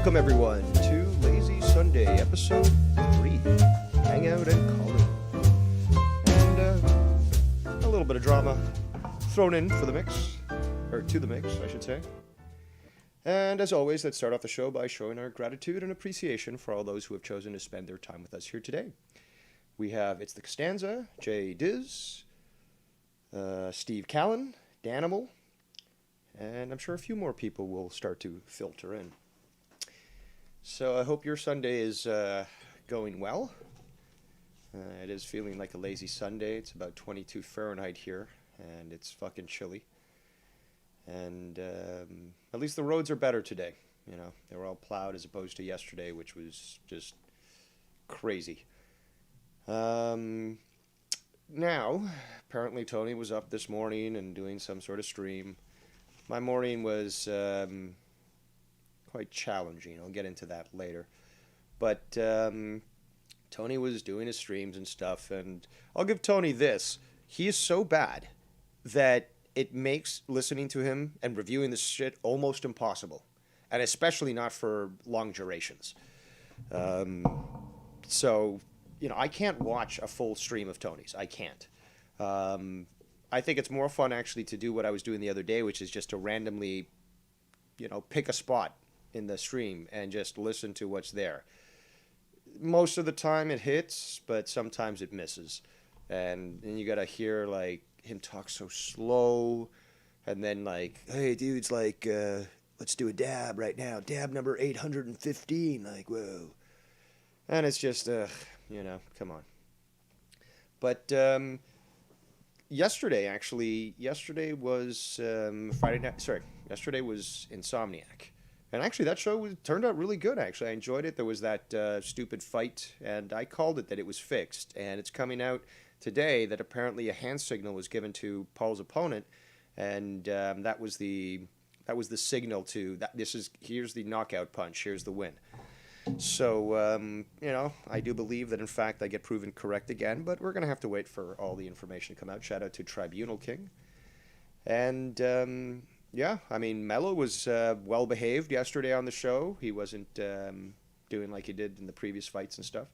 Welcome, everyone, to Lazy Sunday, episode 3, Hangout and Culinary. And a little bit of drama thrown in for the mix, or to the mix, I should say. And as always, let's start off the show by showing our gratitude and appreciation for all those who have chosen to spend their time with us here today. We have It's the Costanza, Jay Diz, Steve Callan, Danimal, and I'm sure a few more people will start to filter in. So I hope your Sunday is going well. It is feeling like a lazy Sunday. It's about 22 Fahrenheit here, and it's fucking chilly. And at least the roads are better today. You know, they were all plowed as opposed to yesterday, which was just crazy. Now, apparently Tony was up this morning and doing some sort of stream. My morning was quite challenging. I'll get into that later. But Tony was doing his streams and stuff, and I'll give Tony this. He is so bad that it makes listening to him and reviewing this shit almost impossible, and especially not for long durations. So, you know, I can't watch a full stream of Tony's. I can't. I think it's more fun actually to do what I was doing the other day, which is just to randomly, you know, pick a spot in the stream and just listen to what's there. Most of the time it hits, but sometimes it misses. And then you gotta hear like him talk so slow, and then like, hey dudes, like let's do a dab right now. Dab number 815, like whoa. And it's just you know, come on. But yesterday was Friday night. Sorry, yesterday was Insomniac. And actually, that show turned out really good, actually. I enjoyed it. There was that stupid fight, and I called it that it was fixed. And it's coming out today that apparently a hand signal was given to Paul's opponent, and that was the signal to that. Here's the knockout punch. Here's the win. So, you know, I do believe that, in fact, I get proven correct again, but we're going to have to wait for all the information to come out. Shout out to Tribunal King. And yeah, I mean, Mello was well-behaved yesterday on the show. He wasn't doing like he did in the previous fights and stuff.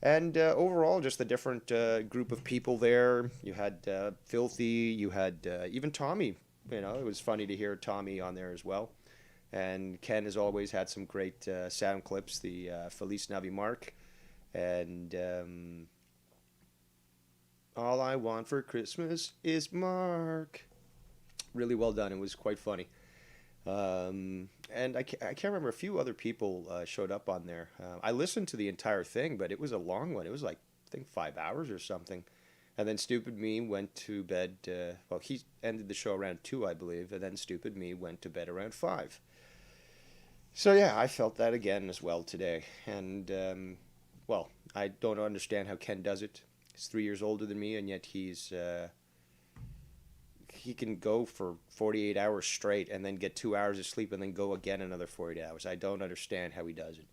And overall, just the different group of people there. You had Filthy, you had even Tommy. You know, it was funny to hear Tommy on there as well. And Ken has always had some great sound clips, the Feliz Navi Mark. And All I Want for Christmas is Mark. Really well done. It was quite funny. And I can't remember, a few other people showed up on there. I listened to the entire thing, but it was a long one. It was like, I think 5 hours or something. And then Stupid Me went to bed. Well, he ended the show around 2, I believe. And then Stupid Me went to bed around 5. So yeah, I felt that again as well today. And, well, I don't understand how Ken does it. He's 3 years older than me, and yet he can go for 48 hours straight and then get 2 hours of sleep and then go again another 48 hours. I don't understand how he does it.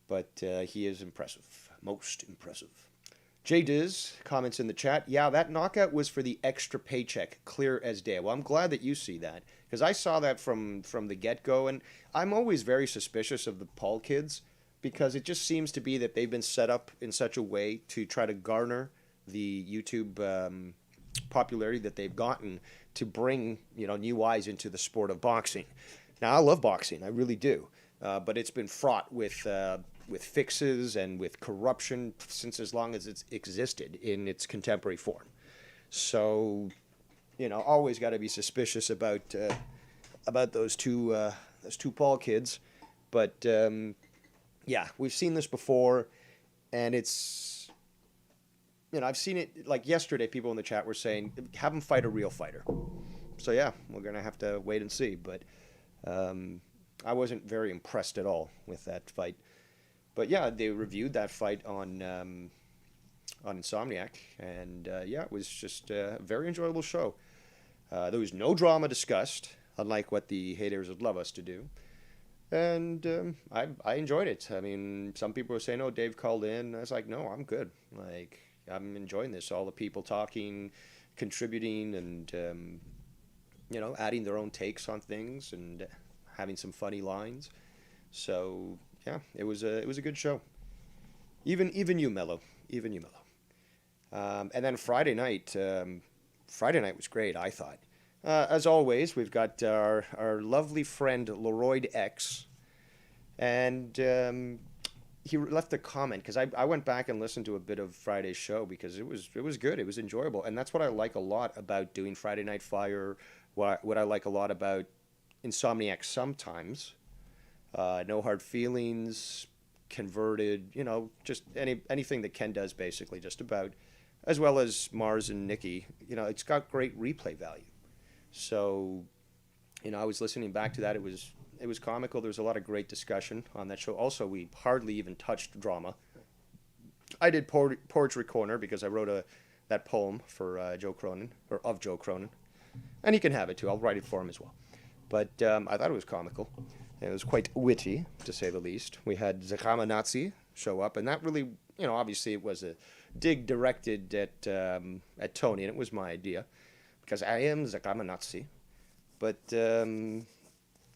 But he is impressive. Most impressive. Jay Diz comments in the chat, yeah, that knockout was for the extra paycheck, clear as day. Well, I'm glad that you see that, because I saw that from the get-go, and I'm always very suspicious of the Paul kids, because it just seems to be that they've been set up in such a way to try to garner the YouTube popularity that they've gotten to bring, you know, new eyes into the sport of boxing. Now, I love boxing, I really do, but it's been fraught with fixes and with corruption since as long as it's existed in its contemporary form. So, you know, always got to be suspicious about those two Paul kids. But yeah, we've seen this before, and it's, you know, I've seen it, like yesterday, people in the chat were saying, have him fight a real fighter. So yeah, we're going to have to wait and see. But I wasn't very impressed at all with that fight. But yeah, they reviewed that fight on Insomniac, and yeah, it was just a very enjoyable show. There was no drama discussed, unlike what the haters would love us to do. And I enjoyed it. I mean, some people were saying, oh, Dave called in. I was like, no, I'm good. Like, I'm enjoying this. All the people talking, contributing, and, you know, adding their own takes on things and having some funny lines. So yeah, it was a good show. Even you, Mello. Even you, Mello. And then Friday night was great, I thought. As always, we've got our lovely friend Leroyd X, and he left a comment because I went back and listened to a bit of Friday's show because it was good, it was enjoyable, and that's what I like a lot about doing Friday Night Fire. What I like a lot about Insomniac sometimes, No Hard Feelings, Converted, just anything that Ken does basically, just about, as well as Mars and Nikki. It's got great replay value. So, I was listening back to that. It was comical. There was a lot of great discussion on that show. Also, we hardly even touched drama. I did Poetry Corner because I wrote that poem for Joe Cronin, or of Joe Cronin, and he can have it too. I'll write it for him as well. But I thought it was comical. It was quite witty, to say the least. We had Zakama Nazi show up, and that really, obviously it was a dig directed at Tony, and it was my idea because I am Zakama Nazi. But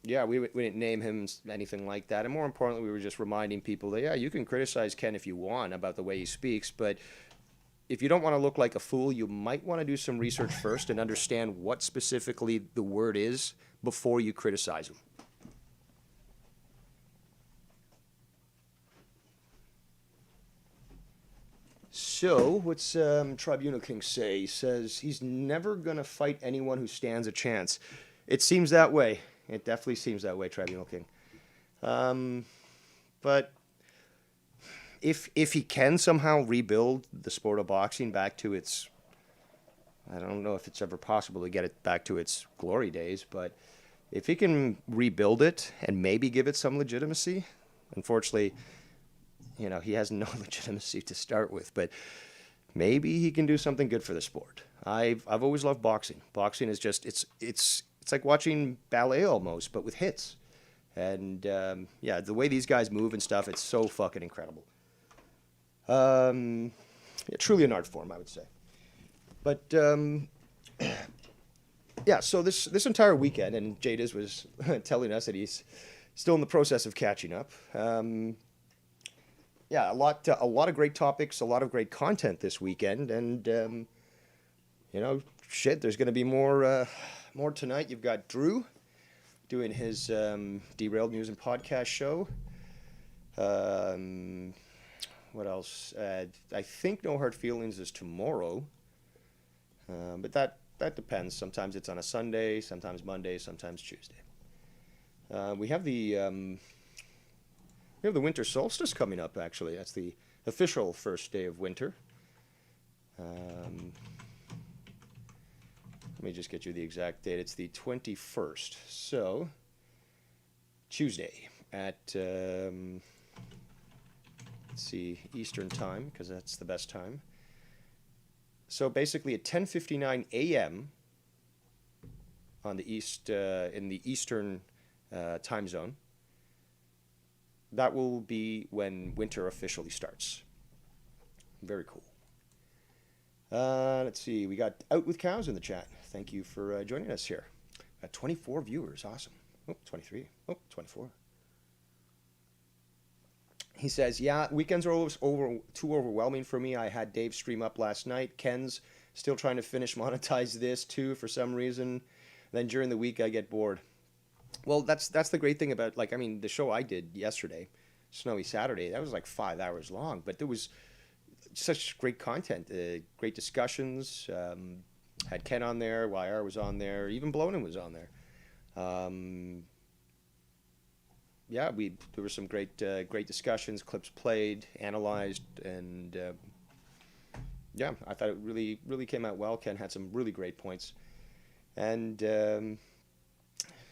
yeah, we didn't name him anything like that. And more importantly, we were just reminding people that, yeah, you can criticize Ken if you want about the way he speaks, but if you don't want to look like a fool, you might want to do some research first and understand what specifically the word is before you criticize him. So, what's Tribunal King say? He says he's never going to fight anyone who stands a chance. It seems that way. It definitely seems that way, Tribunal King. But if he can somehow rebuild the sport of boxing back to its, I don't know if it's ever possible to get it back to its glory days, but if he can rebuild it and maybe give it some legitimacy, unfortunately, he has no legitimacy to start with, but maybe he can do something good for the sport. I've always loved boxing. Boxing is just it's like watching ballet almost, but with hits. And yeah, the way these guys move and stuff, it's so fucking incredible. Yeah, truly an art form, I would say. But yeah, so this entire weekend, and Jadis was telling us that he's still in the process of catching up. Yeah, a lot of great topics, a lot of great content this weekend, and shit, there's going to be more tonight. You've got Drew doing his Derailed News and Podcast show. What else? I think No Hard Feelings is tomorrow, but that depends. Sometimes it's on a Sunday, sometimes Monday, sometimes Tuesday. We have the winter solstice coming up, actually. That's the official first day of winter. Let me just get you the exact date. It's the 21st. So, Tuesday at, let's see, Eastern time, because that's the best time. So basically at 10:59 a.m. on the in the Eastern time zone, that will be when winter officially starts. Very cool. Let's see. We got Out with Cows in the chat. Thank you for joining us here. 24 viewers. Awesome. Oh, 23. Oh, 24. He says, yeah, weekends are always too overwhelming for me. I had Dave stream up last night. Ken's still trying to monetize this too for some reason. Then during the week I get bored. Well, that's the great thing about, the show I did yesterday, Snowy Saturday, that was like 5 hours long, but there was such great content, great discussions. Had Ken on there, YR was on there, even Blonin was on there. Yeah, there were some great discussions, clips played, analyzed, and yeah, I thought it really, really came out well. Ken had some really great points. And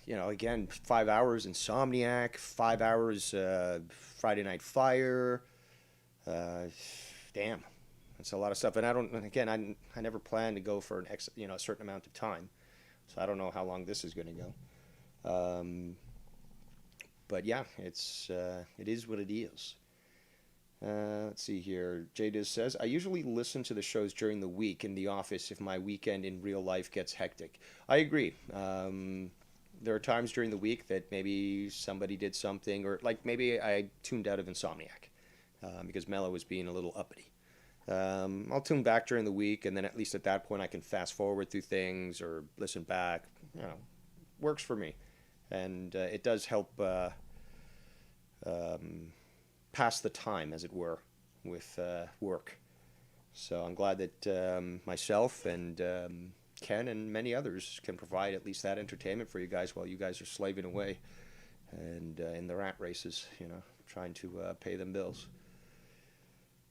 again, 5 hours Insomniac, 5 hours Friday Night Fire. Damn, that's a lot of stuff. And I never planned to go for a certain amount of time, so I don't know how long this is going to go. But yeah, it is what it is. Let's see here. Jadiz says, I usually listen to the shows during the week in the office if my weekend in real life gets hectic. I agree. there are times during the week that maybe somebody did something, or like maybe I tuned out of Insomniac because Mello was being a little uppity. I'll tune back during the week, and then at least at that point I can fast forward through things or listen back. You know, works for me, and it does help pass the time, as it were, with work. So I'm glad that myself and Ken and many others can provide at least that entertainment for you guys while you guys are slaving away and in the rat races, you know, trying to pay them bills.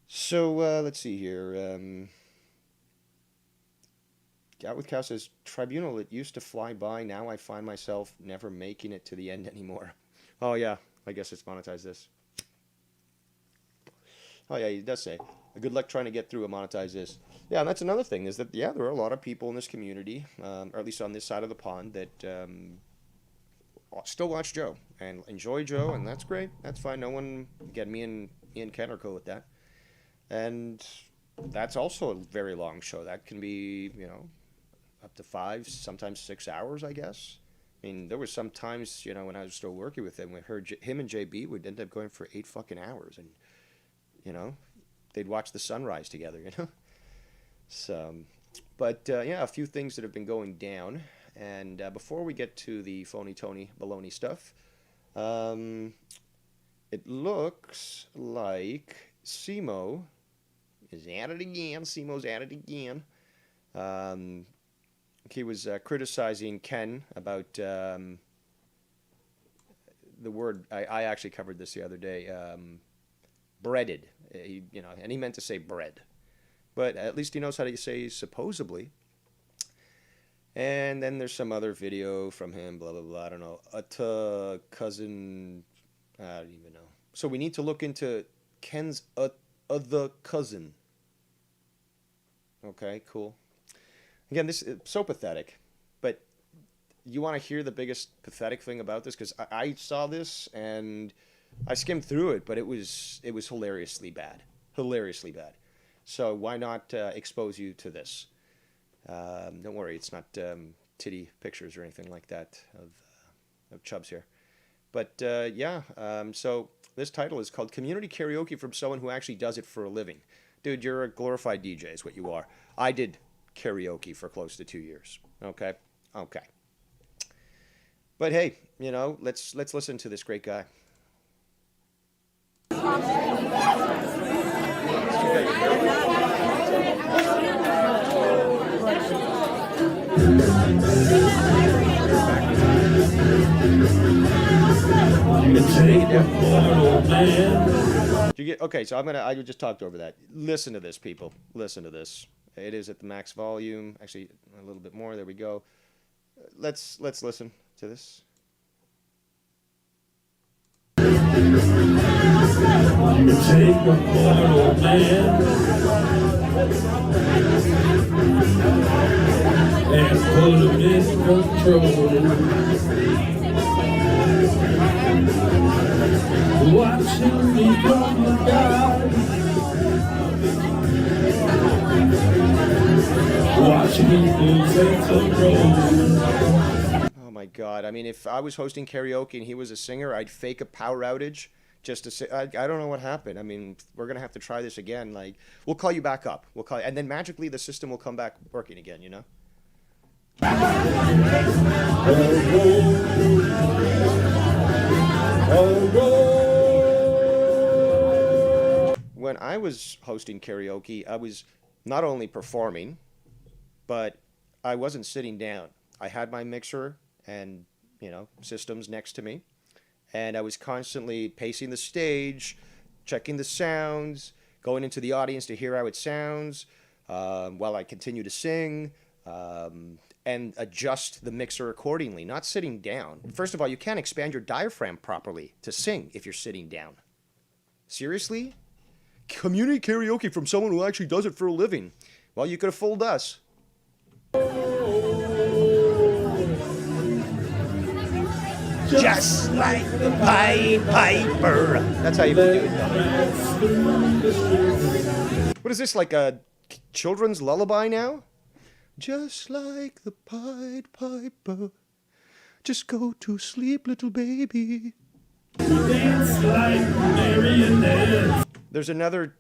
So let's see here. Out with Cow says, Tribunal, it used to fly by. Now I find myself never making it to the end anymore. Oh, yeah. I guess it's monetized this. Oh, yeah, he does say, good luck trying to get through and monetize this. Yeah, and that's another thing, is that, yeah, there are a lot of people in this community, or at least on this side of the pond, that still watch Joe and enjoy Joe, and that's great. That's fine. No one, again, me and Ian Ken are cool with that. And that's also a very long show. That can be, you know, up to 5, sometimes 6 hours, I guess. I mean, there was some times, you know, when I was still working with him, we heard him and JB would end up going for 8 fucking hours, and, you know, they'd watch the sunrise together, you know. So, but yeah, a few things that have been going down, and before we get to the phony Tony baloney stuff, it looks like Simo is at it again. Simo's at it again. He was criticizing Ken about the word. I actually covered this the other day. Breaded, you know, and he meant to say bread, but at least he knows how to say supposedly. And then there's some other video from him. Blah blah blah. I don't know. Cousin. I don't even know. So we need to look into Ken's other cousin. Okay, cool. Again, this is so pathetic, but you want to hear the biggest pathetic thing about this? Because I saw this and I skimmed through it, but it was hilariously bad. Hilariously bad. So why not expose you to this? Don't worry, it's not titty pictures or anything like that of chubs here. But yeah, so this title is called Community Karaoke from Someone Who Actually Does It for a Living. Dude, you're a glorified DJ is what you are. I did karaoke for close to 2 years. Okay? Okay. But hey, you know, let's listen to this great guy. You get okay, so I just talked over that. Listen to this, people. Listen to this. It is at the max volume. Actually, a little bit more. There we go. Let's listen to this. Take a mortal man and put him in control. Watch him become a god. Watch people take control. Oh my God. I mean, if I was hosting karaoke and he was a singer, I'd fake a power outage just to say, I don't know what happened. I mean, we're going to have to try this again. Like, we'll call you back up. We'll call you, and then magically the system will come back working again, you know? When I was hosting karaoke, I was not only performing, but I wasn't sitting down. I had my mixer and, you know, systems next to me, and I was constantly pacing the stage, checking the sounds, going into the audience to hear how it sounds, while I continue to sing, and adjust the mixer accordingly, not sitting down. First of all, you can't expand your diaphragm properly to sing if you're sitting down. Seriously? Community karaoke from someone who actually does it for a living. Well, you could have fooled us. Just like the Pied Piper. That's how you do it. What is this, like a children's lullaby now? Just like the Pied Piper. Just go to sleep, little baby. Dance like marionettes. There's another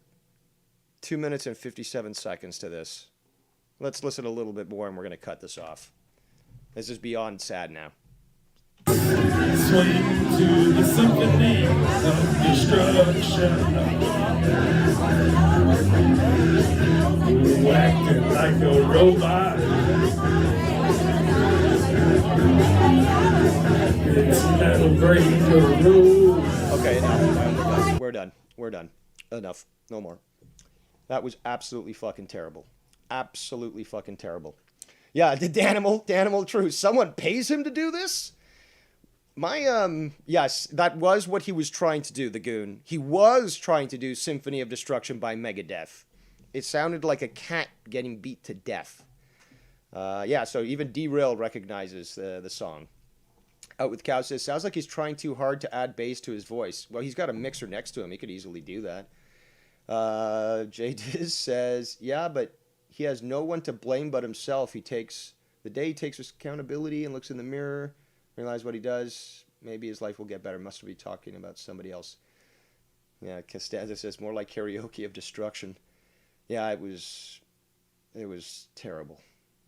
2 minutes and 57 seconds to this. Let's listen a little bit more and we're going to cut this off. This is beyond sad now. Swing to the symphony of destruction. Acting like a robot. It's metal break the rules. Okay, enough. We're done. We're done. Enough. No more. That was absolutely fucking terrible. Absolutely fucking terrible. Yeah, the Danimal True. Someone pays him to do this? Yes, that was what he was trying to do, the goon. He was trying to do Symphony of Destruction by Megadeth. It sounded like a cat getting beat to death. Yeah, so even Derail recognizes the song. Out with Cow says, sounds like he's trying too hard to add bass to his voice. Well, he's got a mixer next to him. He could easily do that. J. Diz says, yeah, but he has no one to blame but himself. He takes accountability and looks in the mirror, realize what he does. Maybe his life will get better. Must be talking about somebody else. Yeah, Costanza says, more like Karaoke of Destruction. Yeah, it was terrible.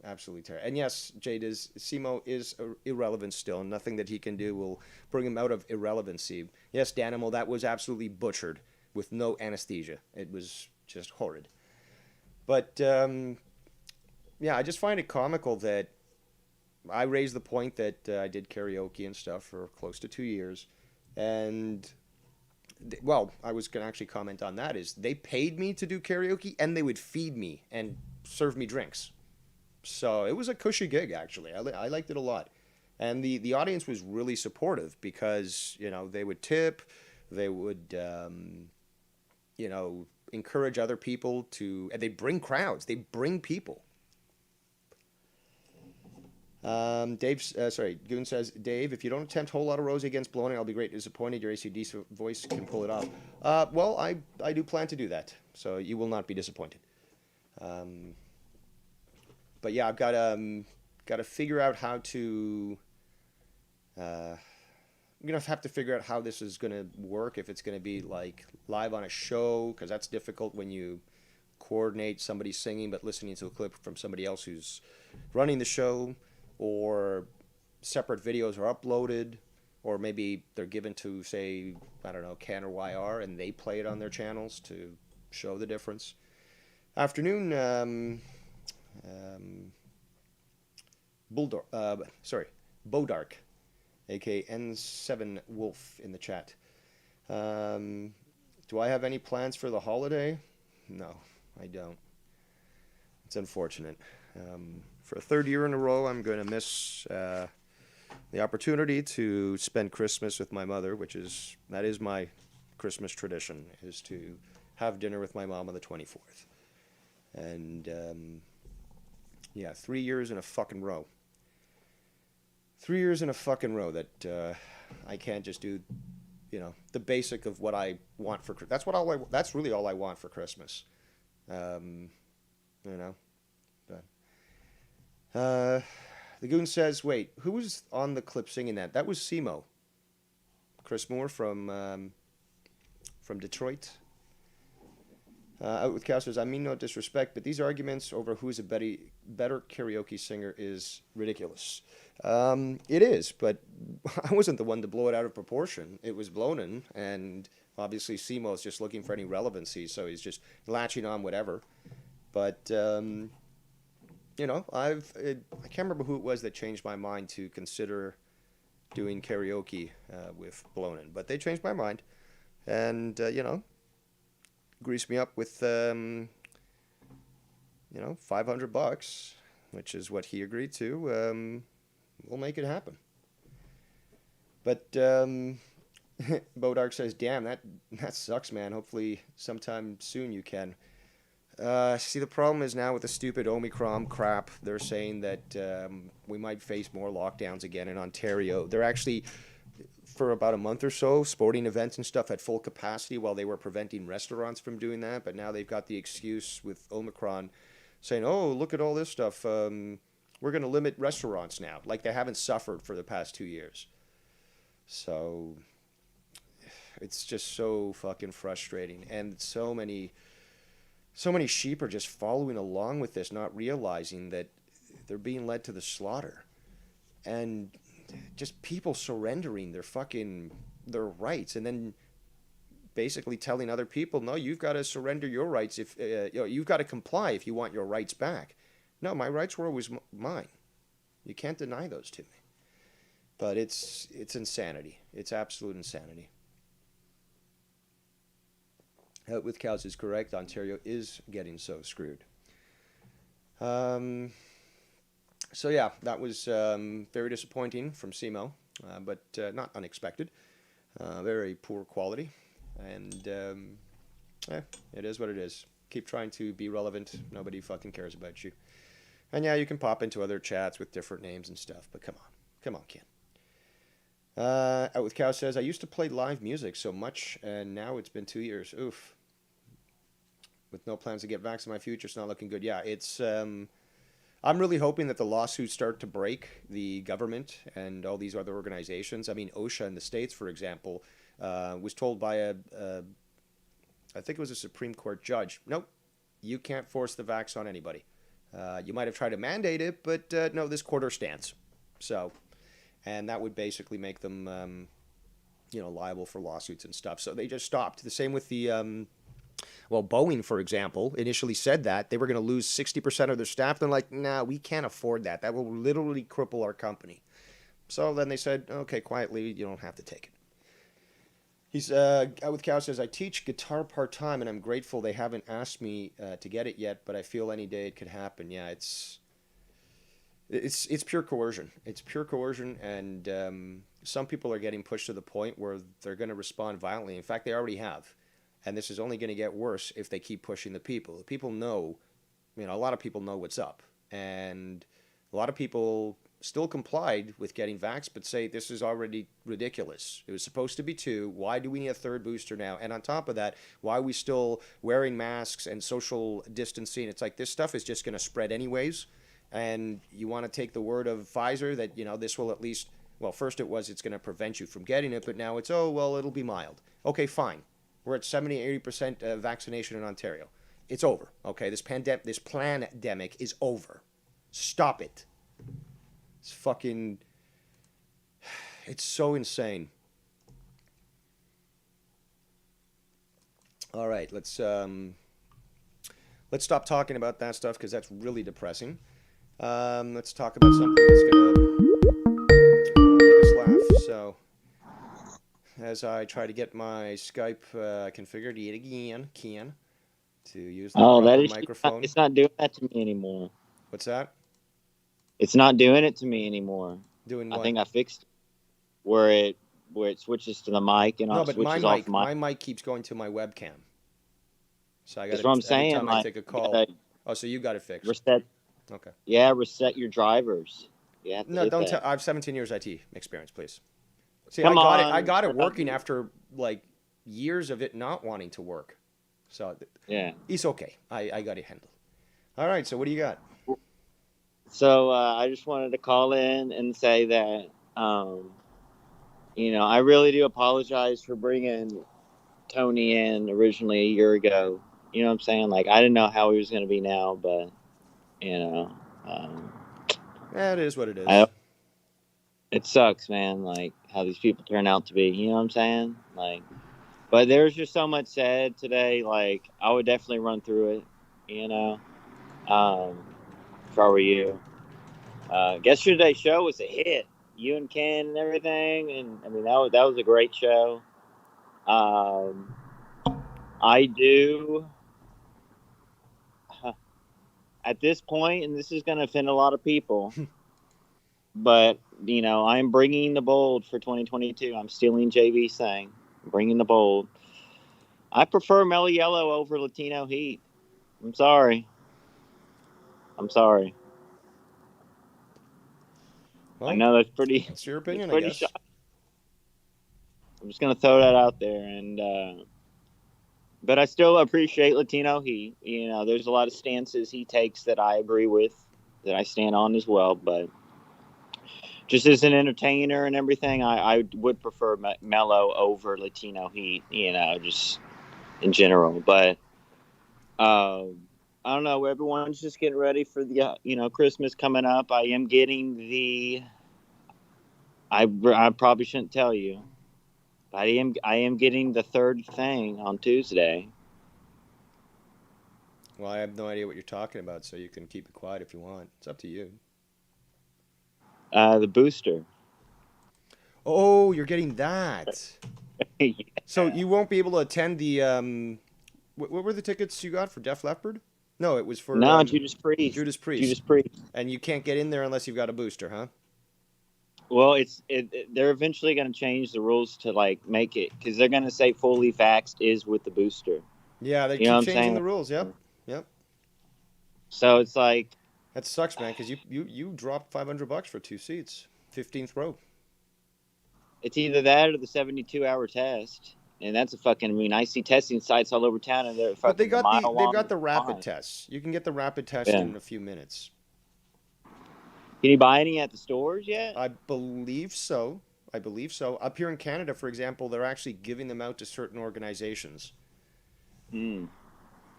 Absolutely terrible. And yes, Jade is Simo is irrelevant still. Nothing that he can do will bring him out of irrelevancy. Yes, Danimal, that was absolutely butchered with no anesthesia. It was just horrid. But yeah, I just find it comical that I raised the point that I did karaoke and stuff for close to 2 years, and well, I was going to actually comment on that. Is they paid me to do karaoke and they would feed me and serve me drinks. So it was a cushy gig, actually. I liked it a lot. And the audience was really supportive because, you know, they would tip, they would, you know, encourage other people to, and they bring crowds, they bring people. Goon says, Dave, if you don't attempt Whole Lotta Rosie against Bloating, I'll be great disappointed. Your AC/DC voice can pull it off. Well, I do plan to do that, so you will not be disappointed. But yeah, I've got to figure out how to. I'm gonna have to figure out how this is gonna work. If it's gonna be like live on a show, because that's difficult when you coordinate somebody singing but listening to a clip from somebody else who's running the show, or separate videos are uploaded, or maybe they're given to, say, I don't know, Can or YR, and they play it on their channels to show the difference. Afternoon. Bodark, aka N7 Wolf in the chat. Do I have any plans for the holiday? No, I don't. It's unfortunate. For a third year in a row, I'm going to miss the opportunity to spend Christmas with my mother, that is my Christmas tradition, is to have dinner with my mom on the 24th. And yeah, 3 years in a fucking row. 3 years in a fucking row that I can't just do, you know, the basic of what I want for Christmas. That's really all I want for Christmas. You know, but the Goon says, wait, who was on the clip singing that? That was Simo. Chris Moore from Detroit. Out with Cow says, I mean no disrespect, but these arguments over who's a better karaoke singer is ridiculous. It is, but I wasn't the one to blow it out of proportion. It was Blonin, and obviously Simo's just looking for any relevancy, so he's just latching on whatever. But, you know, I can't remember who it was that changed my mind to consider doing karaoke with Blonin, but they changed my mind, and, you know, grease me up with, you know, $500, which is what he agreed to. We'll make it happen. But Bodark says, damn, that sucks, man. Hopefully sometime soon you can. See, the problem is now with the stupid Omicron crap, they're saying that we might face more lockdowns again in Ontario. They're actually, for about a month or so, sporting events and stuff at full capacity while they were preventing restaurants from doing that. But now they've got the excuse with Omicron saying, oh, look at all this stuff. We're going to limit restaurants now, like they haven't suffered for the past 2 years. So it's just so fucking frustrating, and so many sheep are just following along with this, not realizing that they're being led to the slaughter, and just people surrendering their rights, and then basically telling other people, no, you've got to surrender your rights if you've got to comply if you want your rights back. No, my rights were always mine. You can't deny those to me. But it's insanity. It's absolute insanity. With cows is correct. Ontario is getting so screwed. So yeah, that was very disappointing from SEMO, but not unexpected. Very poor quality, and it is what it is. Keep trying to be relevant. Nobody fucking cares about you. And yeah, you can pop into other chats with different names and stuff, but come on, Ken. Out with Cow says, I used to play live music so much, and now it's been 2 years. Oof. With no plans to get vaccinated in my future, it's not looking good. Yeah, it's. I'm really hoping that the lawsuits start to break the government and all these other organizations. I mean, OSHA in the States, for example, was told by I think it was a Supreme Court judge, nope, you can't force the vax on anybody. You might have tried to mandate it, but no, this quarter stands. So, and that would basically make them, liable for lawsuits and stuff. So they just stopped. The same with the, Boeing, for example, initially said that they were going to lose 60% of their staff. They're like, nah, we can't afford that. That will literally cripple our company. So then they said, okay, quietly, you don't have to take it. He's Out with Cow says, I teach guitar part-time, and I'm grateful they haven't asked me to get it yet, but I feel any day it could happen. Yeah, it's pure coercion. It's pure coercion, and some people are getting pushed to the point where they're going to respond violently. In fact, they already have. And this is only going to get worse if they keep pushing the people. The people know, a lot of people know what's up. And a lot of people still complied with getting vaxxed, but say this is already ridiculous. It was supposed to be 2. Why do we need a 3rd booster now? And on top of that, why are we still wearing masks and social distancing? It's like this stuff is just going to spread anyways. And you want to take the word of Pfizer that, this will at least, first it's going to prevent you from getting it, but now it's, it'll be mild. Okay, fine. We're at 70-80% vaccination in Ontario. It's over. Okay, this pandemic is over. Stop it. It's so insane. All right, let's stop talking about that stuff because that's really depressing. Let's talk about something that's gonna make us laugh. So, as I try to get my Skype configured yet again, to use the proper microphone. It's not doing that to me anymore. What's that? It's not doing it to me anymore. Doing what? I think I fixed it where it switches to the mic and switches off my mic keeps going to my webcam. So I got. That's what I'm saying. Every time I take a call. So you got it fixed. Reset. Okay. Yeah, reset your drivers. Yeah. No, don't tell. I have 17 years IT experience, please. See, I got it working after like years of it not wanting to work. So yeah, it's okay. I got it handled. All right. So what do you got? So I just wanted to call in and say that I really do apologize for bringing Tony in originally a year ago. You know what I'm saying? Like I didn't know how he was going to be now, but it is what it is. It sucks, man, like how these people turn out to be, you know what I'm saying? Like, but there's just so much said today, like I would definitely run through it, if I were you. Yesterday's show was a hit. You and Ken and everything, and I mean that was a great show. I do at this point, and this is going to offend a lot of people. But, I'm bringing the bold for 2022. I'm stealing JV's thing. I'm bringing the bold. I prefer Mellow Yellow over Latino Heat. I'm sorry. Well, I know that's pretty... That's your opinion, I guess. Shocking. I'm just going to throw that out there. And but I still appreciate Latino Heat. There's a lot of stances he takes that I agree with. that I stand on as well. But just as an entertainer and everything, I would prefer mellow over Latino Heat, just in general. But I don't know. Everyone's just getting ready for the Christmas coming up. I am getting the. I probably shouldn't tell you, but I am getting the third thing on Tuesday. Well, I have no idea what you're talking about, so you can keep it quiet if you want. It's up to you. The booster. Oh, you're getting that. So Yeah. you won't be able to attend the what were the tickets you got for Def Leppard? No, it was for No, Judas Priest. Judas Priest. Judas Priest. And you can't get in there unless you've got a booster, huh? Well, they're eventually going to change the rules to like make it because they're going to say fully vaxxed is with the booster. Yeah, they You know what keep I'm changing saying? the rules. Yep. Yep. So it's like That sucks, man, because you dropped $500 for 2 seats, 15th row. it's either that or the 72-hour test, and that's a fucking. I mean, I see testing sites all over town, and they're But fucking a mile they've long. got the rapid line. tests. You can get the rapid test Yeah. in a few minutes. Can you buy any at the stores yet? I believe so. I believe so. Up here in Canada, for example, they're actually giving them out to certain organizations, Hmm.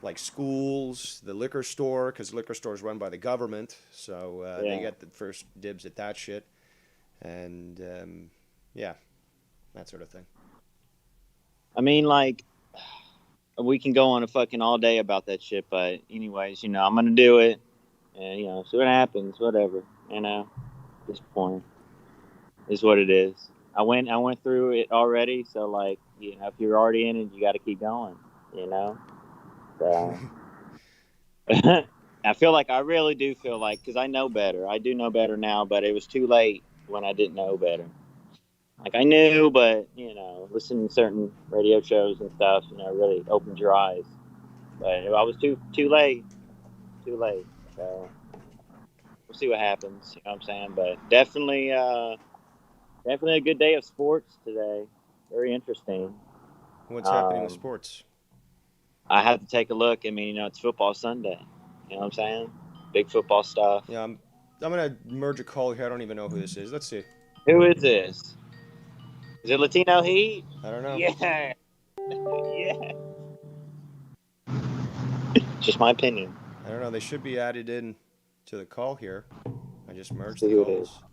like schools, the liquor store, because the liquor store is run by the government, so they Yeah. get the first dibs at that shit, and yeah, that sort of thing. I mean, like, we can go on a fucking all day about that shit, but anyways, I'm gonna do it, and see what happens. Whatever, at this point is what it is. I went through it already, so like, if you're already in it, you got to keep going. So I really do feel like, because I know better. I do know better now, but it was too late when I didn't know better. Like I knew, but listening to certain radio shows and stuff, really opened your eyes. But I was too late, too late. So we'll see what happens. You know what I'm saying? But definitely a good day of sports today. Very interesting. What's happening with Um, sports? I have to take a look. I mean, it's football Sunday. You know what I'm saying? Big football stuff. Yeah, I'm gonna merge a call here. I don't even know who this is. Let's see. Who is this? Is it Latino Heat? I don't know. Yeah. Yeah. Just my opinion. I don't know. They should be added in to the call here. I just Let's merged see the who it is. calls.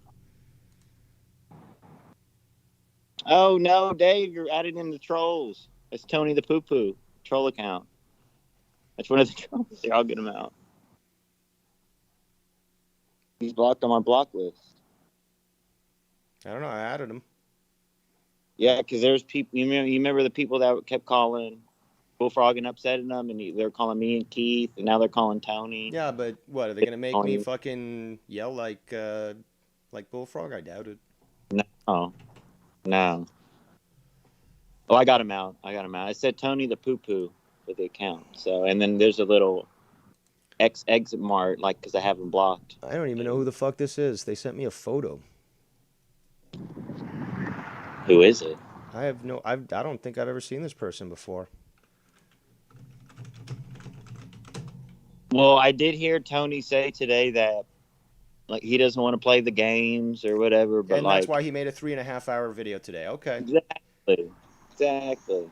Oh no, Dave, you're added in the trolls. It's Tony the Poo Poo troll account. That's one of the trolls. Here, I'll get him out. He's blocked on my block list. I don't know. I added them. Yeah, because there's people. You remember the people that kept calling Bullfrog and upsetting them, and they're calling me and Keith, and now they're calling Tony. Yeah, but what are they gonna make me Calling- fucking yell like Bullfrog? I doubt it. No, no. Oh, I got him out. I said Tony the Poo Poo for the account. So, and then there's a little exit mark, like, because I have him blocked. I don't even know who the fuck this is. They sent me a photo. Who is it? I don't think I've ever seen this person before. Well, I did hear Tony say today that like he doesn't want to play the games or whatever, but And like that's why he made a 3.5 hour video today. Okay. exactly.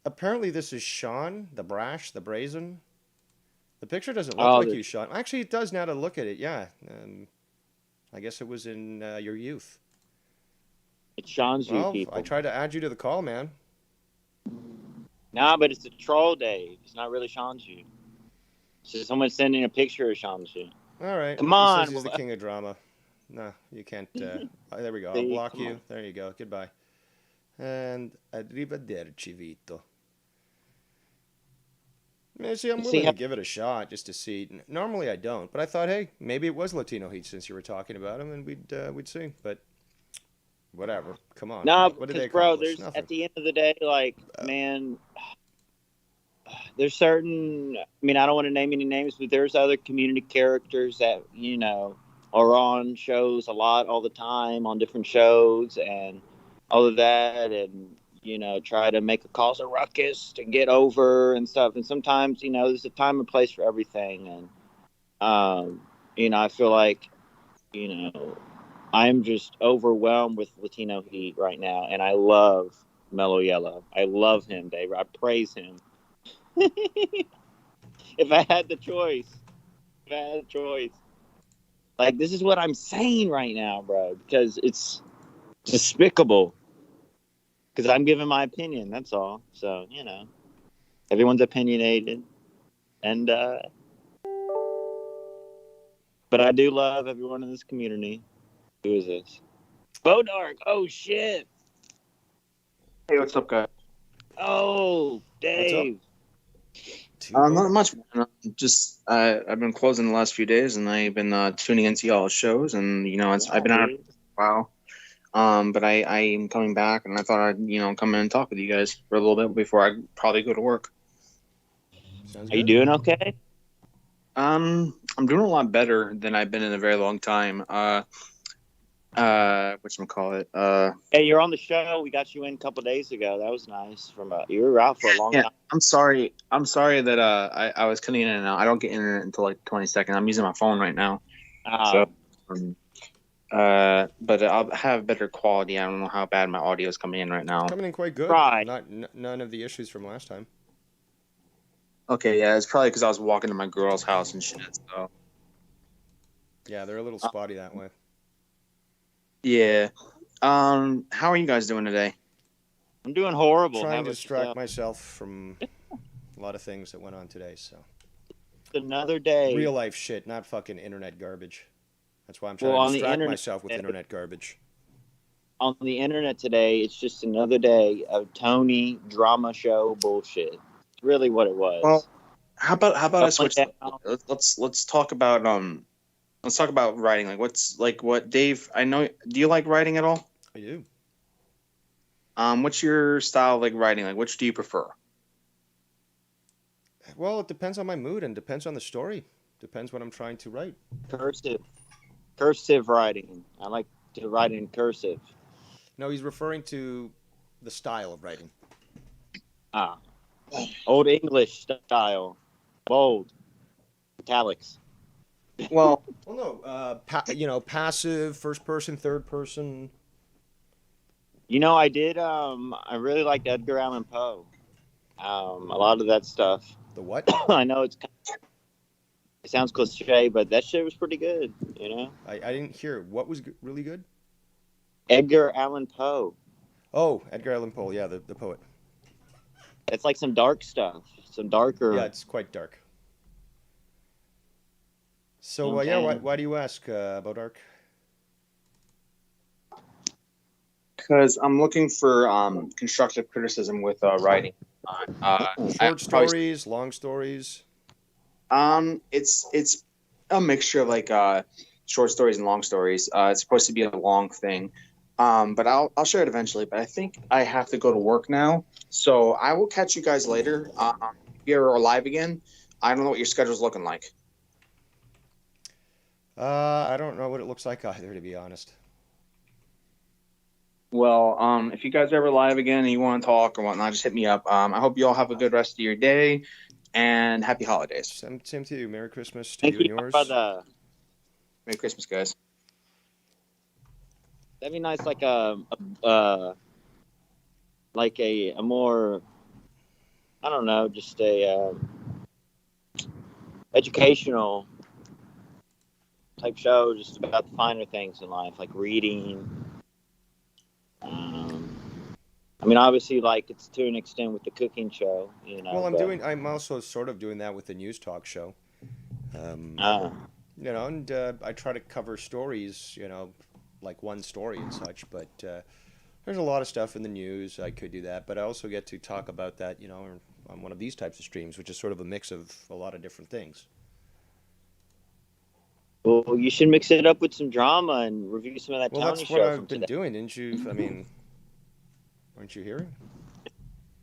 Apparently this is Sean, the brash, the brazen. The picture doesn't look Oh, like you, Sean. Actually, it does now to look at it. Yeah. I guess it was in your youth. It's Sean's you Well, people. I tried to add you to the call, man. Nah, but it's a troll, Dave. It's not really Sean's you. It's just someone sending a picture of Sean's you. All right. Come He on. says he's the king of drama. No, you can't. There we go. I'll See, block come you. on. There you go. Goodbye. And arrivederci, Vito. See, I'm willing to give it a shot just to see. Normally I don't, but I thought, hey, maybe it was Latino Heat since you were talking about him, and we'd see. But whatever. Come on. No, What did they because bro, accomplish? there's Nothing. at the end of the day, like, man, there's certain. I mean, I don't want to name any names, but there's other community characters that are on shows a lot, all the time, on different shows, and all of that, and try to make a cause a ruckus to get over and stuff. And sometimes, there's a time and place for everything, and I feel like, you know, I'm just overwhelmed with Latino heat right now, and I love Mellow Yellow. I love him, Dave. I praise him. If I had the choice, if I had a choice, like this is what I'm saying right now, bro, because it's despicable. Because I'm giving my opinion. That's all. So everyone's opinionated, and but I do love everyone in this community. Who is this? Bodark. Oh shit. Hey, what's up, guys? Oh, What's up? Dave. Not much, man. Just I've been closing the last few days, and I've been tuning into y'all's shows, and I've been out Dude. for a while. But I am coming back, and I thought I'd come in and talk with you guys for a little bit before I probably go to work. Sounds Are you good. doing okay? I'm doing a lot better than I've been in a very long time. Whatchamacallit? Hey, you're on the show. We got you in a couple days ago. That was nice. You were out for a long Yeah, time. I'm sorry. I'm sorry that I was cutting in and out. I don't get internet until like 20 seconds. I'm using my phone right now. So, but I'll have better quality. I don't know how bad my audio is coming in right now. Coming in quite good. Right. None of the issues from last time. Okay, yeah, it's probably because I was walking to my girl's house and shit. So, Yeah, they're a little spotty that way. yeah. How are you guys doing today? I'm doing horrible. Trying How to about distract yourself? myself from a lot of things that went on today. So Another day. real life shit, not fucking internet garbage. That's why I'm trying Well, to on the distract internet myself with today- internet garbage. On the internet today, it's just another day of Tony drama show bullshit. It's really what it was. Well, how about I Going switch? down. Let's talk about writing. Like what Dave? I know. Do you like writing at all? I do. What's your style of like writing? Like, which do you prefer? Well, it depends on my mood and depends on the story. Depends what I'm trying to write. Cursive writing. I like to write in cursive. No, he's referring to the style of writing. Old English style, bold, italics. Well, Well, no, passive, first person, third person. I did. I really liked Edgar Allan Poe. A lot of that stuff. The what? I know it sounds cliche, but that shit was pretty good. I didn't hear. What was really good? Edgar Allan Poe. Oh, Edgar Allan Poe. Yeah, the poet. It's like some dark stuff, some darker. Yeah, it's quite dark. So, Okay. why do you ask about Ark? because I'm looking for constructive criticism with writing. Short stories, long stories. It's a mixture of like short stories and long stories. It's supposed to be a long thing, but I'll share it eventually. But I think I have to go to work now, so I will catch you guys later. If you're live again, I don't know what your schedule's looking like. I don't know what it looks like either, to be honest. Well, if you guys are ever live again and you want to talk or whatnot, just hit me up. I hope you all have a good rest of your day and happy holidays. Same to you. Merry Christmas to Thank you and you, yours. brother. Merry Christmas, guys. That'd be nice, like a more, I don't know, just a educational type show, just about the finer things in life, like reading. I mean, obviously, like it's to an extent with the cooking show, Well, but, I'm also sort of doing that with the news talk show. And I try to cover stories, like one story and such. But there's a lot of stuff in the news. I could do that, but I also get to talk about that, on one of these types of streams, which is sort of a mix of a lot of different things. well, you should mix it up with some drama and review some of that Well, Tony that's show what from I've been today. doing, didn't you? I mean, aren't you hearing?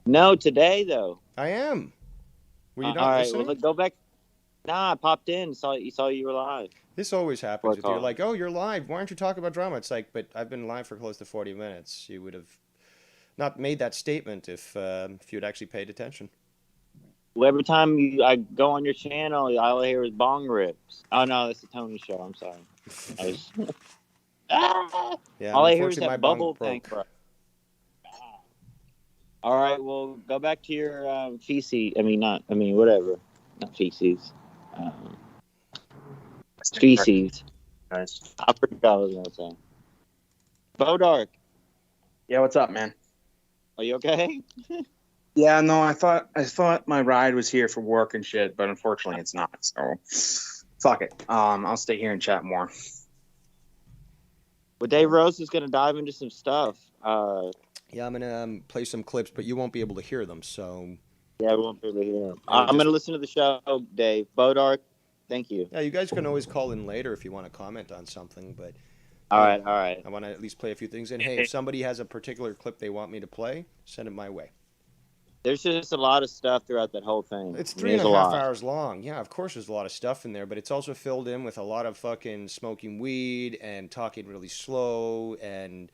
No, today though. I am. Were you All not right, listening? well, go back. Nah, I popped in, saw you were live. This always happens. If Call. you're like, oh, you're live. Why aren't you talking about drama? It's like, but I've been live for close to 40 minutes. You would have not made that statement if you'd actually paid attention. Well, every time I go on your channel, all I hear is bong rips. Oh no, that's the Tony show. I'm sorry. I was, Yeah, all I hear is unfortunately my that bong bubble thing, broke. bro. All right, well, go back to your feces. Whatever. Not feces. Um, feces. Guys. I forgot what I was going to say. Bodark, Yeah, what's up, man? are you okay? Yeah, no, I thought my ride was here for work and shit, but unfortunately it's not. So fuck it. I'll stay here and chat more. Well, Dave Rose is going to dive into some stuff. Yeah, I'm gonna play some clips, but you won't be able to hear them. So Yeah, we won't be able to hear him. It'll I'm going just- to listen to the show, Dave. Bodark, thank you. yeah, you guys can always call in later if you want to comment on something. But All right. I want to at least play a few things. And hey, if somebody has a particular clip they want me to play, send it my way. There's just a lot of stuff throughout that whole thing. It's I mean, 3.5 lot. hours long. Yeah, of course there's a lot of stuff in there, but it's also filled in with a lot of fucking smoking weed and talking really slow and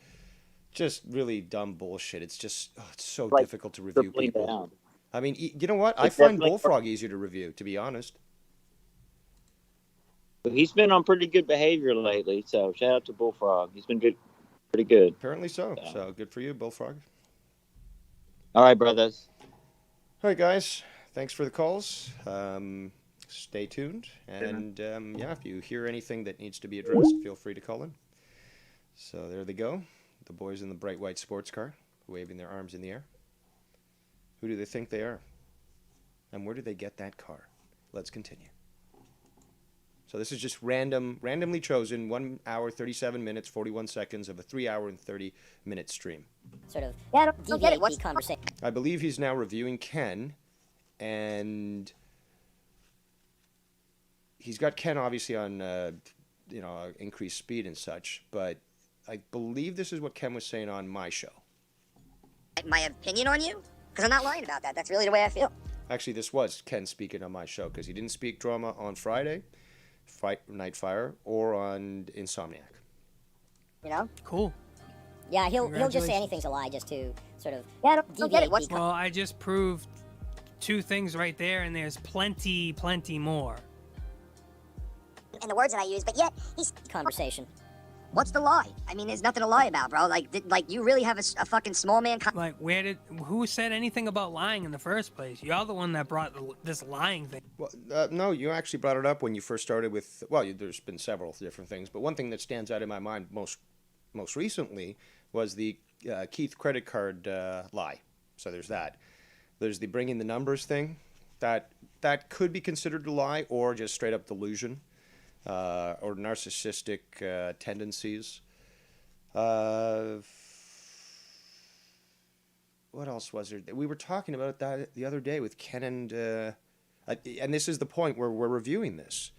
just really dumb bullshit. It's just it's so Like, difficult to review tripling people. down. I mean, you know what? I It's find definitely- Bullfrog easier to review, to be honest. But he's been on pretty good behavior lately, so shout out to Bullfrog. He's been good, pretty good. Apparently so. Yeah. So good for you, Bullfrog. All right, brothers. All right, guys. Thanks for the calls. Stay tuned. And yeah, if you hear anything that needs to be addressed, feel free to call in. So there they go. The boys in the bright white sports car, waving their arms in the air. Who do they think they are? And where did they get that car? Let's continue. So this is just randomly chosen 1 hour, 37 minutes, 41 seconds of a 3 hour and 30-minute stream. Sort of don't get it. What's the conversation? I believe he's now reviewing Ken, and he's got Ken obviously on, increased speed and such, but I believe this is what Ken was saying on my show. My opinion on you? Because I'm not lying about that. That's really the way I feel. Actually, this was Ken speaking on my show, because he didn't speak drama on Friday, Nightfire, or on Insomniac. You know? Cool. Yeah, he'll just say Congratulations. anything's a lie just to sort of don't get it. What's Well, I just proved 2 things right there, and there's plenty more. and the words that I use, but yet he's conversation. What's the lie? I mean, there's nothing to lie about, bro. Like you really have a fucking small man. Like, who said anything about lying in the first place? You're the one that brought this lying thing. Well, no, you actually brought it up when you first started with, there's been several different things, but one thing that stands out in my mind most recently was the Keith credit card lie. So there's that. There's the bringing the numbers thing. That could be considered a lie or just straight up delusion or narcissistic tendencies. What else was there? We were talking about that the other day with Ken and this is the point where we're reviewing this.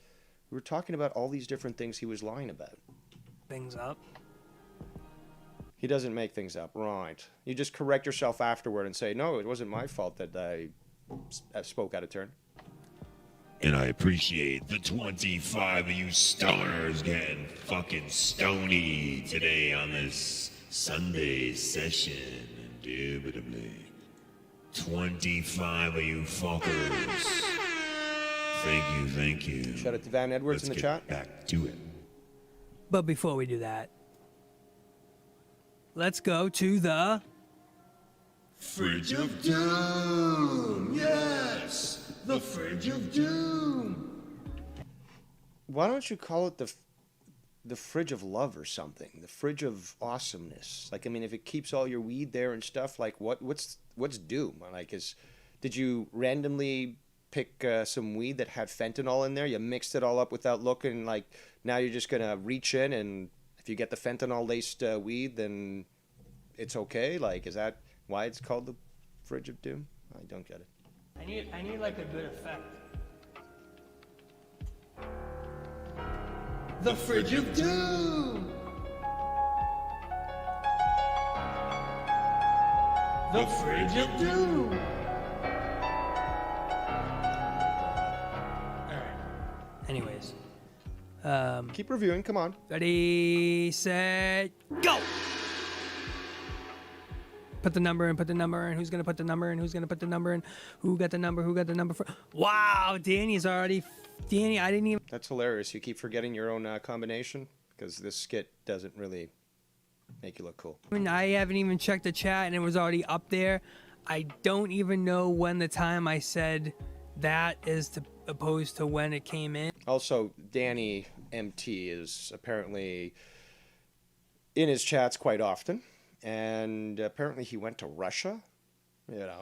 We were talking about all these different things he was lying about. Things up. He doesn't make things up, right? You just correct yourself afterward and say, no, it wasn't my fault that I spoke out of turn. And I appreciate the 25 of you stoners getting fucking stony today on this Sunday session. Indubitably. 25 of you fuckers. Thank you. Shout out to Van Edwards Let's in the get chat. back to it. But before we do that, let's go to the Fridge of Doom! Yes! The Fridge of Doom! Why don't you call it the fridge of love or something? The fridge of awesomeness. Like, I mean, if it keeps all your weed there and stuff, like what's doom? Like, did you randomly pick some weed that had fentanyl in there? You mixed it all up without looking. Like, now you're just gonna reach in, and if you get the fentanyl laced weed, then it's okay. Like, is that why it's called the fridge of doom? I don't get it. I need like a good effect. The Fridge of Doom! The Fridge of Doom! Anyways, Keep reviewing. Come on. ready, set, go. put the number in, who's gonna put the number in, who got the number for. Wow, Danny, I didn't even. That's hilarious. You keep forgetting your own combination because this skit doesn't really make you look cool. I haven't even checked the chat and it was already up there. I don't even know when the time I said that is opposed to when it came in. Also, Danny MT is apparently in his chats quite often, and apparently he went to Russia,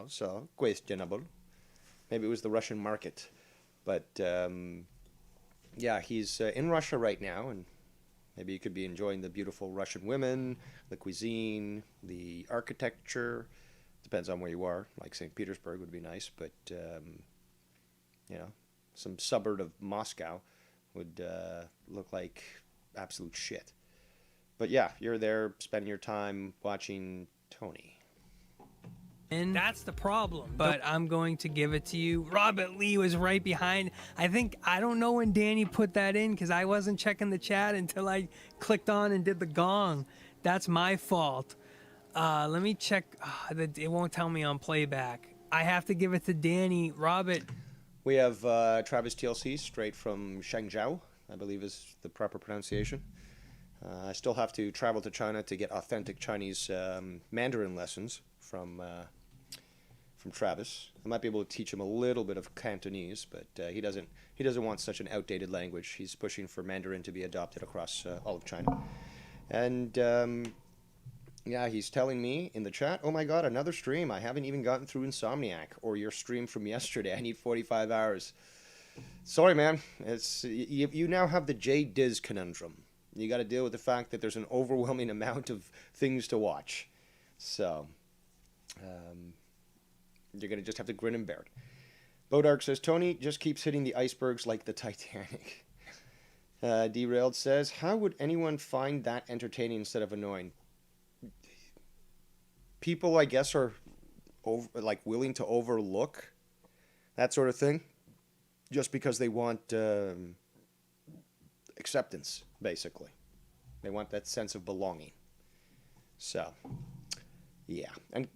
so questionable. Maybe it was the Russian market. But, yeah, he's in Russia right now, and maybe you could be enjoying the beautiful Russian women, the cuisine, the architecture. Depends on where you are. Like St. Petersburg would be nice, but, some suburb of Moscow would look like absolute shit. But yeah, you're there spending your time watching Tony. And that's the problem. But I'm going to give it to you. Robert Lee was right behind. I don't know when Danny put that in because I wasn't checking the chat until I clicked on and did the gong. That's my fault. Let me check. It won't tell me on playback. I have to give it to Danny. Robert. We have Travis TLC straight from Shangzhou, I believe is the proper pronunciation. I still have to travel to China to get authentic Chinese Mandarin lessons from Travis. I might be able to teach him a little bit of Cantonese, but he doesn't want such an outdated language. He's pushing for Mandarin to be adopted across all of China. And yeah, he's telling me in the chat, oh my god, another stream. I haven't even gotten through Insomniac or your stream from yesterday. I need 45 hours. Sorry, man. You now have the J Diz conundrum. You got to deal with the fact that there's an overwhelming amount of things to watch. So, you're going to just have to grin and bear it. Bodark says, Tony just keeps hitting the icebergs like the Titanic. Derailed says, how would anyone find that entertaining instead of annoying? People, I guess, are willing to overlook that sort of thing just because they want acceptance, basically. They want that sense of belonging. So, yeah. And,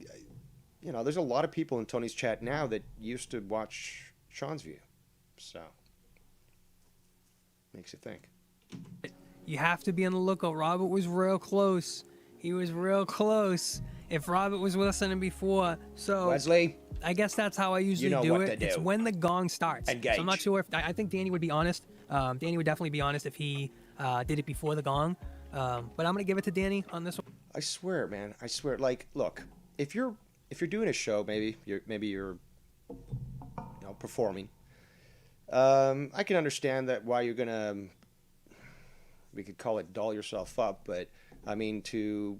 there's a lot of people in Tony's chat now that used to watch Sean's View. So, makes you think. You have to be on the lookout. Robert was real close. He was real close. If Robert was listening before, so Wesley, I guess that's how I usually do it. It's when the gong starts. Engage. So I'm not sure if I think Danny would be honest. Danny would definitely be honest if he did it before the gong. But I'm gonna give it to Danny on this one. I swear, man. I swear. Like, look, if you're doing a show, maybe you're performing. I can understand that why you're gonna. We could call it doll yourself up, but I mean to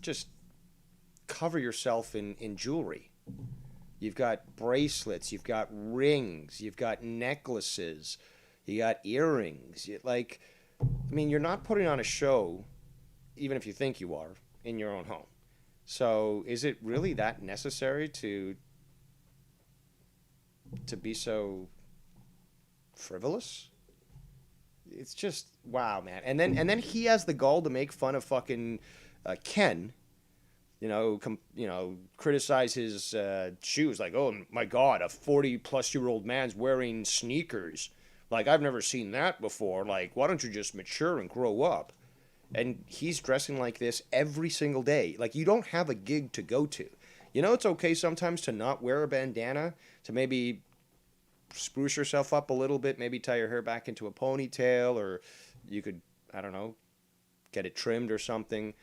just cover yourself in jewelry. You've got bracelets, you've got rings, you've got necklaces, you got earrings. You're not putting on a show, even if you think you are, in your own home. So is it really that necessary to be so frivolous? It's just, wow, man. And then he has the gall to make fun of fucking Ken. Criticize his shoes. Like, oh my god, a 40-plus-year-old man's wearing sneakers. Like, I've never seen that before. Like, why don't you just mature and grow up? And he's dressing like this every single day. Like, you don't have a gig to go to. It's okay sometimes to not wear a bandana, to maybe spruce yourself up a little bit, maybe tie your hair back into a ponytail, or you could, I don't know, get it trimmed or something.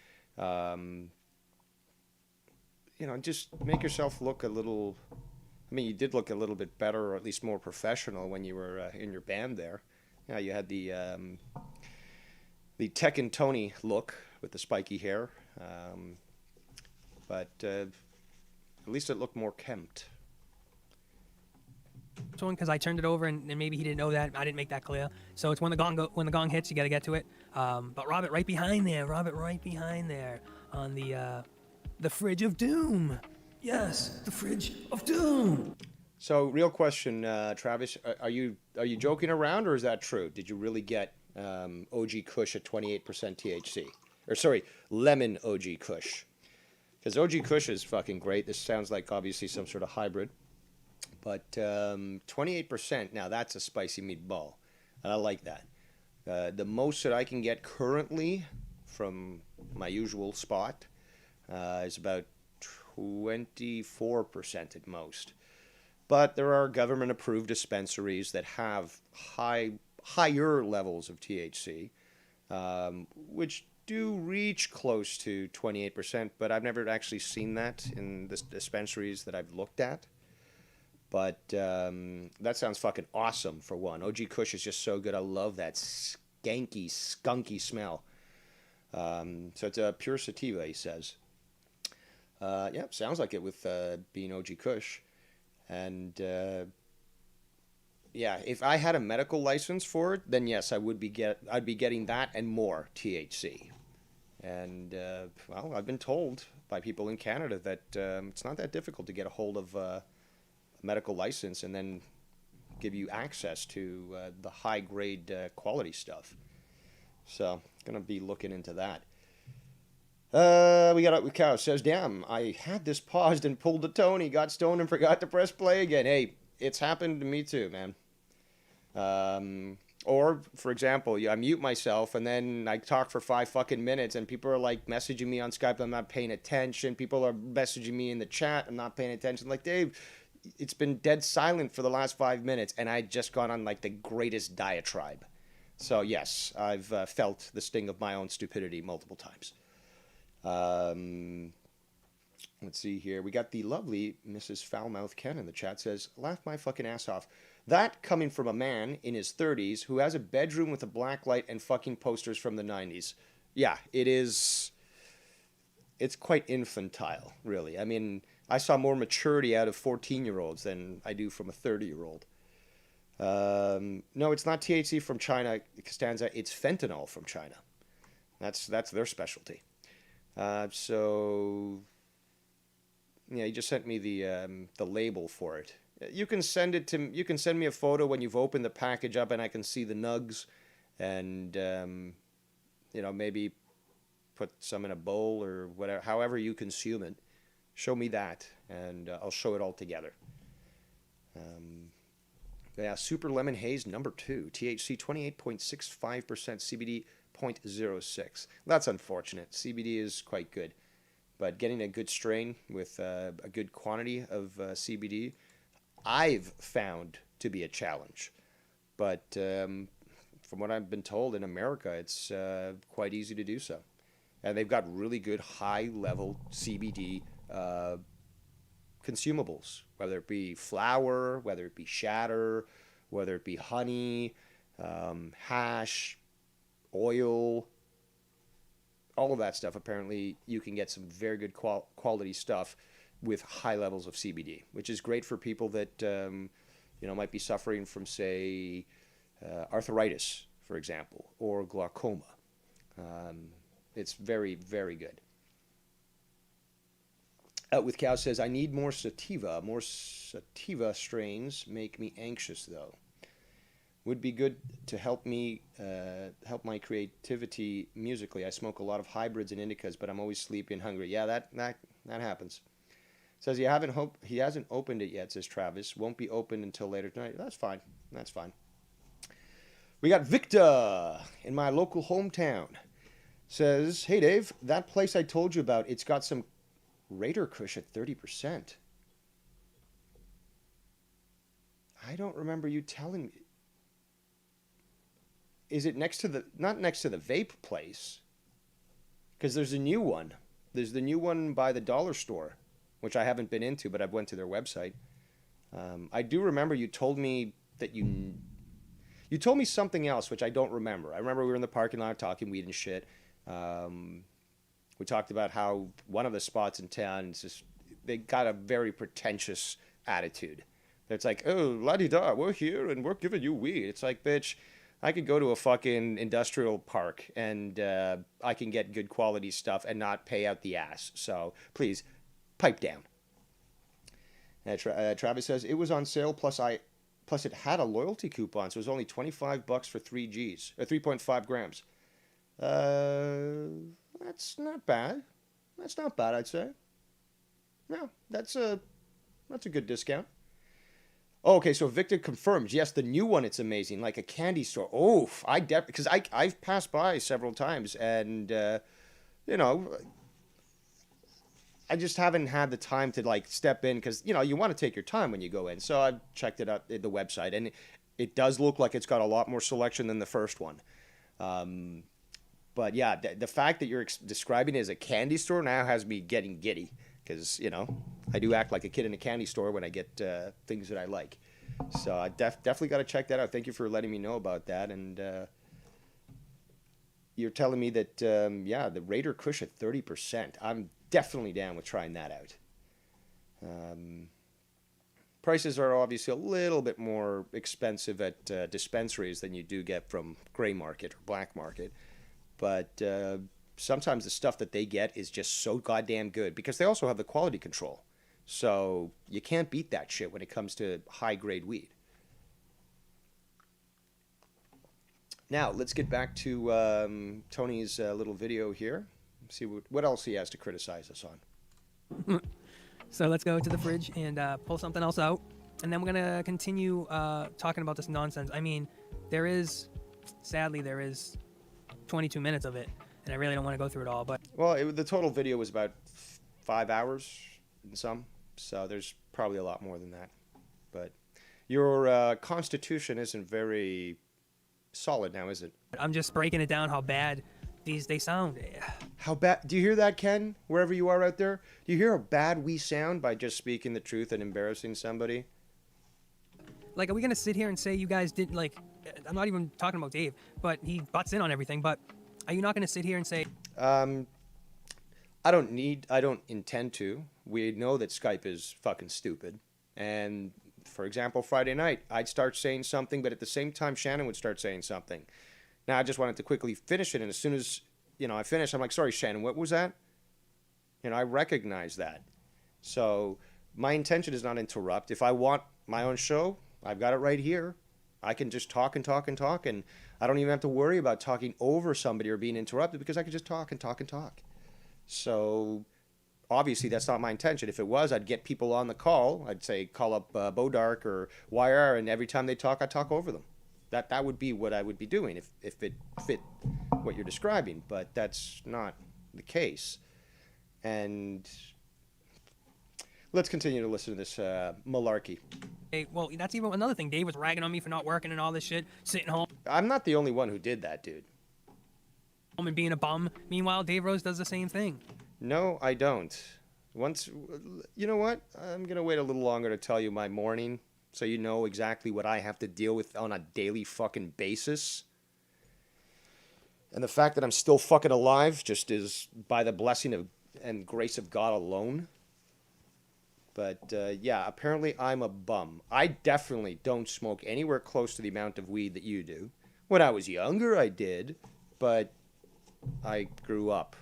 Just make yourself look a little. You did look a little bit better, or at least more professional when you were in your band there. Yeah, you had the Tech and Tony look with the spiky hair, but at least it looked more kempt. One because I turned it over and maybe he didn't know that. I didn't make that clear. So it's when the gong hits, you got to get to it. But Robert right behind there on the fridge of doom. Yes, the fridge of doom. So, real question, Travis, are you joking around, or is that true? Did you really get OG Kush at 28% THC? Or sorry, lemon OG Kush? Because OG Kush is fucking great. This sounds like obviously some sort of hybrid. But 28%, now that's a spicy meatball. And I like that. The most that I can get currently from my usual spot is about 24% at most. But there are government-approved dispensaries that have higher levels of THC, which do reach close to 28%, but I've never actually seen that in the dispensaries that I've looked at. But that sounds fucking awesome, for one. OG Kush is just so good. I love that skanky, skunky smell. So it's a pure sativa, he says. Yeah, sounds like it with being OG Kush. And yeah, if I had a medical license for it, then yes, I'd be getting that and more THC. And well, I've been told by people in Canada that it's not that difficult to get a hold of a medical license and then give you access to the high grade quality stuff. So gonna be looking into that. We got with Cow says, damn, I had this paused and pulled the Tony, got stoned and forgot to press play again. Hey, it's happened to me too, man. Or, for example, I mute myself and then I talk for 5 fucking minutes and people are like messaging me on Skype, I'm not paying attention. People are messaging me in the chat, I'm not paying attention. Like, Dave, it's been dead silent for the last 5 minutes and I just gone on like the greatest diatribe. So yes, I've felt the sting of my own stupidity multiple times. Let's see here. We got the lovely Mrs. Foulmouth Ken in the chat says, laugh my fucking ass off. That coming from a man in his 30s who has a bedroom with a black light and fucking posters from the 90s. Yeah, it is. It's quite infantile, really. I mean, I saw more maturity out of 14-year-olds than I do from a 30-year-old. No, it's not THC from China, Costanza. It's fentanyl from China. That's their specialty. So, yeah, he just sent me the label for it. You can send me a photo when you've opened the package up and I can see the nugs and, you know, maybe put some in a bowl or whatever, however you consume it. Show me that and I'll show it all together. Yeah, Super Lemon Haze number 2, THC 28.65%, CBD 0.06. That's unfortunate. CBD is quite good, but getting a good strain with a good quantity of CBD, I've found to be a challenge. But from what I've been told, in America, it's quite easy to do so. And they've got really good high-level CBD consumables, whether it be flour, whether it be shatter, whether it be honey, hash, oil, all of that stuff. Apparently, you can get some very good quality stuff with high levels of CBD, which is great for people that you know, might be suffering from, say, arthritis, for example, or glaucoma. It's very, very good. Out with Cow says, I need more sativa. More sativa strains make me anxious, though. Would be good to help me, help my creativity musically. I smoke a lot of hybrids and indicas, but I'm always sleepy and hungry. Yeah, that happens. Says he hasn't opened it yet, says Travis. Won't be opened until later tonight. That's fine. That's fine. We got Victor in my local hometown. Says, hey Dave, that place I told you about, it's got some Raider Kush at 30%. I don't remember you telling me. Is it next to the, not next to the vape place? Because there's a new one. There's the new one by the dollar store, which I haven't been into, but I've went to their website. I do remember you told me that you told me something else, which I don't remember. I remember we were in the parking lot talking weed and shit. We talked about how one of the spots in town, it's just, they got a very pretentious attitude. It's like, oh, la-di-da, we're here and we're giving you weed. It's like, bitch, I could go to a fucking industrial park and I can get good quality stuff and not pay out the ass. So please, pipe down. Travis says, it was on sale, plus it had a loyalty coupon, so it was only $25 for 3 Gs, or 3.5 grams. That's not bad. That's not bad, I'd say. No, that's a good discount. Oh, okay, so Victor confirms. Yes, the new one, it's amazing, like a candy store. Oh, because I've passed by several times, and you know, I just haven't had the time to like step in because you want to take your time when you go in. So I've checked it out the website, and it does look like it's got a lot more selection than the first one. But yeah, the fact that you're describing it as a candy store now has me getting giddy because I do act like a kid in a candy store when I get things that I like. So I definitely got to check that out. Thank you for letting me know about that. And you're telling me that the Raider Kush at 30%. I'm definitely down with trying that out. Prices are obviously a little bit more expensive at dispensaries than you do get from gray market or black market. But sometimes the stuff that they get is just so goddamn good because they also have the quality control. So you can't beat that shit when it comes to high-grade weed. Now, let's get back to Tony's little video here. See what else he has to criticize us on. So let's go to the fridge and pull something else out. And then we're going to continue talking about this nonsense. I mean, sadly, there is 22 minutes of it. And I really don't want to go through it all. But well, the total video was about 5 hours in some. So there's probably a lot more than that. But your constitution isn't very solid now, is it? I'm just breaking it down how bad they sound. How bad? Do you hear that, Ken? Wherever you are out there, do you hear how bad we sound by just speaking the truth and embarrassing somebody? Like, are we gonna sit here and say you guys didn't like? I'm not even talking about Dave, but he butts in on everything. But are you not gonna sit here and say? I don't intend to. We know that Skype is fucking stupid. And for example, Friday night, I'd start saying something, but at the same time, Shannon would start saying something. Now, I just wanted to quickly finish it, and as soon as, I finish, I'm like, sorry, Shannon, what was that? I recognize that. So my intention is not to interrupt. If I want my own show, I've got it right here. I can just talk and talk and talk, and I don't even have to worry about talking over somebody or being interrupted because I can just talk and talk and talk. So obviously that's not my intention. If it was, I'd get people on the call. I'd say call up Bodark or YR, and every time they talk, I talk over them. That would be what I would be doing if it fit what you're describing, but that's not the case. And let's continue to listen to this malarkey. Hey, well, that's even another thing. Dave was ragging on me for not working and all this shit, sitting home. I'm not the only one who did that, dude. And being a bum. Meanwhile, Dave Rose does the same thing. No, I don't. You know what? I'm going to wait a little longer to tell you my morning so you know exactly what I have to deal with on a daily fucking basis. And the fact that I'm still fucking alive just is by the blessing of and grace of God alone. But yeah, apparently I'm a bum. I definitely don't smoke anywhere close to the amount of weed that you do. When I was younger, I did, but I grew up.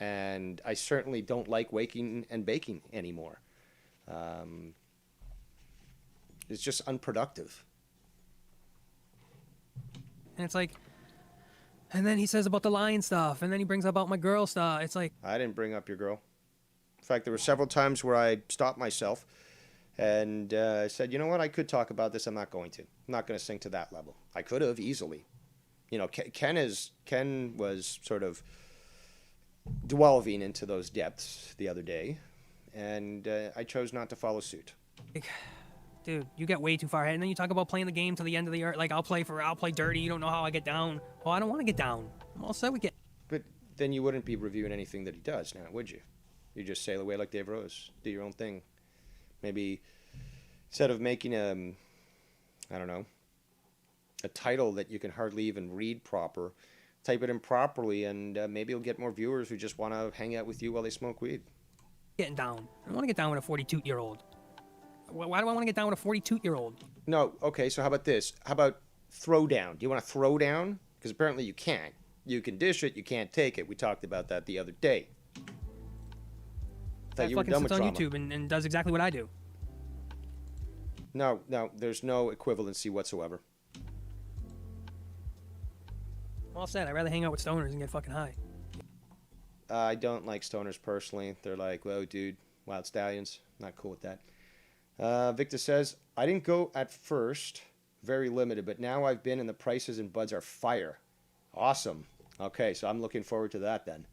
And I certainly don't like waking and baking anymore. It's just unproductive. And it's like, and then he says about the lion stuff, and then he brings up about my girl stuff. It's like, I didn't bring up your girl. In fact, there were several times where I stopped myself and said, you know what, I could talk about this. I'm not going to. I'm not going to sink to that level. I could have easily. Ken was sort of delving into those depths the other day, and I chose not to follow suit. Dude, you get way too far ahead, and then you talk about playing the game to the end of the earth. Like, I'll play dirty. You don't know how I get down. Well, I don't want to get down. I'm all set with get. But then you wouldn't be reviewing anything that he does now, would you? You just sail away like Dave Rose. Do your own thing. Maybe instead of making a title that you can hardly even read proper, type it in properly, and maybe you'll get more viewers who just want to hang out with you while they smoke weed. Getting down. I don't want to get down with a 42-year-old. Why do I want to get down with a 42-year-old? No, okay, so how about this? How about throw down? Do you want to throw down? Because apparently you can't. You can dish it, you can't take it. We talked about that the other day. That fucking sits on YouTube and does exactly what I do. No, there's no equivalency whatsoever. Well said. I'd rather hang out with stoners and get fucking high. I don't like stoners personally. They're like, whoa, dude, Wild Stallions. Not cool with that. Victor says, I didn't go at first. Very limited, but now I've been and the prices and buds are fire. Awesome. Okay, so I'm looking forward to that then.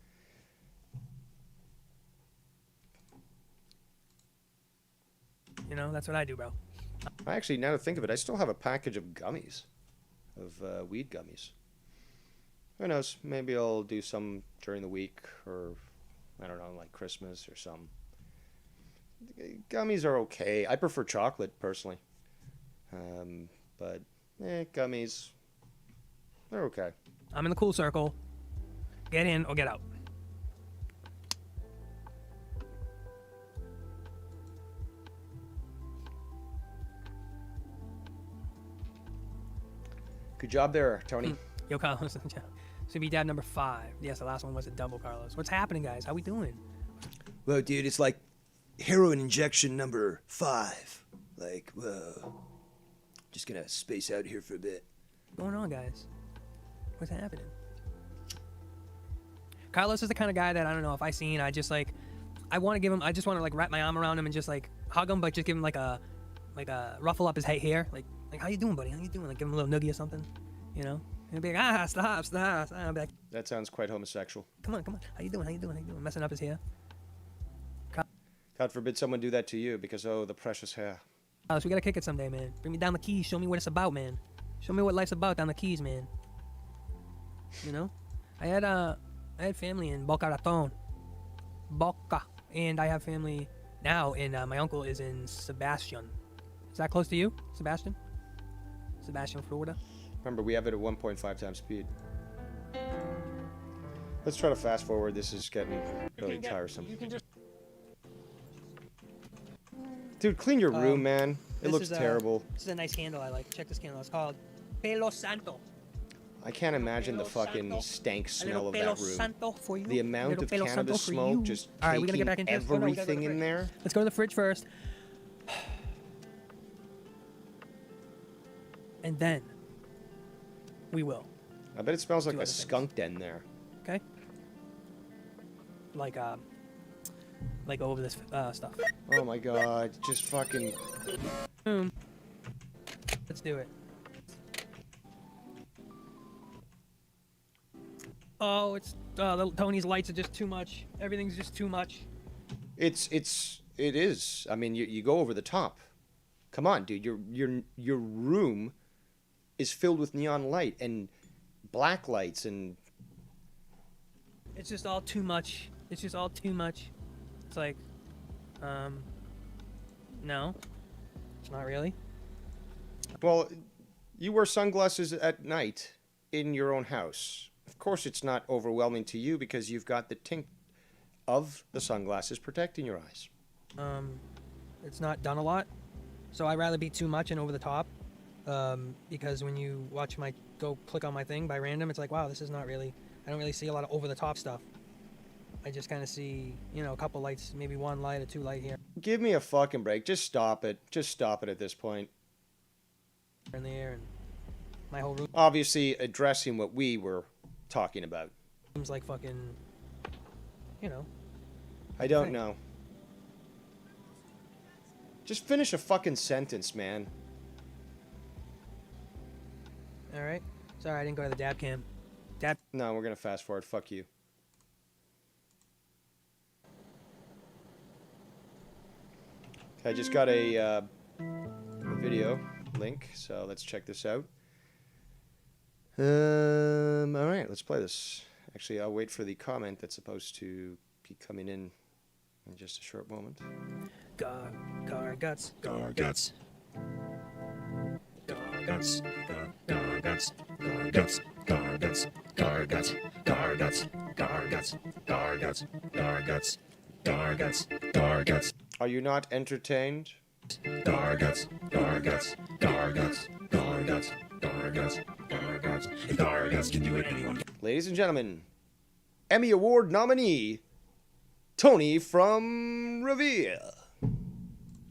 You know, that's what I do, bro. I actually, now to think of it, I still have a package of gummies, of weed gummies. Who knows? Maybe I'll do some during the week, or I don't know, like Christmas or some. Gummies are okay. I prefer chocolate personally, but gummies, they're okay. I'm in the cool circle. Get in or get out. Good job there, Tony. Yo, Carlos. So be dad number 5. Yes, the last one was a double, Carlos. What's happening, guys? How we doing? Well, dude, it's like heroin injection number 5. Like, whoa. Just gonna space out here for a bit. What's going on, guys? What's happening? Carlos is the kind of guy that, I don't know, if I seen, I just like, I want to give him, I just want to like wrap my arm around him and just like hug him, but just give him like a ruffle up his hair. Like how you doing, buddy? How you doing? Like give him a little noogie or something, you know? And be like, stop. I'll be like, That sounds quite homosexual. come on. How you doing? Messing up his hair. God forbid someone do that to you because, oh, the precious hair. Carlos, we gotta kick it someday, man. Bring me down the keys. Show me what it's about, man. Show me what life's about down the keys, man. You know? I had family in Boca Raton. And I have family now, and my uncle is in Sebastian. Is that close to you, Sebastian? Sebastian, Florida? Remember, we have it at 1.5 times speed. Let's try to fast forward. This is getting really tiresome. Dude, clean your room, man. It looks terrible. This is a nice candle I like. Check this candle. It's called Pelo Santo. I can't imagine the fucking stank smell of that room. Santo for you. The amount of cannabis smoke just taking everything in there. Let's go to the fridge first. And then we will. I bet it smells like a skunk den there. Okay? Like over this stuff. Oh my god, just fucking... Boom. Let's do it. Oh, it's Tony's lights are just too much. Everything's just too much. It is. I mean, you go over the top. Come on, dude. Your room is filled with neon light and black lights and... It's just all too much. It's just all too much. It's like, no, it's not really. Well, you wear sunglasses at night in your own house. Of course it's not overwhelming to you because you've got the tint of the sunglasses protecting your eyes. It's not done a lot, so I'd rather be too much and over the top, because when you watch go click on my thing by random, it's like, wow, this is not really, I don't really see a lot of over the top stuff. I just kind of see, a couple lights, maybe one light or two light here Give me a fucking break. Just stop it. Just stop it at this point. and there, and my whole room Obviously addressing what we were talking about. seems like fucking, I don't know. Just finish a fucking sentence, man. all right. Sorry, I didn't go to the dab cam. No, we're gonna fast forward. Fuck you. I just got a video link, so let's check this out. All right, let's play this. Actually, I'll wait for the comment that's supposed to be coming in just a short moment. Gar guts. Gar guts. Gar guts. Gar guts. Gar guts. Gar guts. Gar guts. Gar guts. Gar guts. Gar guts. Gar guts. Gar guts. Gar guts. Are you not entertained? Gar guts. Gar guts. Gar guts. Gar guts. Gar guts. Gar guts. If Gar guts can do it, anyone can. Ladies and gentlemen, Emmy Award nominee, Tony from Revere.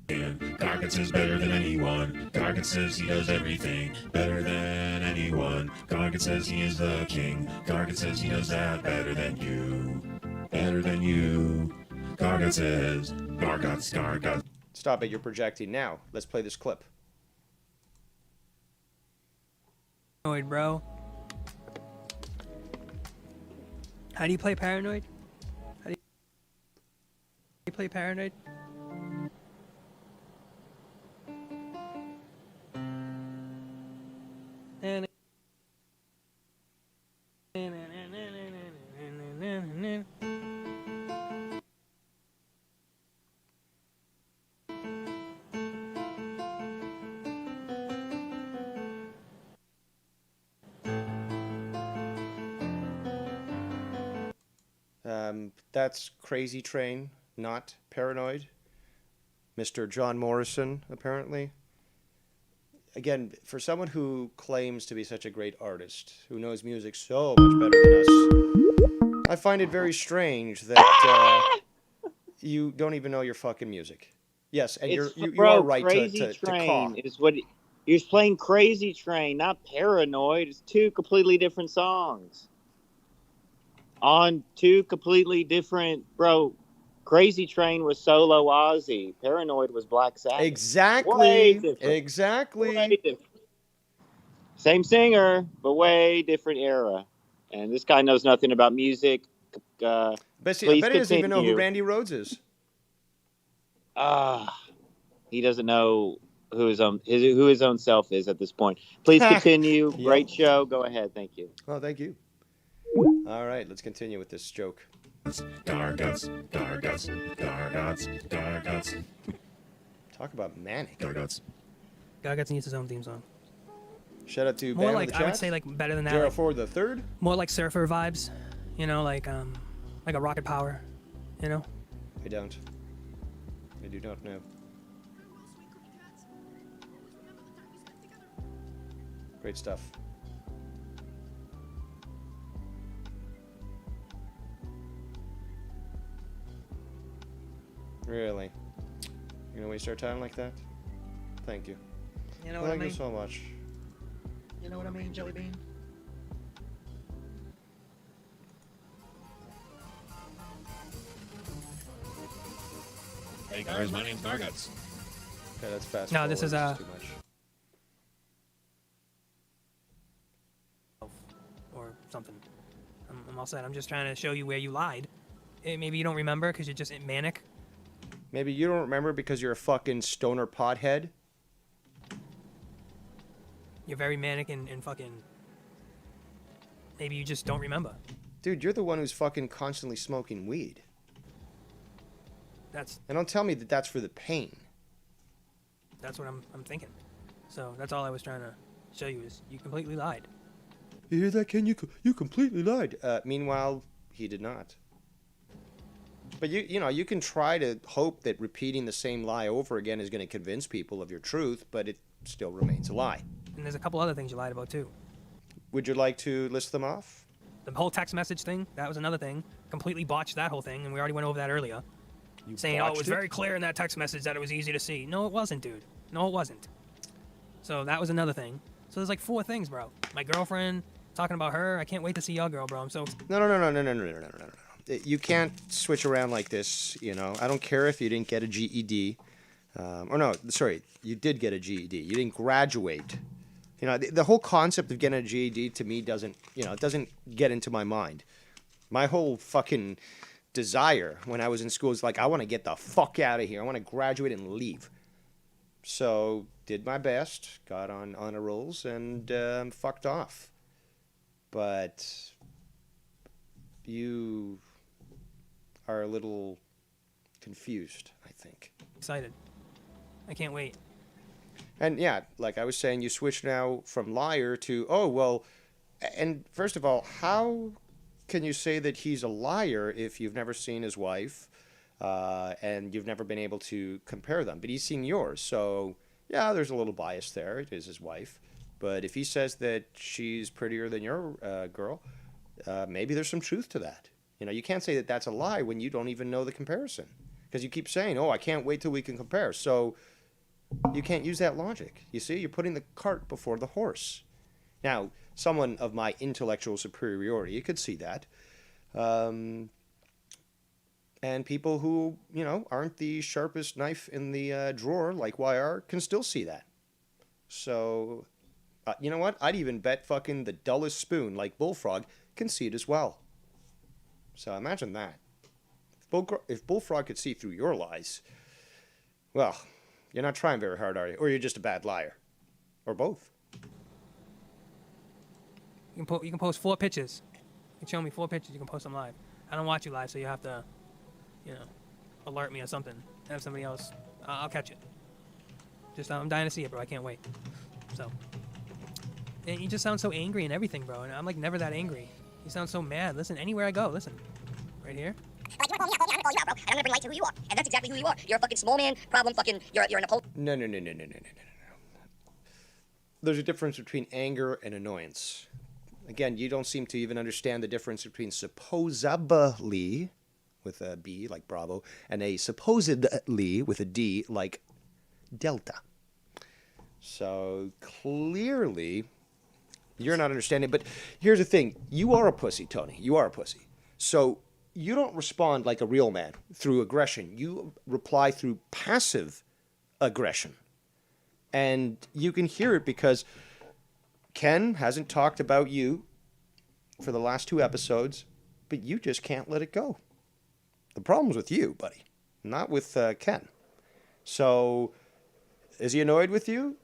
Gargant says better than anyone. Gargant says he does everything better than anyone. Gargant says he is the king. Gargant says he does that better than you. Better than you. Gargant says Garguts, Garguts. Stop it, you're projecting now. Let's play this clip. Paranoid, bro. How do you play Paranoid? How do you play Paranoid? That's Crazy Train, not Paranoid. Mr. John Morrison, apparently. Again, for someone who claims to be such a great artist, who knows music so much better than us, I find it very strange that you don't even know your fucking music. Yes, and you bro, are right Crazy to Train caw. is what you're playing. Crazy Train, not Paranoid. It's two completely different songs on two completely different. Bro, Crazy Train was solo Ozzy. Paranoid was Black Sabbath. Way Exactly. different. Exactly. Way different. Same singer, but way different era. And this guy knows nothing about music. I bet Please he doesn't even know who continue. Randy Rhoads is. He doesn't know who his own self is at this point. Please continue. Yep. Great show. Go ahead. Thank you. Oh, thank you. All right, let's continue with this joke. Garguts, Garguts, Garguts, Garguts. Talk about manic. Garguts. Gaga needs his own theme song. Shout out to More Bam in like the I chat. would say like better than that. Gerald Like, Ford the third. more like surfer vibes, you know, like a Rocket Power, you know. I don't. I do not know. Great stuff. Really? You're gonna waste our time like that? Thank you. You know what I Thank you mean? so much. You know what I mean, Jelly Bean? Hey guys, my name's Garguts. Okay, that's fast. No, this is, too much. Or something. I'm all set. I'm just trying to show you where you lied. Maybe you don't remember because you're just manic. Maybe you don't remember because you're a fucking stoner pothead. You're very manic and fucking. Maybe you just don't remember. Dude, you're the one who's fucking constantly smoking weed. That's And don't tell me that that's for the pain. what I'm thinking. So that's all I was trying to show you is you completely lied. You hear that, Ken? You completely lied. Meanwhile, he did not. But you know, you can try to hope that repeating the same lie over again is going to convince people of your truth, but it still remains a lie. And there's a couple other things you lied about too. Would you like to list them off? The whole text message thing, that was another thing. Completely botched that whole thing, and we already went over that earlier. You Saying, oh, it botched was very clear in that text message that it was easy to see. No, it wasn't, dude. No, it wasn't. So that was another thing. So there's like 4 things, bro. My girlfriend, talking about her. I can't wait to see your girl, bro. I'm so... No. You can't switch around like this, you know. I don't care if you didn't get a GED. Or no, sorry, you did get a GED. You didn't graduate. You know, the whole concept of getting a GED to me doesn't, you know, it doesn't get into my mind. My whole fucking desire when I was in school is like, I want to get the fuck out of here. I want to graduate and leave. So, did my best, got on honor rolls, and fucked off. But you are a little confused, I think. excited. I can't wait. And yeah, like I was saying, you switch now from liar to, oh, well, and first of all, how can you say that he's a liar if you've never seen his wife and you've never been able to compare them? But he's seen yours, so yeah, there's a little bias there. It is his wife. But if he says that she's prettier than your girl, maybe there's some truth to that. You know, you can't say that that's a lie when you don't even know the comparison. Because you keep saying, oh, I can't wait till we can compare. So you can't use that logic. You see, you're putting the cart before the horse. Now, someone of my intellectual superiority, you could see that. And people who, aren't the sharpest knife in the drawer, like YR, can still see that. So, you know what? I'd even bet fucking the dullest spoon, like Bullfrog, can see it as well. So imagine that. If Bullfrog could see through your lies, well, you're not trying very hard, are you? Or you're just a bad liar. Or both. You can post 4 pictures. You can show me 4 pictures. You can post them live. I don't watch you live, so you have to, alert me or something. Have somebody else. I'll catch it. Just I'm dying to see it, bro. I can't wait. So, and you just sound so angry and everything, bro. And I'm like never that angry. You sound so mad. Listen, anywhere I go, listen. Right here. Like, you wanna call me out, call you out, bro. And I'm gonna bring light to who you are. And that's exactly who you are. You're a fucking small man, problem fucking, you're an opponent. No. There's a difference between anger and annoyance. Again, you don't seem to even understand the difference between supposedly, with a B, like Bravo, and a supposedly, with a D, like Delta. So, clearly, you're not understanding. But here's the thing. You are a pussy, Tony. You are a pussy. So, you don't respond like a real man through aggression. You reply through passive aggression. And you can hear it because Ken hasn't talked about you for the last 2 episodes, but you just can't let it go. The problem's with you, buddy, not with Ken. So, is he annoyed with you?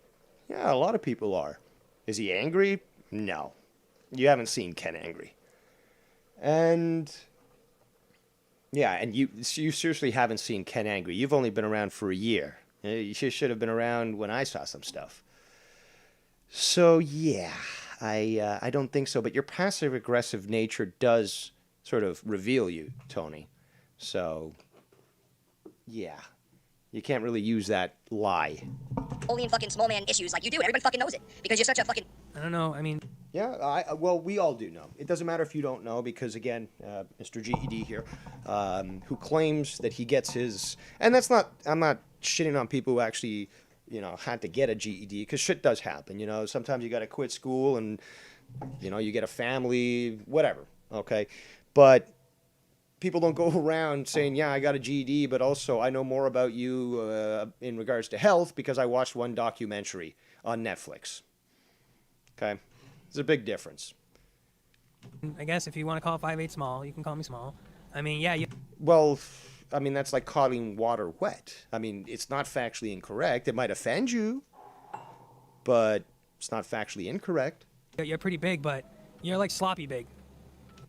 Yeah, a lot of people are. Is he angry? No. You haven't seen Ken angry. And yeah, and you seriously haven't seen Ken angry. You've only been around for a year. You should have been around when I saw some stuff. So yeah, I don't think so. But your passive-aggressive nature does sort of reveal you, Tony. So yeah, you can't really use that lie. Only in fucking small man issues like you do. Everybody fucking knows it because you're such a fucking. I don't know. I mean. Yeah, well, we all do know. It doesn't matter if you don't know because, again, Mr. GED here, who claims that he gets his... And that's not... I'm not shitting on people who actually, had to get a GED because shit does happen, Sometimes you got to quit school and, you get a family, whatever, okay? But people don't go around saying, yeah, I got a GED, but also I know more about you in regards to health because I watched one documentary on Netflix. Okay? There's a big difference. I guess if you want to call 5'8" small, you can call me small. I mean, yeah. Well, I mean, that's like calling water wet. I mean, it's not factually incorrect. It might offend you, but it's not factually incorrect. You're pretty big, but you're like sloppy big.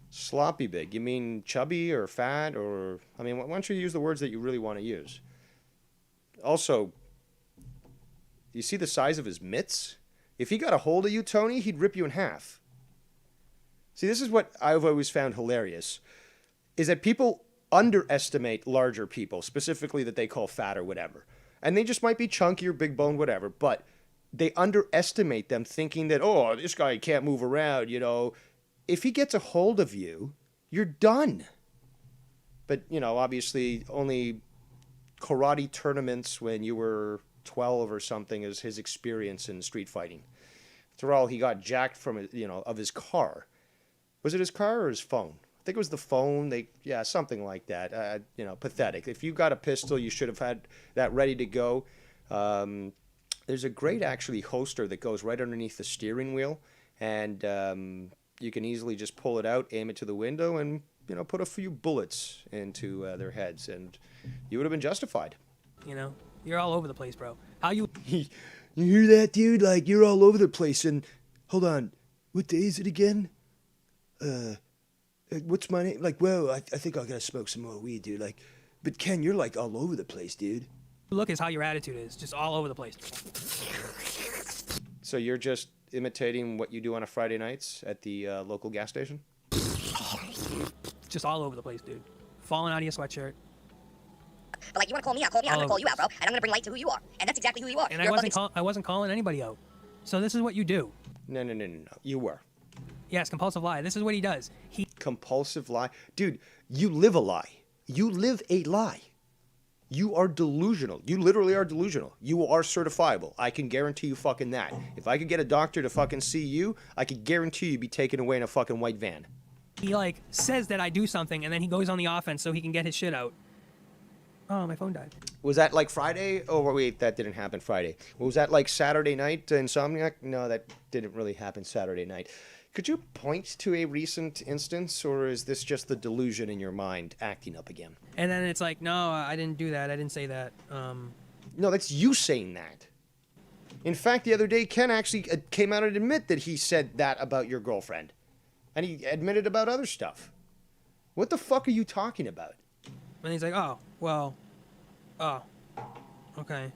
Sloppy big? You mean chubby or fat or... I mean, why don't you use the words that you really want to use? Also, you see the size of his mitts? If he got a hold of you, Tony, he'd rip you in half. See, this is what I've always found hilarious, is that people underestimate larger people, specifically that they call fat or whatever. And they just might be chunky or big bone, whatever, but they underestimate them thinking that, oh, this guy can't move around, If he gets a hold of you, you're done. But, obviously only karate tournaments when you were 12 or something is his experience in street fighting. After all, he got jacked from, of his car. Was it his car or his phone? I think it was the phone. Something like that. Pathetic. If you got a pistol, you should have had that ready to go. There's a great, actually, holster that goes right underneath the steering wheel. And you can easily just pull it out, aim it to the window, and, put a few bullets into their heads. And you would have been justified. You're all over the place, bro. How you... You hear that, dude? Like, you're all over the place. And, hold on, what day is it again? What's my name? Like, well, I think I gotta smoke some more weed, dude. Like, but Ken, you're like all over the place, dude. Look is how your attitude is, just all over the place. So you're just imitating what you do on a Friday nights at the local gas station? Just all over the place, dude. Falling out of your sweatshirt. But like, you want to call me out, I'm gonna call you out, bro. And I'm gonna bring light to who you are. And that's exactly who you are. And You're I wasn't calling anybody out. So this is what you do. No. You were. Yes, compulsive lie. This is what he does. Compulsive lie? Dude, you live a lie. You live a lie. You are delusional. You literally are delusional. You are certifiable. I can guarantee you fucking that. If I could get a doctor to fucking see you, I could guarantee you'd be taken away in a fucking white van. he like says that I do something, and then he goes on the offense so he can get his shit out. Oh, my phone died. Was that like Friday? Oh, wait, that didn't happen Friday. Was that like Saturday night, Insomniac? No, that didn't really happen Saturday night. Could you point to a recent instance, or is this just the delusion in your mind acting up again? And then it's like, no, I didn't do that. I didn't say that. No, that's you saying that. In fact, the other day, Ken actually came out and admit that he said that about your girlfriend. And he admitted about other stuff. What the fuck are you talking about? And he's like, oh, well, oh, okay.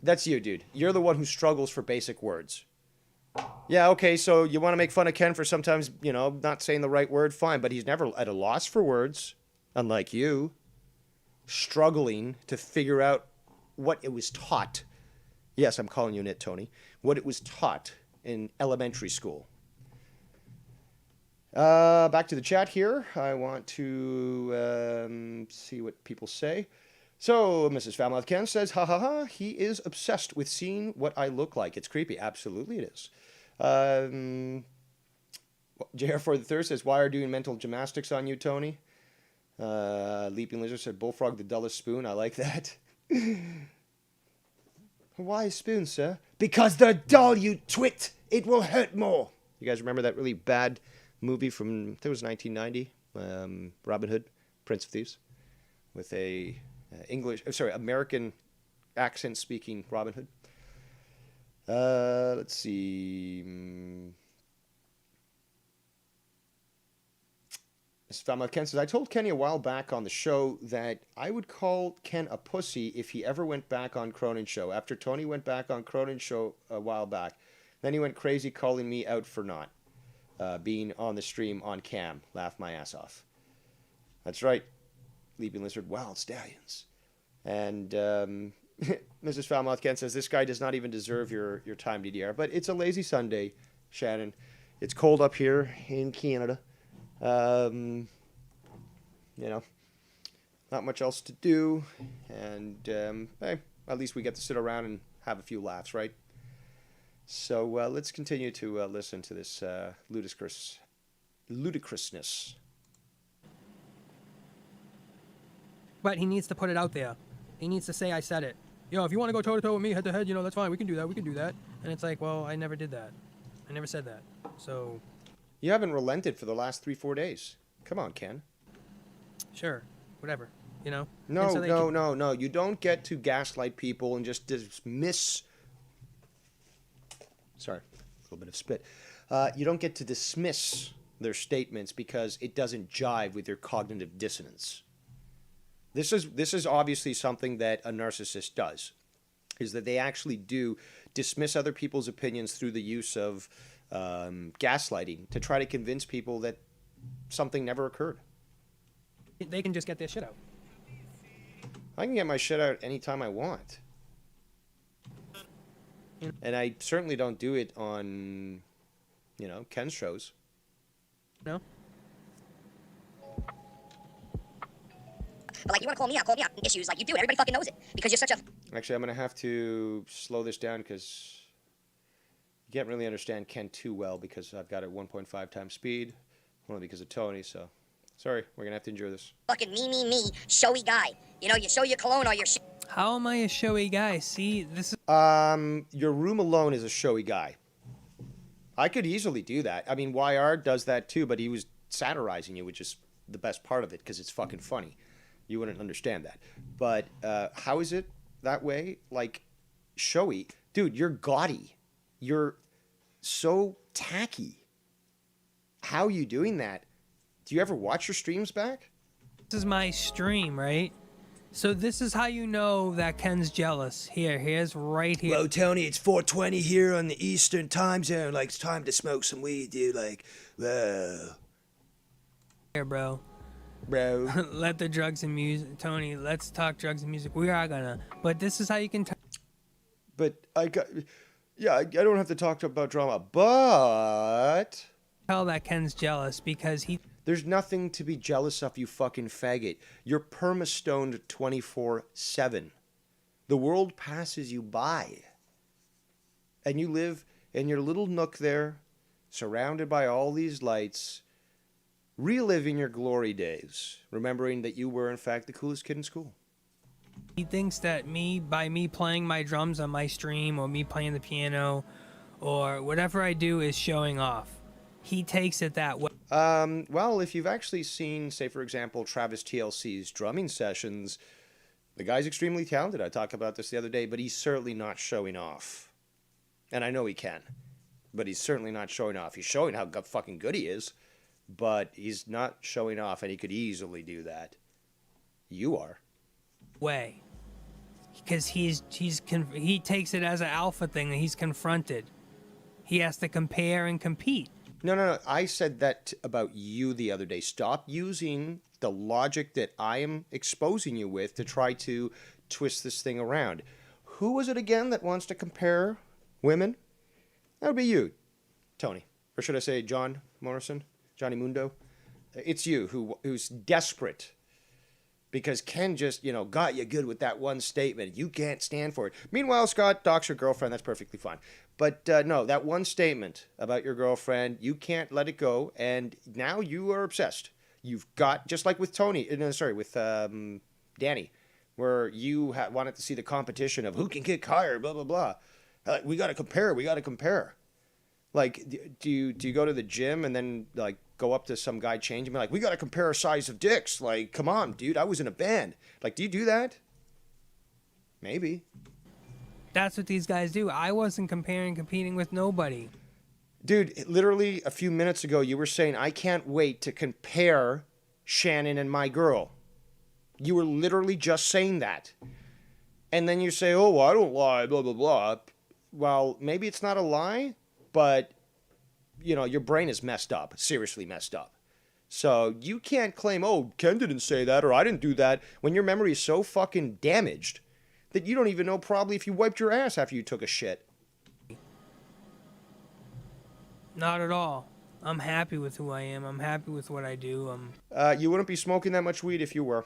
That's you, dude. You're the one who struggles for basic words. Yeah, okay, so you want to make fun of Ken for sometimes, not saying the right word? Fine, but he's never at a loss for words, unlike you. Struggling to figure out what it was taught. Yes, I'm calling you Nit, Tony. What it was taught in elementary school. Back to the chat here. I want to see what people say. So, Mrs. Famouth Ken says, ha ha ha, he is obsessed with seeing what I look like. It's creepy. Absolutely it is. JR4 the Third says, why are doing mental gymnastics on you, Tony? Leaping Lizard said, Bullfrog the dullest spoon. I like that. Why a spoon, sir? Because they're dull, you twit. It will hurt more. You guys remember that really bad movie from, I think it was 1990, Robin Hood, Prince of Thieves, with a American accent-speaking Robin Hood. Let's see. Ken says, I told Kenny a while back on the show that I would call Ken a pussy if he ever went back on Cronin's show. After Tony went back on Cronin's show a while back, then he went crazy calling me out for not being on the stream on cam. Laughed my ass off. That's right. Leaping Lizard, Wild Stallions. And Mrs. Falmouth Ken says, this guy does not even deserve your time, DDR. But it's a lazy Sunday, Shannon. It's cold up here in Canada. Not much else to do. And, hey, at least we get to sit around and have a few laughs, right? So let's continue to listen to this ludicrousness. But he needs to put it out there. He needs to say, I said it. If you want to go toe-to-toe with me, head-to-head, that's fine. We can do that. And it's like, well, I never did that. I never said that. So... You haven't relented for the last 3-4 days. Come on, Ken. Sure. Whatever. No. No. You don't get to gaslight people and just dismiss... Sorry, a little bit of spit. You don't get to dismiss their statements because it doesn't jive with your cognitive dissonance. This is obviously something that a narcissist does, is that they actually do dismiss other people's opinions through the use of gaslighting to try to convince people that something never occurred. They can just get their shit out. I can get my shit out anytime I want. And I certainly don't do it on, Ken's shows. No? But, you want to call me out issues like you do. Everybody fucking knows it. Because you're such a... Actually, I'm going to have to slow this down because you can't really understand Ken too well because I've got it 1.5 times speed. Only because of Tony, so... Sorry, we're going to have to endure this. Fucking me, showy guy. You show your cologne or your shit. How am I a showy guy? See, this is... Your room alone is a showy guy. I could easily do that. I mean, YR does that too, but he was satirizing you, which is the best part of it because it's fucking funny. You wouldn't understand that. But how is it that way? Like, showy. Dude, you're gaudy. You're so tacky. How are you doing that? Do you ever watch your streams back? This is my stream, right? So this is how you know that Ken's jealous. Here's right here. Well, Tony, it's 4:20 here on the Eastern time zone. Like, it's time to smoke some weed, dude. Like, whoa. Here, bro. Let the drugs and music... Tony, let's talk drugs and music. We are gonna. But this is how you can... But I don't have to talk about drama, but... Tell that Ken's jealous because he... There's nothing to be jealous of, you fucking faggot. You're perma-stoned 24/7. The world passes you by. And you live in your little nook there, surrounded by all these lights, reliving your glory days, remembering that you were, in fact, the coolest kid in school. He thinks that by me playing my drums on my stream or me playing the piano or whatever I do is showing off. He takes it that way. Well, if you've actually seen, say, for example, Travis TLC's drumming sessions, the guy's extremely talented. I talked about this the other day, but he's certainly not showing off. And I know he can, but he's certainly not showing off. He's showing how fucking good he is, but he's not showing off, and he could easily do that. You are. Way. Because he takes it as an alpha thing that he's confronted. He has to compare and compete. No. I said that about you the other day. Stop using the logic that I am exposing you with to try to twist this thing around. Who was it again that wants to compare women? That would be you, Tony. Or should I say John Morrison? Johnny Mundo? It's you who's desperate because Ken just, got you good with that one statement. You can't stand for it. Meanwhile, Scott docks your girlfriend. That's perfectly fine. But no, that one statement about your girlfriend, you can't let it go. And now you are obsessed. You've got, just like with with Danny, where you wanted to see the competition of who can kick higher, blah, blah, blah. We got to compare. Like, do you go to the gym and then, like, go up to some guy change and be like, we got to compare our size of dicks. Like, come on, dude, I was in a band. Like, do you do that? Maybe. That's what these guys do. I wasn't competing with nobody. Dude, literally a few minutes ago, you were saying, I can't wait to compare Shannon and my girl. You were literally just saying that. And then you say, oh, I don't lie, blah, blah, blah. Well, maybe it's not a lie, but, your brain is messed up, seriously messed up. So you can't claim, oh, Ken didn't say that or I didn't do that, when your memory is so fucking damaged that you don't even know probably if you wiped your ass after you took a shit. Not at all. I'm happy with who I am. I'm happy with what I do. You wouldn't be smoking that much weed if you were.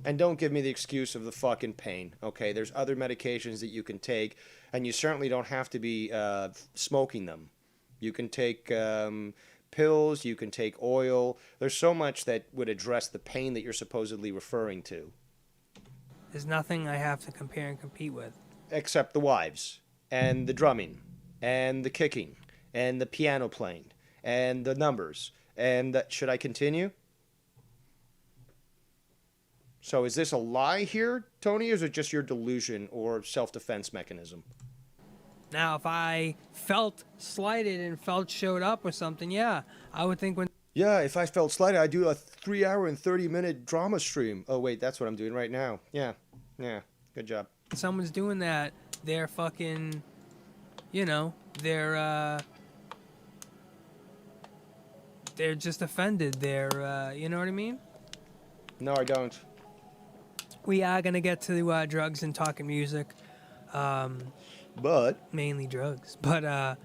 And don't give me the excuse of the fucking pain, okay? There's other medications that you can take, and you certainly don't have to be smoking them. You can take pills, you can take oil. There's so much that would address the pain that you're supposedly referring to. There's nothing I have to compare and compete with. Except the wives, and the drumming, and the kicking, and the piano playing, and the numbers, and should I continue? So is this a lie here, Tony, or is it just your delusion or self-defense mechanism? Now, if I felt slighted and felt showed up or something, yeah, I would think when... Yeah, if I felt slighted, I'd do a 3-hour and 30-minute drama stream. Oh, wait, that's what I'm doing right now. Yeah, good job. someone's doing that, they're fucking, they're just offended. They're, you know what I mean? No, I don't. We are going to get to drugs and talking music. But mainly drugs. But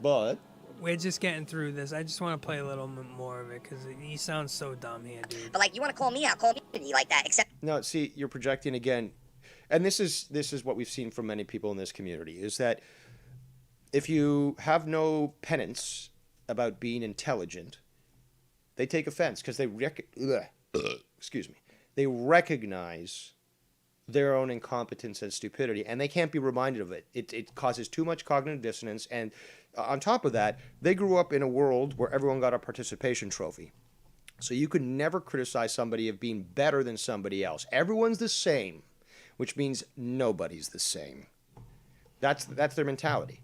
we're just getting through this. I just want to play a little bit more of it because he sounds so dumb here, dude. But you want to call me out, call me like that, except... No, see, you're projecting again. And this is what we've seen from many people in this community, is that if you have no penance about being intelligent, they take offense because they they recognize their own incompetence and stupidity, and they can't be reminded of it. It causes too much cognitive dissonance, and on top of that, they grew up in a world where everyone got a participation trophy. So you could never criticize somebody of being better than somebody else. Everyone's the same, which means nobody's the same. That's their mentality.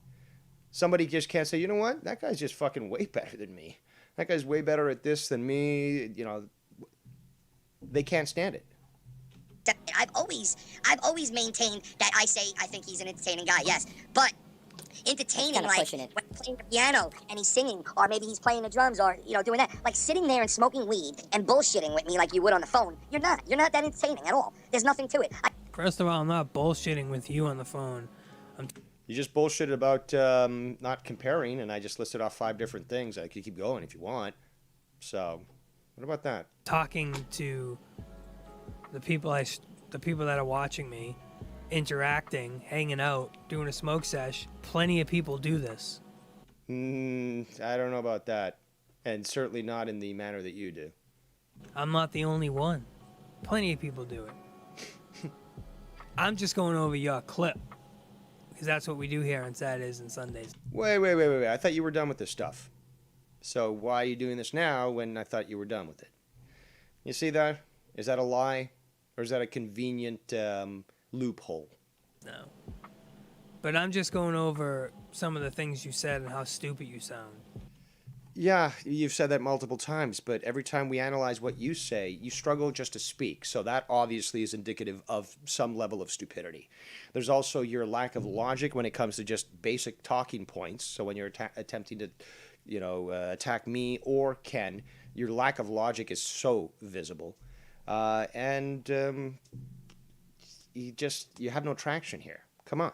Somebody just can't say, you know what, that guy's just fucking way better than me. That guy's way better at this than me. They can't stand it. I've always maintained that I think he's an entertaining guy, yes. But entertaining, like when he's playing the piano and he's singing, or maybe he's playing the drums, or doing that, like sitting there and smoking weed and bullshitting with me like you would on the phone. You're not that entertaining at all. There's nothing to it. First of all, I'm not bullshitting with you on the phone. You just bullshitted about not comparing, and I just listed off 5 different things. I could keep going if you want. So, what about that? Talking to the people that are watching me, interacting, hanging out, doing a smoke sesh. Plenty of people do this. I don't know about that. And certainly not in the manner that you do. I'm not the only one. Plenty of people do it. I'm just going over your clip. Because that's what we do here on Saturdays and Sundays. Wait. I thought you were done with this stuff. So why are you doing this now when I thought you were done with it? You see that? Is that a lie? Or is that a convenient loophole? No. But I'm just going over some of the things you said and how stupid you sound. Yeah, you've said that multiple times, but every time we analyze what you say, you struggle just to speak. So that obviously is indicative of some level of stupidity. There's also your lack of logic when it comes to just basic talking points. So when you're attempting to, attack me or Ken, your lack of logic is so visible. And you have no traction here. Come on.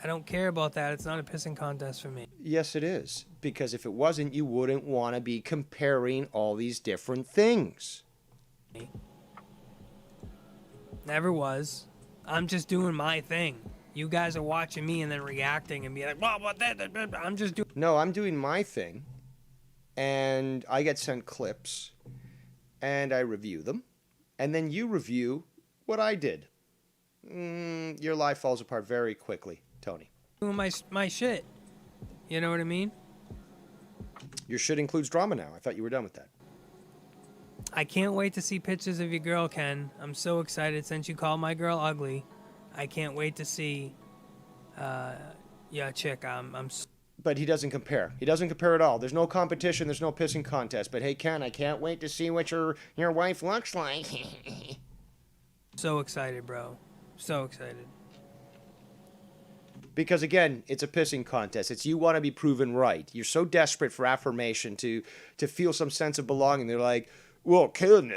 I don't care about that. It's not a pissing contest for me. Yes, it is. Because if it wasn't, you wouldn't want to be comparing all these different things. Never was. I'm just doing my thing. You guys are watching me and then reacting and be like, well, what that? I'm just doing... No, I'm doing my thing. And I get sent clips. And I review them. And then you review what I did. Your life falls apart very quickly, Tony. Doing my shit. You know what I mean? Your shit includes drama now. I thought you were done with that. I can't wait to see pictures of your girl, Ken. I'm so excited since you called my girl ugly. I can't wait to see your chick. But he doesn't compare. He doesn't compare at all. There's no competition. There's no pissing contest. But hey, Ken, I can't wait to see what your wife looks like. So excited, bro. So excited. Because again, it's a pissing contest. It's you want to be proven right. You're so desperate for affirmation to feel some sense of belonging. They're like, well, Ken,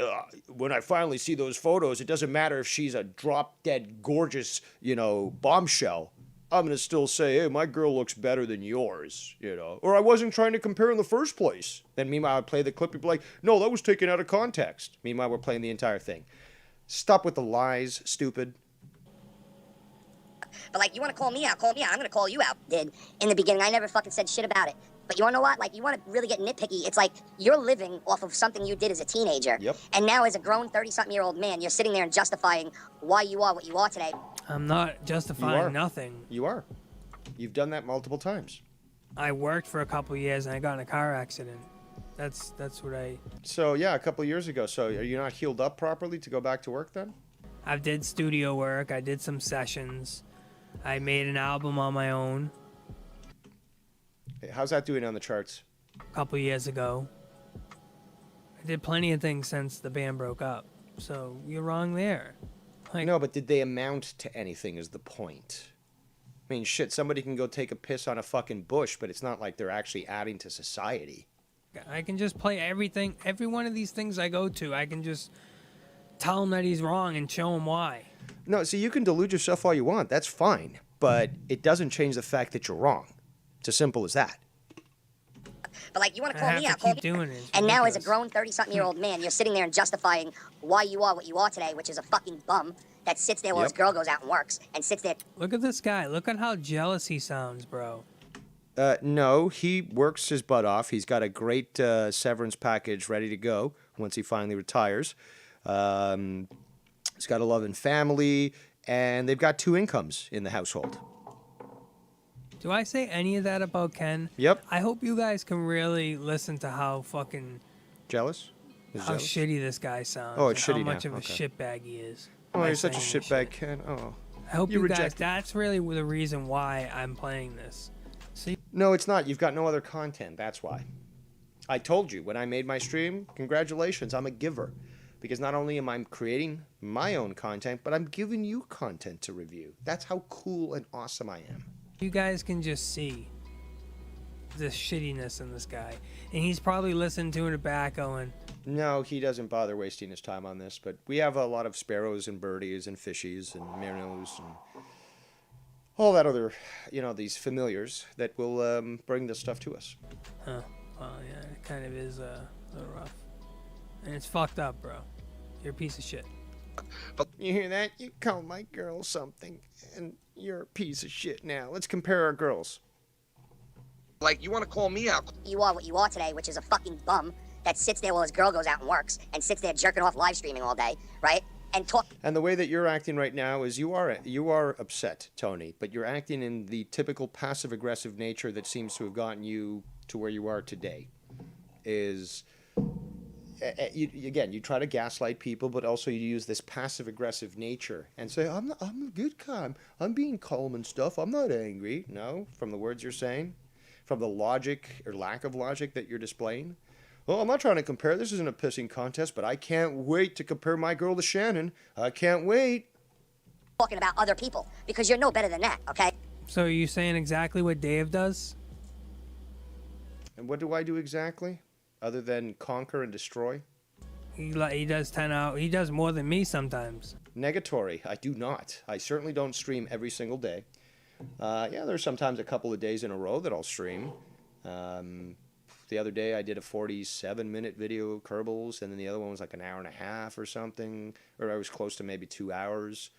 when I finally see those photos, it doesn't matter if she's a drop-dead gorgeous, bombshell. I'm going to still say, hey, my girl looks better than yours, Or I wasn't trying to compare in the first place. Then meanwhile, I'd play the clip, you'd be like, no, that was taken out of context. Meanwhile, we're playing the entire thing. Stop with the lies, stupid. But, you want to call me out, I'm going to call you out. Did in the beginning, I never fucking said shit about it. But you want to know what? You want to really get nitpicky. It's like you're living off of something you did as a teenager. Yep. And now as a grown 30-something-year-old man, you're sitting there and justifying why you are what you are today. I'm not justifying nothing. You are. You've done that multiple times. I worked for a couple years and I got in a car accident. That's what I... So, yeah, a couple years ago. So, are you not healed up properly to go back to work then? I did studio work. I did some sessions. I made an album on my own. How's that doing on the charts? A couple years ago. I did plenty of things since the band broke up. So, you're wrong there. No, but did they amount to anything is the point. I mean, shit, somebody can go take a piss on a fucking bush, but it's not like they're actually adding to society. I can just play everything, every one of these things I go to, I can just tell him that he's wrong and show him why. No, see, you can delude yourself all you want. That's fine. But it doesn't change the fact that you're wrong. It's as simple as that. But you want to call me out, doing it. And now as a grown 30-something-year-old man, you're sitting there and justifying why you are what you are today, which is a fucking bum that sits there while his girl goes out and works and sits there. Look at this guy. Look at how jealous he sounds, bro. No, he works his butt off. He's got a great severance package ready to go once he finally retires. He's got a loving family, and they've got 2 incomes in the household. Do I say any of that about Ken? Yep. I hope you guys can really listen to how fucking... Jealous? How shitty this guy sounds. Oh, it's shitty how much now. of a Okay. shitbag he is. Oh, you're such a shitbag, Ken. Oh. I hope you you guys... reject it. That's really the reason why I'm playing this. See? No, it's not. You've got no other content. That's why. I told you when I made my stream, congratulations, I'm a giver. Because not only am I creating my own content, but I'm giving you content to review. That's how cool and awesome I am. You guys can just see the shittiness in this guy. And he's probably listening to it back going... No, he doesn't bother wasting his time on this, but we have a lot of sparrows and birdies and fishies and minnows and all that other, these familiars that will bring this stuff to us. Huh. Well, yeah, it kind of is a little rough. And it's fucked up, bro. You're a piece of shit. But you hear that? You call my girl something, and you're a piece of shit now. Let's compare our girls. Like, you want to call me out? You are what you are today, which is a fucking bum that sits there while his girl goes out and works and sits there jerking off live streaming all day, right? And talk. And the way that you're acting right now is you are upset, Tony, but you're acting in the typical passive-aggressive nature that seems to have gotten you to where you are today. You try to gaslight people, but also you use this passive-aggressive nature and say, I'm a good guy. I'm being calm and stuff. I'm not angry. No, from the words you're saying, from the logic or lack of logic that you're displaying. Well, I'm not trying to compare. This isn't a pissing contest, but I can't wait to compare my girl to Shannon. I can't wait. Talking about other people because you're no better than that, okay? So are you saying exactly what Dave does? And what do I do exactly, other than conquer and destroy? He does 10 out. He does more than me sometimes. Negatory. I do not. I certainly don't stream every single day. There's sometimes a couple of days in a row that I'll stream. The other day I did a 47-minute video of Kerbals, and then the other one was like an hour and a half or something, or I was close to maybe 2 hours.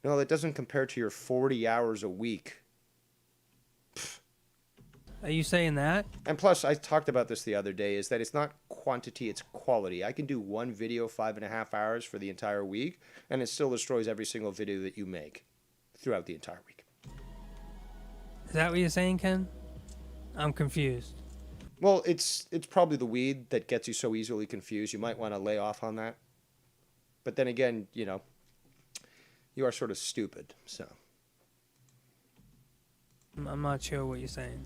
No, that doesn't compare to your 40 hours a week. Pfft. Are you saying that? And plus, I talked about this the other day, is that it's not quantity, it's quality. I can do one video 5.5 hours for the entire week, and it still destroys every single video that you make throughout the entire week. Is that what you're saying, Ken? I'm confused. Well, it's probably the weed that gets you so easily confused. You might want to lay off on that. But then again, you are sort of stupid, so. I'm not sure what you're saying.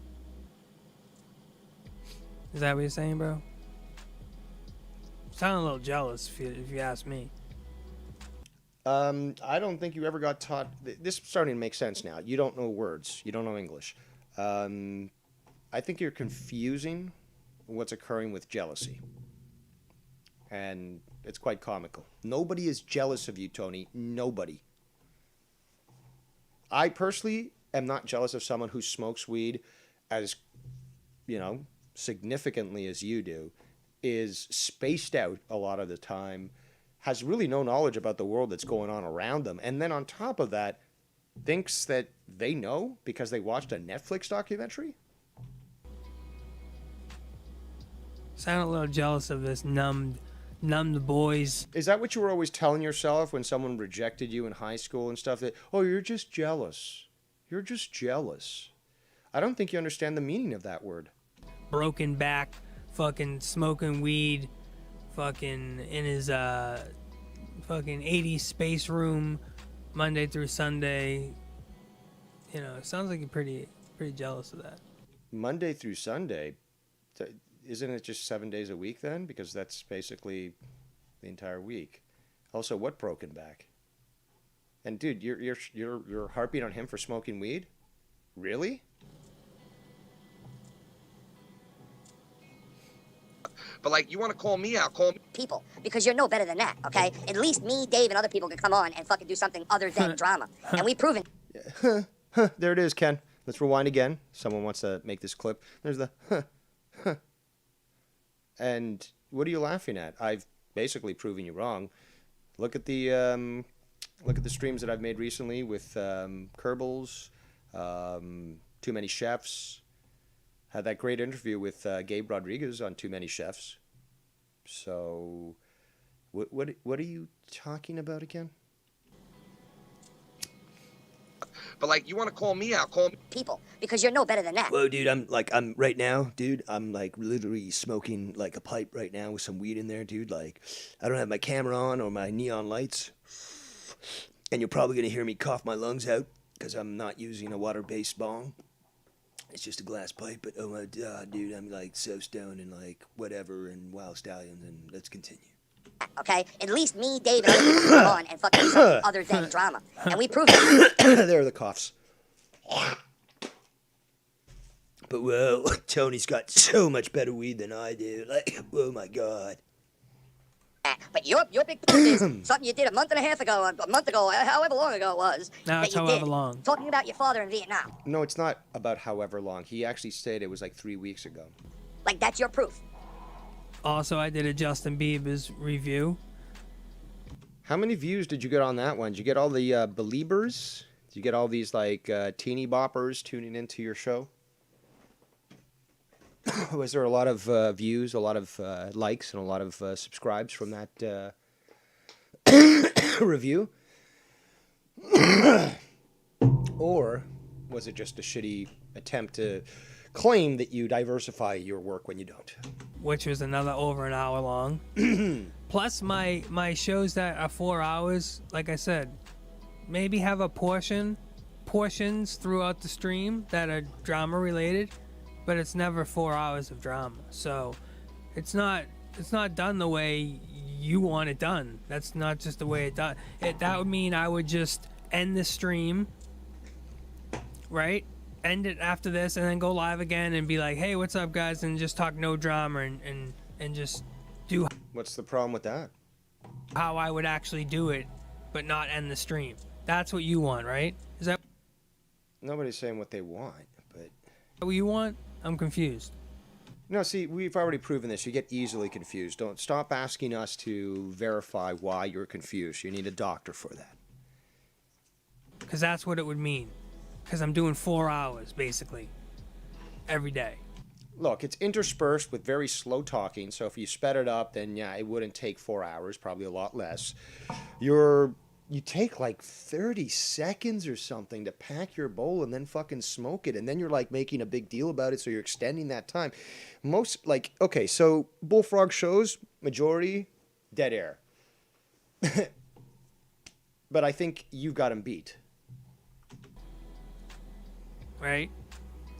Is that what you're saying, bro? Sound a little jealous if you ask me. I don't think you ever got taught. This is starting to make sense now. You don't know words. You don't know English. I think you're confusing what's occurring with jealousy. And it's quite comical. Nobody is jealous of you, Tony. Nobody. I personally am not jealous of someone who smokes weed as, significantly as you do, is spaced out a lot of the time, has really no knowledge about the world that's going on around them, and then on top of that, thinks that they know because they watched a Netflix documentary? Sound a little jealous of this numbed boys. Is that what you were always telling yourself when someone rejected you in high school and stuff? That, oh, you're just jealous. You're just jealous. I don't think you understand the meaning of that word. Broken back, fucking smoking weed, fucking in his fucking 80s space room, Monday through Sunday. It sounds like you're pretty jealous of that. Monday through Sunday? Isn't it just 7 days a week then? Because that's basically the entire week. Also, what broken back? And dude, you're harping on him for smoking weed? Really? But like, you want to call me out? Call me. People, because you're no better than that, okay? At least me, Dave, and other people can come on and fucking do something other than drama. And we've proven. There it is, Ken. Let's rewind again. Someone wants to make this clip. There's the And what are you laughing at? I've basically proven you wrong. Look at the streams that I've made recently with Kerbals, Too Many Chefs. Had that great interview with Gabe Rodriguez on Too Many Chefs. So, what are you talking about again? But like, you want to call me out? Call me. People, because you're no better than that. Whoa, dude, I'm right now, dude, I'm like literally smoking like a pipe right now with some weed in there, dude. Like, I don't have my camera on or my neon lights. And you're probably going to hear me cough my lungs out because I'm not using a water-based bong. It's just a glass pipe, but oh my god, dude, I'm like so stoned and like whatever and Wild Stallions, and let's continue. Okay? At least me, Dave, and other people can come on and fucking do something other than drama. And we've proven. There are the coughs. But whoa, Tony's got so much better weed than I do. Like, oh my god. But your big proof is something you did a month ago, however long ago it was. No, it's however long. Talking about your father in Vietnam. No, it's not about however long. He actually said it was like 3 weeks ago. Like, that's your proof. Also, I did a Justin Bieber's review. How many views did you get on that one? Did you get all the Beliebers? Did you get all these like teeny boppers tuning into your show? Was there a lot of views, a lot of likes, and a lot of subscribes from that review? Or was it just a shitty attempt to claim that you diversify your work when you don't? Which was another over an hour long. Plus my shows that are 4 hours, like I said, maybe have a portions throughout the stream that are drama related, but it's never 4 hours of drama. So it's not done the way you want it done. That's not just the way it done. That would mean I would just end the stream, right? End it after this and then go live again and be like, hey, what's up, guys? And just talk no drama and just do What's the problem with that? how I would actually do it, but not end the stream. That's what you want, right? Is that Nobody's saying what they want, but... what you want? I'm confused. No, see, we've already proven this. You get easily confused. Don't stop asking us to verify why you're confused. You need a doctor for that. Because that's what it would mean. Because I'm doing 4 hours, basically, every day. Look, it's interspersed with very slow talking, so if you sped it up, then yeah, it wouldn't take 4 hours, probably a lot less. You take like 30 seconds or something to pack your bowl and then fucking smoke it, and then you're like making a big deal about it, so you're extending that time. Most, like, okay, so Bullfrog shows, majority, dead air. But I think you got him beat. Right?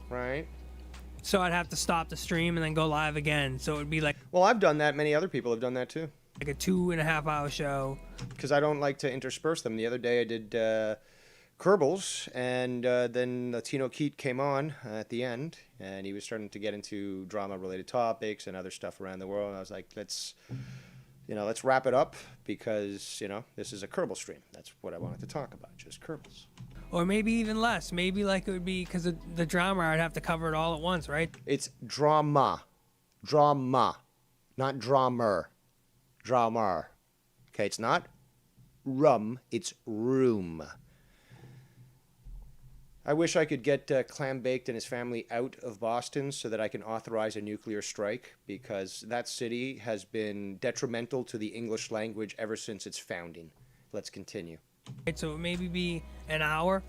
Right? So I'd have to stop the stream and then go live again. So it would be like Well, I've done that. Many other people have done that too. a 2.5 hour show. Because I don't like to intersperse them. The other day I did Kerbals, and then Latino Keat came on at the end, and he was starting to get into drama-related topics and other stuff around the world. And I was like, let's wrap it up, because, this is a Kerbal stream. That's what I wanted to talk about, just Kerbals. Or maybe even less. Maybe like it would be because of the drama, I'd have to cover it all at once, right? It's drama. Drama. Not drummer. Drummer. Okay, it's not rum, it's room. I wish I could get Clam Baked and his family out of Boston so that I can authorize a nuclear strike, because that city has been detrimental to the English language ever since its founding. Let's continue. Right, so it maybe be an hour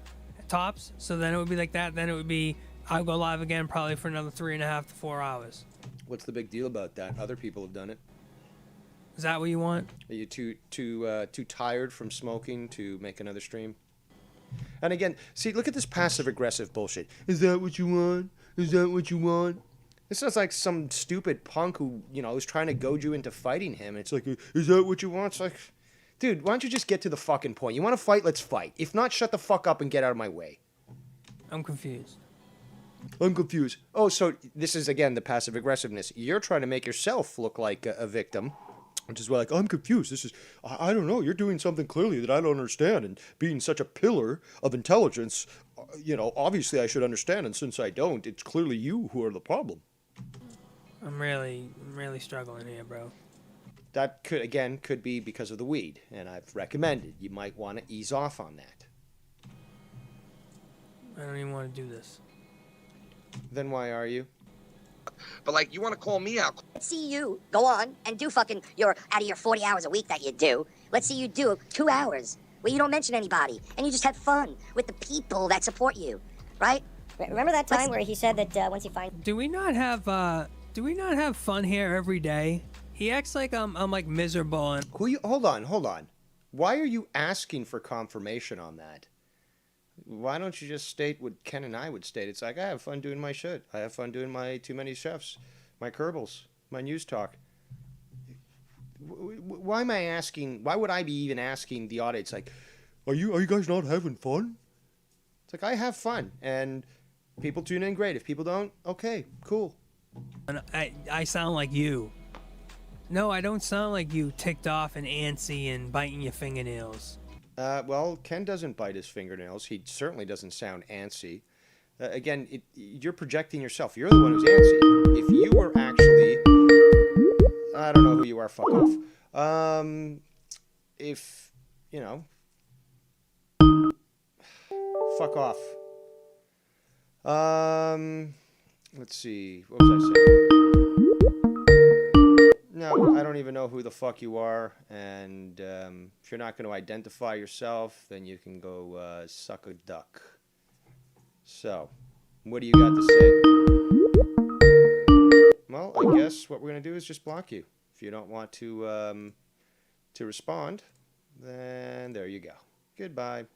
tops. So then it would be like that. Then it would be, I'll go live again probably for another 3.5 to 4 hours. What's the big deal about that? Other people have done it. Is that what you want? Are you too tired from smoking to make another stream? And again, see, look at this passive-aggressive bullshit. Is that what you want? Is that what you want? This sounds like some stupid punk who, is trying to goad you into fighting him. It's like, is that what you want? It's like, dude, why don't you just get to the fucking point? You want to fight? Let's fight. If not, shut the fuck up and get out of my way. I'm confused. I'm confused. Oh, so this is, again, the passive-aggressiveness. You're trying to make yourself look like a victim. Which is like, I'm confused. This is, I don't know. You're doing something clearly that I don't understand. And being such a pillar of intelligence, obviously I should understand. And since I don't, it's clearly you who are the problem. I'm really struggling here, bro. That could be because of the weed. And I've recommended you might want to ease off on that. I don't even want to do this. Then why are you? But like, you want to call me out? Let's see you go on and do fucking out of your 40 hours a week that you do. Let's see you do 2 hours where you don't mention anybody and you just have fun with the people that support you, right? Remember that time where he said that once he finds... Do we not have fun here every day? He acts like I'm like miserable and... Hold on. Why are you asking for confirmation on that? Why don't you just state what Ken and I would state? It's like, I have fun doing my shit. I have fun doing my Too Many Chefs, my Kerbals, my news talk. Why am I asking? Why would I be even asking the audience, like, are you guys not having fun? It's like, I have fun, and people tune in, great. If people don't, okay, cool. And I sound like you. No, I don't sound like you, ticked off and antsy and biting your fingernails. Well, Ken doesn't bite his fingernails. He certainly doesn't sound antsy. Again, you're projecting yourself. You're the one who's antsy. If you were actually... I don't know who you are, fuck off. If, fuck off. Let's see. What was I saying? No, I don't even know who the fuck you are. And if you're not going to identify yourself, then you can go suck a duck. So, what do you got to say? Well, I guess what we're going to do is just block you. If you don't want to respond, then there you go. Goodbye.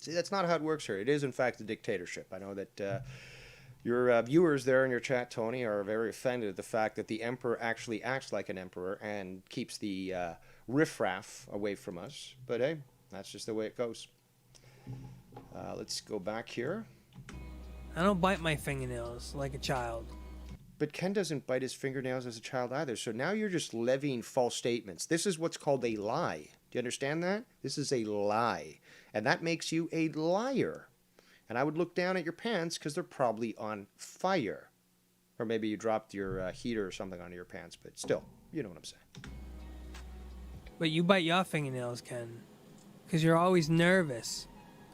See, that's not how it works here. It is, in fact, a dictatorship. I know that your viewers there in your chat, Tony, are very offended at the fact that the emperor actually acts like an emperor and keeps the riffraff away from us. But hey, that's just the way it goes. Let's go back here. I don't bite my fingernails like a child. But Ken doesn't bite his fingernails as a child either. So now you're just levying false statements. This is what's called a lie. Do you understand that? This is a lie. And that makes you a liar. And I would look down at your pants because they're probably on fire. Or maybe you dropped your heater or something onto your pants. But still, you know what I'm saying. But you bite your fingernails, Ken. Because you're always nervous.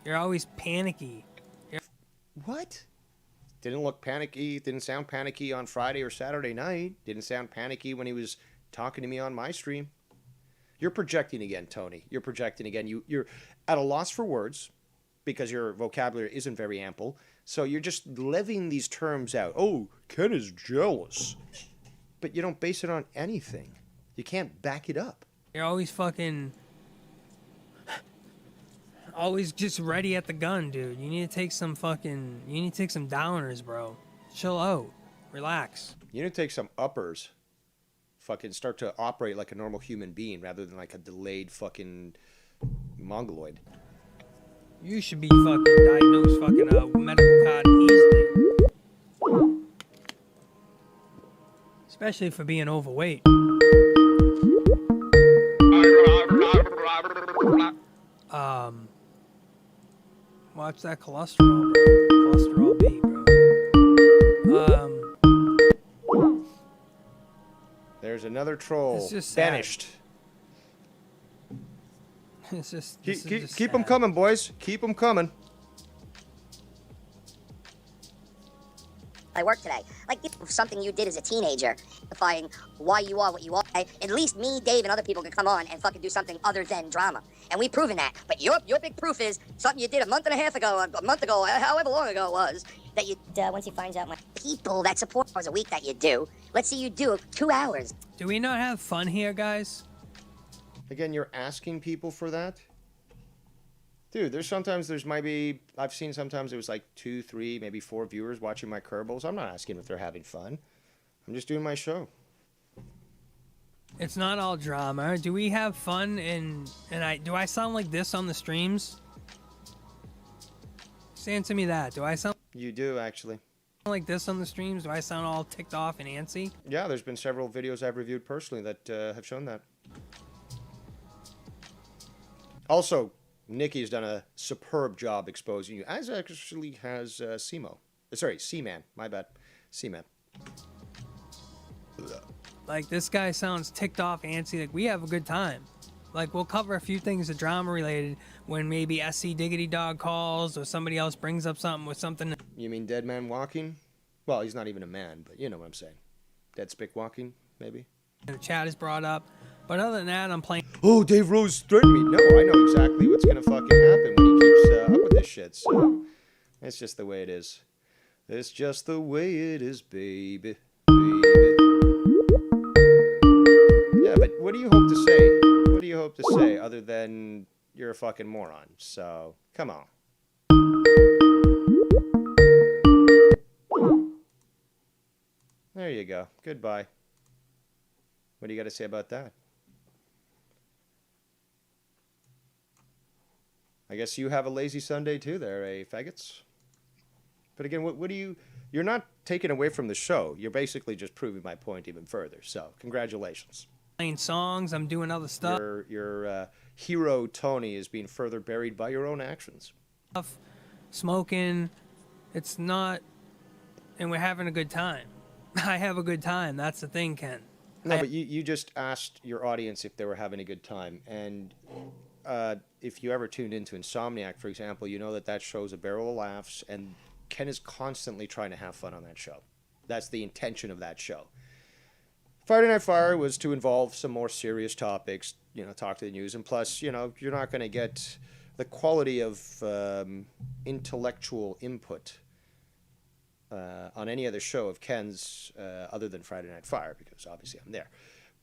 You're always panicky. What? Didn't look panicky. Didn't sound panicky on Friday or Saturday night. Didn't sound panicky when he was talking to me on my stream. You're projecting again, Tony. You're projecting again. You're at a loss for words because your vocabulary isn't very ample. So you're just levying these terms out. Oh, Ken is jealous. But you don't base it on anything. You can't back it up. You're always fucking... always just ready at the gun, dude. You need to take some fucking... You need to take some downers, bro. Chill out. Relax. You need to take some uppers. Fucking start to operate like a normal human being rather than like a delayed fucking mongoloid. You should be fucking diagnosed fucking medical card easily. Especially for being overweight. Watch that cholesterol, bro. Cholesterol B, bro. There's another troll. It's just sad. Banished. It's just keep them coming, boys. Keep them coming. I work today. Like, something you did as a teenager, defying why you are what you are. At least me, Dave, and other people can come on and fucking do something other than drama. And we've proven that. But your big proof is something you did a month and a half ago, a month ago, however long ago it was, that you, once he finds out my people that support hours a week that you do, let's see you do 2 hours. Do we not have fun here, guys? Again, you're asking people for that? Dude, I've seen sometimes it was like 2, 3, maybe 4 viewers watching my Kerbals. I'm not asking if they're having fun. I'm just doing my show. It's not all drama. Do we have fun do I sound like this on the streams? Just answer me that. Do I sound You do, actually. like this on the streams? Do I sound all ticked off and antsy? Yeah, there's been several videos I've reviewed personally that have shown that. Also, Nikki's done a superb job exposing you, as actually has C-Man. My bad. C-Man. Like, this guy sounds ticked off, antsy. Like, we have a good time. Like, we'll cover a few things that drama related when maybe SC Diggity Dog calls or somebody else brings up something with something. You mean Dead Man Walking? Well, he's not even a man, but you know what I'm saying. Dead Spick Walking, maybe? The chat is brought up. But other than that, I'm playing. Oh, Dave Rose threatened me. No, I know exactly what's gonna fucking happen when he keeps up with this shit. So it's just the way it is. It's just the way it is, baby. Yeah, but what do you hope to say? What do you hope to say other than you're a fucking moron? So come on. There you go. Goodbye. What do you got to say about that? I guess you have a lazy Sunday too there, eh, faggots? But again, what do you... You're not taking away from the show. You're basically just proving my point even further. So, congratulations. Playing songs, I'm doing other stuff. Your hero, Tony, is being further buried by your own actions. Smoking. It's not... And we're having a good time. I have a good time. That's the thing, Ken. No, but you just asked your audience if they were having a good time. And if you ever tuned into Insomniac, for example, you know that shows a barrel of laughs. And Ken is constantly trying to have fun on that show. That's the intention of that show. Friday Night Fire was to involve some more serious topics, talk to the news. And plus, you're not going to get the quality of intellectual input on any other show of Ken's other than Friday Night Fire, because obviously I'm there.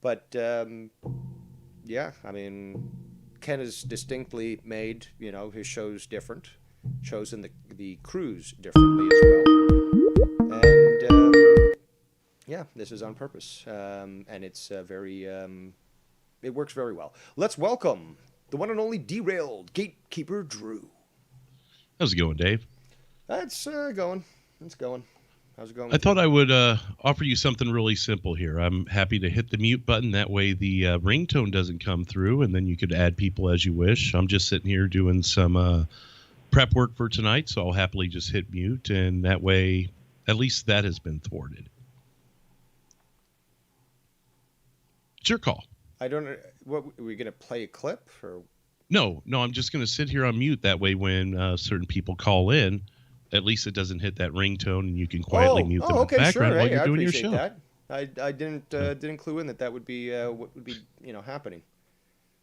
But, yeah, I mean, Ken has distinctly made, his shows different, chosen the crews differently as well. And, yeah, this is on purpose. And it's it works very well. Let's welcome the one and only derailed Gatekeeper Drew. How's it going, Dave? That's going. It's going. How's it going? I thought I would offer you something really simple here. I'm happy to hit the mute button. That way the ringtone doesn't come through, and then you could add people as you wish. I'm just sitting here doing some prep work for tonight, so I'll happily just hit mute, and that way at least that has been thwarted. It's your call. I don't know. What, are we going to play a clip? Or? No, I'm just going to sit here on mute. That way when certain people call in, at least it doesn't hit that ringtone, and you can quietly mute them in the background while you're doing your show. That. I didn't clue in that would be what would be happening.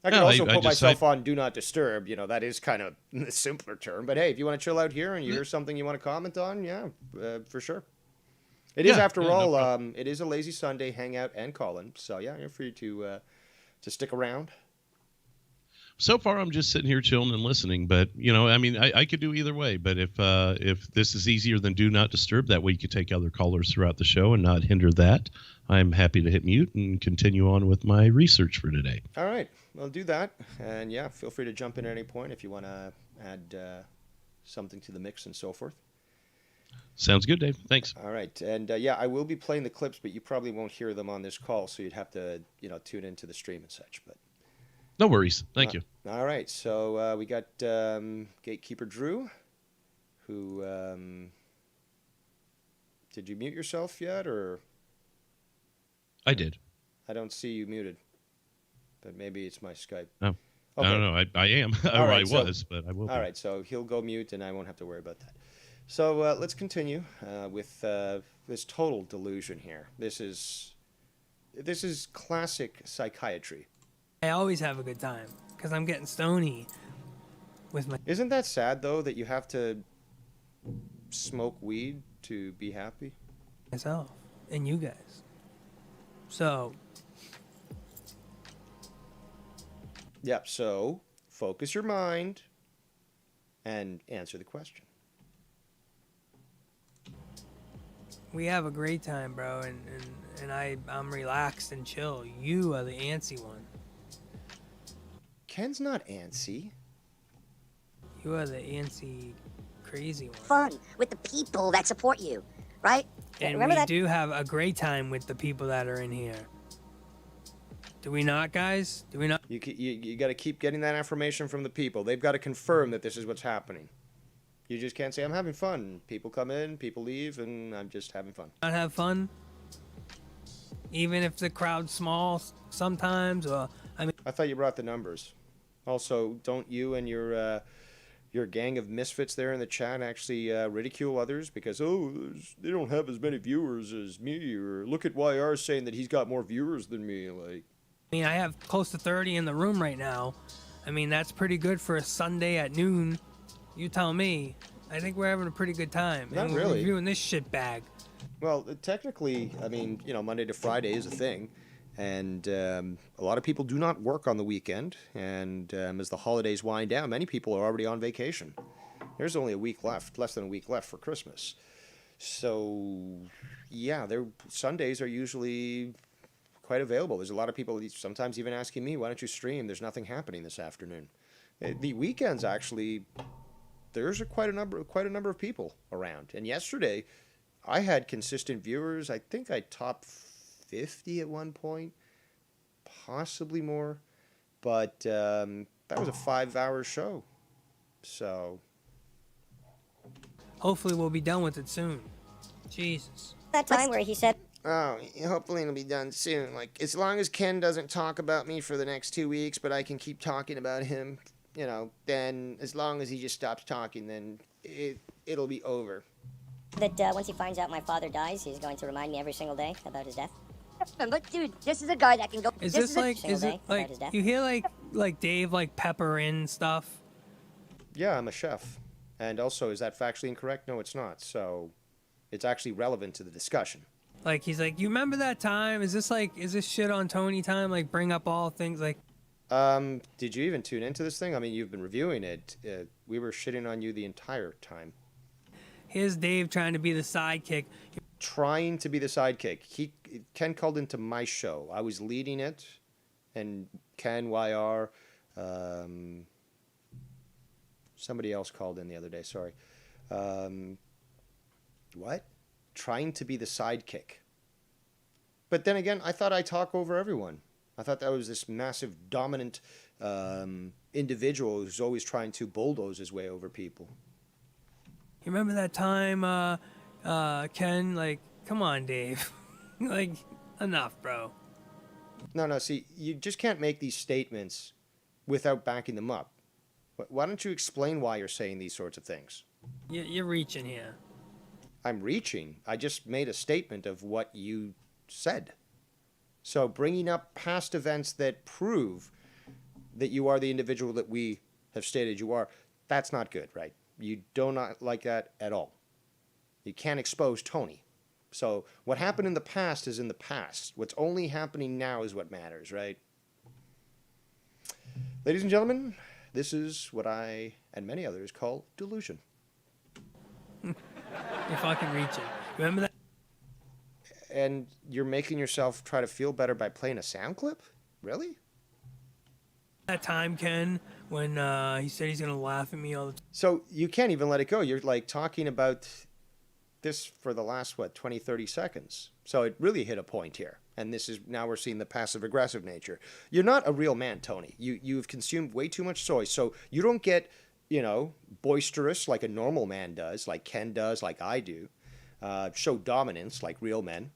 I could also put myself on Do Not Disturb. That is kind of the simpler term. But hey, if you want to chill out here and you hear something you want to comment on, for sure. It is, after all, it is a lazy Sunday hangout and call-in. So yeah, you're free to stick around. So far, I'm just sitting here chilling and listening. But I could do either way. But if this is easier than Do Not Disturb, that way you could take other callers throughout the show and not hinder that. I'm happy to hit mute and continue on with my research for today. All right, well, do that, and yeah, feel free to jump in at any point if you want to add something to the mix and so forth. Sounds good, Dave. Thanks. All right, and I will be playing the clips, but you probably won't hear them on this call, so you'd have to tune into the stream and such. But no worries. Thank you. All right, so we got Gatekeeper Drew, who did you mute yourself yet, or? I did. I don't see you muted, but maybe it's my Skype. Oh, okay. I don't know. I am. But I will be. All right, so he'll go mute, and I won't have to worry about that. So let's continue with this total delusion here. This is classic psychiatry. I always have a good time because I'm getting stony with my... Isn't that sad, though, that you have to smoke weed to be happy? Myself and you guys. So... Yep, so focus your mind and answer the question. We have a great time, bro, and I'm relaxed and chill. You are the antsy one. Ken's not antsy. You are the antsy, crazy one. Fun with the people that support you, right? And we do have a great time with the people that are in here. Do we not, guys? Do we not? You got to keep getting that information from the people. They've got to confirm that this is what's happening. You just can't say, I'm having fun. People come in, people leave, and I'm just having fun. Not have fun? Even if the crowd's small sometimes, or... I thought you brought the numbers. Also, don't you and your gang of misfits there in the chat actually ridicule others because, they don't have as many viewers as me, or look at YR saying that he's got more viewers than me, like... I have close to 30 in the room right now. That's pretty good for a Sunday at noon. You tell me. I think we're having a pretty good time. Not really. We're reviewing this shit bag. Well, technically, Monday to Friday is a thing. And a lot of people do not work on the weekend. And as the holidays wind down, many people are already on vacation. There's only a week left, less than a week left for Christmas. So, yeah, Sundays are usually quite available. There's a lot of people sometimes even asking me, why don't you stream? There's nothing happening this afternoon. The weekends, actually, there's quite a number of people around. And yesterday, I had consistent viewers. I think I topped 50 at one point, possibly more. But that was a 5-hour show. So hopefully we'll be done with it soon. Jesus. That time where he said... Oh, hopefully it'll be done soon. Like, as long as Ken doesn't talk about me for the next 2 weeks, but I can keep talking about him, then as long as he just stops talking, then it'll be over. That once he finds out my father dies, he's going to remind me every single day about his death. But dude, this is a guy that can go. Is this this is a- like, single is day it about like, his death. you hear like Dave like pepper in stuff? Yeah, I'm a chef. And also, is that factually incorrect? No, it's not. So it's actually relevant to the discussion. Like, he's like, you remember that time? Is this shit on Tony time? Like, bring up all things like, Did you even tune into this thing? I mean, you've been reviewing it. We were shitting on you the entire time. here's Dave trying to be the sidekick. Trying to be the sidekick. Ken called into my show. I was leading it, and Ken, YR, somebody else called in the other day. Sorry. What? Trying to be the sidekick. But then again, I thought I talk over everyone. I thought that was this massive, dominant individual who's always trying to bulldoze his way over people. You remember that time, Ken? Like, come on, Dave. Like, enough, bro. No, see, you just can't make these statements without backing them up. Why don't you explain why you're saying these sorts of things? You're reaching here. I'm reaching. I just made a statement of what you said. So bringing up past events that prove that you are the individual that we have stated you are, that's not good, right? You do not like that at all. You can't expose Tony. So what happened in the past is in the past. What's only happening now is what matters, right? Ladies and gentlemen, this is what I and many others call delusion. You're fucking reaching. Remember that? And you're making yourself try to feel better by playing a sound clip? Really? That time, Ken, when he said he's gonna laugh at me all the time. So you can't even let it go. You're like talking about this for the last, 20, 30 seconds. So it really hit a point here. And this is, now we're seeing the passive-aggressive nature. You're not a real man, Tony. You've consumed way too much soy. So you don't get, boisterous like a normal man does, like Ken does, like I do. Show dominance like real men.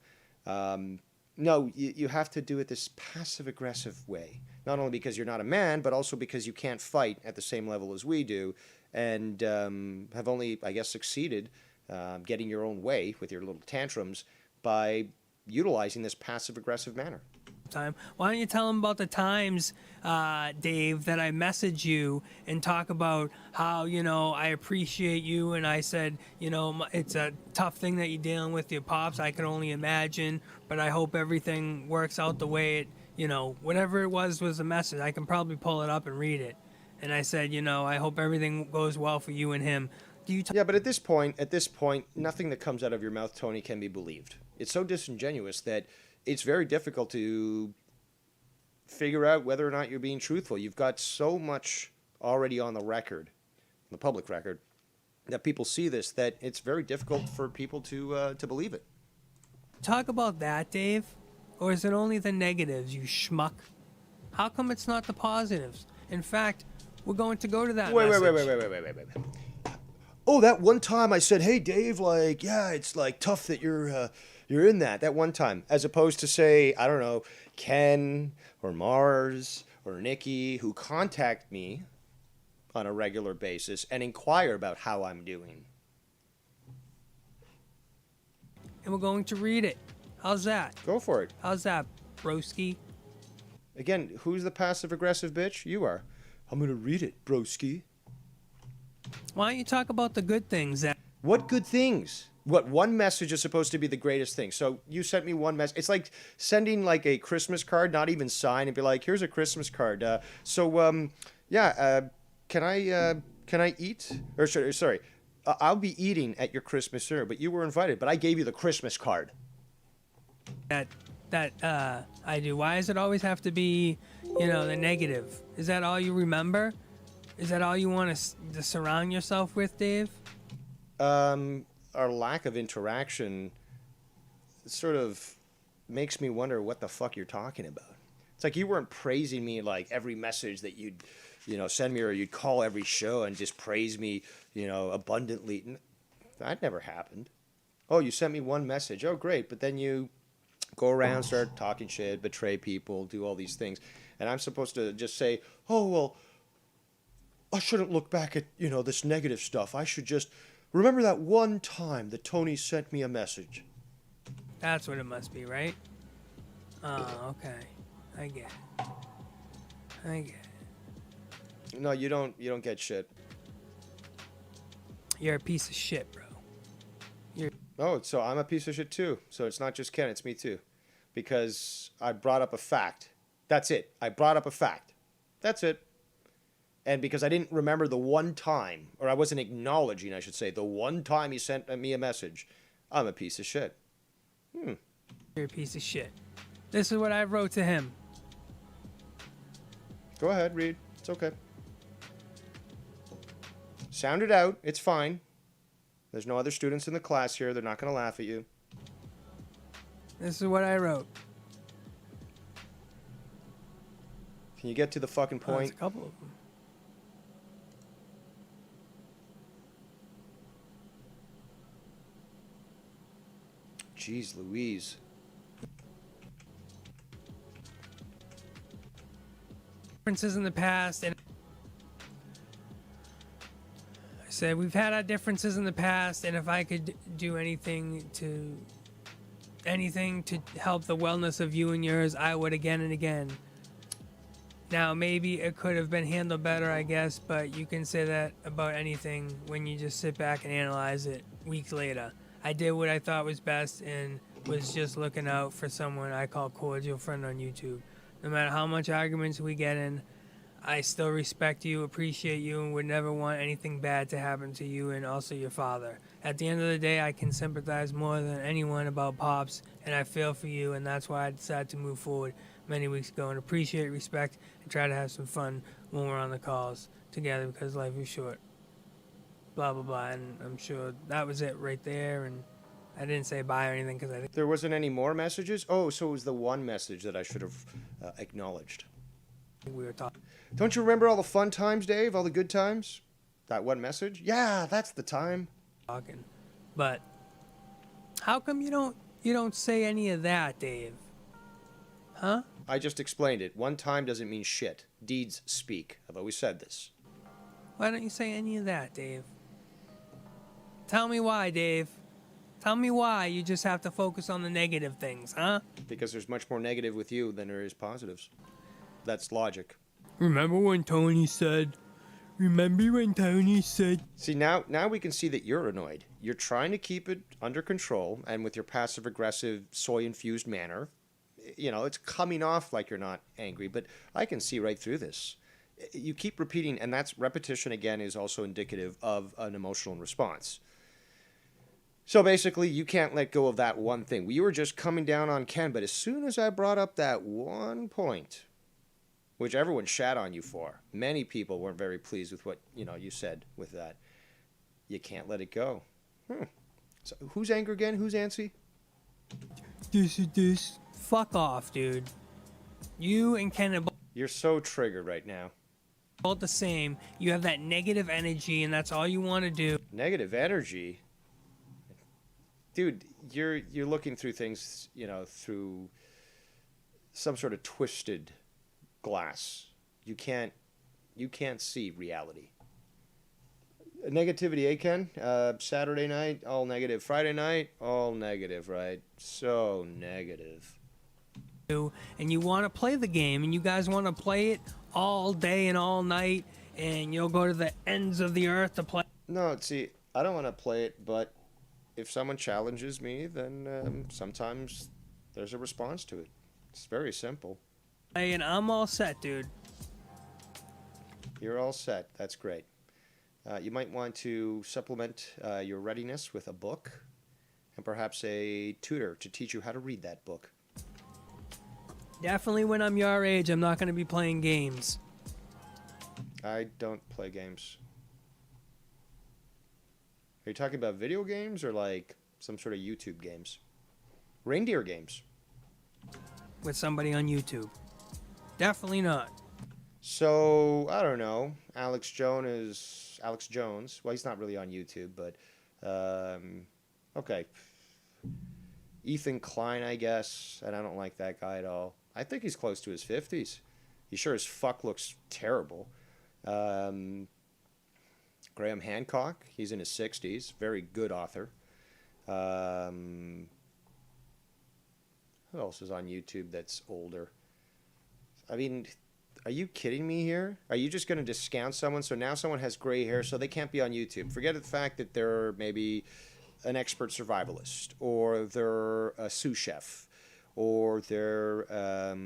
No, you have to do it this passive-aggressive way. Not only because you're not a man, but also because you can't fight at the same level as we do, and have only, I guess, succeeded getting your own way with your little tantrums by utilizing this passive-aggressive manner. Time. Why don't you tell him about the times, Dave, that I message you and talk about how, I appreciate you, and I said, it's a tough thing that you're dealing with your pops. I can only imagine, but I hope everything works out the way it, whatever it was a message. I can probably pull it up and read it. And I said, I hope everything goes well for you and him. Yeah, but at this point, nothing that comes out of your mouth, Tony, can be believed. It's so disingenuous that it's very difficult to figure out whether or not you're being truthful. You've got so much already on the record, the public record, that people see this, that it's very difficult for people to believe it. Talk about that, Dave? Or is it only the negatives, you schmuck? How come it's not the positives? In fact, we're going to go to that Wait. Oh, that one time I said, hey, Dave, it's tough that you're in that one time, as opposed to, say, I don't know, Ken or Mars or Nikki, who contact me on a regular basis and inquire about how I'm doing. And we're going to read it. How's that? Go for it. How's that, broski? Again, who's the passive-aggressive bitch? You are. I'm going to read it, broski. Why don't you talk about the good things? What good things? What, one message is supposed to be the greatest thing? So you sent me one message. It's like sending a Christmas card, not even signed, and be like, here's a Christmas card. Can I eat? Or sorry, I'll be eating at your Christmas dinner, but you were invited, but I gave you the Christmas card. That I do. Why does it always have to be, the negative? Is that all you remember? Is that all you want to surround yourself with, Dave? Our lack of interaction sort of makes me wonder what the fuck you're talking about. It's like you weren't praising me like every message that you'd, send me, or you'd call every show and just praise me, abundantly. That never happened. Oh, you sent me one message. Oh, great. But then you go around, start talking shit, betray people, do all these things. And I'm supposed to just say, oh, I shouldn't look back at, this negative stuff. I should just remember that one time that Tony sent me a message. That's what it must be, right? Oh, okay. I get it. No, you don't get shit. You're a piece of shit, bro. Oh, so I'm a piece of shit too. So it's not just Ken, it's me too. Because I brought up a fact. That's it. I brought up a fact. That's it. And because I didn't remember the one time, or I wasn't acknowledging, I should say, the one time he sent me a message, I'm a piece of shit. You're a piece of shit. This is what I wrote to him. Go ahead, read. It's okay. Sound it out. It's fine. There's no other students in the class here. They're not going to laugh at you. This is what I wrote. Can you get to the fucking Oh, there's point? a couple of them. Jeez Louise. Differences in the past, and I said we've had our differences in the past, and if I could do anything to help the wellness of you and yours, I would again and again. Now maybe it could have been handled better, I guess, but you can say that about anything when you just sit back and analyze it weeks later. I did what I thought was best and was just looking out for someone I call cordial friend on YouTube. No matter how much arguments we get in, I still respect you, appreciate you, and would never want anything bad to happen to you and also your father. At the end of the day, I can sympathize more than anyone about Pops, and I feel for you, and that's why I decided to move forward many weeks ago and appreciate, respect, and try to have some fun when we're on the calls together because life is short. Blah, blah, blah, and I'm sure that was it right there, and I didn't say bye or anything because I think There wasn't any more messages? Oh, so it was the one message that I should have acknowledged. we were talking. Don't you remember all the fun times, Dave? All the good times? That one message? Yeah, that's the time. But how come you don't say any of that, Dave? Huh? I just explained it. One time doesn't mean shit. Deeds speak. I've always said this. Why don't you say any of that, Dave? Tell me why, Dave. Tell me why you just have to focus on the negative things, huh? Because there's much more negative with you than there is positives. That's logic. Remember when Tony said... See, now we can see that you're annoyed. You're trying to keep it under control, and with your passive-aggressive, soy-infused manner, it's coming off like you're not angry, but I can see right through this. You keep repeating, and that's repetition, again, is also indicative of an emotional response. So basically, you can't let go of that one thing. You were just coming down on Ken, but as soon as I brought up that one point, which everyone shat on you for, many people weren't very pleased with what you said with that. You can't let it go. So who's angry again? Who's antsy? This. Fuck off, dude. You and Ken are You're so triggered right now. both the same. You have that negative energy, and that's all you want to do. Negative energy? Dude, you're looking through things, through some sort of twisted glass. You can't see reality. Negativity, eh, Ken? Saturday night, all negative. Friday night, all negative, right? So negative. And you want to play the game, and you guys want to play it all day and all night, and you'll go to the ends of the earth to play. No, see, I don't want to play it, but if someone challenges me, then sometimes there's a response to it. It's very simple. And I'm all set, dude. You're all set. That's great. You might want to supplement your readiness with a book and perhaps a tutor to teach you how to read that book. Definitely when I'm your age, I'm not going to be playing games. I don't play games. Are you talking about video games or like some sort of YouTube games? Reindeer games. With somebody on YouTube. Definitely not. So, I don't know. Alex Jones. Well, he's not really on YouTube, but okay. Ethan Klein, I guess, and I don't like that guy at all. I think he's close to his 50s. He sure as fuck looks terrible. Graham Hancock. He's in his 60s. Very good author. Who else is on YouTube that's older? I mean, are you kidding me here? Are you just going to discount someone? So now someone has gray hair, so they can't be on YouTube. Forget the fact that they're maybe an expert survivalist, or they're a sous chef, or they're a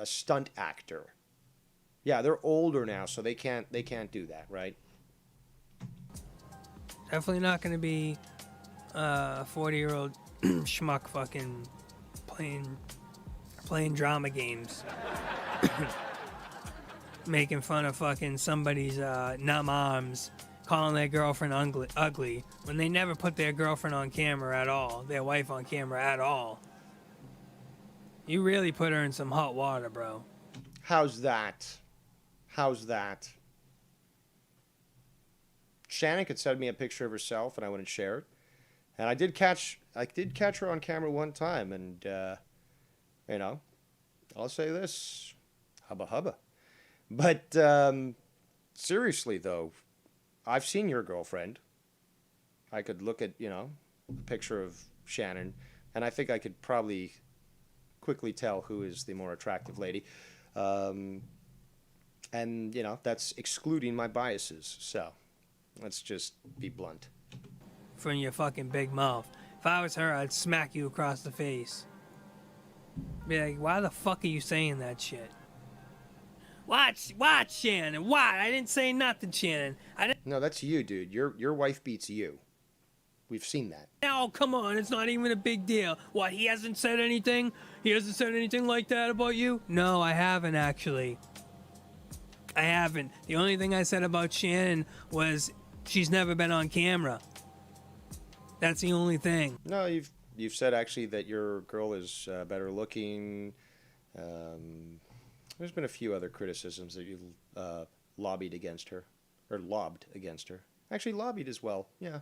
stunt actor. Yeah, they're older now, so they can't do that, right? Definitely not going to be a 40-year-old schmuck fucking playing drama games. Making fun of fucking somebody's numb arms, calling their girlfriend ugly when they never put their girlfriend on camera at all, their wife on camera at all. You really put her in some hot water, bro. How's that? Shannon could send me a picture of herself and I wouldn't share it. And I did catch her on camera one time, and I'll say this, hubba hubba. But seriously though, I've seen your girlfriend. I could look at, a picture of Shannon, and I think I could probably quickly tell who is the more attractive lady. And, that's excluding my biases. So let's just be blunt. From your fucking big mouth. If I was her, I'd smack you across the face. Be like, why the fuck are you saying that shit? What, Shannon? What? I didn't say nothing, Shannon. No, that's you, dude. Your wife beats you. We've seen that. No, come on. It's not even a big deal. What, he hasn't said anything? He hasn't said anything like that about you? No, I haven't, actually. I haven't. The only thing I said about Shannon was she's never been on camera. That's the only thing. No, you've said actually that your girl is better looking. There's been a few other criticisms that you lobbed against her. Actually, lobbied as well. Yeah.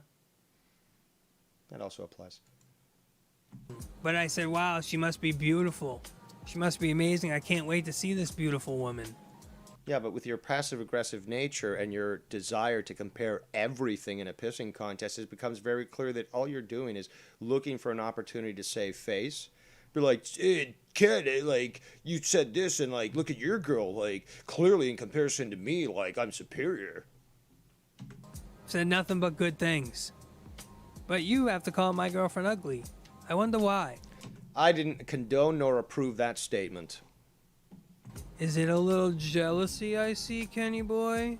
That also applies. But I said, wow, she must be beautiful. She must be amazing. I can't wait to see this beautiful woman. Yeah, but with your passive-aggressive nature and your desire to compare everything in a pissing contest, it becomes very clear that all you're doing is looking for an opportunity to save face. Be like, hey, kid, like, you said this, and, like, look at your girl. Like, clearly in comparison to me, like, I'm superior. Said nothing but good things. But you have to call my girlfriend ugly. I wonder why. I didn't condone nor approve that statement. Is it a little jealousy I see, Kenny boy?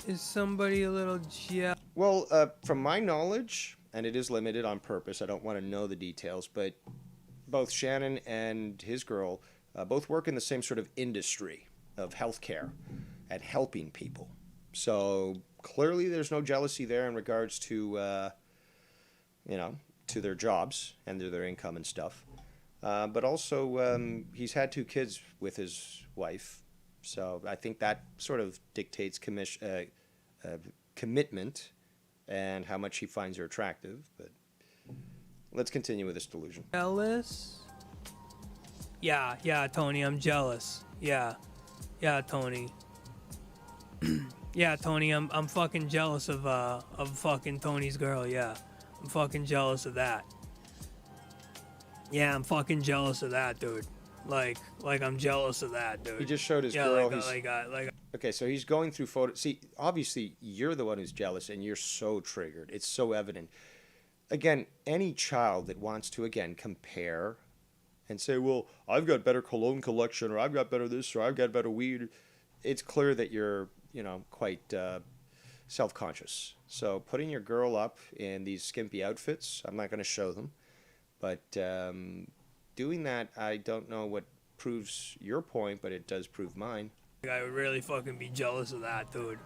Is somebody a little jealous? Well, from my knowledge, and it is limited on purpose, I don't want to know the details, but both Shannon and his girl both work in the same sort of industry of healthcare and helping people. So clearly there's no jealousy there in regards to, to their jobs and their income and stuff. But also, he's had 2 kids with his wife, so I think that sort of dictates commitment and how much he finds her attractive. But let's continue with this delusion. Jealous? Yeah, Tony, I'm jealous. Yeah, Tony. Yeah, Tony, I'm fucking jealous of fucking Tony's girl. Yeah, I'm fucking jealous of that. Yeah, I'm fucking jealous of that, dude. Like I'm jealous of that, dude. He just showed his girl. Like okay, so he's going through photos. See, obviously, you're the one who's jealous, and you're so triggered. It's so evident. Again, any child that wants to, again, compare and say, well, I've got better cologne collection, or I've got better this, or I've got better weed, it's clear that you're, quite self-conscious. So putting your girl up in these skimpy outfits, I'm not going to show them. But doing that, I don't know what proves your point, but it does prove mine. I would really fucking be jealous of that, dude.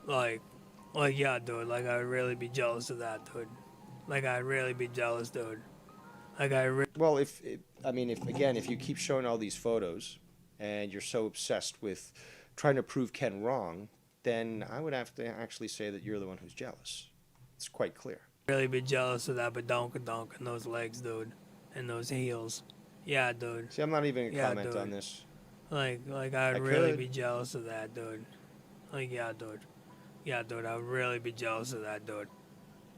Like, yeah, dude. Like, I would really be jealous of that, dude. Like, I'd really be jealous, dude. Like, Well, if you keep showing all these photos, and you're so obsessed with trying to prove Ken wrong, then I would have to actually say that you're the one who's jealous. It's quite clear. Really be jealous of that, but donk and those legs, dude, and those heels. Yeah, dude. See, I'm not even gonna comment on this. Like I'd really be jealous of that, dude. Like, yeah, dude. Yeah, dude, I would really be jealous of that, dude.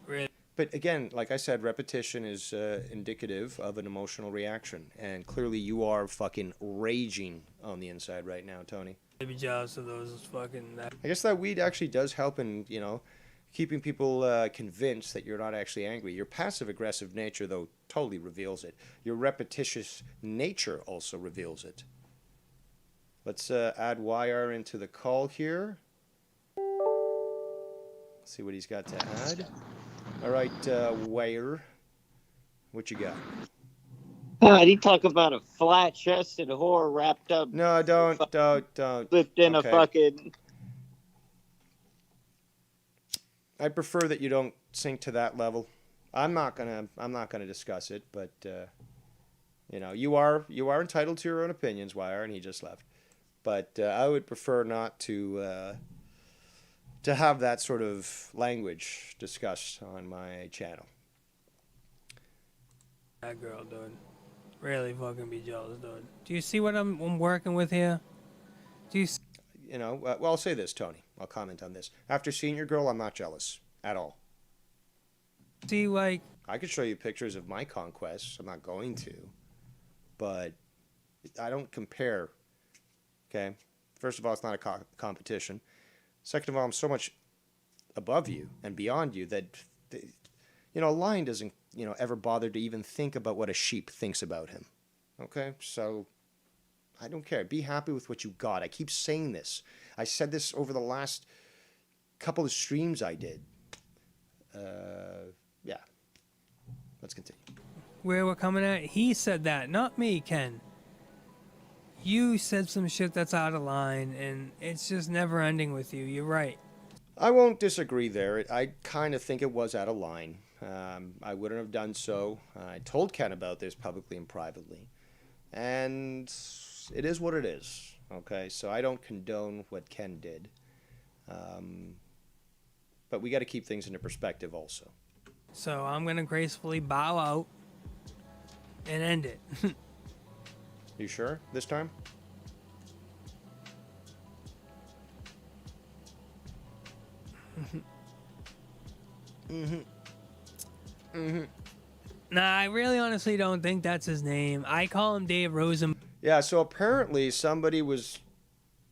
Really. But again, like I said, repetition is indicative of an emotional reaction. And clearly you are fucking raging on the inside right now, Tony. I'd be jealous of those fucking... I guess that weed actually does help in, keeping people convinced that you're not actually angry. Your passive-aggressive nature, though, totally reveals it. Your repetitious nature also reveals it. Let's add YR into the call here. See what he's got to add. All right, Wire, what you got? God, he talk about a flat-chested whore wrapped up. No, don't. Flipped in okay. a fucking... I prefer that you don't sink to that level. I'm not gonna discuss it, but you are entitled to your own opinions, Wire, and he just left. But I would prefer not to have that sort of language discussed on my channel. That girl, dude. Really fucking be jealous, dude. Do you see what I'm working with here? Do you? Well, I'll say this, Tony. I'll comment on this. After seeing your girl, I'm not jealous at all. See, like... I could show you pictures of my conquests. I'm not going to. But I don't compare. Okay? First of all, it's not a competition. Second of all, I'm so much above you and beyond you that, a lion doesn't, ever bother to even think about what a sheep thinks about him. Okay? So... I don't care. Be happy with what you got. I keep saying this. I said this over the last couple of streams I did. Yeah. Let's continue. Where we're coming at, he said that, not me, Ken. You said some shit that's out of line, and it's just never ending with you. You're right. I won't disagree there. I kind of think it was out of line. I wouldn't have done so. I told Ken about this publicly and privately. And... it is what it is, okay? So I don't condone what Ken did. But we got to keep things into perspective also. So I'm going to gracefully bow out and end it. You sure this time? Nah, I really honestly don't think that's his name. I call him Dave Rosen. Yeah, so apparently somebody was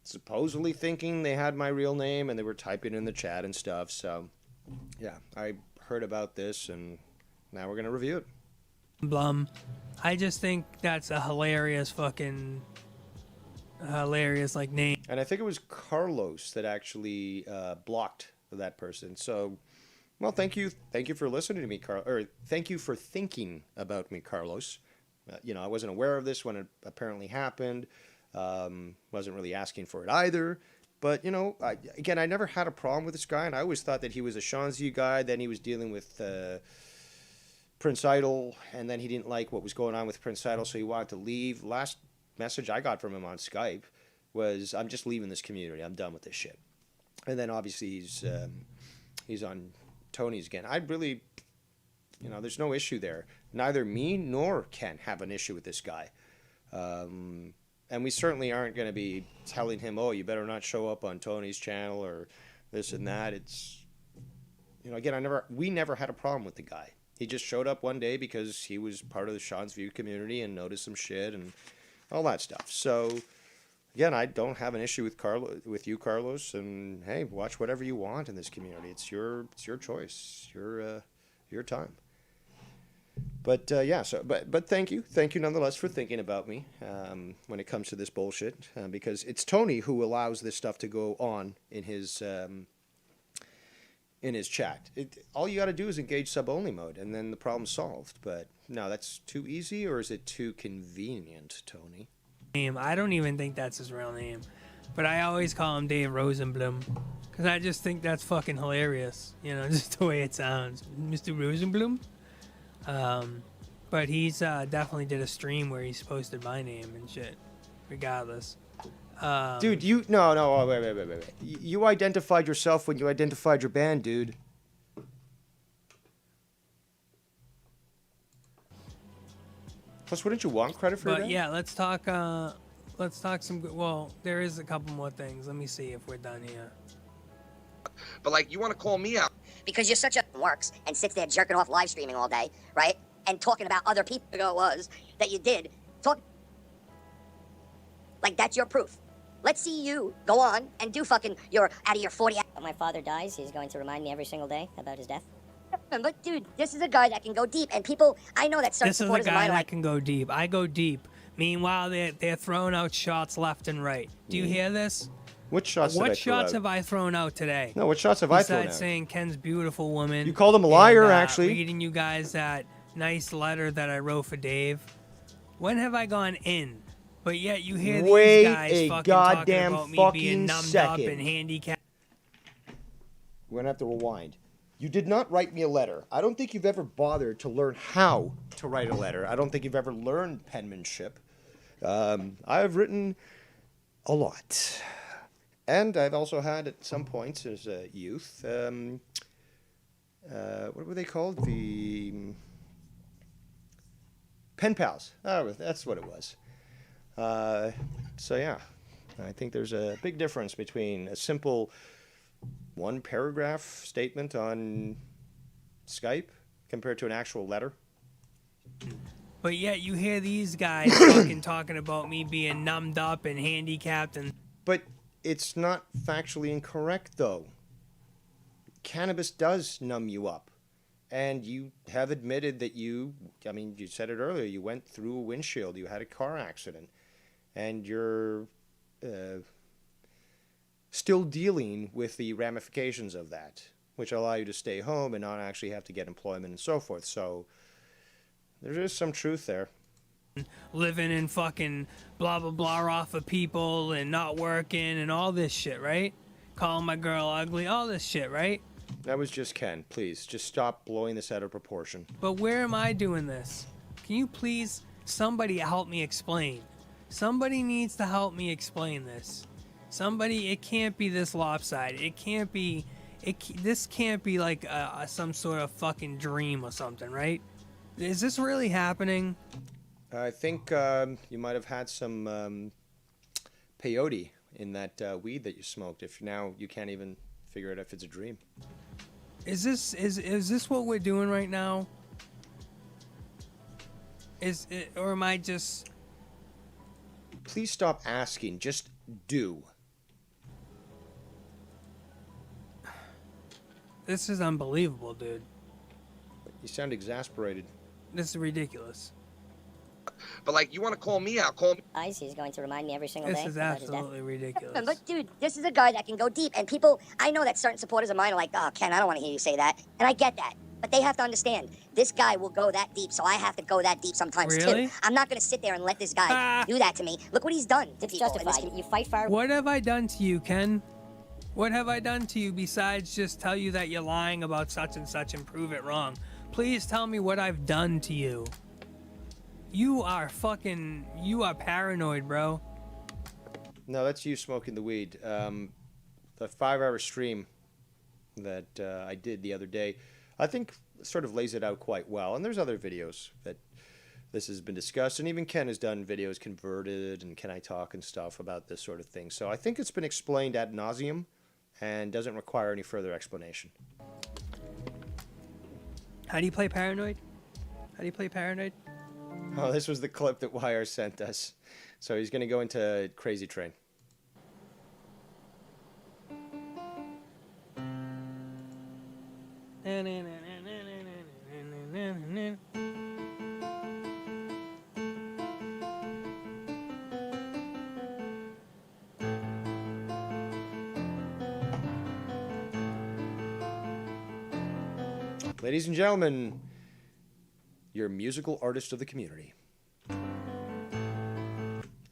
supposedly thinking they had my real name and they were typing in the chat and stuff. So, yeah, I heard about this and now we're going to review it. Blum. I just think that's a hilarious name. And I think it was Carlos that actually blocked that person. So, well, thank you for listening to me, thank you for thinking about me, Carlos. I wasn't aware of this when it apparently happened. Wasn't really asking for it either. But, I never had a problem with this guy, and I always thought that he was a Shanzi guy. Then he was dealing with Prince Idol, and then he didn't like what was going on with Prince Idol, so he wanted to leave. Last message I got from him on Skype was, I'm just leaving this community. I'm done with this shit. And then, obviously, he's on Tony's again. I really... there's no issue there. Neither me nor Ken have an issue with this guy. And we certainly aren't going to be telling him, oh, you better not show up on Tony's channel or this and that. It's, we never had a problem with the guy. He just showed up one day because he was part of the Sean's View community and noticed some shit and all that stuff. So, again, I don't have an issue with you, Carlos. And, hey, watch whatever you want in this community. It's your choice, your time. But but thank you nonetheless for thinking about me when it comes to this bullshit, because it's Tony who allows this stuff to go on in his chat. All you got to do is engage sub-only mode, and then the problem's solved. But no, that's too easy, or is it too convenient, Tony? I don't even think that's his real name, but I always call him Dave Rosenblum because I just think that's fucking hilarious. Just the way it sounds, Mr. Rosenblum. But he's definitely did a stream where he's posted my name and shit, regardless. Dude, wait. You identified yourself when you identified your band, dude. Plus, wouldn't you want credit for that? But yeah, let's talk let's talk some good. Well, there is a couple more things. Let me see if we're done here. But like, you want to call me out because you're such a works and sits there jerking off live streaming all day, right? And talking about other people ago it was that you did. Talk like that's your proof. Let's see you go on and do fucking your out of your 40. When my father dies, he's going to remind me every single day about his death. But dude, this is a guy that can go deep, and people, I know that certain This is a supporters of guy mine are that like, can go deep. I go deep. Meanwhile, they're throwing out shots left and right. Do you hear this? What shots did I What throw shots out? have I thrown out today? No, what shots have I thrown Besides out? saying Ken's beautiful woman. You called him a liar, and, actually. Reading you guys that nice letter that I wrote for Dave. When have I gone in? But yet you hear Wait these guys a fucking goddamn talking about me being fucking numbed second. up and handicapped. We're gonna have to rewind. You did not write me a letter. I don't think you've ever bothered to learn how to write a letter. I don't think you've ever learned penmanship. I've written a lot. And I've also had at some points as a youth, what were they called? The pen pals. Oh, that's what it was. So yeah, I think there's a big difference between a simple one paragraph statement on Skype compared to an actual letter. But yet you hear these guys fucking talking about me being numbed up and handicapped and. But it's not factually incorrect, though. Cannabis does numb you up. And you have admitted that you said it earlier, you went through a windshield, you had a car accident, and you're still dealing with the ramifications of that, which allow you to stay home and not actually have to get employment and so forth. So there is some truth there. Living in fucking blah blah blah off of people and not working and all this shit, right? Calling my girl ugly, all this shit, right? That was just Ken. Please, just stop blowing this out of proportion. But where am I doing this? Can you please, somebody help me explain? Somebody needs to help me explain this. Somebody, it can't be this lopsided. It can't be, this can't be like some sort of fucking dream or something, right? Is this really happening? I think you might have had some peyote in that weed that you smoked. If now you can't even figure out if it's a dream. Is this what we're doing right now? Or am I just? Please stop asking. Just do. This is unbelievable, dude. You sound exasperated. This is ridiculous. But like, you want to call me out? Call me. He's going to remind me every single This day is about his death. absolutely ridiculous. but dude, this is a guy that can go deep, and people, I know that certain supporters of mine are like, oh, Ken, I don't want to hear you say that, and I get that. But they have to understand, this guy will go that deep, so I have to go that deep sometimes Really? too. I'm not going to sit there and let this guy do that to me. Look what he's done to It's people. in this justified. You fight for. What have I done to you, Ken? What have I done to you besides just tell you that you're lying about such and such and prove it wrong? Please tell me what I've done to you. You are paranoid, bro. No, that's you smoking the weed. The 5-hour stream that I did the other day, I think sort of lays it out quite well. And there's other videos that this has been discussed. And even Ken has done videos converted and Can I Talk and stuff about this sort of thing. So I think it's been explained ad nauseum and doesn't require any further explanation. How do you play Paranoid? How do you play Paranoid? Oh, this was the clip that Wire sent us. So he's going to go into Crazy Train. Ladies and gentlemen, your musical artist of the community.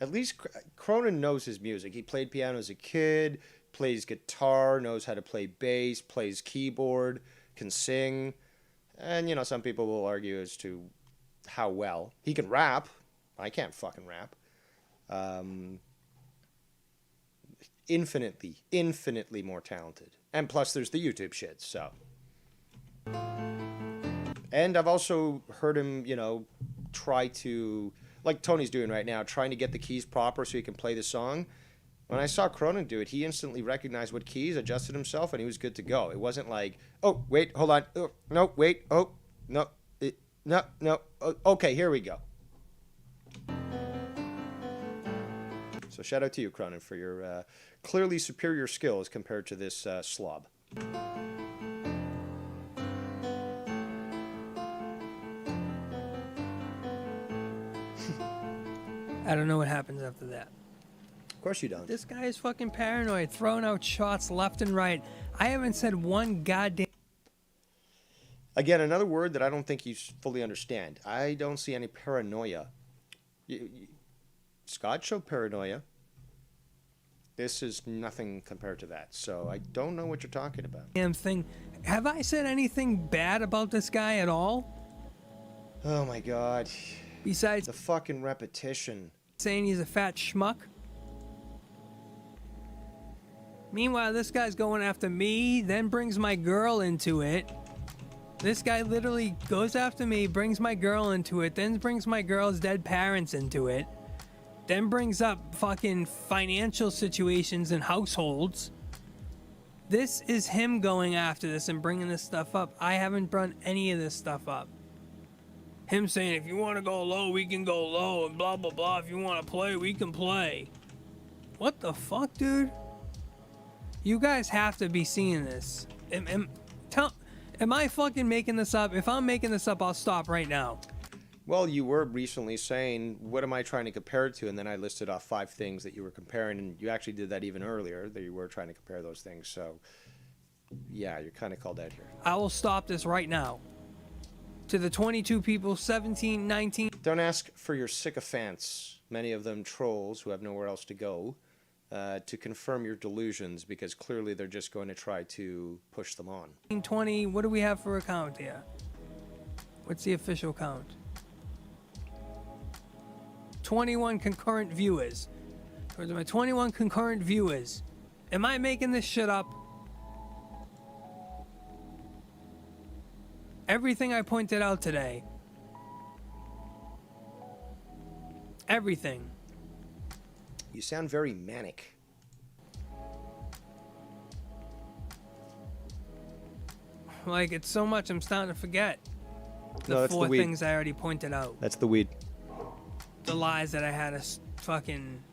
At least Cronin knows his music. He played piano as a kid, plays guitar, knows how to play bass, plays keyboard, can sing. And, some people will argue as to how well. He can rap. I can't fucking rap. Infinitely more talented. And plus there's the YouTube shit, so. And I've also heard him, try to, like Tony's doing right now, trying to get the keys proper so he can play the song. When I saw Cronin do it, he instantly recognized what keys, adjusted himself, and he was good to go. It wasn't like, oh, wait, hold on. Oh, no, wait. Oh, no. No. Okay, here we go. So shout out to you, Cronin, for your clearly superior skills compared to this slob. I don't know what happens after that. Of course you don't. This guy is fucking paranoid, throwing out shots left and right. I haven't said one goddamn... Again, another word that I don't think you fully understand. I don't see any paranoia. Scott showed paranoia. This is nothing compared to that. So I don't know what you're talking about. Damn thing. Have I said anything bad about this guy at all? Oh my God. Besides the fucking repetition. Saying he's a fat schmuck? Meanwhile, this guy's going after me, then brings my girl into it. This guy literally goes after me, brings my girl into it, then brings my girl's dead parents into it, then brings up fucking financial situations and households. This is him going after this and bringing this stuff up. I haven't brought any of this stuff up. Him saying, if you want to go low, we can go low, and blah, blah, blah. If you want to play, we can play. What the fuck, dude? You guys have to be seeing this. Am I fucking making this up? If I'm making this up, I'll stop right now. Well, you were recently saying, what am I trying to compare it to? And then I listed off 5 things that you were comparing, and you actually did that even earlier, that you were trying to compare those things. So, yeah, you're kind of called out here. I will stop this right now. To the 22 people, 17, 19... Don't ask for your sycophants, many of them trolls who have nowhere else to go, to confirm your delusions, because clearly they're just going to try to push them on. 20, what do we have for a count here? What's the official count? 21 concurrent viewers. Those are my 21 concurrent viewers. Am I making this shit up? Everything I pointed out today. Everything. You sound very manic. Like, it's so much I'm starting to forget. The 4 things I already pointed out. That's the weed. The lies that I had to fucking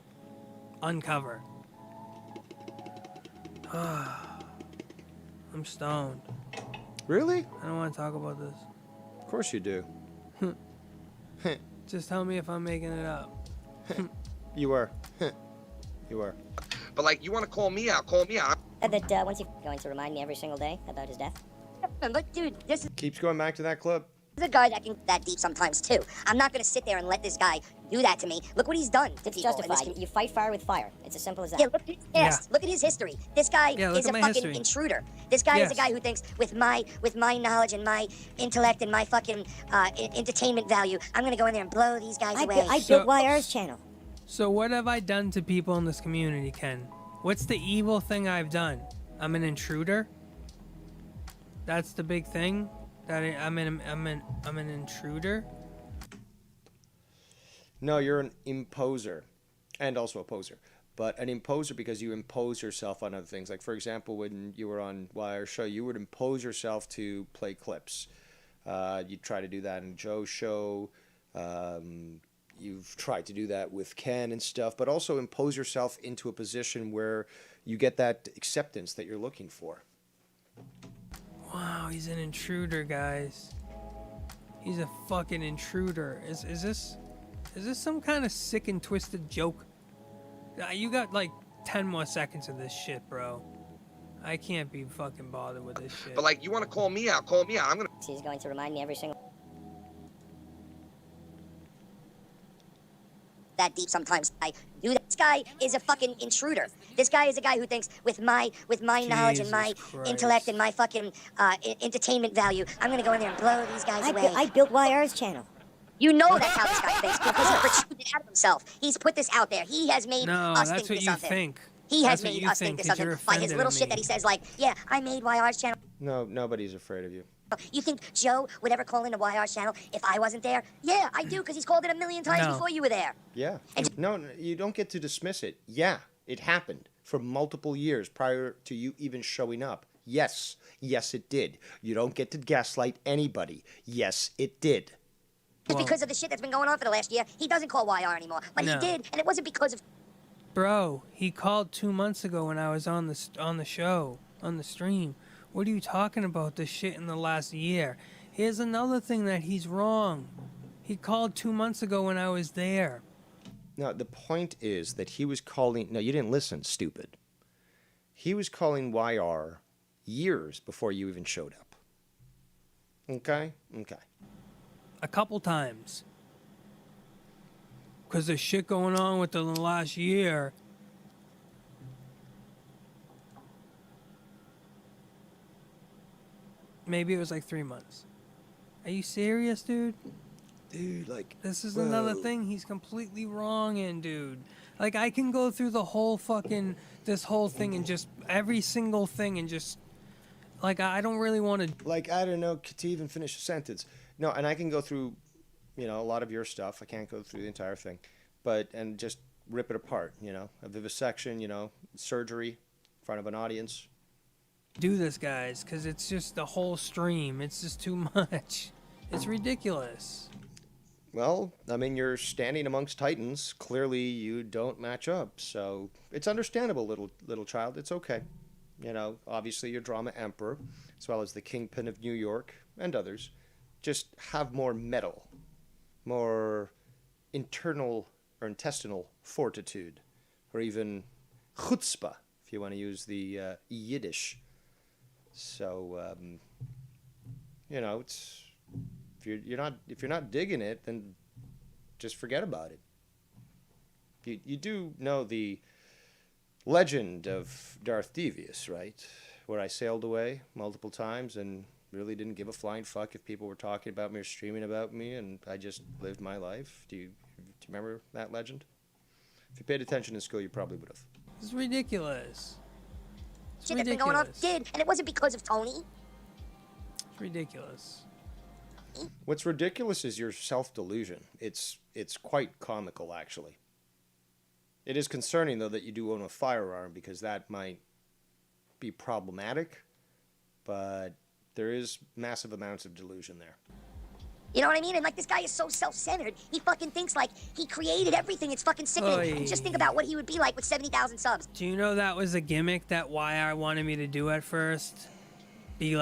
uncover. I'm stoned. Really? I don't want to talk about this. Of course you do. Just tell me if I'm making it up. You are. You are. But like, you want to call me out, call me out. That once you're going to remind me every single day about his death. But dude, this is Keeps going back to that clip. a guy that can that deep sometimes too. I'm not gonna sit there and let this guy do that to me. Look what he's done to It's people. in this justified. You fight fire with fire. It's as simple as that. Yeah, look at his past. Look at his history. This guy is a fucking intruder. This guy is a guy who thinks with my knowledge and my intellect and my fucking entertainment value, I'm gonna go in there and blow these guys away. I built YR's channel. So what have I done to people in this community, Ken? What's the evil thing I've done? I'm an intruder? That's the big thing? That I'm an intruder? No, you're an imposer. And also a poser. But an imposer because you impose yourself on other things. Like, for example, when you were on Wire's show, you would impose yourself to play clips. You'd try to do that in Joe's show. You've tried to do that with Ken and stuff. But also impose yourself into a position where you get that acceptance that you're looking for. Wow, he's an intruder, guys. He's a fucking intruder. Is this some kind of sick and twisted joke? You got like 10 more seconds of this shit, bro. I can't be fucking bothered with this shit. But like, you want to call me out, call me out. I'm gonna. He's going to remind me every single. That deep sometimes. This guy is a fucking intruder. This guy is a guy who thinks with my knowledge and my intellect and my fucking entertainment value, I'm gonna go in there and blow these guys away. I built YR's channel. You know that's how this guy thinks because he protruded it out of himself. He's put this out there. He has made us think this of him. He has made us think this of him by his little shit that he says, like, yeah, I made YR's channel. No, nobody's afraid of you. You think Joe would ever call into YR's channel if I wasn't there? Yeah, I do, because he's called it a million times No. before you were there. Yeah. No, you don't get to dismiss it. Yeah, it happened for multiple years prior to you even showing up. Yes, it did. You don't get to gaslight anybody. Yes, it did. Just because of the shit that's been going on for the last year, he doesn't call YR anymore. But No. he did, and it wasn't because of... Bro, he called 2 months ago when I was on the show, on the stream. What are you talking about, this shit in the last year? Here's another thing that he's wrong. He called 2 months ago when I was there. No, the point is that he was calling... No, you didn't listen, stupid. He was calling YR years before you even showed up. Okay? Okay. A couple times. Because there's shit going on with the last year. Maybe it was like 3 months. Are you serious, dude? Dude, like... This is whoa. another thing he's completely wrong in, dude. Like, I can go through the whole fucking... This whole thing and just... Every single thing and just... Like, I don't really want to... Like, I don't know, to even finish a sentence. No, and I can go through, a lot of your stuff. I can't go through the entire thing. And just rip it apart, A vivisection, surgery in front of an audience. do this, guys, because it's just the whole stream. It's just too much. It's ridiculous. Well, I mean, you're standing amongst titans. Clearly, you don't match up. So it's understandable, little child. It's okay. Obviously, you're drama emperor, as well as the kingpin of New York and others. Just have more mettle, more internal or intestinal fortitude, or even chutzpah, if you want to use the Yiddish. So, it's if you're not digging it, then just forget about it. You do know the legend of Darth Devious, right? Where I sailed away multiple times and really didn't give a flying fuck if people were talking about me or streaming about me, and I just lived my life. Do you remember that legend? If you paid attention in school, you probably would have. It's ridiculous. It's Shit that's been going on did, and it wasn't because of Tony. It's ridiculous. What's ridiculous is your self-delusion. It's quite comical, actually. It is concerning, though, that you do own a firearm, because that might be problematic, but there is massive amounts of delusion there. You know what I mean? And, this guy is so self-centered. He fucking thinks, he created everything. It's fucking sickening. Oy. Just think about what he would be like with 70,000 subs. Do you know that was a gimmick that YR wanted me to do at first? Be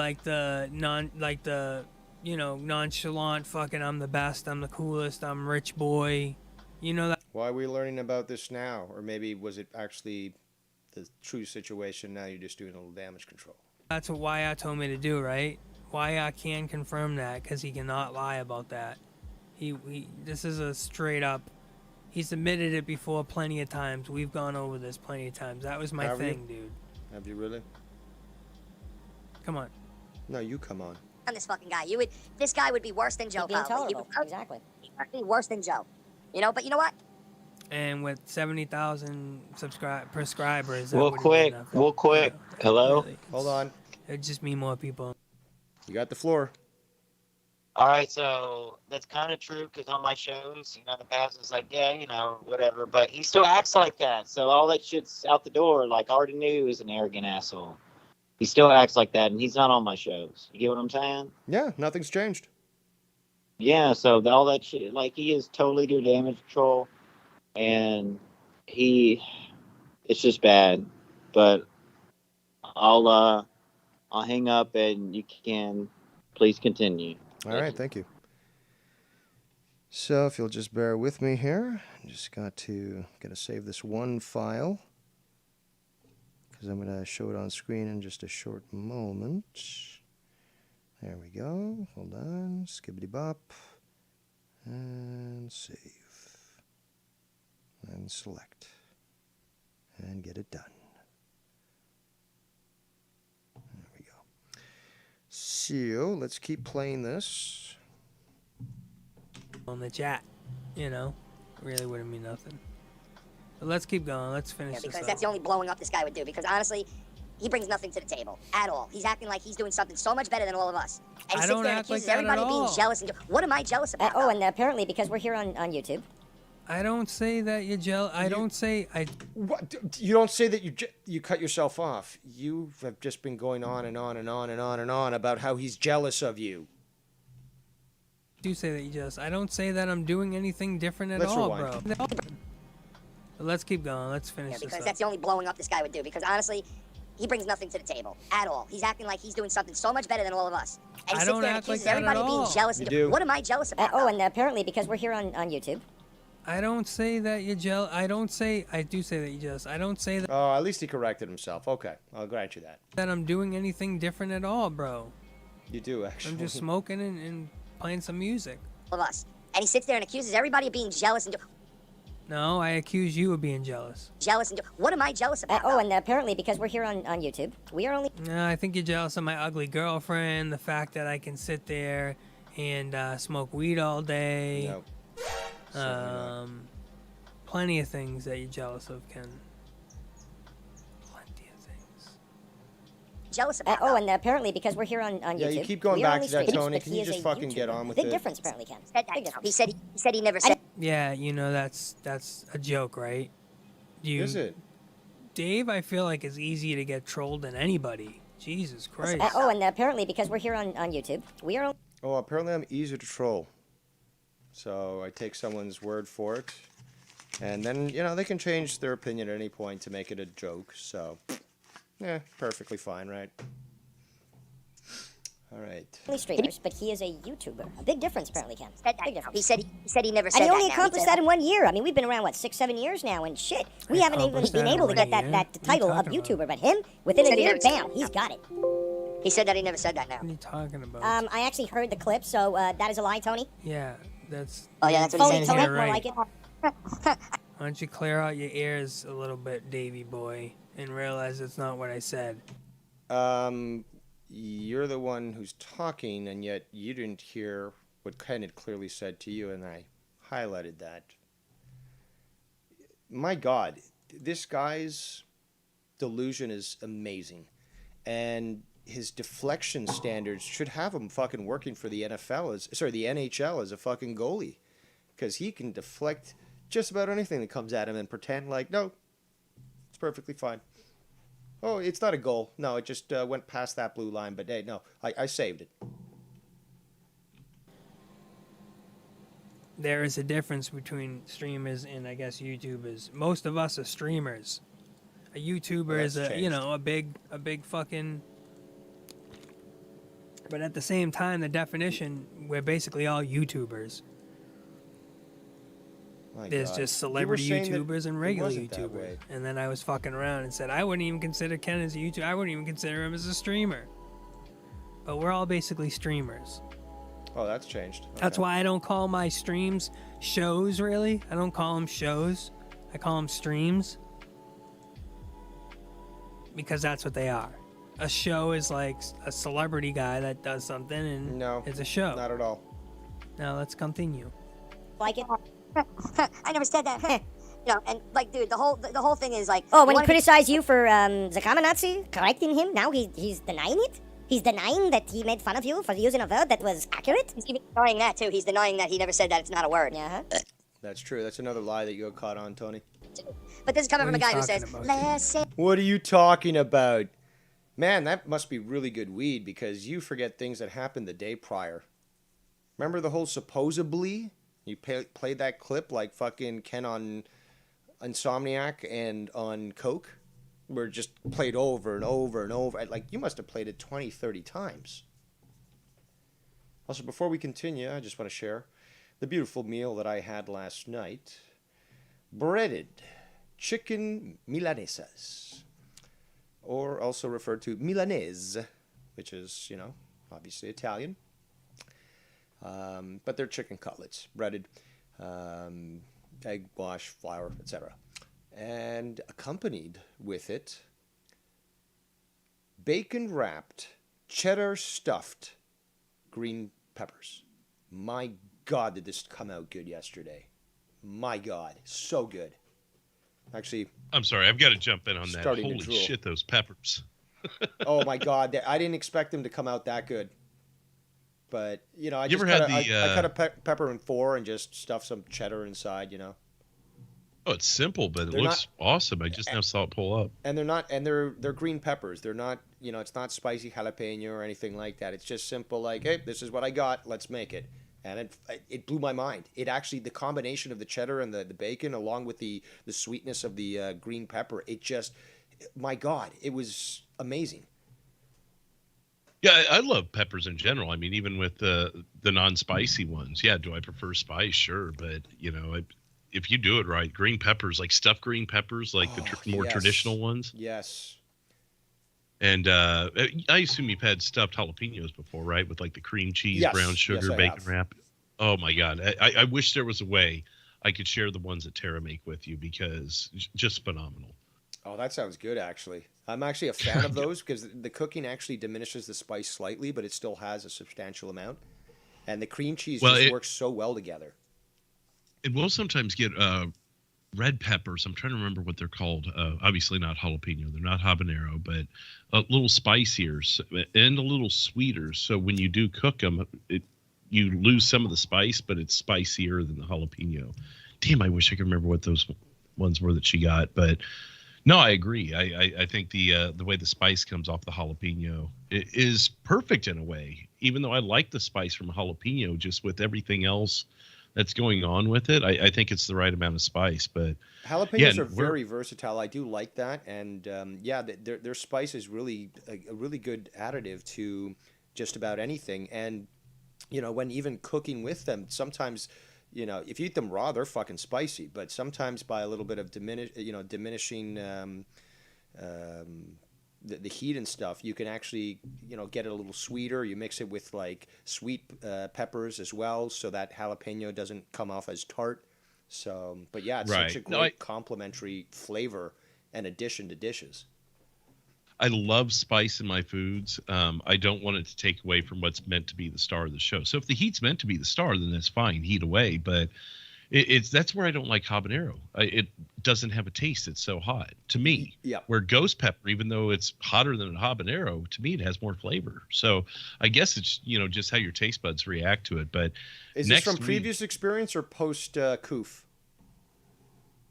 nonchalant fucking I'm the best, I'm the coolest, I'm rich boy. You know that? Why are we learning about this now? Or maybe was it actually the true situation, now you're just doing a little damage control? That's what YR told me to do, right? YR can confirm that because he cannot lie about that. This is a straight up. He's admitted it before plenty of times. We've gone over this plenty of times. That was my thing, dude. Have you really? Come on. No, you come on. On this fucking guy, this guy would be worse than Joe. He'd be intolerable. Exactly. He'd be worse than Joe. But you know what? And with 70,000 prescribers, that Real wouldn't quick, be enough. real quick. Hello? Really. Hold on. It'd just mean more people. You got the floor. All right, so that's kind of true because on my shows, the past is like, yeah, whatever. But he still acts like that. So all that shit's out the door. Like, I already knew he was an arrogant asshole. He still acts like that, and he's not on my shows. You get what I'm saying? Yeah, nothing's changed. Yeah, so all that shit, he is totally doing damage control, and it's just bad. But I'll hang up, and you can please continue. All right, thank you. So if you'll just bear with me here, I just got to save this one file, because I'm going to show it on screen in just a short moment. There we go. Hold on. Skibbity bop. And save. And select. And get it done. There we go. So let's keep playing this. On the chat, really wouldn't mean nothing. But let's keep going. Let's finish this Because up. that's the only blowing up this guy would do. Because honestly, he brings nothing to the table at all. He's acting like he's doing something so much better than all of us. And he I sits don't there and act like accuses that at everybody of being all. jealous. And what am I jealous about? Oh, and apparently because we're here on YouTube. I don't say that you're jealous. I don't say I. What? You don't say that you cut yourself off. You have just been going on and on and on and on and on about how he's jealous of you. Do say that you're jealous. I don't say that I'm doing anything different at Let's all, rewind. bro. But let's keep going. Let's finish this Because up. that's the only blowing up this guy would do. Because honestly, he brings nothing to the table at all. He's acting like he's doing something so much better than all of us. And he I sits don't there and act like accuses that everybody at of being all. jealous. You And do. what am I jealous about? Oh, and apparently because we're here on YouTube. I don't say that you're jealous. I don't say. I do say that you're jealous. I don't say that. Oh, at least he corrected himself. Okay, I'll grant you that. That I'm doing anything different at all, bro. You do, actually. I'm just smoking and playing some music. All of us. And he sits there and accuses everybody of being jealous and No, I accuse you of being jealous. what am I jealous about? Oh, and apparently because we're here on YouTube. We are only. No, I think you're jealous of my ugly girlfriend, the fact that I can sit there and smoke weed all day. No. Plenty of things that you're jealous of, Ken. Plenty of things. Jealous about. Oh, and apparently because we're here on Yeah, YouTube. you keep going we are back only to that, streamers, Tony. but Can he you is just a fucking get YouTuber. on with Big it? difference, apparently, Ken. Big difference. He said he never said. Yeah, you know that's a joke, right? Is it? Dave, I feel like is easy to get trolled than anybody. Jesus Christ. Oh, and apparently because we're here on YouTube. We are only. Oh, apparently I'm easy to troll. So I take someone's word for it. And then, they can change their opinion at any point to make it a joke. So, yeah, perfectly fine, right? All right. Only streamers, but he is a YouTuber. A big difference, apparently, Ken. Big difference. He said he never said And he that. only now. accomplished that in 1 year. I mean, we've been around, what, 6-7 years now, and shit. We haven't even accomplished been that in able to 1 get year? that What are you title of talking about? YouTuber, but him, within Said a he year, never said bam, that. he's got it. He said that he never said that now. What are you talking about? I actually heard the clip, so that is a lie, Tony. Yeah, that's. Oh yeah, that's what Tony, he's Tony, saying. You're more right. like it. Why don't you clear out your ears a little bit, Davy boy, and realize it's not what I said. You're the one who's talking, and yet you didn't hear what Ken had clearly said to you, and I highlighted that. My God, this guy's delusion is amazing, and his deflection standards should have him fucking working for the the NHL as a fucking goalie, because he can deflect just about anything that comes at him and pretend like, no, it's perfectly fine. Oh, it's not a goal. No, it just went past that blue line, but hey, no, I saved it. There is a difference between streamers and I guess YouTubers. Most of us are streamers. A YouTuber Well, is that's changed. a big fucking. But at the same time, the definition, we're basically all YouTubers. My There's God. just You were celebrity saying that YouTubers and it regular wasn't that way. YouTubers. And then I was fucking around and said, I wouldn't even consider Ken as a YouTuber. I wouldn't even consider him as a streamer. But we're all basically streamers. Oh, that's changed. That's Okay. why I don't call my streams shows, really. I don't call them shows. I call them streams. Because that's what they are. A show is like a celebrity guy that does something and No, it's a show. not at all. Now let's continue. Like it. I never said that. And like, dude, the whole thing is like. Oh, when he wanna- criticized you for the Nazi, correcting him, now he's denying it? He's denying that he made fun of you for using a word that was accurate? He's even denying that too. He's denying that he never said that it's not a word. Yeah. That's true. That's another lie that you got caught on, Tony. But this is coming What from a are you guy who talking says, about, "Let's say." What are you talking about? Man, that must be really good weed because you forget things that happened the day prior. Remember the whole supposedly? You played that clip like fucking Ken on Insomniac and on Coke? Where it just played over and over and over. Like, you must have played it 20, 30 times. Also, before we continue, I just want to share the beautiful meal that I had last night. Breaded chicken milanesas. Or also referred to Milanese, which is, obviously Italian. But they're chicken cutlets, breaded, egg wash, flour, etc. And accompanied with it, bacon wrapped, cheddar stuffed green peppers. My God, did this come out good yesterday. My God, so good. Actually, I'm sorry, I've got to jump in on that. Starting to Holy drool. shit, those peppers. Oh my God, I didn't expect them to come out that good. But you know, I You just ever had cut the? I cut a pepper in 4 and just stuff some cheddar inside. You know, Oh, it's simple, but it They're looks not- awesome. I just now saw it pull up. and they're green peppers. They're not, you know, it's not spicy jalapeno or anything like that. It's just simple, like, hey, this is what I got. Let's make it. And it blew my mind. It actually, the combination of the cheddar and the bacon, along with the sweetness of the green pepper, it just, my God, it was amazing. Yeah, I love peppers in general. I mean, even with the non-spicy ones. Yeah, do I prefer spice? Sure, but you know, if you do it right, green peppers, like stuffed green peppers, like the more yes. traditional ones. Yes. And I assume you've had stuffed jalapenos before, right? With like the cream cheese, Yes. brown sugar, Yes, I bacon have. wrap. Oh my God. I wish there was a way I could share the ones that Tara make with you, because just phenomenal. Oh, that sounds good, actually. I'm actually a fan of those because the cooking actually diminishes the spice slightly, but it still has a substantial amount. And the cream cheese works so well together. It will sometimes get red peppers. I'm trying to remember what they're called. Obviously not jalapeno. They're not habanero, but a little spicier and a little sweeter. So when you do cook them, you lose some of the spice, but it's spicier than the jalapeno. Damn, I wish I could remember what those ones were that she got. But no, I agree. I think the way the spice comes off the jalapeno is perfect in a way. Even though I like the spice from a jalapeno, just with everything else that's going on with it, I think it's the right amount of spice. But jalapenos are very versatile. I do like that, and their spice is really a really good additive to just about anything. And you know, when even cooking with them, sometimes, you know, if you eat them raw, they're fucking spicy. But sometimes by a little bit of diminishing the heat and stuff, you can actually, you know, get it a little sweeter. You mix it with like sweet peppers as well, so that jalapeno doesn't come off as tart. So, but yeah, it's such a great complementary flavor and addition to dishes. I love spice in my foods. I don't want it to take away from what's meant to be the star of the show. So if the heat's meant to be the star, then that's fine. Heat away. But that's where I don't like habanero. It doesn't have a taste. It's so hot to me. Yeah. Where ghost pepper, even though it's hotter than a habanero, to me it has more flavor. So I guess it's, you know, just how your taste buds react to it. But is this from previous experience or post coof?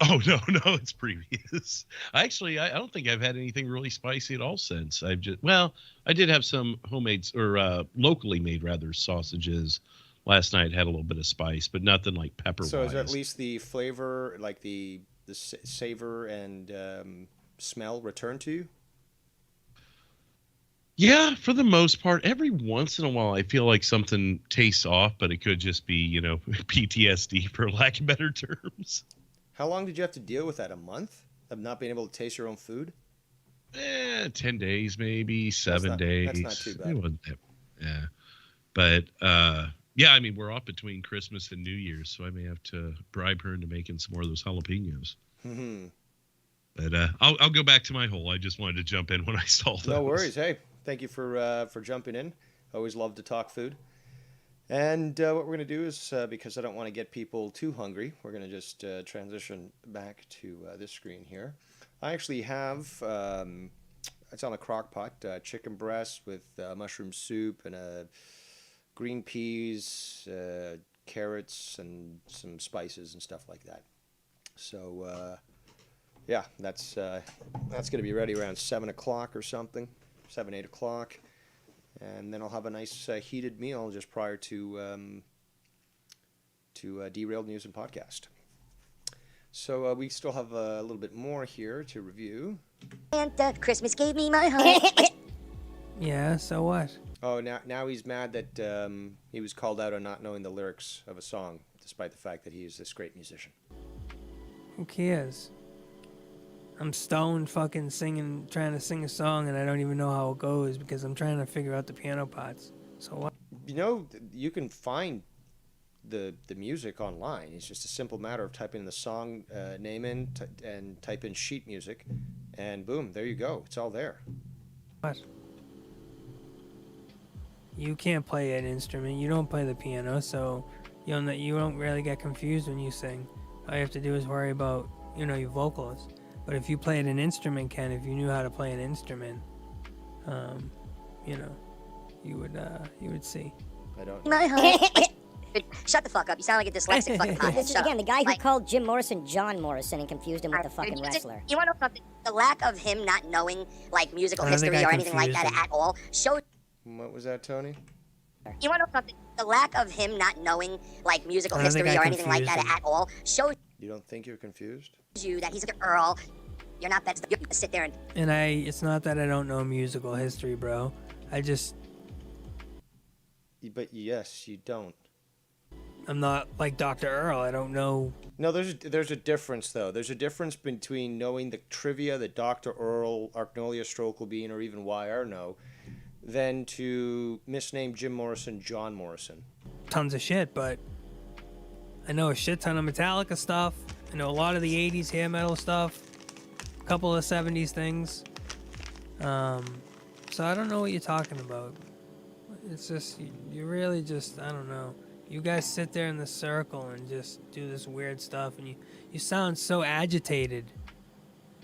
Oh, no, it's previous. Actually, I don't think I've had anything really spicy at all since. I did have some homemade or locally made rather sausages last night. Had a little bit of spice, but nothing like pepper. So is at least the flavor, like the savor and smell, return to you? Yeah, for the most part. Every once in a while, I feel like something tastes off, but it could just be, you know, PTSD for lack of better terms. How long did you have to deal with that? A month of not being able to taste your own food? 10 days, maybe 7 days. That's not too bad. It wasn't that, yeah. But, yeah, I mean, we're off between Christmas and New Year's, so I may have to bribe her into making some more of those jalapenos. Mm-hmm. But I'll go back to my hole. I just wanted to jump in when I saw those. No worries. Hey, thank you for jumping in. Always love to talk food. And what we're going to do is, because I don't want to get people too hungry, we're going to just transition back to this screen here. I actually have, it's on a crock pot, chicken breast with mushroom soup and green peas, carrots, and some spices and stuff like that. So, yeah, that's going to be ready around 7 o'clock or something, 7, 8 o'clock. And then I'll have a nice heated meal just prior to Derailed News and Podcast. So we still have a little bit more here to review. Santa, Christmas gave me my heart. Yeah, so what? Oh, now he's mad that he was called out on not knowing the lyrics of a song, despite the fact that he is this great musician. Who cares? I'm stoned fucking trying to sing a song, and I don't even know how it goes because I'm trying to figure out the piano parts. So what? You know, you can find the music online. It's just a simple matter of typing the song name in and type in sheet music, and boom, there you go. It's all there. What? You can't play an instrument. You don't play the piano, so you don't really get confused when you sing. All you have to do is worry about, you know, your vocals. But if you played an instrument, Ken, if you knew how to play an instrument, you know, you would see. I don't. My heart. Shut the fuck up. You sound like a dyslexic fucking pothead. This is, Shut again, up. the guy who called Jim Morrison John Morrison and confused him with the fucking Dude, wrestler. You want to know something? The lack of him not knowing like musical I don't think history I or anything like that confused him. at all shows. What was that, Tony? You want to know something? The lack of him not knowing like musical I don't think history I or anything like that confused him. at all shows You don't think you're confused? you that he's like an Earl. You're not that. You sit there and And it's not that I don't know musical history, bro. I just, But yes, you don't. I'm not like Dr. Earl. I don't know. No, there's a difference though. There's a difference between knowing the trivia that Dr. Earl, Arcnolia Strokelbean, or even YR know, than to misname Jim Morrison John Morrison. Tons of shit, but I know a shit ton of Metallica stuff. I know a lot of the 80s hair metal stuff. A couple of 70s things. So I don't know what you're talking about. It's just, you really just, I don't know. You guys sit there in the circle and just do this weird stuff, and you sound so agitated.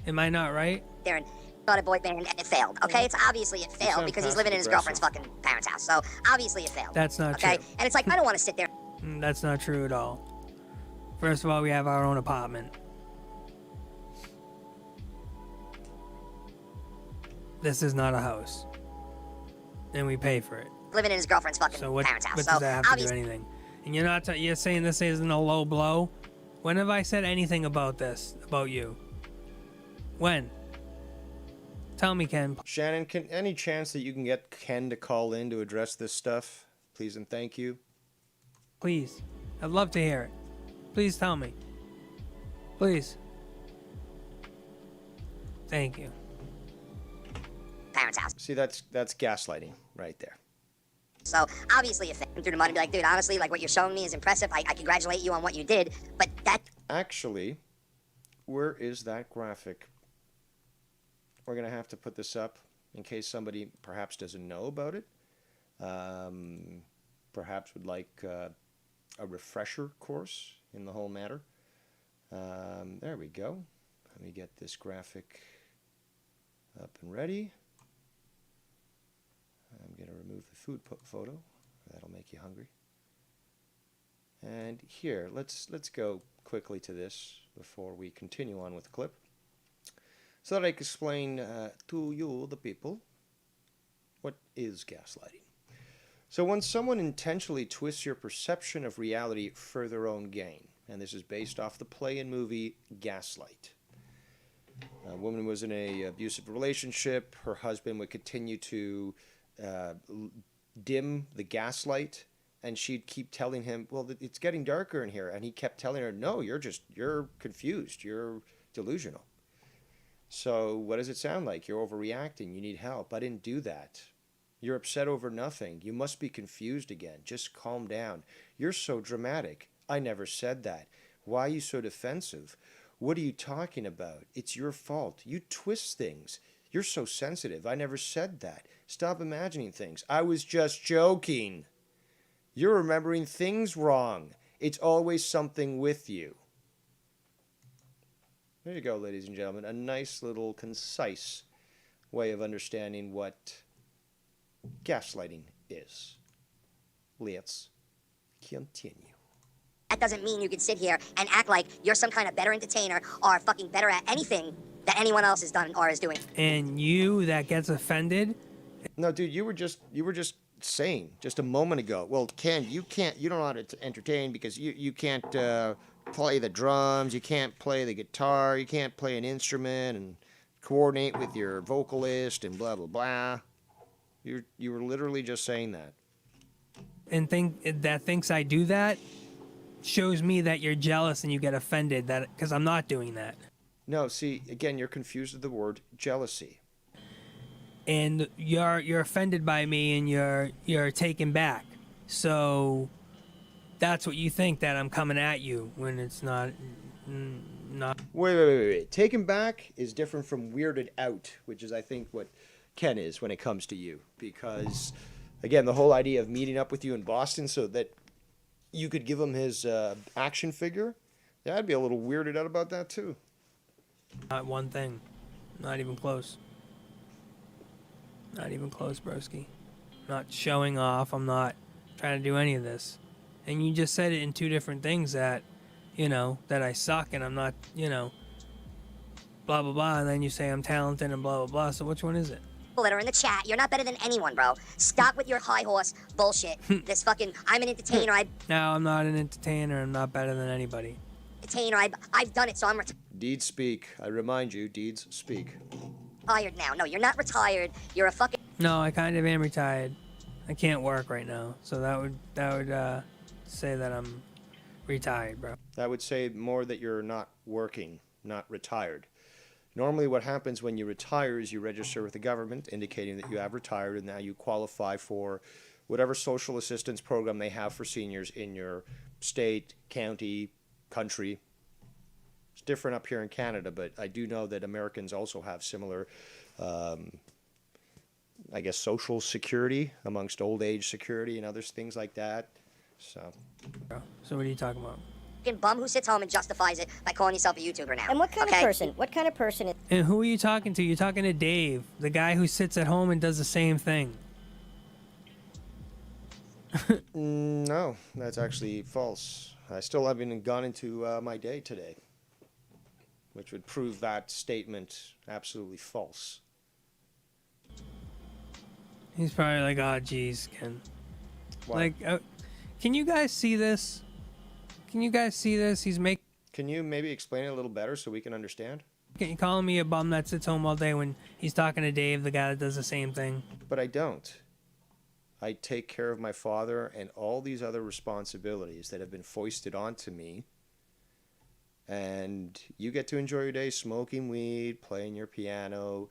Am I not right? there and got a boy band and it failed. Okay, it's obviously it failed sound because he's living in his girlfriend's passive-aggressive. fucking parents' house. So obviously it failed. That's not okay, true. and it's like I don't want to sit there. That's not true at all. First of all, we have our own apartment. This is not a house. And we pay for it. Living in his girlfriend's fucking So what parents' house. does So that have to do obviously, anything? And you're not, you're saying this isn't a low blow? When have I said anything about this, about you? When? Tell me, Ken. Shannon, any chance that you can get Ken to call in to address this stuff? Please and thank you. Please. I'd love to hear it. Please tell me. Please. Thank you. parents' house. See, that's gaslighting right there. So obviously, if they threw the money, be like, dude, honestly, like what you're showing me is impressive. I congratulate you on what you did, but that. Actually, where is that graphic? We're gonna have to put this up in case somebody perhaps doesn't know about it. Perhaps would like a refresher course in the whole matter. There we go. Let me get this graphic up and ready. I'm going to remove the food photo. That'll make you hungry. And here, let's go quickly to this before we continue on with the clip, so that I can explain to you, the people, what is gaslighting. So when someone intentionally twists your perception of reality for their own gain, and this is based off the play and movie Gaslight. A woman was in an abusive relationship. Her husband would continue to dim the gaslight, and she'd keep telling him, well, it's getting darker in here. And he kept telling her, no, you're confused. You're delusional. So what does it sound like? You're overreacting. You need help. I didn't do that. You're upset over nothing. You must be confused again. Just calm down. You're so dramatic. I never said that. Why are you so defensive? What are you talking about? It's your fault. You twist things. You're so sensitive. I never said that. Stop imagining things. I was just joking. You're remembering things wrong. It's always something with you. There you go, ladies and gentlemen. A nice little concise way of understanding what gaslighting is. Let's continue. That doesn't mean you can sit here and act like you're some kind of better entertainer or fucking better at anything that anyone else has done or is doing. And you that gets offended. No, dude, you were just saying just a moment ago. Well, Ken, you don't know how to entertain because you can't play the drums, you can't play the guitar, you can't play an instrument and coordinate with your vocalist and blah blah blah. You were literally just saying that. And thinks I do that shows me that you're jealous and you get offended that because I'm not doing that. No, see, again, you're confused with the word jealousy. And you're offended by me and you're taken back. So that's what you think, that I'm coming at you when it's not. Wait. Taken back is different from weirded out, which is I think what Ken is when it comes to you. Because again, the whole idea of meeting up with you in Boston so that you could give him his action figure, yeah, I'd be a little weirded out about that too. Not one thing. Not even close. Not even close, broski. Not showing off. I'm not trying to do any of this. And you just said it in two different things that, that I suck and I'm not, blah, blah, blah. And then you say I'm talented and blah, blah, blah. So which one is it? That are in the chat, you're not better than anyone, bro. Stop with your high horse bullshit. This fucking, I'm an entertainer, No, I'm not an entertainer. I'm not better than anybody. I've done it, so I'm Deeds speak. I remind you, deeds speak. retired now. No, you're not retired. You're a fucking... No, I kind of am retired. I can't work right now. So that would say that I'm retired, bro. That would say more that you're not working, not retired. Normally what happens when you retire is you register with the government indicating that you have retired and now you qualify for whatever social assistance program they have for seniors in your state, county, country. It's different up here in Canada, but I do know that Americans also have similar, I guess, social security amongst old age security and other things like that. So what are you talking about? bum who sits home and justifies it by calling yourself a YouTuber now. And what kind of person? What kind of person? And who are you talking to? You're talking to Dave, the guy who sits at home and does the same thing. No, that's actually false. I still haven't gone into my day today, which would prove that statement absolutely false. He's probably like, oh, geez, Ken. What? Like, can you guys see this? Can you guys see this? Can you maybe explain it a little better so we can understand? Can you calling me a bum that sits home all day when he's talking to Dave, the guy that does the same thing? But I don't. I take care of my father and all these other responsibilities that have been foisted onto me. And you get to enjoy your day smoking weed, playing your piano,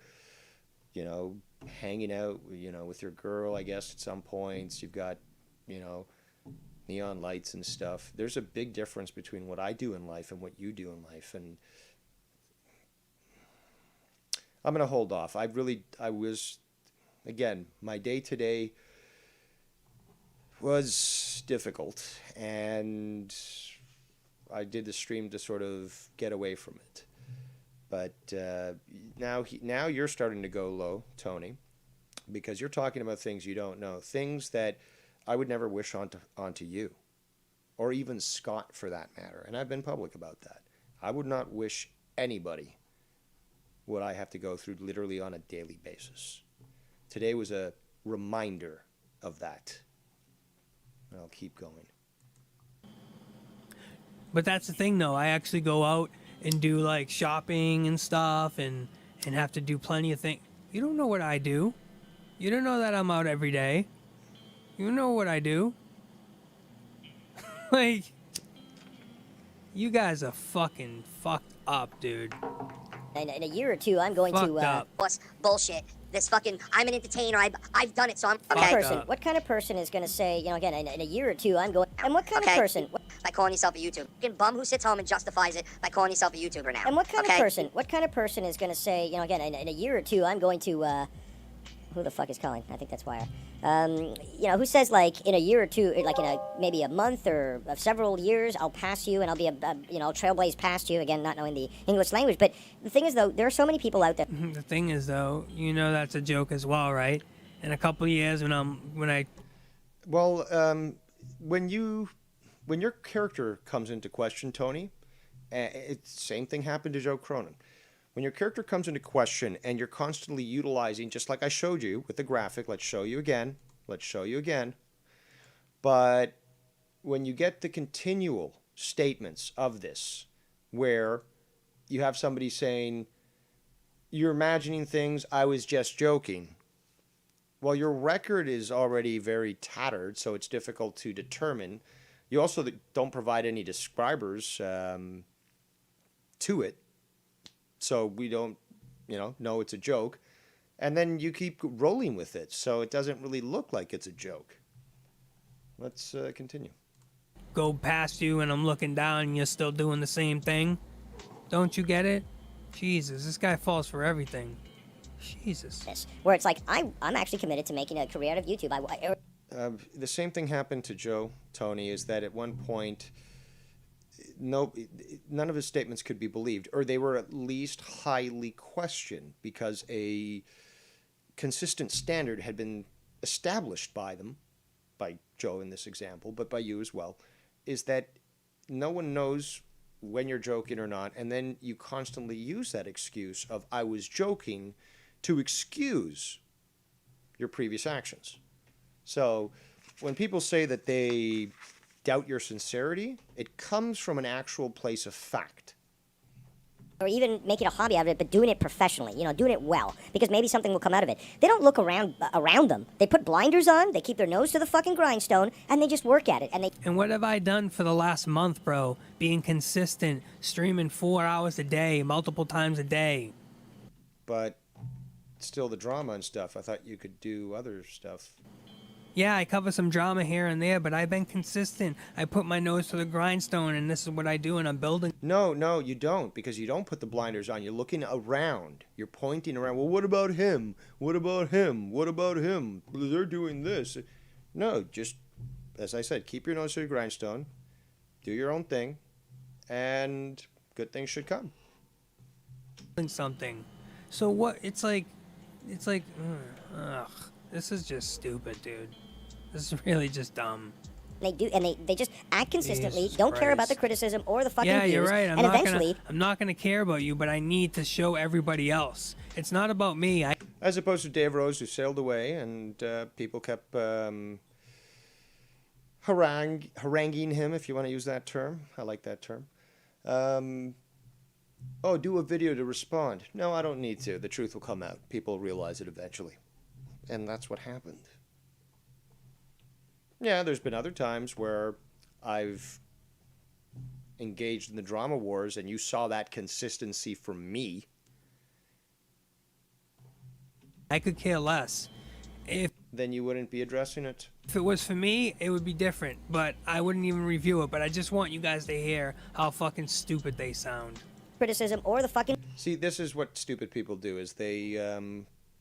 hanging out, with your girl, I guess, at some points. You've got, neon lights and stuff. There's a big difference between what I do in life and what you do in life. And I'm going to hold off. Again, my day today was difficult, and I did the stream to sort of get away from it. But now you're starting to go low, Tony, because you're talking about things you don't know, things that I would never wish onto you, or even Scott for that matter. And I've been public about that. I would not wish anybody what I have to go through literally on a daily basis. Today was a reminder of that. And I'll keep going. But that's the thing, though. I actually go out and do, like, shopping and stuff and have to do plenty of things. You don't know what I do. You don't know that I'm out every day. You know what I do. Like, you guys are fucking fucked up, dude. In a year or two, I'm going Fucked to... up. Bullshit. This fucking, I'm an entertainer, I've done it, so I'm... What Okay. person? What kind of person is going to say, again, in a year or two, I'm going... And what kind of person? By calling yourself a YouTuber. Bum who sits home and justifies it by calling yourself a YouTuber now. And what kind of person? What kind of person is going to say, again, in a year or two, I'm going to... Who the fuck is calling? I think that's Wire. Who says, like, in a year or two, like in maybe a month or several years, I'll pass you and I'll be I'll trailblaze past you, again, not knowing the English language. But the thing is, though, there are so many people out there. The thing is, though, that's a joke as well, right? In a couple of years when your character comes into question, Tony, same thing happened to Joe Cronin. When your character comes into question and you're constantly utilizing, just like I showed you with the graphic, let's show you again. But when you get the continual statements of this, where you have somebody saying, you're imagining things, I was just joking. Well, your record is already very tattered, so it's difficult to determine. You also don't provide any describers to it. So we don't, know it's a joke. And then you keep rolling with it. So it doesn't really look like it's a joke. Let's continue. go past you and I'm looking down and you're still doing the same thing. Don't you get it? Jesus, this guy falls for everything. Jesus. Where it's like, I'm actually committed to making a career out of YouTube. The same thing happened to Joe, Tony, is that at one point, none of his statements could be believed, or they were at least highly questioned, because a consistent standard had been established by them, by Joe in this example, but by you as well, is that no one knows when you're joking or not, and then you constantly use that excuse of I was joking to excuse your previous actions. So when people say that they doubt your sincerity, it comes from an actual place of fact. Or even making a hobby out of it, but doing it professionally, doing it well, because maybe something will come out of it. They don't look around them. They put blinders on, they keep their nose to the fucking grindstone, and they just work at it. And what have I done for the last month, bro? Being consistent, streaming 4 hours a day, multiple times a day. But still the drama and stuff. I thought you could do other stuff. Yeah, I cover some drama here and there, but I've been consistent. I put my nose to the grindstone, and this is what I do, and I'm building. No, you don't, because you don't put the blinders on. You're looking around. You're pointing around. Well, what about him? What about him? What about him? They're doing this. No, just, as I said, keep your nose to the grindstone. Do your own thing, and good things should come. Something. So what? It's like, ugh. This is just stupid, dude. This is really just dumb. They do, and they just act consistently, Jesus don't care about Christ. the criticism or the fucking Yeah, views. you're right. And eventually, I'm not gonna care about you, but I need to show everybody else. It's not about me. As opposed to Dave Rose, who sailed away, and people kept haranguing him, if you want to use that term. I like that term. Oh, do a video to respond. No, I don't need to. The truth will come out. People realize it eventually. And that's what happened. Yeah, there's been other times where I've engaged in the drama wars, and you saw that consistency from me. I could care less. Then you wouldn't be addressing it. If it was for me, it would be different, but I wouldn't even review it. But I just want you guys to hear how fucking stupid they sound. Criticism or the fucking... See, this is what stupid people do, is they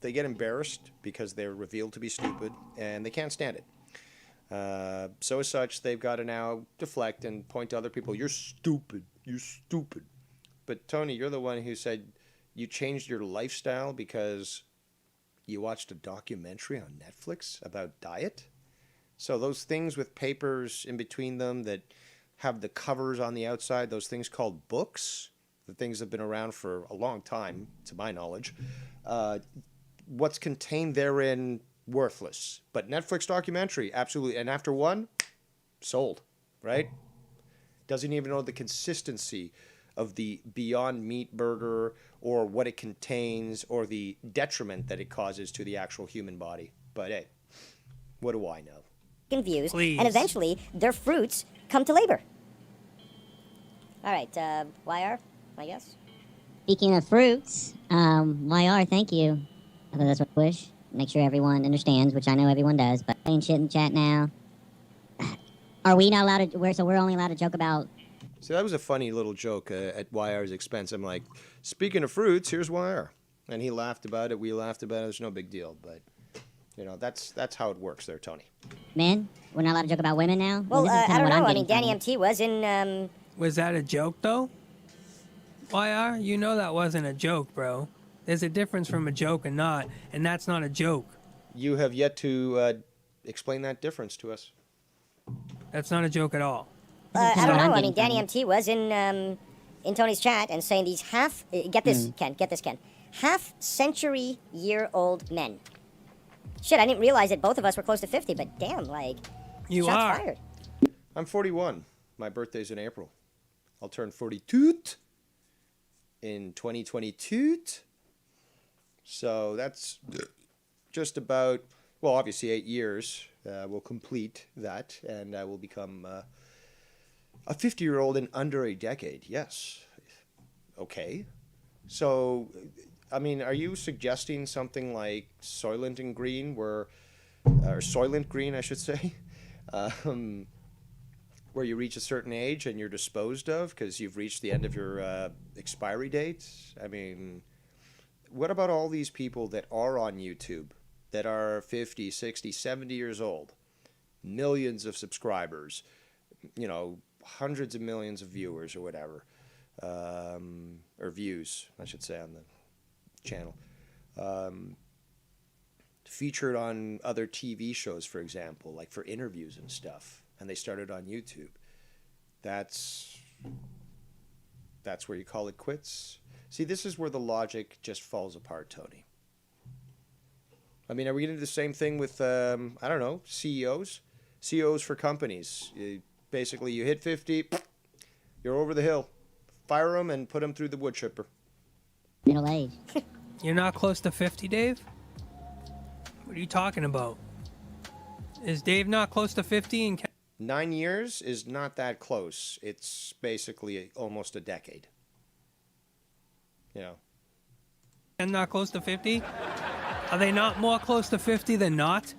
get embarrassed because they're revealed to be stupid, and they can't stand it. So as such, they've got to now deflect and point to other people. You're stupid. You're stupid. But Tony, you're the one who said you changed your lifestyle because you watched a documentary on Netflix about diet. So those things with papers in between them that have the covers on the outside, those things called books, the things that have been around for a long time, to my knowledge, what's contained therein, worthless. But Netflix documentary, absolutely. And after one, sold, right? Doesn't even know the consistency of the Beyond Meat burger or what it contains or the detriment that it causes to the actual human body. But hey, what do I know? Views, Please. and eventually their fruits come to labor. All right, YR, I guess. Speaking of fruits, YR, thank you. I thought that's what I wish. Make sure everyone understands, which I know everyone does, but saying shit in the chat now. Are we not allowed to, so we're only allowed to joke about... See, that was a funny little joke at YR's expense. I'm like, speaking of fruits, here's YR. And he laughed about it, we laughed about it, there's no big deal, but... You know, that's how it works there, Tony. Men? We're not allowed to joke about women now? Well, this is I kinda don't what I'm know. I getting mean, Danny from. MT was in... Was that a joke, though? YR, you know that wasn't a joke, bro. There's a difference from a joke and not, and that's not a joke. You have yet to explain that difference to us. That's not a joke at all. I don't know. I mean, Danny MT was in Tony's chat and saying these get this, Ken, half-century-year-old men. Shit, I didn't realize that both of us were close to 50, but damn, like, You shots are. fired. I'm 41. My birthday's in April. I'll turn 42 in 2022. So that's just about, well, obviously 8 years. We'll complete that, and I will become a 50-year-old in under a decade. Yes. Okay. So, I mean, are you suggesting something like Soylent and Green, or Soylent Green, I should say, where you reach a certain age and you're disposed of because you've reached the end of your expiry date? I mean, what about all these people that are on YouTube that are 50, 60, 70 years old, millions of subscribers, you know, hundreds of millions of viewers or whatever, or views, I should say, on the channel. featured on other TV shows, for example, like for interviews and stuff, and they started on YouTube. That's where you call it quits. See, this is where the logic just falls apart, Tony. I mean, are we going to do the same thing with, I don't know, CEOs? CEOs for companies. Basically, you hit 50, you're over the hill. Fire them and put them through the wood chipper. Middle age. You're not close to 50, Dave? What are you talking about? Is Dave not close to 50? And 9 years is not that close. It's basically almost a decade. You know. And not close to 50? Are they not more close to 50 than not?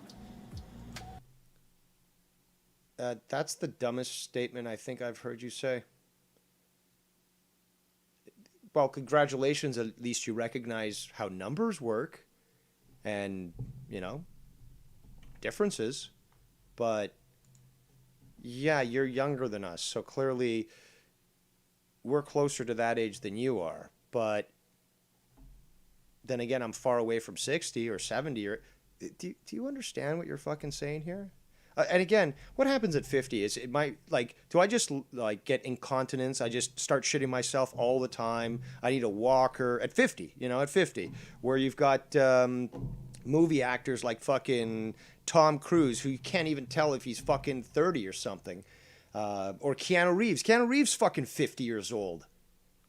That's the dumbest statement I think I've heard you say. Well, congratulations. At least you recognize how numbers work and, you know, differences. But, yeah, you're younger than us. So clearly we're closer to that age than you are. But then again, I'm far away from 60 or 70. Or do you understand what you're fucking saying here? And again, what happens at 50 is it might, like, do I just, like, get incontinence? I just start shitting myself all the time. I need a walker at 50, you know, at 50, where you've got movie actors like fucking Tom Cruise, who you can't even tell if he's fucking 30 or something, or Keanu Reeves. Keanu Reeves fucking 50 years old.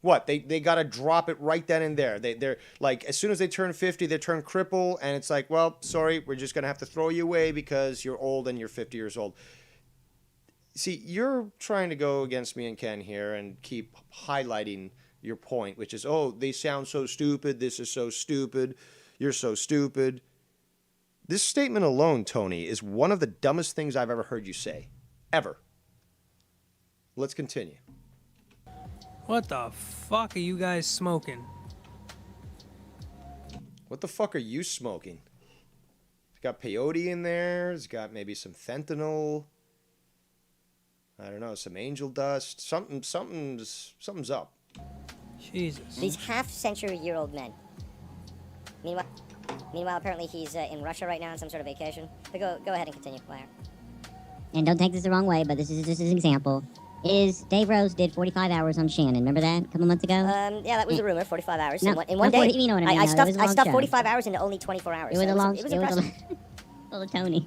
What? They got to drop it right then and there. They're like, as soon as they turn 50, they turn cripple, and it's like, well, sorry, we're just going to have to throw you away because you're old and you're 50 years old. See, you're trying to go against me and Ken here and keep highlighting your point, which is, oh, they sound so stupid. This is so stupid. You're so stupid. This statement alone, Tony, is one of the dumbest things I've ever heard you say. Ever. Let's continue. What the fuck are you guys smoking? What the fuck are you smoking? It's got peyote in there. It's got maybe some fentanyl. I don't know, some angel dust. Something's up. Jesus. These half-century-year-old men. Meanwhile, apparently he's in Russia right now on some sort of vacation. But go ahead and continue, Blair. And don't take this the wrong way, but this is just an example. Is Dave Rose did 45 hours on Shannon. Remember that a couple months ago? Yeah, that was a rumor. 45 hours No, in one day. You know what I mean? I No, it was a long stuffed show. 45 hours into only 24 hours. It was so a long. It was impressive. Little Tony.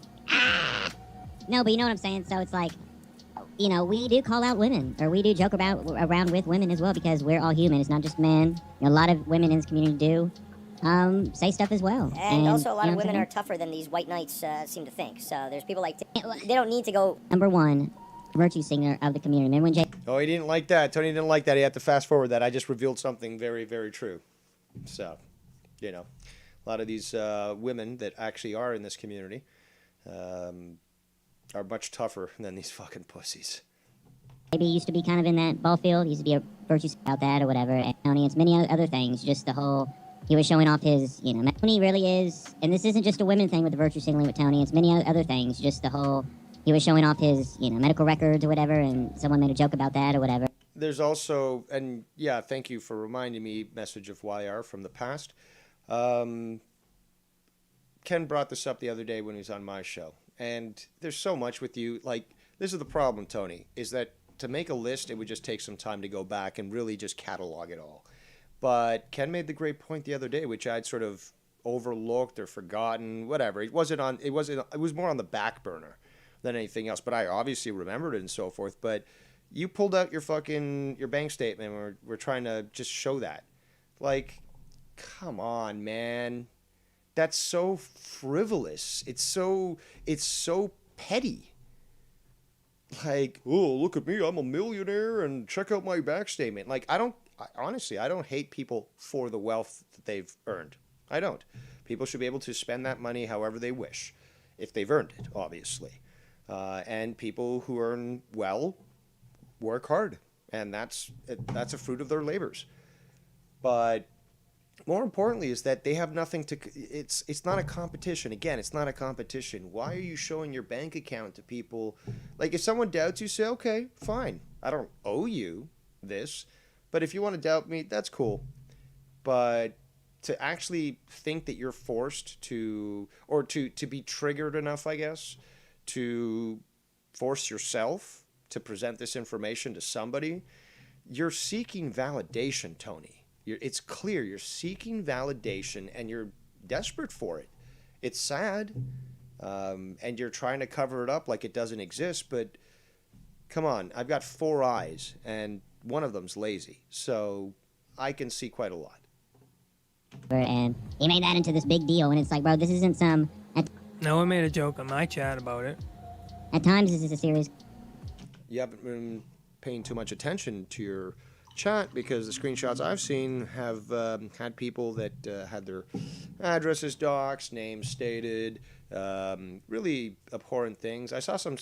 No, but you know what I'm saying. So it's like, you know, we do call out women, or we do joke around with women as well, because we're all human. It's not just men. You know, a lot of women in this community do say stuff as well. And also, a lot you of know what I'm women saying? are tougher than these white knights seem to think. So there's people like they don't need to go. Number one, virtue singer of the community. Remember when Jay? Oh, he didn't like that. Tony didn't like that. He had to fast forward that. I just revealed something very, very true. So, you know, a lot of these women that actually are in this community are much tougher than these fucking pussies. Maybe he used to be kind of in that ball field. He used to be a virtue about that or whatever. And Tony, it's many other things. Just the whole, he was showing off his, you know, Tony really is, and this isn't just a women thing with the virtue signaling with Tony. It's many other things. Just the whole, he was showing off his, you know, medical records or whatever, and someone made a joke about that or whatever. There's also, and yeah, thank you for reminding me, message of YR from the past. Ken brought this up the other day when he was on my show. And there's so much with you. Like, this is the problem, Tony, is that to make a list, it would just take some time to go back and really just catalog it all. But Ken made the great point the other day, which I'd sort of overlooked or forgotten, whatever. It was more on the back burner than anything else. But I obviously remembered it and so forth. But you pulled out your bank statement and we're trying to just show that. Like, come on, man. That's so frivolous. It's so petty. Like, oh, look at me, I'm a millionaire, and check out my back statement. Like, honestly, I don't hate people for the wealth that they've earned. I don't. People should be able to spend that money however they wish, if they've earned it, obviously. And people who earn well work hard, and that's a fruit of their labors. But more importantly is that they have nothing to, it's not a competition. Again, it's not a competition. Why are you showing your bank account to people? Like, if someone doubts you, say, okay, fine. I don't owe you this. But if you want to doubt me, that's cool. But to actually think that you're forced to, or to be triggered enough, I guess, to force yourself to present this information to somebody, you're seeking validation, Tony. It's clear you're seeking validation and you're desperate for it. It's sad, and you're trying to cover it up like it doesn't exist, but come on, I've got 4 eyes and one of them's lazy, so I can see quite a lot. And he made that into this big deal, and it's like, bro, this isn't some... No one made a joke on my chat about it. At times, this is a serious... You haven't been paying too much attention to your chat because the screenshots I've seen have had people that had their addresses doxed, names stated, really abhorrent things. I saw some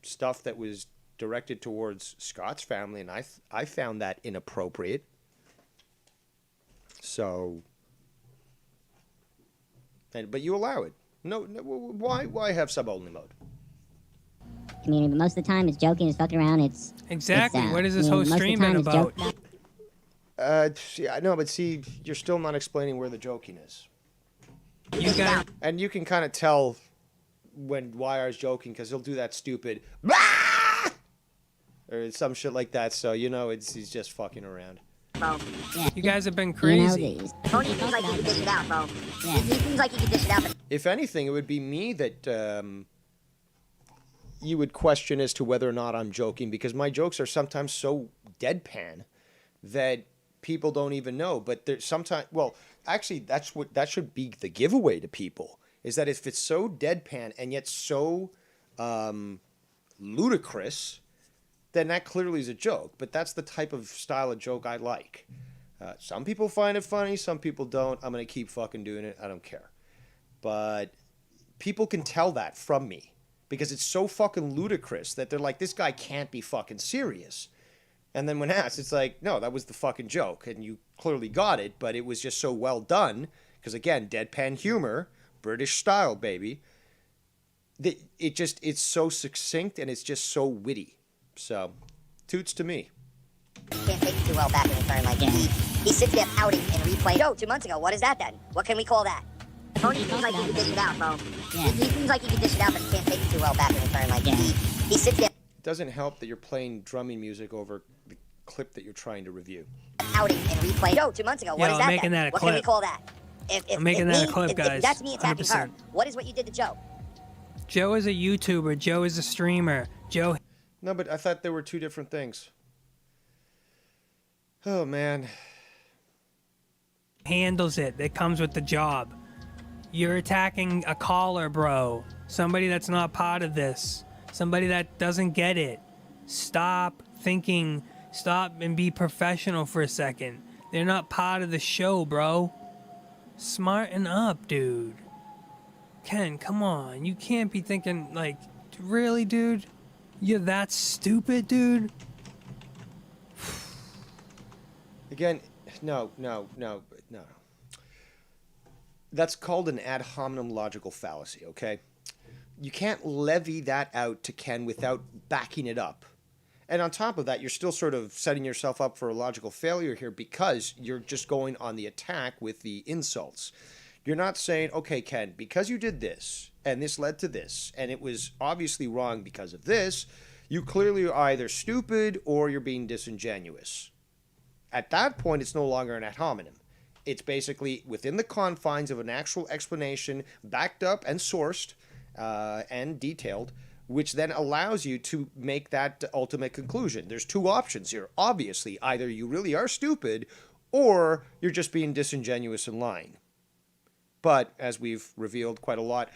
stuff that was directed towards Scott's family, and I found that inappropriate. So, but you allow it. No, why have sub-only mode? Community, but most of the time it's joking, it's fucking around, it's... Exactly, what is this whole stream been about? Yeah, no, but see, you're still not explaining where the joking is. And you can kind of tell when YR's joking because he'll do that stupid or some shit like that, so you know he's just fucking around. Bro. Yeah. You guys have been crazy. Tony seems like he could dish it out, bro. Yeah. He seems like he could dish it out. If anything, it would be me that you would question as to whether or not I'm joking, because my jokes are sometimes so deadpan that people don't even know. But there's sometimes, well, actually, that should be the giveaway to people, is that if it's so deadpan and yet so ludicrous, then that clearly is a joke. But that's the type of style of joke I like. Some people find it funny, some people don't. I'm going to keep fucking doing it. I don't care. But people can tell that from me because it's so fucking ludicrous that they're like, this guy can't be fucking serious. And then when asked, it's like, no, that was the fucking joke. And you clearly got it, but it was just so well done. Because again, deadpan humor, British style, baby. It's so succinct and it's just so witty. So, toots to me. Can't take it too well back in return. Like, he sits there pouting and replaying. Joe, 2 months ago, what is that then? What can we call that? Tony seems like he could dish it out, bro. Yeah. He seems like he could dish it out, but he can't take it too well back in return. Like, he sits there. It doesn't help that you're playing drumming music over the clip that you're trying to review. Pouting and replaying. Joe, 2 months ago, what is that making then? That a what clip. can we call that? I'm making that a clip, guys. If that's me attacking 100%. her, what is what you did to Joe? Joe is a YouTuber. Joe is a streamer. Joe... No, but I thought there were 2 different things. Oh, man. Handles it. It comes with the job. You're attacking a caller, bro. Somebody that's not part of this. Somebody that doesn't get it. Stop thinking. Stop and be professional for a second. They're not part of the show, bro. Smarten up, dude. Ken, come on. You can't be thinking, like, really, dude? You're that stupid, dude? Again, no. That's called an ad hominem logical fallacy, okay? You can't levy that out to Ken without backing it up. And on top of that, you're still sort of setting yourself up for a logical failure here because you're just going on the attack with the insults. You're not saying, okay, Ken, because you did this, and this led to this, and it was obviously wrong because of this, you clearly are either stupid or you're being disingenuous. At that point, it's no longer an ad hominem. It's basically within the confines of an actual explanation, backed up and sourced and detailed, which then allows you to make that ultimate conclusion. There's 2 options here. Obviously, either you really are stupid or you're just being disingenuous and lying. But as we've revealed quite a lot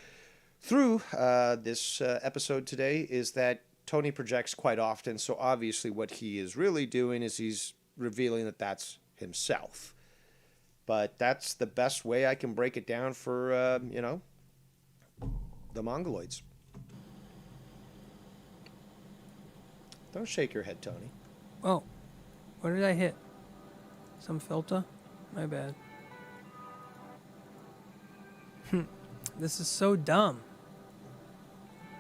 through this episode today is that Tony projects quite often. So obviously what he is really doing is he's revealing that that's himself. But that's the best way I can break it down for, the Mongoloids. Don't shake your head, Tony. Oh, what did I hit? Some filter? My bad. This is so dumb.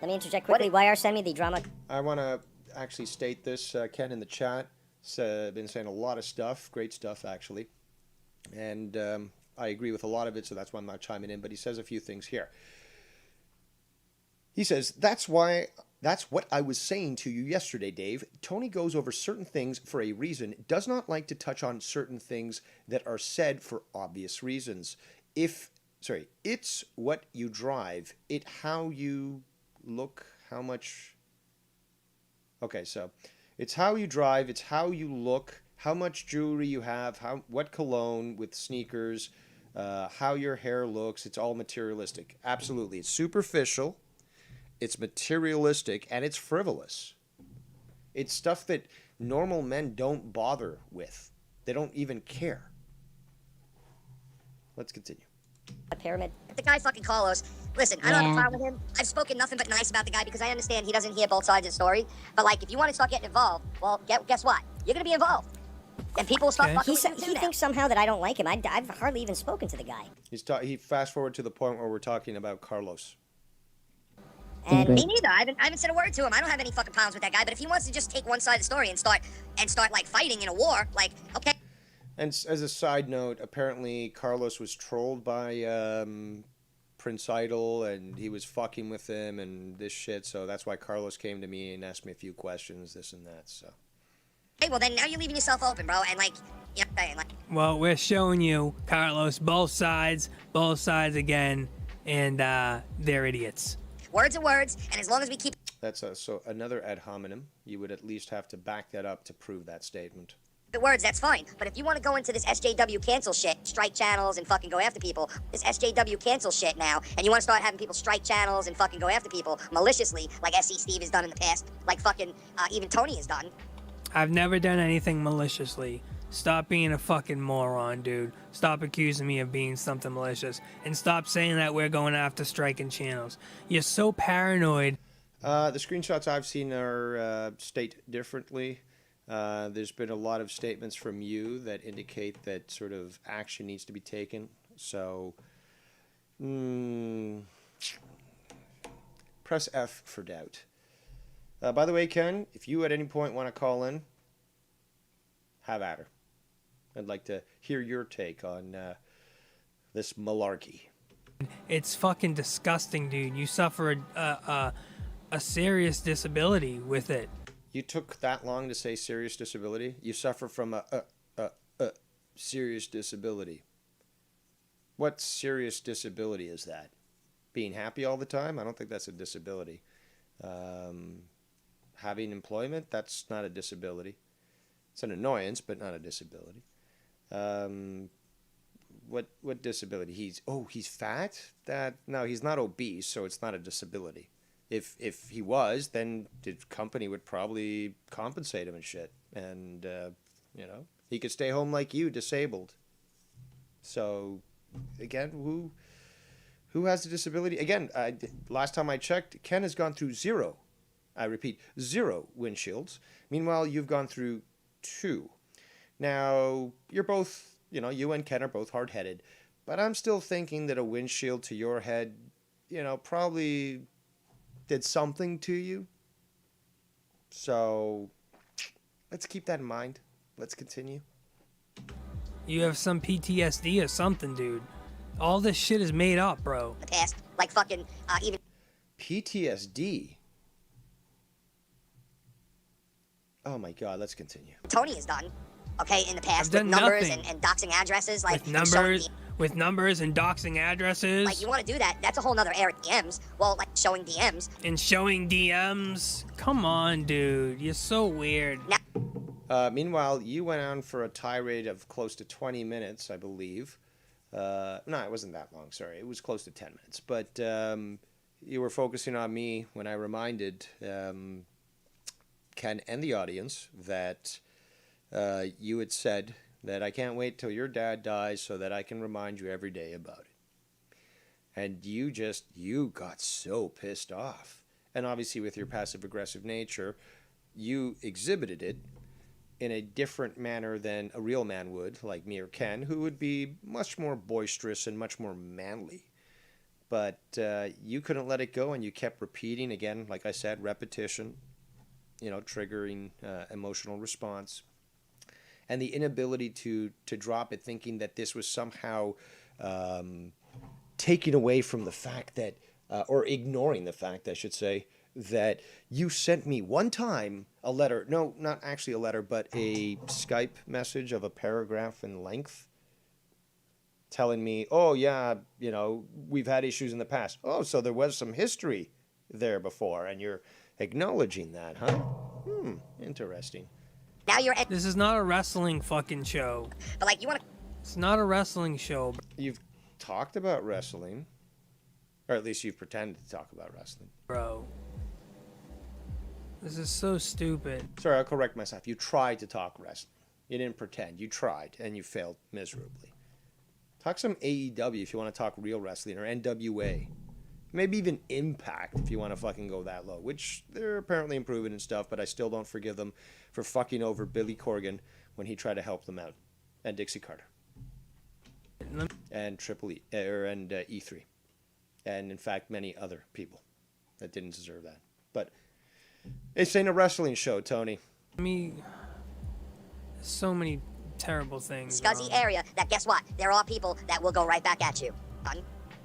Let me interject quickly. YR send me the drama. I want to actually state this. Ken in the chat been saying a lot of stuff. Great stuff, actually. And I agree with a lot of it, so that's why I'm not chiming in. But he says a few things here. He says, that's what I was saying to you yesterday, Dave. Tony goes over certain things for a reason, does not like to touch on certain things that are said for obvious reasons. It's what you drive, it how you look, how much... Okay, so it's how you drive, it's how you look, how much jewelry you have, what cologne with sneakers, how your hair looks. It's all materialistic. Absolutely. It's superficial. It's materialistic, and it's frivolous. It's stuff that normal men don't bother with. They don't even care. Let's continue. A pyramid. The guy fucking Carlos. Listen, I don't have a problem with him. I've spoken nothing but nice about the guy because I understand he doesn't hear both sides of the story. But like, if you want to start getting involved, well, guess what? You're gonna be involved, and people will start fucking with you too He now. thinks somehow that I don't like him. I've hardly even spoken to the guy. He fast forward to the point where we're talking about Carlos. And me neither. I haven't said a word to him. I don't have any fucking problems with that guy. But if he wants to just take one side of the story and start like fighting in a war, like, okay. And as a side note, apparently Carlos was trolled by Prince Idol, and he was fucking with him and this shit. So that's why Carlos came to me and asked me a few questions, this and that. So. Hey, well then now you're leaving yourself open, bro. And like, you know, like. Well, we're showing you, Carlos, both sides again, and they're idiots. Words are words, and as long as we keep... That's so another ad hominem. You would at least have to back that up to prove that statement. The words, that's fine. But if you want to go into this SJW cancel shit, strike channels and fucking go after people, this SJW cancel shit now, and you want to start having people strike channels and fucking go after people maliciously, like SC Steve has done in the past, like fucking even Tony has done. I've never done anything maliciously. Stop being a fucking moron, dude. Stop accusing me of being something malicious. And stop saying that we're going after striking channels. You're so paranoid. The screenshots I've seen are state differently. There's been a lot of statements from you that indicate that sort of action needs to be taken. So, press F for doubt. By the way, Ken, if you at any point want to call in, have at her. I'd like to hear your take on this malarkey. It's fucking disgusting, dude. You suffer a serious disability with it. You took that long to say serious disability? You suffer from a serious disability. What serious disability is that? Being happy all the time? I don't think that's a disability. Having employment? That's not a disability. It's an annoyance, but not a disability. What disability? He's fat? No, he's not obese, so it's not a disability. If he was, then the company would probably compensate him and shit. And he could stay home like you, disabled. So again, who has a disability? Again, last time I checked, Ken has gone through 0. I repeat, 0 windshields. Meanwhile, you've gone through 2. Now, you're both, you and Ken are both hard-headed, but I'm still thinking that a windshield to your head, probably did something to you. So, let's keep that in mind. Let's continue. You have some PTSD or something, dude. All this shit is made up, bro. The past, like fucking even... PTSD? Oh my god, let's continue. Tony has done, okay, in the past I've with done numbers nothing. and doxing addresses, like with numbers and doxing addresses. Like you want to do that? That's a whole nother area. DMs, well, like showing DMs. And showing DMs. Come on, dude, you're so weird. Meanwhile, you went on for a tirade of close to 20 minutes, I believe. No, it wasn't that long. Sorry, it was close to 10 minutes. But you were focusing on me when I reminded Ken and the audience that you had said that I can't wait till your dad dies so that I can remind you every day about it. And you got so pissed off. And obviously with your passive-aggressive nature, you exhibited it in a different manner than a real man would, like me or Ken, who would be much more boisterous and much more manly. But you couldn't let it go, and you kept repeating, again, like I said, repetition, triggering emotional response. And the inability to drop it, thinking that this was somehow taking away from the fact that, or ignoring the fact, I should say, that you sent me one time a letter. No, not actually a letter, but a Skype message of a paragraph in length telling me, oh, yeah, you know, we've had issues in the past. Oh, so there was some history there before, and you're acknowledging that, huh? Interesting. Now you're This is not a wrestling fucking show. But like, you want to... It's not a wrestling show. You've talked about wrestling, or at least you've pretended to talk about wrestling. Bro. This is so stupid. Sorry, I'll correct myself. You tried to talk wrestling. You didn't pretend. You tried, and you failed miserably. Talk some AEW if you want to talk real wrestling, or NWA. Maybe even Impact if you want to fucking go that low, which they're apparently improving and stuff, but I still don't forgive them for fucking over Billy Corgan when he tried to help them out. And Dixie Carter. And Triple E, and E3. And in fact, many other people that didn't deserve that. But this ain't a wrestling show, Tony. So many terrible things. Scuzzy area that, guess what? There are people that will go right back at you.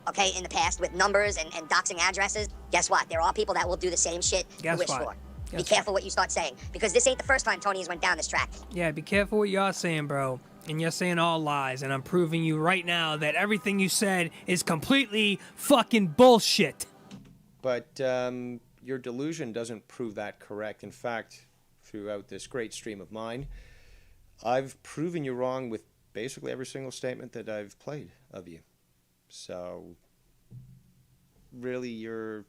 Okay, in the past with numbers and doxing addresses, guess what? There are people that will do the same shit you wish for. Be careful what you start saying, because this ain't the first time Tony has went down this track. Yeah, be careful what you're saying, bro. And you're saying all lies, and I'm proving you right now that everything you said is completely fucking bullshit. But your delusion doesn't prove that correct. In fact, throughout this great stream of mine, I've proven you wrong with basically every single statement that I've played of you. So, really, you're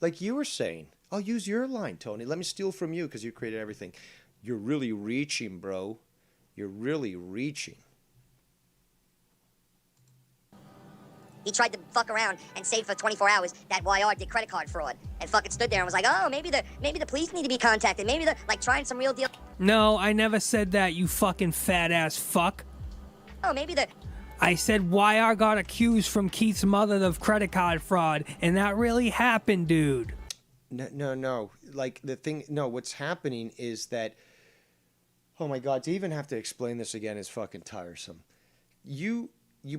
like you were saying. I'll use your line, Tony. Let me steal from you because you created everything. You're really reaching, bro. You're really reaching. He tried to fuck around and say for 24 hours that YR did credit card fraud, and fucking stood there and was like, oh, maybe the police need to be contacted. Maybe the like trying some real deal. No, I never said that, you fucking fat ass fuck. Oh, maybe the. I said YR got accused from Keith's mother of credit card fraud, and that really happened, dude. No. Like, the thing, no, what's happening is that, oh my God, to even have to explain this again is fucking tiresome. You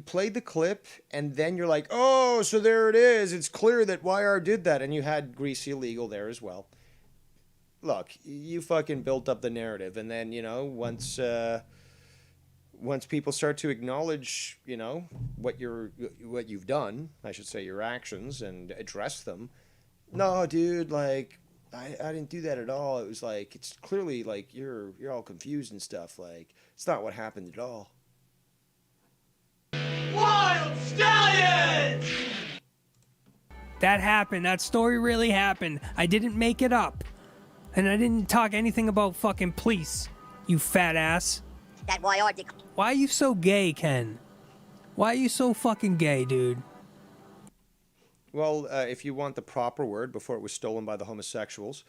played the clip, and then you're like, oh, so there it is. It's clear that YR did that, and you had Greasy Illegal there as well. Look, you fucking built up the narrative, and then, you know, once people start to acknowledge, you know, what you've done, I should say, your actions, and address them. No, dude, like, I didn't do that at all. It was like, it's clearly like you're all confused and stuff. Like, it's not what happened at all. Wild Stallions! That happened. That story really happened. I didn't make it up. And I didn't talk anything about fucking police, you fat ass. That YR did. Why are you so gay, Ken? Why are you so fucking gay, dude? Well, if you want the proper word before it was stolen by the homosexuals,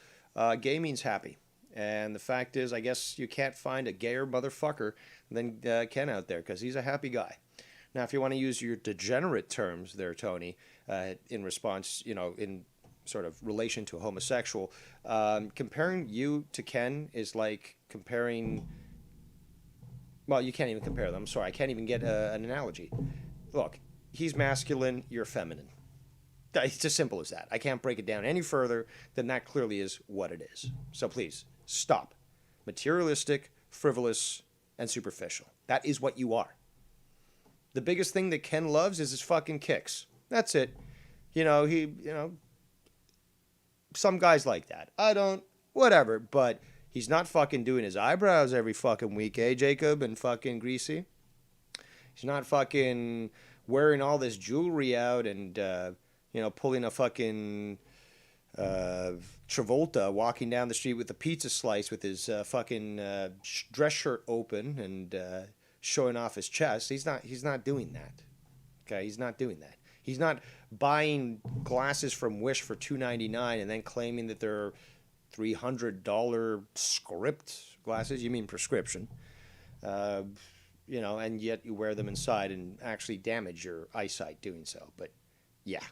gay means happy. And the fact is, I guess you can't find a gayer motherfucker than Ken out there, because he's a happy guy. Now, if you want to use your degenerate terms there, Tony, in response, you know, in sort of relation to a homosexual, comparing you to Ken is like comparing... Well, you can't even compare them. I'm sorry, I can't even get an analogy. Look, he's masculine, you're feminine. It's as simple as that. I can't break it down any further than that clearly is what it is. So please, stop. Materialistic, frivolous, and superficial. That is what you are. The biggest thing that Ken loves is his fucking kicks. That's it. You know, some guys like that. I don't, whatever, but he's not fucking doing his eyebrows every fucking week, eh, Jacob and fucking Greasy? He's not fucking wearing all this jewelry out and, you know, pulling a fucking Travolta walking down the street with a pizza slice with his fucking dress shirt open and showing off his chest. He's not doing that. Okay, he's not doing that. He's not buying glasses from Wish for $2.99 and then claiming that they're $300 script glasses. You mean prescription. You know, and yet you wear them inside and actually damage your eyesight doing so. But yeah.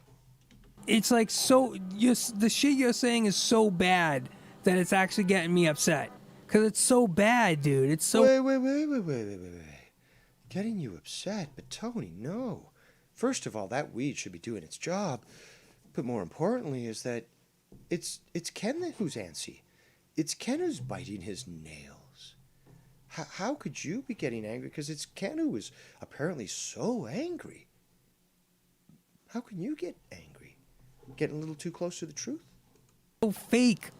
It's like the shit you're saying is so bad that it's actually getting me upset. Because it's so bad, dude. It's so... Wait. getting you upset, but Tony, no. First of all, that weed should be doing its job. But more importantly is that it's Ken who's antsy. It's Ken who's biting his nails. How could you be getting angry? Because it's Ken who is apparently so angry. How can you get angry? Getting a little too close to the truth? So fake.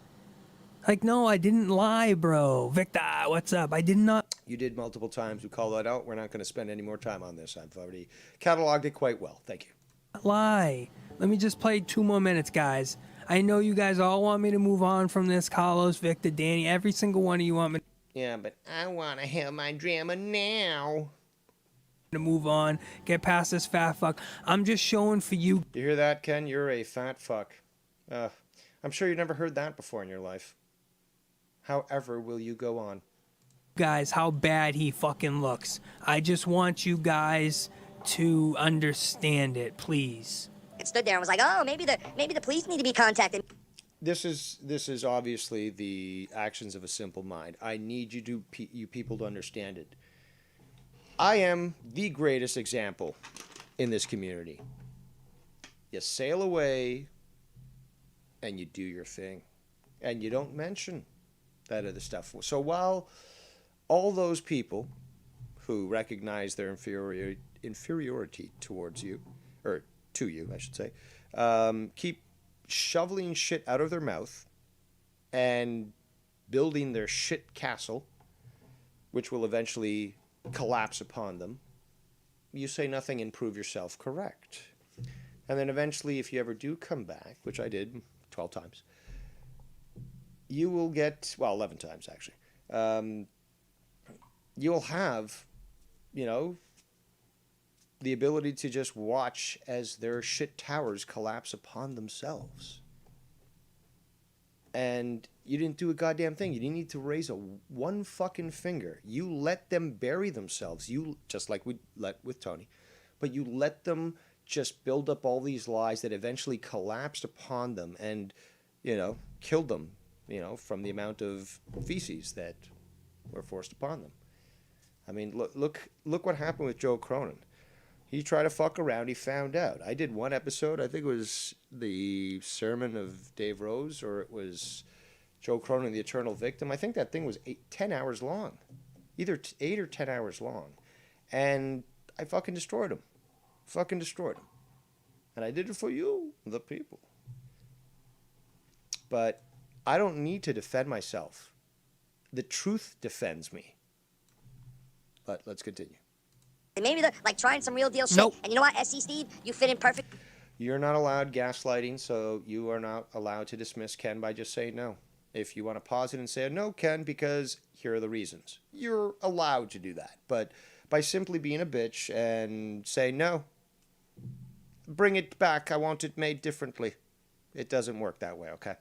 Like, no, I didn't lie, bro. Victor, what's up? I did not. You did multiple times. We call that out. We're not going to spend any more time on this. I've already cataloged it quite well. Thank you. Lie. Let me just play 2 more minutes, guys. I know you guys all want me to move on from this. Carlos, Victor, Danny, every single one of you want me Yeah, but I want to have my drama now. to move on, get past this fat fuck. I'm just showing for you. You hear that, Ken? You're a fat fuck. I'm sure you never heard that before in your life. However, will you go on? Guys, how bad he fucking looks. I just want you guys to understand it, please. It stood there and was like, oh, maybe the police need to be contacted. This is obviously the actions of a simple mind. I need you people to understand it. I am the greatest example in this community. You sail away and you do your thing. And you don't mention that other stuff. So while all those people who recognize their inferiority towards you, or to you, I should say, keep shoveling shit out of their mouth and building their shit castle, which will eventually collapse upon them, you say nothing and prove yourself correct. And then eventually, if you ever do come back, which I did 12 times, you will get, well, 11 times actually, you'll have, the ability to just watch as their shit towers collapse upon themselves. And you didn't do a goddamn thing. You didn't need to raise one fucking finger. You let them bury themselves. You, just like we let with Tony, but you let them just build up all these lies that eventually collapsed upon them and, killed them, from the amount of feces that were forced upon them. I mean, look what happened with Joe Cronin. He tried to fuck around. He found out. I did one episode. I think it was the sermon of Dave Rose, or it was Joe Cronin, the Eternal Victim. I think that thing was 10 hours long, either 8 or 10 hours long, and I fucking destroyed him. And I did it for you, the people. But I don't need to defend myself. The truth defends me. But let's continue. Maybe they're like trying some real deal shit. Nope. And you know what, SC Steve, you fit in perfect. You're not allowed gaslighting, so you are not allowed to dismiss Ken by just saying no. If you want to pause it and say no, Ken, because here are the reasons. You're allowed to do that. But by simply being a bitch and saying no, bring it back, I want it made differently. It doesn't work that way, okay?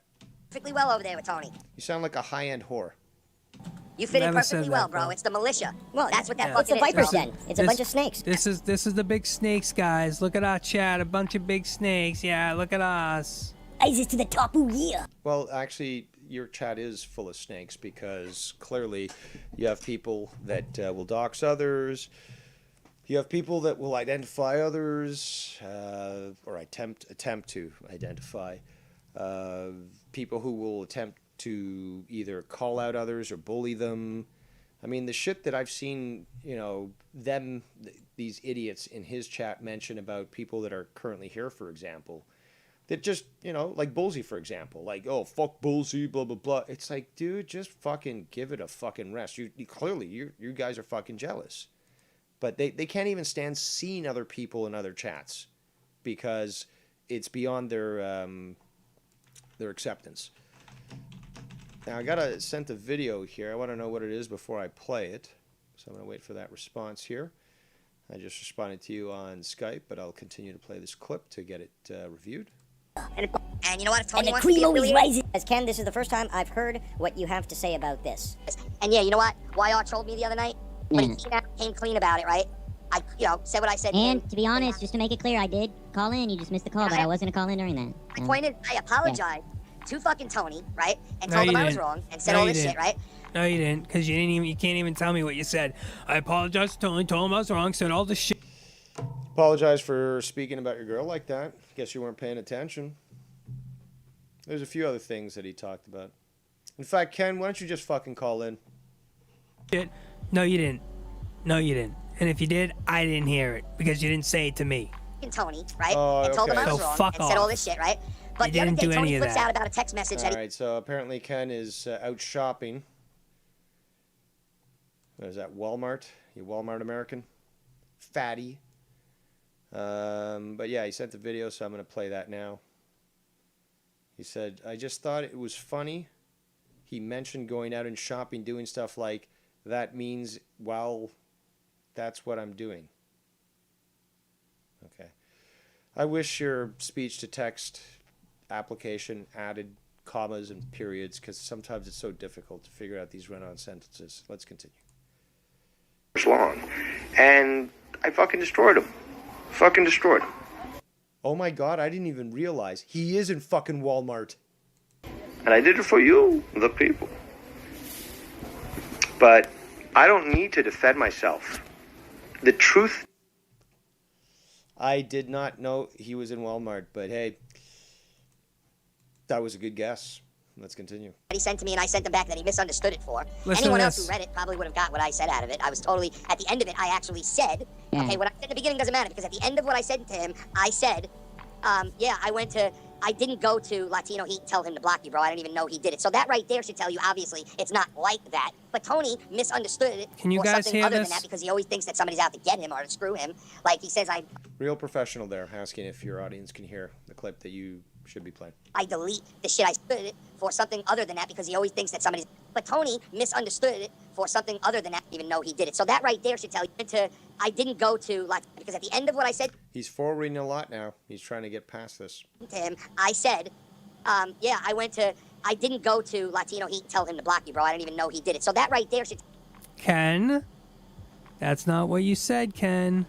Perfectly well over there with Tony. You sound like a high-end whore. You fit in Never said perfectly that, well, bro. bro. It's the militia. Well, That's what that it's the fucking is, Viper's bro. Den. It's a bunch of snakes. This is the big snakes, guys. Look at our chat. A bunch of big snakes. Yeah, look at us. Isis to the top, ooh yeah. Well, actually, your chat is full of snakes because clearly you have people that will dox others. You have people that will identify others or attempt to identify. People who will attempt to either call out others or bully them. I mean, the shit that I've seen, these idiots in his chat mention about people that are currently here, for example, that just, like Bullsy, for example, like, oh, fuck Bullsy, blah, blah, blah. It's like, dude, just fucking give it a fucking rest. You clearly, you guys are fucking jealous. But they can't even stand seeing other people in other chats because it's beyond their acceptance. Now, I sent a video here. I want to know what it is before I play it. So I'm going to wait for that response here. I just responded to you on Skype, but I'll continue to play this clip to get it reviewed. And you know what? If Tony And the wants to be cream always affiliated, rises. As Ken, this is the first time I've heard what you have to say about this. and yeah, you know what? YR trolled me the other night, but he came clean about it, right? I, said what I said. And to be honest, just to make it clear, I did call in. You just missed the call, but I was going to call in during that. I apologized to fucking Tony, right? And No, told him you I was didn't. wrong and said No, all you this shit, didn't. right? No, you didn't, because you can't even tell me what you said. I apologize to Tony, told him I was wrong, said all this shit. Apologize for speaking about your girl like that. Guess you weren't paying attention. There's a few other things that he talked about. In fact, Ken, why don't you just fucking call in? Shit. No, you didn't. No, you didn't. And if you did, I didn't hear it, because you didn't say it to me. Tony, right? Oh, and told him I okay. was So wrong fuck and said all off. this shit, right? But You the other didn't day, do Tony any of flips that. out about a text message that All right, so apparently Ken is out shopping. What is that, Walmart? You Walmart American? Fatty. But yeah, he sent the video, so I'm going to play that now. He said, I just thought it was funny. He mentioned going out and shopping, doing stuff like, that means, well, that's what I'm doing. Okay. I wish your speech-to-text application added commas and periods, because sometimes it's so difficult to figure out these run-on sentences. Let's continue. Long, and I fucking destroyed him. Fucking destroyed him. Oh my god, I didn't even realize. He is in fucking Walmart. And I did it for you, the people. But I don't need to defend myself. The truth... I did not know he was in Walmart, but hey, that was a good guess. Let's continue. he sent to me and I sent him back that he misunderstood it for. Listen Anyone to else this. who read it probably would have got what I said out of it. I was totally, at the end of it, I actually said, okay, what I said at the beginning doesn't matter, because at the end of what I said to him, I said, I didn't go to Latino Heat and tell him to block you, bro. I didn't even know he did it. So that right there should tell you, obviously, it's not like that. But Tony misunderstood it Can you for guys something hear other this? than that, because he always thinks that somebody's out to get him or to screw him. Like he says, Real professional there, asking if your audience can hear the clip that you should be playing. I delete the shit I said it for something other than that, because he always thinks that somebody's... But Tony misunderstood it for something other than that, even though he did it. So that right there should tell you I didn't go to, like, because at the end of what I said He's forwarding a lot now. He's trying to get past this. to him, I said, I didn't go to Latino Heat and tell him to block you, bro. I didn't even know he did it. So that right there should... Ken, that's not what you said, Ken.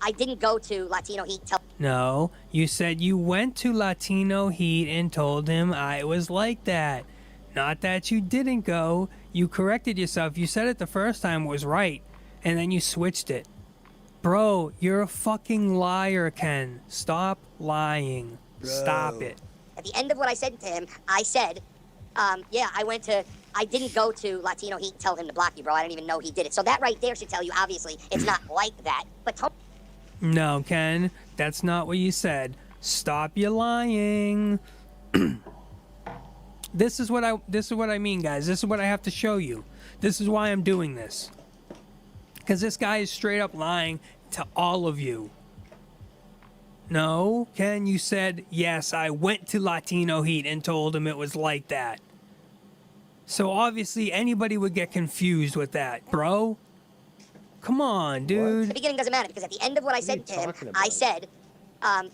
I didn't go to Latino Heat and tell... No, you said you went to Latino Heat and told him I was like that. Not that you didn't go. You corrected yourself. You said it the first time was right, and then you switched it. Bro, you're a fucking liar, Ken. Stop lying. Stop it. At the end of what I said to him, I said, I didn't go to Latino Heat and tell him to block you, bro. I didn't even know he did it. So that right there should tell you, obviously, it's not like that. But Tony... No, Ken, that's not what you said. Stop your lying. This is what I mean, guys. This is what I have to show you. This is why I'm doing this. Because this guy is straight up lying to all of you. No, Ken, you said, yes, I went to Latino Heat and told him it was like that. So obviously anybody would get confused with that, bro. Come on, dude. The beginning doesn't matter, because at the end of what I said to him, I said, I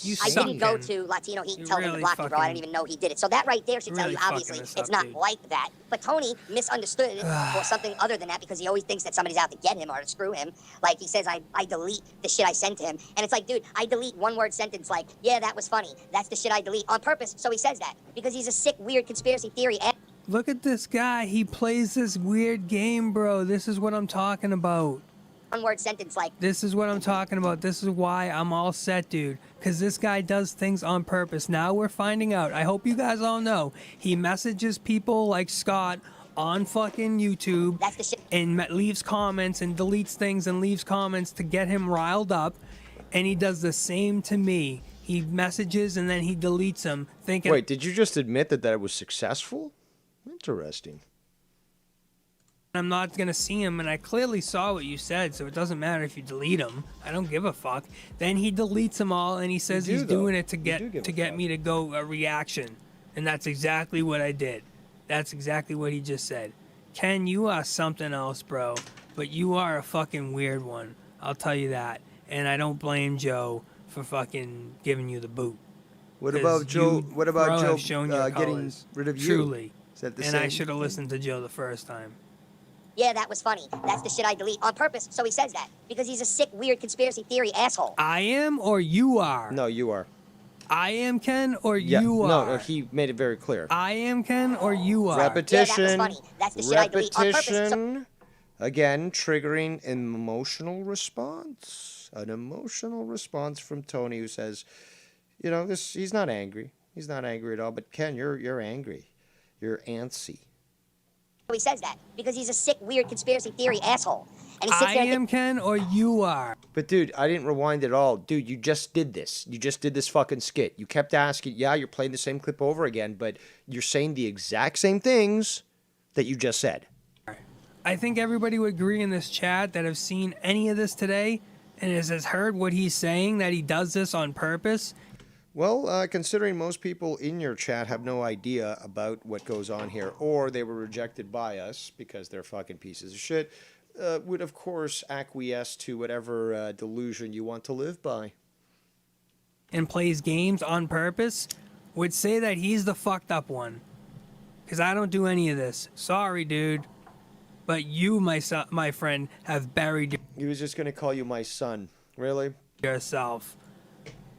suck, didn't go Ken. to Latino Heat and You tell him to really block you, bro. I didn't even know he did it. So that right there should tell really you, obviously, fucking this it's up, not dude. like that. But Tony misunderstood it for something other than that, because he always thinks that somebody's out to get him or to screw him. Like he says, I delete the shit I sent to him. And it's like, dude, I delete one-word sentence like, yeah, that was funny. That's the shit I delete on purpose. So he says that because he's a sick, weird conspiracy theory. Look at this guy. He plays this weird game, bro. This is what I'm talking about. One-word sentence like... This is what I'm talking about. This is why I'm all set, dude. Because this guy does things on purpose. Now we're finding out. I hope you guys all know. He messages people like Scott on fucking YouTube. That's the shit. And leaves comments and deletes things and leaves comments to get him riled up. And he does the same to me. He messages and then he deletes them thinking... Wait, did you just admit that was successful? Interesting. I'm not going to see him, and I clearly saw what you said, so it doesn't matter if you delete him. I don't give a fuck. Then he deletes them all, and he says he's doing it to get me to go a reaction. And that's exactly what I did. That's exactly what he just said. Ken, you are something else, bro. But you are a fucking weird one. I'll tell you that. And I don't blame Joe for fucking giving you the boot. What about Joe? What about Joe getting colors, rid of you? Truly. Is that the and same I should have thing? listened to Joe the first time. Yeah, that was funny. That's the shit I delete on purpose. So he says that because he's a sick, weird conspiracy theory asshole. I am or you are? No, you are. I am Ken or Yeah, you no, are? he made it very clear. I am Ken or you are? Repetition. Yeah, that was funny. That's the shit I delete on purpose. Repetition. Again, triggering emotional response. An emotional response from Tony, who says, you know, this. He's not angry. He's not angry at all. But Ken, you're angry. You're antsy. He says that because he's a sick, weird conspiracy theory asshole. And he sits I there and am Ken or you are? But dude, I didn't rewind at all. Dude, you just did this. You just did this fucking skit. You kept asking, yeah, you're playing the same clip over again, but you're saying the exact same things that you just said. I think everybody would agree in this chat that have seen any of this today and has heard what he's saying, that he does this on purpose. Well, considering most people in your chat have no idea about what goes on here, or they were rejected by us because they're fucking pieces of shit, would of course acquiesce to whatever delusion you want to live by. And plays games on purpose, would say that he's the fucked up one. Because I don't do any of this. Sorry, dude. But you, my friend, have buried He was just going to call you my son. Really? yourself.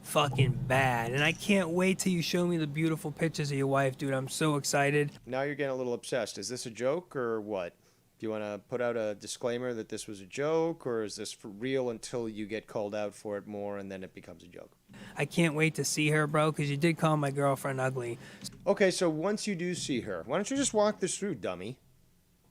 Fucking bad. And I can't wait till you show me the beautiful pictures of your wife, dude. I'm so excited. Now you're getting a little obsessed. Is this a joke or what? Do you want to put out a disclaimer that this was a joke, or is this for real until you get called out for it more and then it becomes a joke? I can't wait to see her, bro, because you did call my girlfriend ugly. Okay, so once you do see her, why don't you just walk this through, dummy?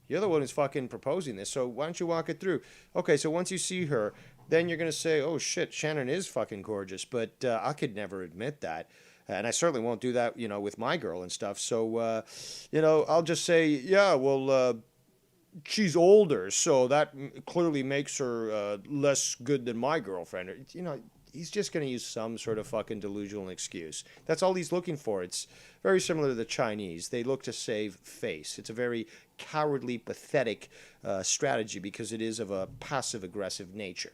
You're the one who's fucking proposing this, so why don't you walk it through? Okay, so once you see her, then you're going to say, oh shit, Shannon is fucking gorgeous, but I could never admit that. And I certainly won't do that, you know, with my girl and stuff. So, you know, I'll just say, yeah, well, she's older, so that clearly makes her less good than my girlfriend. You know, he's just going to use some sort of fucking delusional excuse. That's all he's looking for. It's very similar to the Chinese. They look to save face. It's a very cowardly, pathetic strategy because it is of a passive-aggressive nature.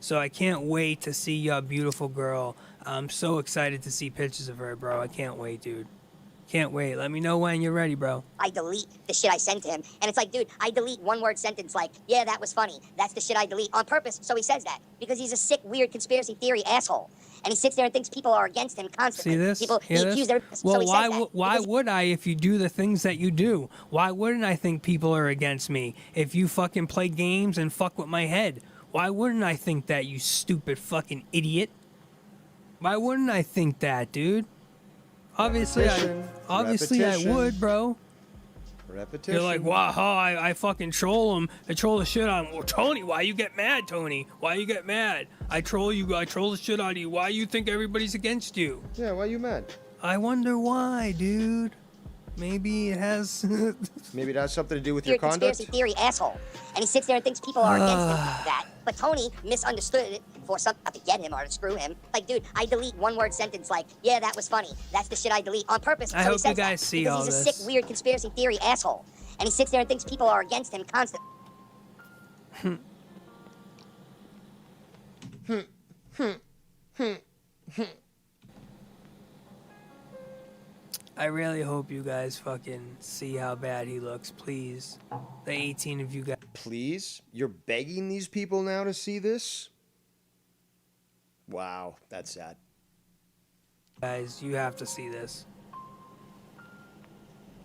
So I can't wait to see your beautiful girl. I'm so excited to see pictures of her, bro. I can't wait, dude. Can't wait. Let me know when you're ready, bro. I delete the shit I sent to him. And it's like, dude, I delete one-word sentence like, yeah, that was funny. That's the shit I delete on purpose. So he says that because he's a sick, weird conspiracy theory asshole. And he sits there and thinks people are against him constantly. See this? People, Hear he this? accused everybody. Well, so he says that why would I if you do the things that you do? Why wouldn't I think people are against me if you fucking play games and fuck with my head? Why wouldn't I think that, you stupid fucking idiot? Why wouldn't I think that, dude? Obviously, I would, bro. Repetition. You're like, wow, I fucking troll him. I troll the shit out of him. Well, Tony, why you get mad, Tony? Why you get mad? I troll you. I troll the shit out of you. Why you think everybody's against you? Yeah, why you mad? I wonder why, dude. Maybe it has... Maybe it has something to do with your conduct? Conspiracy theory asshole. And he sits there and thinks people are against him for that. But Tony misunderstood it for something to get him or to screw him. Like, dude, I delete one-word sentence like, yeah, that was funny. That's the shit I delete on purpose. I so hope he you says guys that see because all he's a this. sick, weird conspiracy theory asshole. And he sits there and thinks people are against him constantly. I really hope you guys fucking see how bad he looks, please. The 18 of you guys. Please? You're begging these people now to see this? Wow, that's sad. Guys, you have to see this.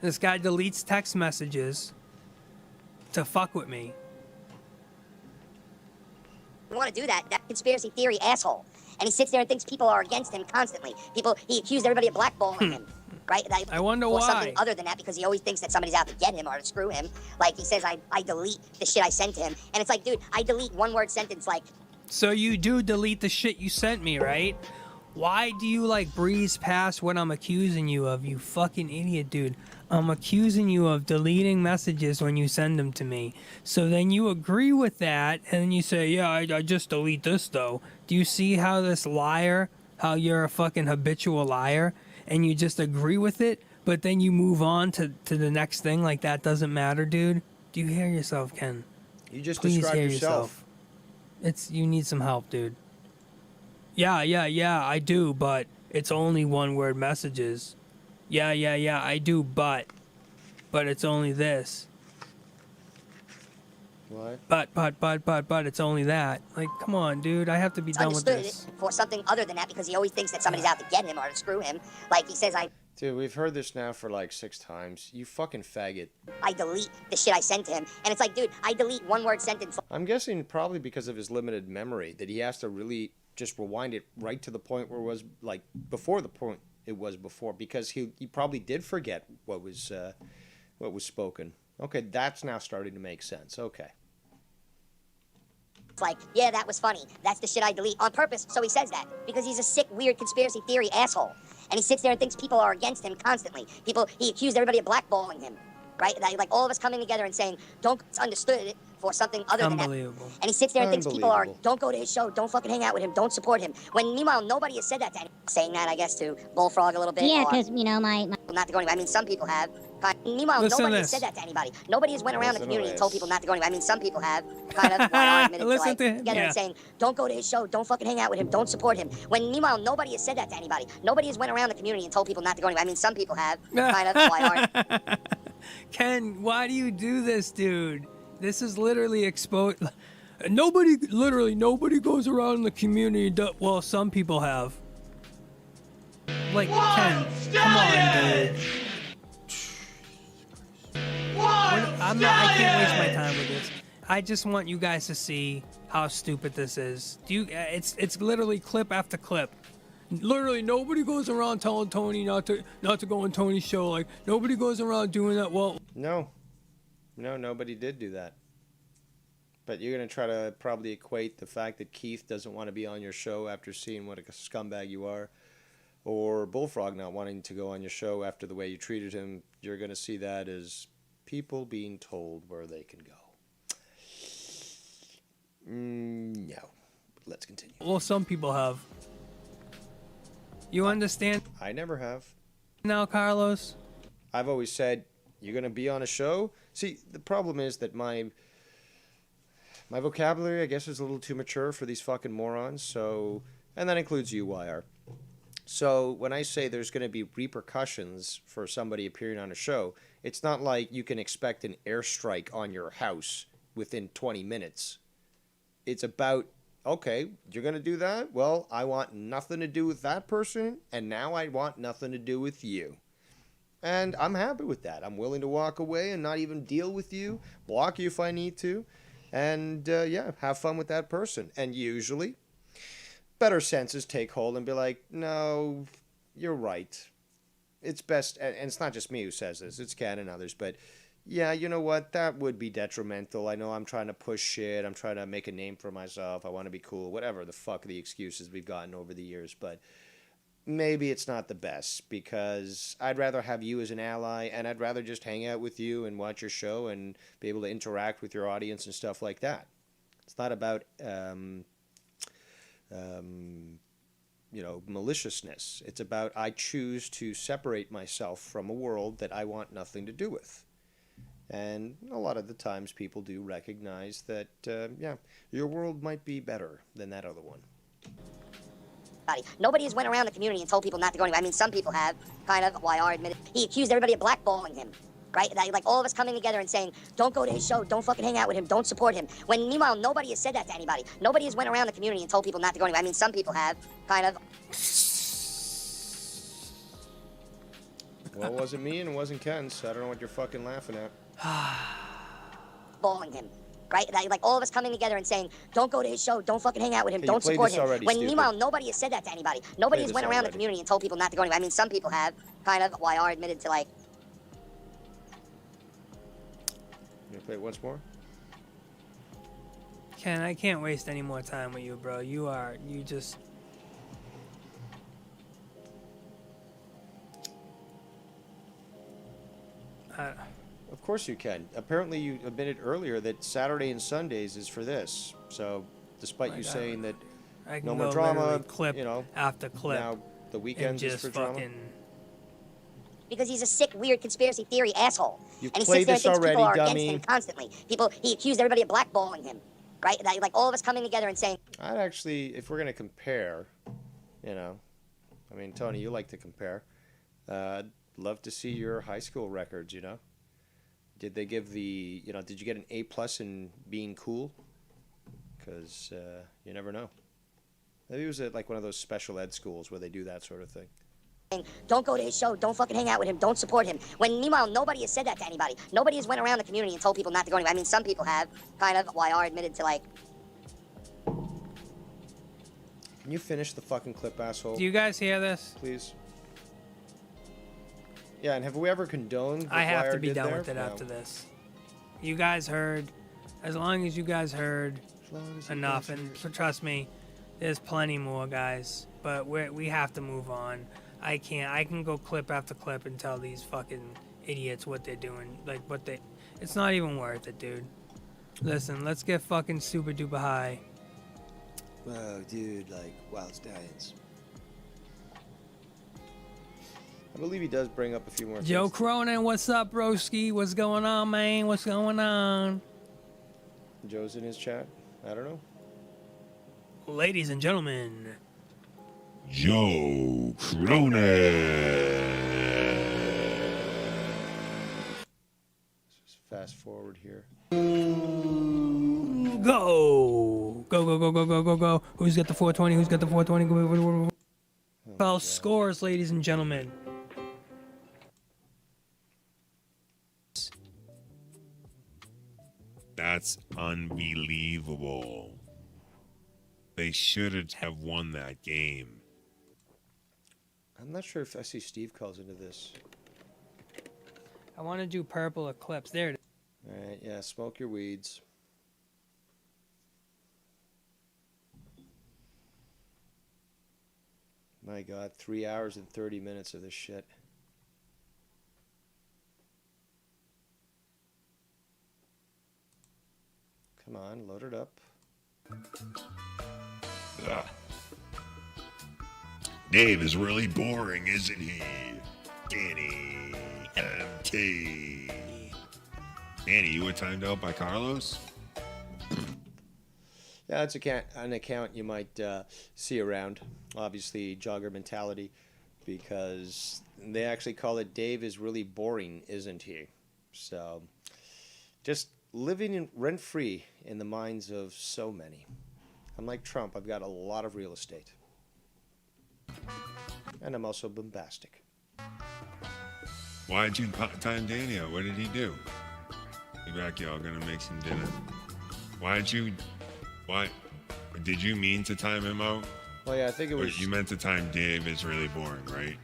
This guy deletes text messages to fuck with me. You want to do that? That conspiracy theory asshole. And he sits there and thinks people are against him constantly. He accused everybody of blackballing him. Right? I wonder or why. something other than that because he always thinks that somebody's out to get him or to screw him. Like he says, I delete the shit I sent him. And it's like, dude, I delete one-word sentence like... So you do delete the shit you sent me, right? Why do you like breeze past what I'm accusing you of, you fucking idiot, dude? I'm accusing you of deleting messages when you send them to me. So then you agree with that, and then you say, yeah, I just delete this, though. Do you see how this liar, how you're a fucking habitual liar, and you just agree with it, but then you move on to the next thing like that doesn't matter, dude? Do you hear yourself, Ken? You just Please described hear yourself. You need some help, dude. Yeah, I do, but it's only one-word messages. Yeah, I do, but it's only this. What? But it's only that. Like, come on, dude. I have to be done with Understood this. it for something other than that because he always thinks that somebody's out to get him or to screw him. Like he says, Dude, we've heard this now for like 6 times. You fucking faggot. I delete the shit I sent to him. And it's like, dude, I delete one word sentence. I'm guessing probably because of his limited memory that he has to really just rewind it right to the point where it was like before the point it was before, because he probably did forget what was spoken. Okay, that's now starting to make sense. Okay. It's like, yeah, that was funny. That's the shit I delete on purpose. So he says that because he's a sick, weird conspiracy theory asshole. And he sits there and thinks people are against him constantly. He accused everybody of blackballing him, right? Like all of us coming together and saying, don't understood it for something other than that. Unbelievable. And he sits there and thinks people are, don't go to his show, don't fucking hang out with him, don't support him. When meanwhile, nobody has said that to anyone. Saying that, I guess, to Bullfrog a little bit. Yeah, because, you know, my... Not to go anywhere. I mean, some people have. Meanwhile, nobody has said that to anybody. Nobody has went around the community and told people not to go anywhere. I mean, some people have kind of admitted to like together and saying, don't go to his show, don't fucking hang out with him, don't support him. When meanwhile, nobody has said that to anybody. Nobody has went around the community and told people not to go anywhere. I mean, some people have kind of Ken, why do you do this, dude? This is literally exposed. Nobody goes around in the community. Well, some people have. Like, Ken, come on, dude. I can't waste my time with this. I just want you guys to see how stupid this is. It's literally clip after clip. Literally, nobody goes around telling Tony not to go on Tony's show. Like, nobody goes around doing that. Well, no, nobody did do that. But you're gonna try to probably equate the fact that Keith doesn't want to be on your show after seeing what a scumbag you are, or Bullfrog not wanting to go on your show after the way you treated him. You're gonna see that as people being told where they can go. No. Let's continue. Well, some people have. You understand? I never have. Now, Carlos? I've always said, you're going to be on a show? See, the problem is that my vocabulary, I guess, is a little too mature for these fucking morons. So, and that includes you, YR. So when I say there's going to be repercussions for somebody appearing on a show, it's not like you can expect an airstrike on your house within 20 minutes. It's about, okay, you're going to do that? Well, I want nothing to do with that person, and now I want nothing to do with you. And I'm happy with that. I'm willing to walk away and not even deal with you, block you if I need to, and yeah, have fun with that person. And usually, better senses take hold and be like, no, you're right. It's best, and it's not just me who says this, it's Ken and others, but yeah, you know what, that would be detrimental. I know I'm trying to push shit, I'm trying to make a name for myself, I want to be cool, whatever the fuck the excuses we've gotten over the years, but maybe it's not the best, because I'd rather have you as an ally, and I'd rather just hang out with you and watch your show and be able to interact with your audience and stuff like that. It's not about you know, maliciousness. It's about I choose to separate myself from a world that I want nothing to do with. And a lot of the times people do recognize that, yeah, your world might be better than that other one. Nobody has went around the community and told people not to go anywhere. I mean, some people have, kind of, YR admitted. He accused everybody of blackballing him. Right? Like all of us coming together and saying, don't go to his show, don't fucking hang out with him, don't support him. When meanwhile, nobody has said that to anybody. Nobody has went around the community and told people not to go anywhere. I mean, some people have, kind of. Well, it wasn't me and it wasn't Ken, so I don't know what you're fucking laughing at. Balling him. Right? Like all of us coming together and saying, don't go to his show, don't fucking hang out with him, Okay, don't support him. already, when stupid. meanwhile, nobody has said that to anybody. Nobody has went around the community and told people not to go anywhere. I mean, some people have, kind of, YR admitted to like. You gonna play it once more? Ken, I can't waste any more time with you, bro. You just... Of course you can. Apparently you admitted earlier that Saturday and Sundays is for this. So, despite you saying that I can no go more drama, literally clip you know, after clip. now the weekends and is just for drama. fucking... Because he's a sick, weird conspiracy theory asshole. You've and he played sits there and this thinks people are already, against dummy. him constantly. He accused everybody of blackballing him. Right? Like all of us coming together and saying. I'd actually, if we're going to compare, you know, I mean, Tony, you like to compare. Love to see your high school records, you know. Did they give the, did you get an A+ in being cool? Because you never know. Maybe it was at like one of those special ed schools where they do that sort of thing. Don't go to his show. Don't fucking hang out with him. Don't support him. When meanwhile, nobody has said that to anybody. Nobody has went around the community and told people not to go anywhere. I mean, some people have, kind of. YR admitted to like. Can you finish the fucking clip, asshole? Do you guys hear this? Please. Yeah, and have we ever condoned? I have to YR be did done there? with it No. after this. You guys heard. As long as you guys heard enough, and trust me, there's plenty more, guys. But we have to move on. I can't. I can go clip after clip and tell these fucking idiots what they're doing. Like what they. It's not even worth it, dude. Listen, let's get fucking super duper high. Wow, dude, like wild stallions. I believe he does bring up a few more Joe things. Cronin, what's up, broski? What's going on, man? What's going on? Joe's in his chat. I don't know. Ladies and gentlemen. Joe Cronin. Let's just fast forward here. Go. Go, go, go, go, go, go, go. Who's got the 420? Who's got the 420? Go, go, go, go. Well, scores, ladies and gentlemen. That's unbelievable. They should have won that game. I'm not sure if I see Steve calls into this. I want to do purple eclipse. There it is. All right, yeah, smoke your weeds. My God, 3 hours and 30 minutes of this shit. Come on, load it up. Ugh. Dave is really boring, isn't he? Danny MT. Danny, you were timed out by Carlos? Yeah, that's an account you might see around. Obviously, jogger mentality, because they actually call it Dave is really boring, isn't he? So, just living rent-free in the minds of so many. I'm like Trump, I've got a lot of real estate. And I'm also bombastic. Why'd you time Danny out? What did he do? Be back, y'all. Gonna make some dinner. Why? Did you mean to time him out? Well, yeah, I think it was... Or you meant to time Dave is really boring, right?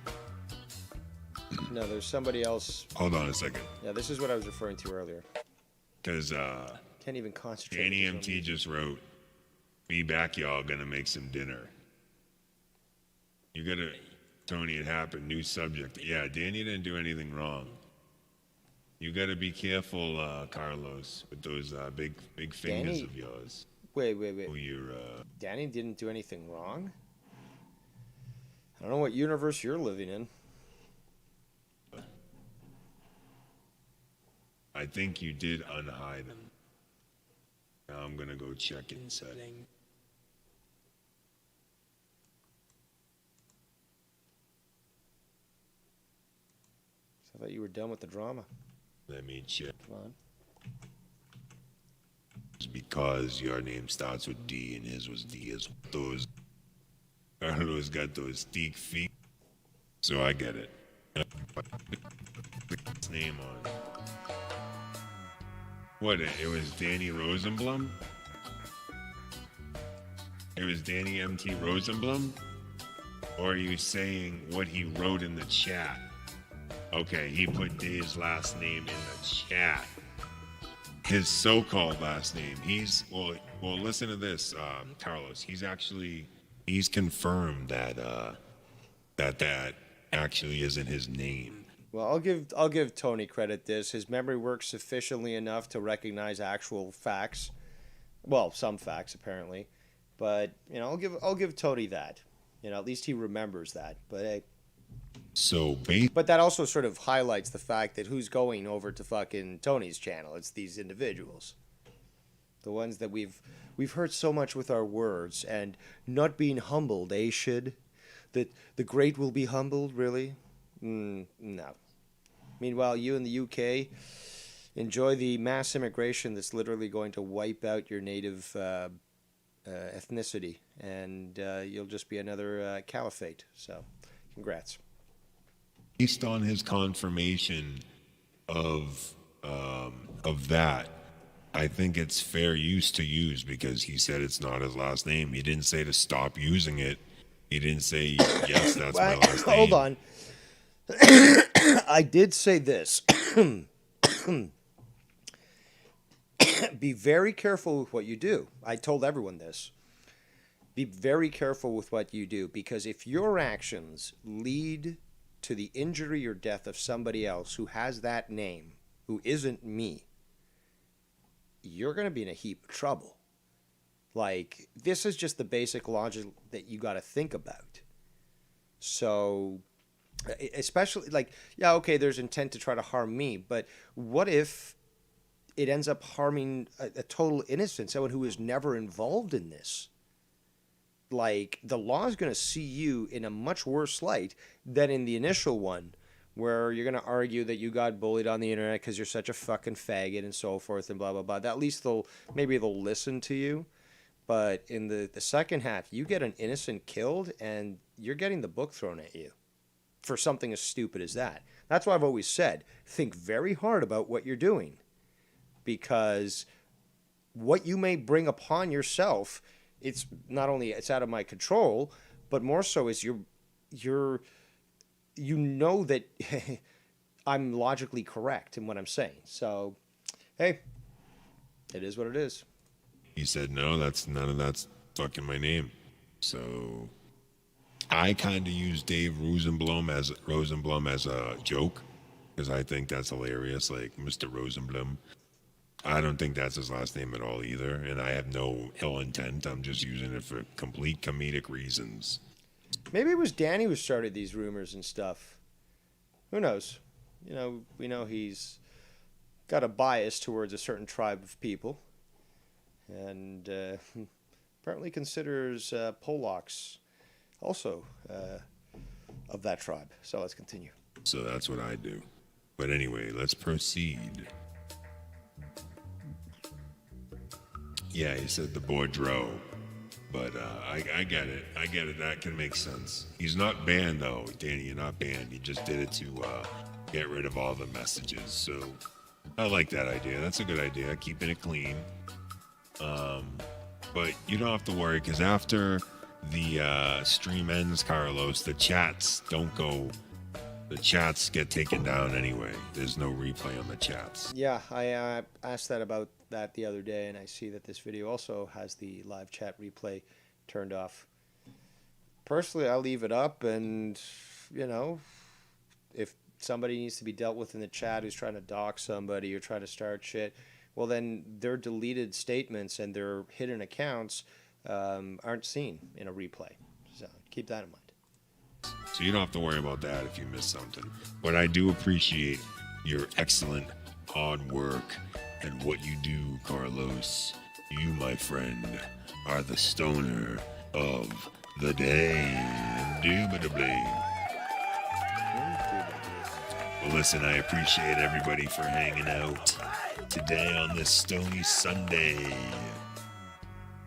No, there's somebody else. Hold on a second. Yeah, this is what I was referring to earlier. Because, Can't even concentrate. Danny MT just wrote, be back, y'all. Gonna make some dinner. You gotta... Tony, it happened. New subject. Yeah, Danny didn't do anything wrong. You got to be careful, Carlos, with those big fingers Danny? of yours. Wait. Who you're, Danny didn't do anything wrong? I don't know what universe you're living in. I think you did unhide him. Now I'm going to go check in setting. I thought you were done with the drama. Let me check. Come on. It's because your name starts with D and his was D as those. Carlos got those steak feet. So I get it. His name on. What? It was Danny Rosenblum? It was Danny MT Rosenblum? Or are you saying what he wrote in the chat? Okay, he put Dave's last name in the chat. His so-called last name. Well, listen to this, Carlos. He's confirmed that that actually isn't his name. Well, I'll give Tony credit this. His memory works sufficiently enough to recognize actual facts. Well, some facts apparently. But, I'll give Tony that. At least he remembers that. But hey, but that also sort of highlights the fact that who's going over to fucking Tony's channel? It's these individuals. The ones that we've hurt so much with our words and not being humbled, Shid? That the great will be humbled, really? No. Meanwhile, you in the UK, enjoy the mass immigration that's literally going to wipe out your native ethnicity, and you'll just be another caliphate. So, congrats. Based on his confirmation of that, I think it's fair use to use, because he said it's not his last name. He didn't say to stop using it. He didn't say, yes, that's my last name. Hold on. I did say this. Be very careful with what you do. I told everyone this. Be very careful with what you do, because if your actions lead to the injury or death of somebody else who has that name, who isn't me, you're going to be in a heap of trouble. Like, this is just the basic logic that you got to think about. So, especially, like, yeah, okay, there's intent to try to harm me, but what if it ends up harming a total innocent, someone who is never involved in this? Like, the law is going to see you in a much worse light than in the initial one, where you're going to argue that you got bullied on the internet because you're such a fucking faggot and so forth and blah, blah, blah. At least they'll listen to you. But in the second half, you get an innocent killed and you're getting the book thrown at you for something as stupid as that. That's why I've always said, think very hard about what you're doing, because what you may bring upon yourself, it's not only it's out of my control, but more so is you know that I'm logically correct in what I'm saying. So, hey, it is what it is. He said, no, none of that's fucking my name. So I kind of use Dave Rosenblum as a joke, because I think that's hilarious. Like, Mr. Rosenblum. I don't think that's his last name at all either, and I have no ill intent. I'm just using it for complete comedic reasons. Maybe it was Danny who started these rumors and stuff. Who knows? You know, we know he's got a bias towards a certain tribe of people, and apparently considers Polacks also of that tribe. So let's continue. So that's what I do. But anyway, let's proceed. Yeah, he said the Boudreaux, but I get it. I get it. That can make sense. He's not banned, though. Danny, you're not banned. He just did it to get rid of all the messages. So I like that idea. That's a good idea, keeping it clean. But you don't have to worry, because after the stream ends, Carlos, the chats don't go... The chats get taken down anyway. There's no replay on the chats. Yeah, I asked that about that the other day, and I see that this video also has the live chat replay turned off. Personally, I'll leave it up, and, you know, if somebody needs to be dealt with in the chat who's trying to dox somebody or trying to start shit, well, then their deleted statements and their hidden accounts aren't seen in a replay. So keep that in mind. So you don't have to worry about that if you miss something. But I do appreciate your excellent hard work and what you do, Carlos. You, my friend, are the stoner of the day. Indubitably. Well, listen, I appreciate everybody for hanging out today on this Stony Sunday.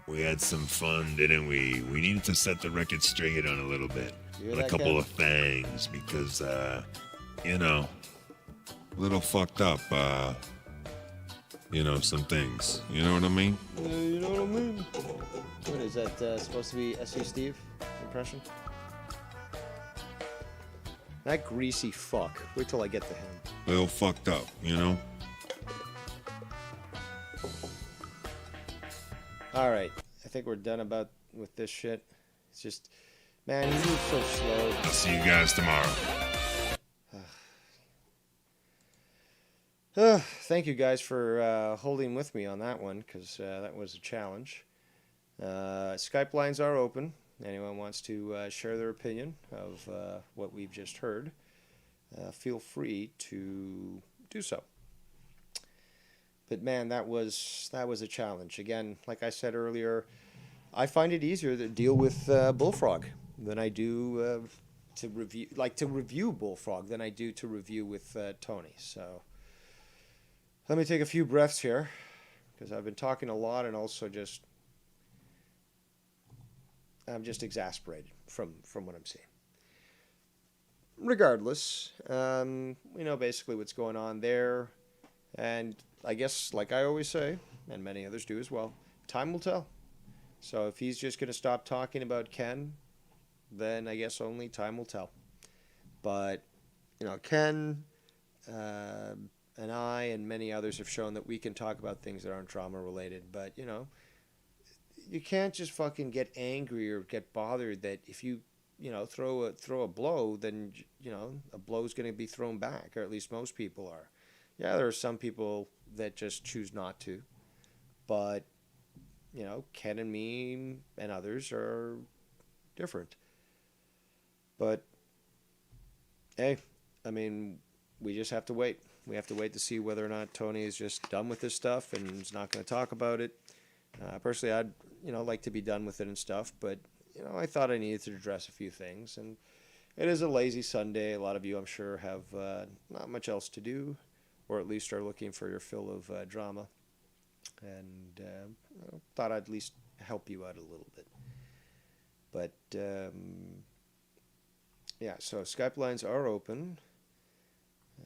We had some fun, didn't we? We needed to set the record straight on a little bit. On a couple of things, because, you know, a little fucked up, you know, some things. You know what I mean? You know what I mean? What is that supposed to be SU Steve impression? That greasy fuck. Wait till I get to him. A little fucked up, you know? Alright. I think we're done with this shit. It's just... Man, he moves so slow. I'll see you guys tomorrow. Thank you guys for holding with me on that one, because that was a challenge. Skype lines are open. Anyone wants to share their opinion of what we've just heard, feel free to do so. But man, that was a challenge. Again, like I said earlier, I find it easier to deal with Bullfrog than I do to review Bullfrog than I do to review with Tony. So Let me take a few breaths here, because I've been talking a lot and also I'm just exasperated from what I'm seeing. Regardless, we know basically what's going on there, and I guess, like I always say, and many others do as well, time will tell. So if he's just going to stop talking about Ken, then I guess only time will tell. But, Ken and I and many others have shown that we can talk about things that aren't trauma related, but, you can't just fucking get angry or get bothered that if you throw a blow, then a blow's going to be thrown back, or at least most people are. Yeah, there are some people that just choose not to, but Ken and me and others are different. But hey, I mean, we just have to wait. We have to wait to see whether or not Tony is just done with this stuff and is not going to talk about it. Personally, I'd like to be done with it and stuff, but I thought I needed to address a few things, and it is a lazy Sunday. A lot of you, I'm sure, have not much else to do, or at least are looking for your fill of drama, and thought I'd at least help you out a little bit. But yeah, so Skype lines are open.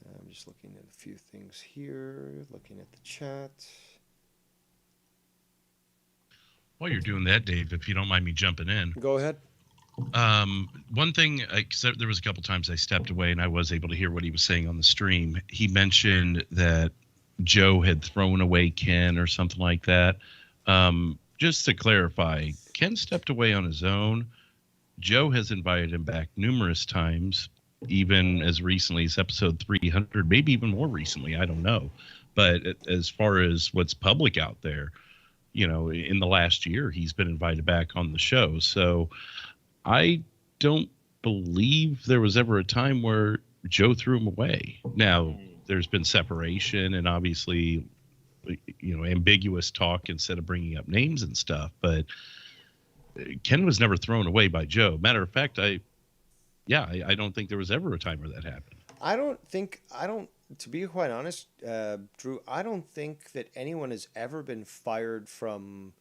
I'm just looking at a few things here, looking at the chat. While you're doing that, Dave, if you don't mind me jumping in. Go ahead. One thing, there was a couple times I stepped away and I was able to hear what he was saying on the stream. He mentioned that Joe had thrown away Ken or something like that. Just to clarify, Ken stepped away on his own. Joe has invited him back numerous times, even as recently as episode 300, maybe even more recently. I don't know. But as far as what's public out there, in the last year, he's been invited back on the show. So I don't believe there was ever a time where Joe threw him away. Now, there's been separation and obviously, ambiguous talk instead of bringing up names and stuff. But Ken was never thrown away by Joe. Matter of fact, I don't think there was ever a time where that happened. To be quite honest, Drew, I don't think that anyone has ever been fired from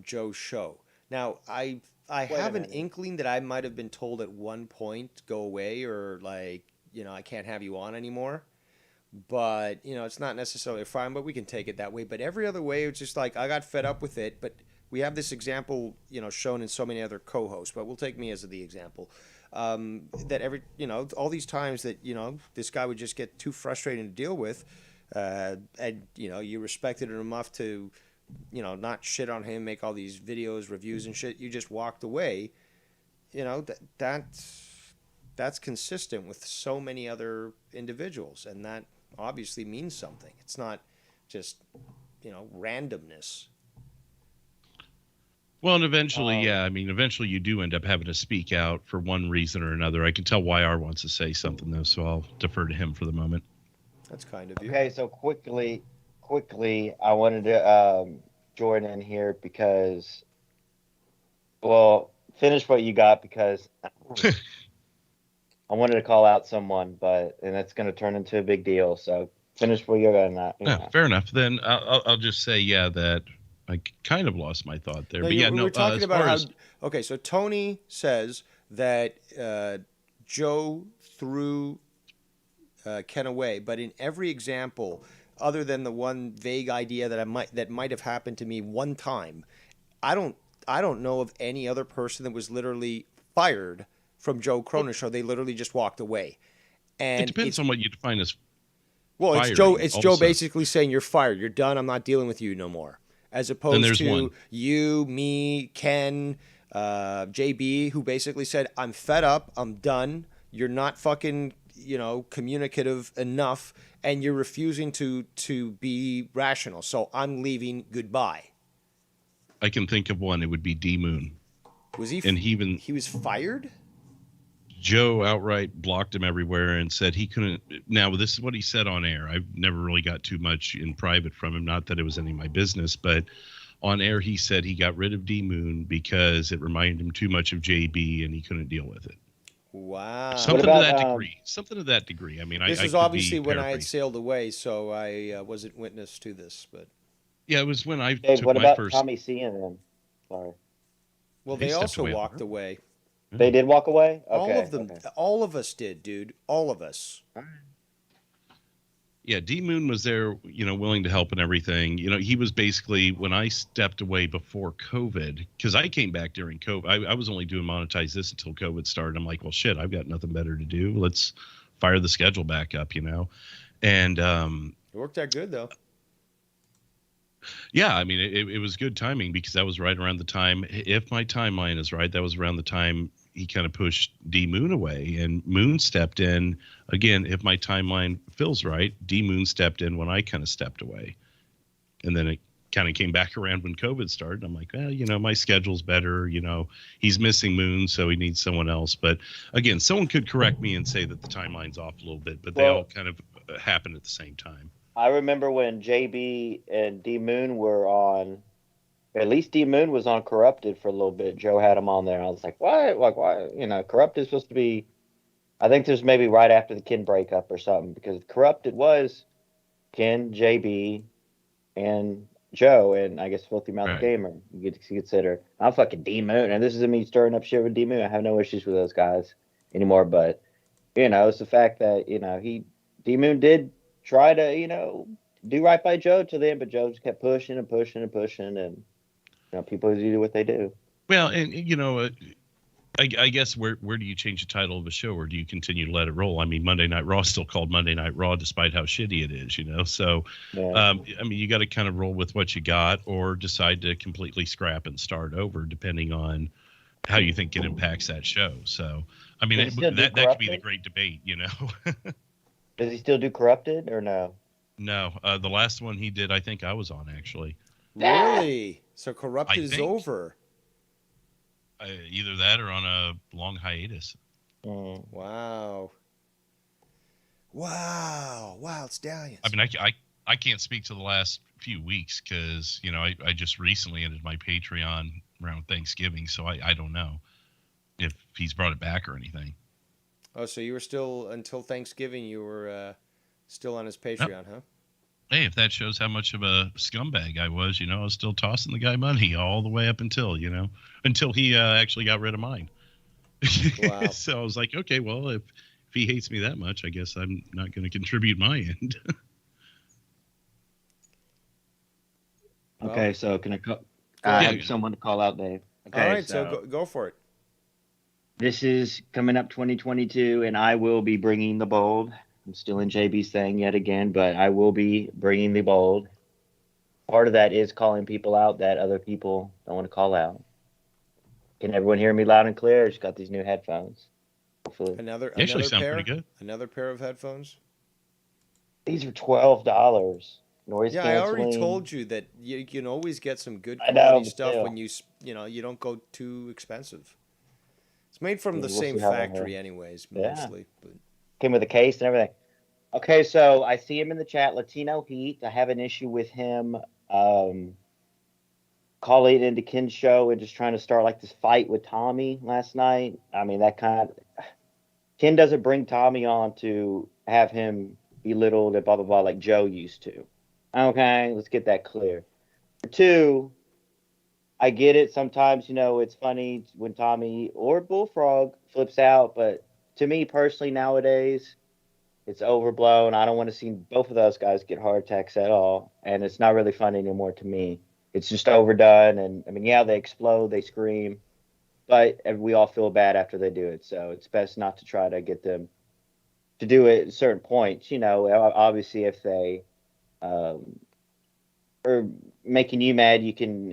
Joe's show. Now, I have an inkling that I might have been told at one point, go away, or I can't have you on anymore. But, it's not necessarily a fine, but we can take it that way. But every other way, it's just I got fed up with it. But we have this example, shown in so many other co-hosts, but we'll take me as the example. That all these times that, this guy would just get too frustrating to deal with, and, you respected him enough to, not shit on him, make all these videos, reviews and shit. You just walked away. That's consistent with so many other individuals, and that obviously means something. It's not just, randomness. Well, and eventually, eventually you do end up having to speak out for one reason or another. I can tell YR wants to say something, though, so I'll defer to him for the moment. That's kind of you. Okay, so quickly, I wanted to join in here because, finish what you got because I wanted to call out someone, and that's going to turn into a big deal. So finish what you're going to. Fair enough. Then I'll just say, that I kind of lost my thought there. We were talking about how. Okay, so Tony says that Joe threw Ken away, but in every example, other than the one vague idea that might have happened to me one time, I don't know of any other person that was literally fired from Joe Cronin's show. They literally just walked away. And it depends on what you define as. Well, it's Joe basically saying you're fired, you're done, I'm not dealing with you no more. As opposed to you, me, Ken, JB, who basically said, I'm fed up, I'm done, you're not fucking, communicative enough, and you're refusing to be rational, so I'm leaving, goodbye. I can think of one, it would be D-Moon. Was he? And he was fired? Joe outright blocked him everywhere and said he couldn't. Now, this is what he said on air. I've never really got too much in private from him. Not that it was any of my business, but on air, he said he got rid of D-Moon because it reminded him too much of JB and he couldn't deal with it. Wow. Something What to about, that degree. Something to that degree. I mean, This I is could obviously be when I had paraphrasing. sailed away, so I wasn't witness to this. But Yeah, it was when I Dave, took what my about first. Tommy C and them? Sorry. well, He they stepped also away on walked their own. away. They did walk away? Okay. All of them. Okay. All of us did, dude. All of us. Yeah, D Moon was there, willing to help and everything. He was basically, when I stepped away before COVID, because I came back during COVID. I was only doing Monetize This until COVID started. I'm like, well, shit, I've got nothing better to do. Let's fire the schedule back up, And It worked out good though. yeah, I mean, it was good timing because that was right around the time, if my timeline is right, that was around the time he kind of pushed D Moon away, and Moon stepped in. Again, if my timeline feels right, D Moon stepped in when I kind of stepped away. And then it kind of came back around when COVID started. I'm like, well, my schedule's better. He's missing Moon, so he needs someone else. But again, someone could correct me and say that the timeline's off a little bit, but they all kind of happened at the same time. I remember when JB and D Moon were on, at least D Moon was on Corrupted for a little bit. Joe had him on there. I was like, why? Like, why? Corrupted is supposed to be, I think this was maybe right after the Ken breakup or something, because Corrupted was Ken, JB, and Joe, and I guess Filthy Mouth Gamer. You get to consider. I'm fucking D Moon, and this is me stirring up shit with D Moon. I have no issues with those guys anymore, but, it's the fact that, D Moon did try to, do right by Joe to them, but Joe just kept pushing and pushing and pushing, and people do what they do. Well, and I guess where do you change the title of a show, or do you continue to let it roll? I mean, Monday Night Raw is still called Monday Night Raw, despite how shitty it is, So, I mean, you got to kind of roll with what you got, or decide to completely scrap and start over, depending on how you think it impacts that show. So, I mean, that could be the great debate, Does he still do Corrupted or no? No, the last one he did, I think I was on, actually. Really? So Corrupted is over. Either that or on a long hiatus. Wow. Wow. Wild Stallions. I mean, I can't speak to the last few weeks because, I just recently ended my Patreon around Thanksgiving, so I don't know if he's brought it back or anything. Oh, so you were still, until Thanksgiving, you were still on his Patreon, huh? Hey, if that shows how much of a scumbag I was, I was still tossing the guy money all the way up until he actually got rid of mine. Wow. So I was like, okay, well, if he hates me that much, I guess I'm not going to contribute my end. Okay, so can I have someone to call out, Dave? Okay, all right, so go for it. This is coming up 2022, and I will be bringing the bold. I'm still in JB's thing yet again, but I will be bringing the bold. Part of that is calling people out that other people don't want to call out. Can everyone hear me loud and clear? I just got these new headphones. Hopefully. Another sound pair? pretty good. Another pair of headphones? These are $12. Noise yeah, canceling. I already told you that you can always get some good quality stuff when you don't go too expensive. It's made from the same factory anyways, mostly. But. Came with a case and everything. Okay, so I see him in the chat, Latino Heat. I have an issue with him calling into Ken's show and just trying to start like this fight with Tommy last night. I mean, Ken doesn't bring Tommy on to have him belittled and blah, blah, blah like Joe used to. Okay, let's get that clear. Two, I get it. Sometimes, it's funny when Tommy or Bullfrog flips out, but to me personally nowadays, it's overblown. I don't want to see both of those guys get heart attacks at all. And it's not really fun anymore to me. It's just overdone. And I mean, yeah, they explode, they scream, but we all feel bad after they do it. So it's best not to try to get them to do it at certain points. Obviously if they are making you mad, you can,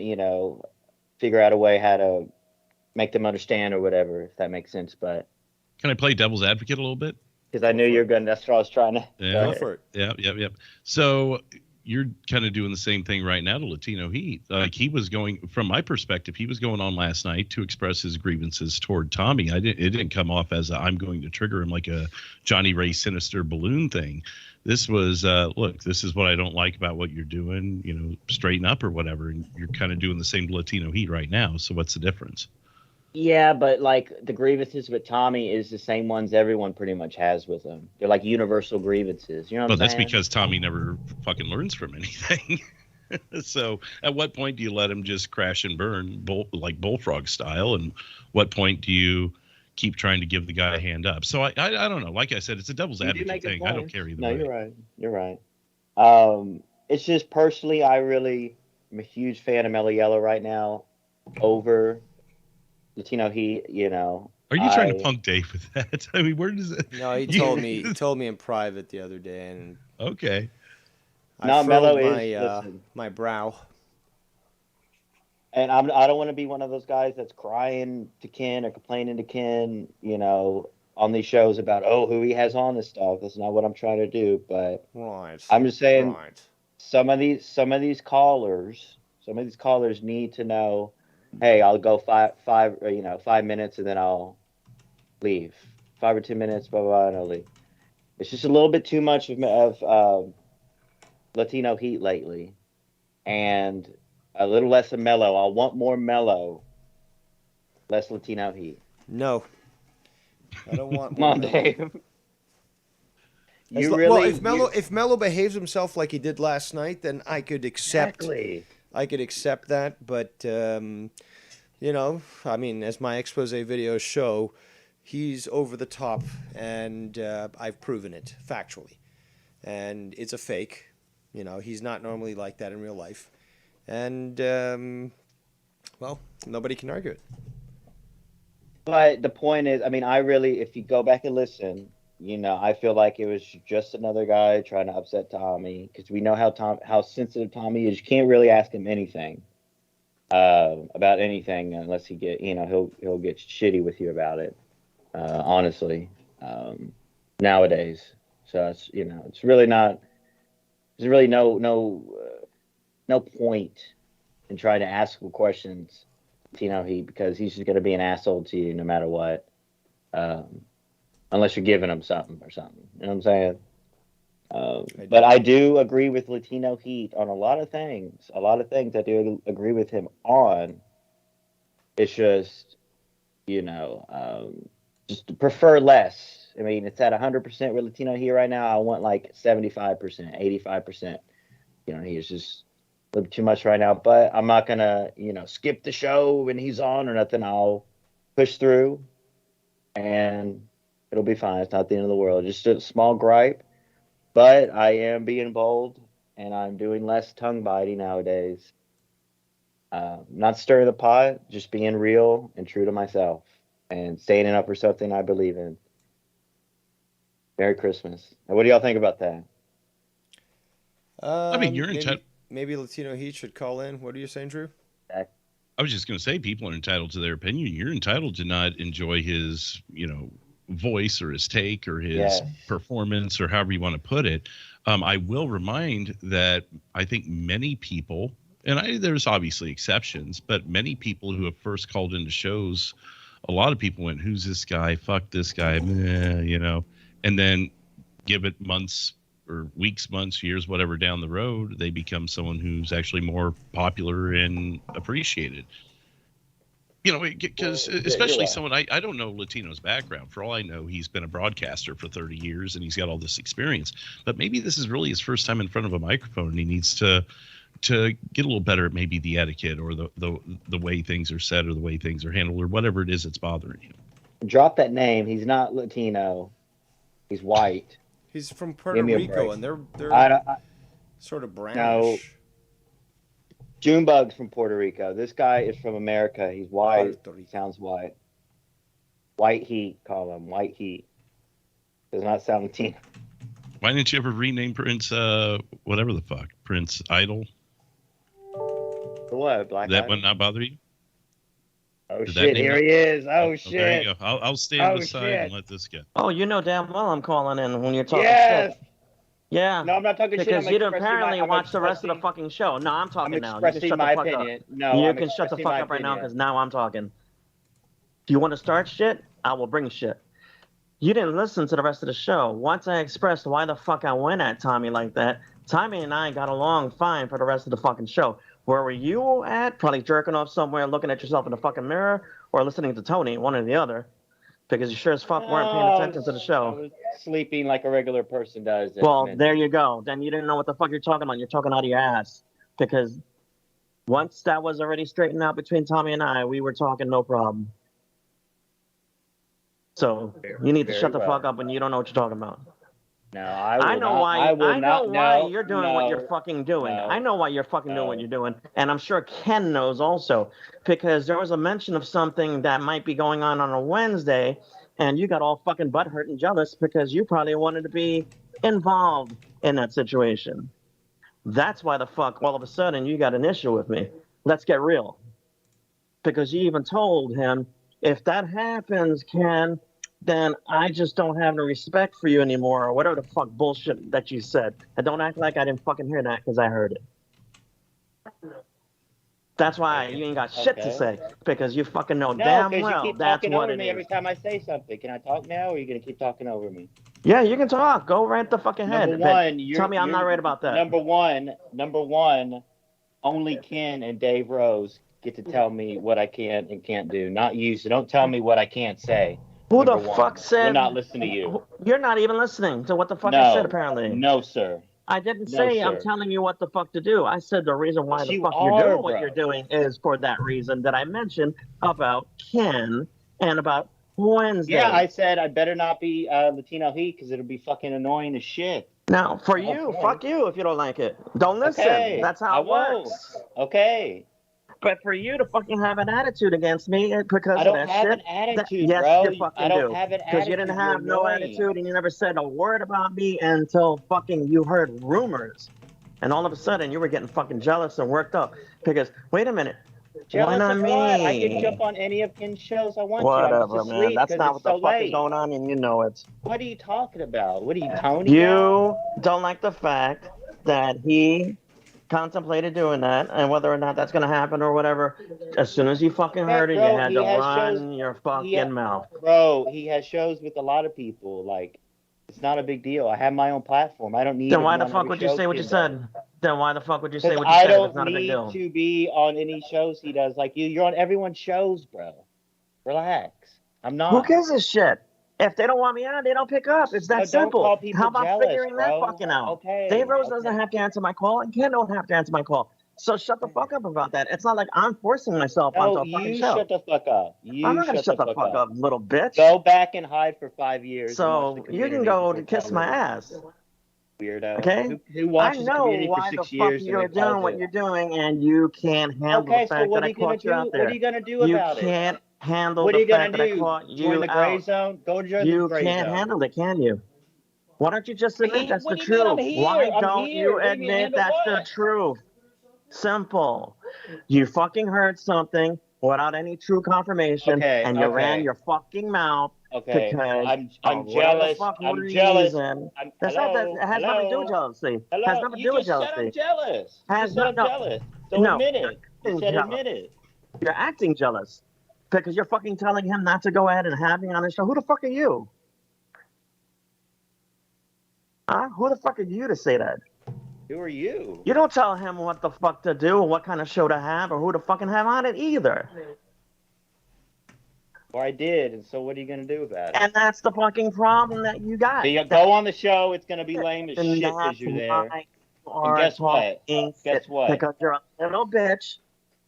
figure out a way how to make them understand or whatever, if that makes sense. But can I play devil's advocate a little bit? Because I knew you're going to, that's what I was trying to. Yeah. Go for it. Yep. So you're kind of doing the same thing right now to Latino Heat. Like he was going, from my perspective, he was going on last night to express his grievances toward Tommy. It didn't come off as I'm going to trigger him like a Johnny Ray Sinister balloon thing. This was, look, this is what I don't like about what you're doing, straighten up or whatever. And you're kind of doing the same to Latino Heat right now. So what's the difference? Yeah, but like the grievances with Tommy is the same ones everyone pretty much has with him. They're like universal grievances. You know what Well, I'm that's saying? because Tommy never fucking learns from anything. So at what point do you let him just crash and burn like bullfrog style? And what point do you keep trying to give the guy a hand up? So I don't know. Like I said, it's a devil's advocate thing. I don't care either way. You're right. You're right. It's just personally, I really am a huge fan of Mello right now over Latino Heat. You know, Are you trying to punk Dave with that? I mean, where does it? No, he told me. He told me in private the other day, and okay. No, Mello is my brow. And I don't want to be one of those guys that's crying to Ken or complaining to Ken, you know, on these shows about who he has on this stuff. That's not what I'm trying to do. But I'm just saying, some of these callers need to know, hey, I'll go 5 minutes and then I'll leave. 5 or 10 minutes, blah blah, blah, and I'll leave. It's just a little bit too much of Latino Heat lately, and a little less of Mello. I want more Mello, less Latino Heat. No, I don't want more. Come on, Dave. If Mello behaves himself like he did last night, then I could accept. Exactly. I could accept that, but you know, I mean, as my expose videos show, he's over the top, and I've proven it factually, and it's a fake. You know, he's not normally like that in real life. And, well, nobody can argue it. But the point is, I mean, if you go back and listen, you know, I feel like it was just another guy trying to upset Tommy, because we know how sensitive Tommy is. You can't really ask him anything about anything unless he'll get shitty with you about it, honestly, nowadays. So, it's really not... There's really no point in trying to ask questions, because he's just going to be an asshole to you no matter what, unless you're giving him something or something. You know what I'm saying? But I do agree with Latino Heat on a lot of things. I do agree with him on. It's just, just prefer less. I mean, it's at 100% with Latino Heat right now. I want like 75%, 85%. He is just a little too much right now. But I'm not going to, skip the show when he's on or nothing. I'll push through and it'll be fine. It's not the end of the world. Just a small gripe. But I am being bold and I'm doing less tongue biting nowadays. Not stirring the pot, just being real and true to myself and standing up for something I believe in. Merry Christmas. What do y'all think about that? I mean, you're entitled. Maybe Latino Heat should call in. What are you saying, Drew? I was just going to say, people are entitled to their opinion. You're entitled to not enjoy his, voice or his take or his performance or however you want to put it. I will remind that I think many people, and there's obviously exceptions, but many people who have first called into shows, a lot of people went, "Who's this guy? Fuck this guy," and then give it months or weeks, months, years, whatever down the road, they become someone who's actually more popular and appreciated. Because especially someone, I don't know Latino's background. For all I know, he's been a broadcaster for 30 years and he's got all this experience. But maybe this is really his first time in front of a microphone and he needs to get a little better at maybe the etiquette or the way things are said or the way things are handled or whatever it is that's bothering him. Drop that name. He's not Latino. He's white. He's from Puerto Rico, and they're sort of brownish. No. Junebug's from Puerto Rico. This guy is from America. He's white. He sounds white. White Heat, call him. White Heat. Does not sound Latino. Why didn't you ever rename Prince, whatever the fuck? Prince Idol? For what? Black Did that Idol? one not bother you? Oh, shit, here he is. Oh, shit. There you go. I'll stand aside and let this go. Oh, you know damn well I'm calling in when you're talking Yes. shit. Yeah. No, I'm not talking shit. Because you didn't apparently watch the rest of the fucking show. No, I'm talking now. You can expressing shut my the fuck opinion. up. No, you I'm can shut the expressing fuck my up right now opinion. because now I'm talking. Do you want to start shit? I will bring shit. You didn't listen to the rest of the show. Once I expressed why the fuck I went at Tommy like that, Tommy and I got along fine for the rest of the fucking show. Where were you at? Probably jerking off somewhere, looking at yourself in the fucking mirror, or listening to Tony, one or the other, because you sure as fuck weren't paying attention to the show. I was sleeping like a regular person does. Well, there you go. Then you didn't know what the fuck you're talking about. You're talking out of your ass. Because once that was already straightened out between Tommy and I, we were talking no problem. So you need to shut the fuck up when you don't know what you're talking about. No, I know why you're doing what you're fucking doing. I know why you're fucking doing what you're doing. And I'm sure Ken knows also. Because there was a mention of something that might be going on a Wednesday, and you got all fucking butthurt and jealous because you probably wanted to be involved in that situation. That's why the fuck all of a sudden you got an issue with me. Let's get real. Because you even told him, if that happens, Ken, then I just don't have no respect for you anymore, or whatever the fuck bullshit that you said. And don't act like I didn't fucking hear that, because I heard it. That's why you ain't got shit to say, because you fucking know damn well you keep that's talking what over it me is. every time I say something. Can I talk now, or are you gonna keep talking over me? Yeah, you can talk. Go right the fucking head. Number one, Tell me I'm not right about that. Number one, only Ken and Dave Rose get to tell me what I can and can't do, not you. So don't tell me what I can't say. Who the fuck said? We'll not listen to you. You're not even listening to what the fuck I said, apparently. No, sir. I didn't say I'm telling you what the fuck to do. I said the reason why the fuck you're doing what you're doing is for that reason that I mentioned about Ken and about Wednesday. Yeah, I said I better not be Latino heat because it'll be fucking annoying as shit. Now, for you, fuck you if you don't like it. Don't listen. Okay, that's how it works. Okay. But for you to fucking have an attitude against me because I don't of that have shit, an attitude, yes, bro. you fucking I don't do. have an Because you didn't have no attitude and you never said a word about me until fucking you heard rumors. And all of a sudden you were getting fucking jealous and worked up. Because, wait a minute. Jealous why not of me? what? I can jump on any of Ken's shows I want to. Whatever, I'm just man. asleep That's not what the so fuck late. is going on and you know it. What are you talking about? What are you, Tony? You don't like the fact that he contemplated doing that, and whether or not that's going to happen or whatever, as soon as you fucking heard it, you had to run your fucking mouth. Bro, he has shows with a lot of people. Like, it's not a big deal. I have my own platform. I don't need. Then why the fuck would you say what you said? Then why the fuck would you say what you I said? don't It's not a big deal. need to be on any shows he does. Like you're on everyone's shows, bro. Relax. I'm not. Who gives a shit? If they don't want me on, they don't pick up. It's that simple. Call people How about jealous, figuring bro? that fucking out? Okay. Dave Rose doesn't have to answer my call, and Ken don't have to answer my call. So shut the fuck up about that. It's not like I'm forcing myself onto a fucking show. Shut the fuck up. I'm not gonna shut the fuck up, little bitch. Go back and hide for 5 years. So you can go to kiss my ass. Weirdo. Okay? Who watches I know Community why for the 6 fuck years? you're doing what you're doing, and you can't handle the fact that I caught you out there. What are you gonna do about it? You can't handle What are the you gonna fact that I do? caught you Join the gray out. zone? Go join the gray zone. You can't handle it, can you? Why don't you just admit that's the What do you mean I'm truth? here? Why I'm don't here. you What do you mean admit handle that's what? the truth? Simple. You fucking heard something without any true confirmation, and you ran your fucking mouth. Okay, Because I'm jealous. I'm jealous. That's not that. It has nothing to do with jealousy. Hello? Has nothing to You do with just said jealousy. I'm jealous. Has You said I'm no- jealous. So no, admit it. You said jealous. admit it. You're acting jealous because you're fucking telling him not to go ahead and have me on his show. Who the fuck are you? Huh? Who the fuck are you to say that? Who are you? You don't tell him what the fuck to do or what kind of show to have or who to fucking have on it either. Or I did, and so what are you gonna do about it? And that's the fucking problem that you got. So you go on the show, it's gonna be lame as And shit that's because you're there. why you And are guess what? talking Guess shit. what? Because you're a little bitch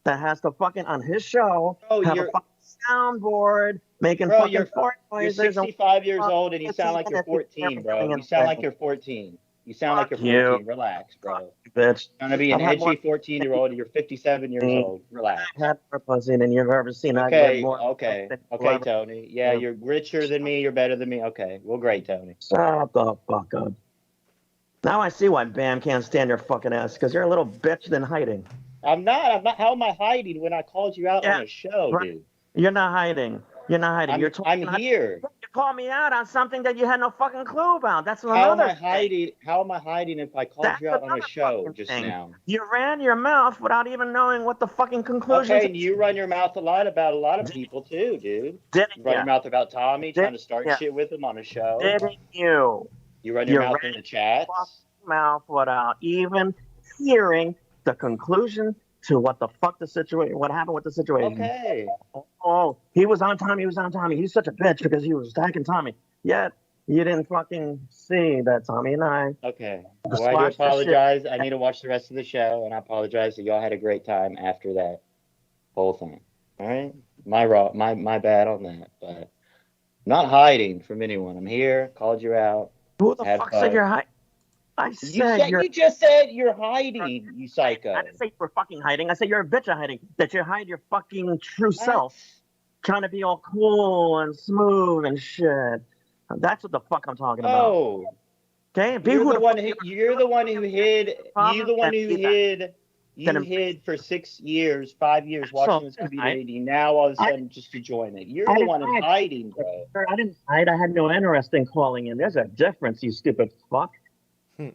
that has to fucking, on his show, have a fucking soundboard, making Bro, fucking you're fart noises. 65 years old and you sound like you're 14, bro. You sound like you're 14. You sound like you're 14. Relax, bro. Bitch. You're gonna be an I've had edgy more 14-year-old and you're 57 years old. Relax. had more pussy than you've ever seen. I've Okay, had more okay, than okay, whoever- Tony. Yeah, you're richer than me. You're better than me. Okay, well, great, Tony. Shut the fuck up. Now I see why Bam can't stand your fucking ass, because you're a little bitch than hiding. I'm not. How am I hiding when I called you out on a show, right. dude? You're not hiding. You're not hiding. I'm here. You called me out on something that you had no fucking clue about. That's How am another I hiding? How am I hiding if I called you out on a show just thing. now? You ran your mouth without even knowing what the fucking conclusions. Okay, and you run your mouth a lot about a lot of people too, dude. Didn't you run ya? your mouth about Tommy, trying to start ya? shit with him on a show. Didn't you? You run your You mouth ran in the chat. Mouth without even hearing the conclusion to what the fuck the situation, what happened with the situation. Okay. Oh, he was on Tommy. He's such a bitch because he was attacking Tommy. Yet you didn't fucking see that Tommy and I. Okay. Well, I do apologize. I need to watch the rest of the show, and I apologize that y'all had a great time after that whole thing. All right, my bad on that, but I'm not hiding from anyone. I'm here. Called you out. Who the fuck said you're hiding? You just said you're hiding, you psycho. I didn't say you were fucking hiding. I said you're a bitch at hiding. That you hide your fucking true self, trying to be all cool and smooth and shit. That's what the fuck I'm talking about. Oh, okay. You're the one who hid. You're the one who hid. You hid for 6 years, 5 years watching this community. Now all of a sudden, just to join it. You're the one who's hiding, bro. I didn't hide. I had no interest in calling in. There's a difference, you stupid fuck.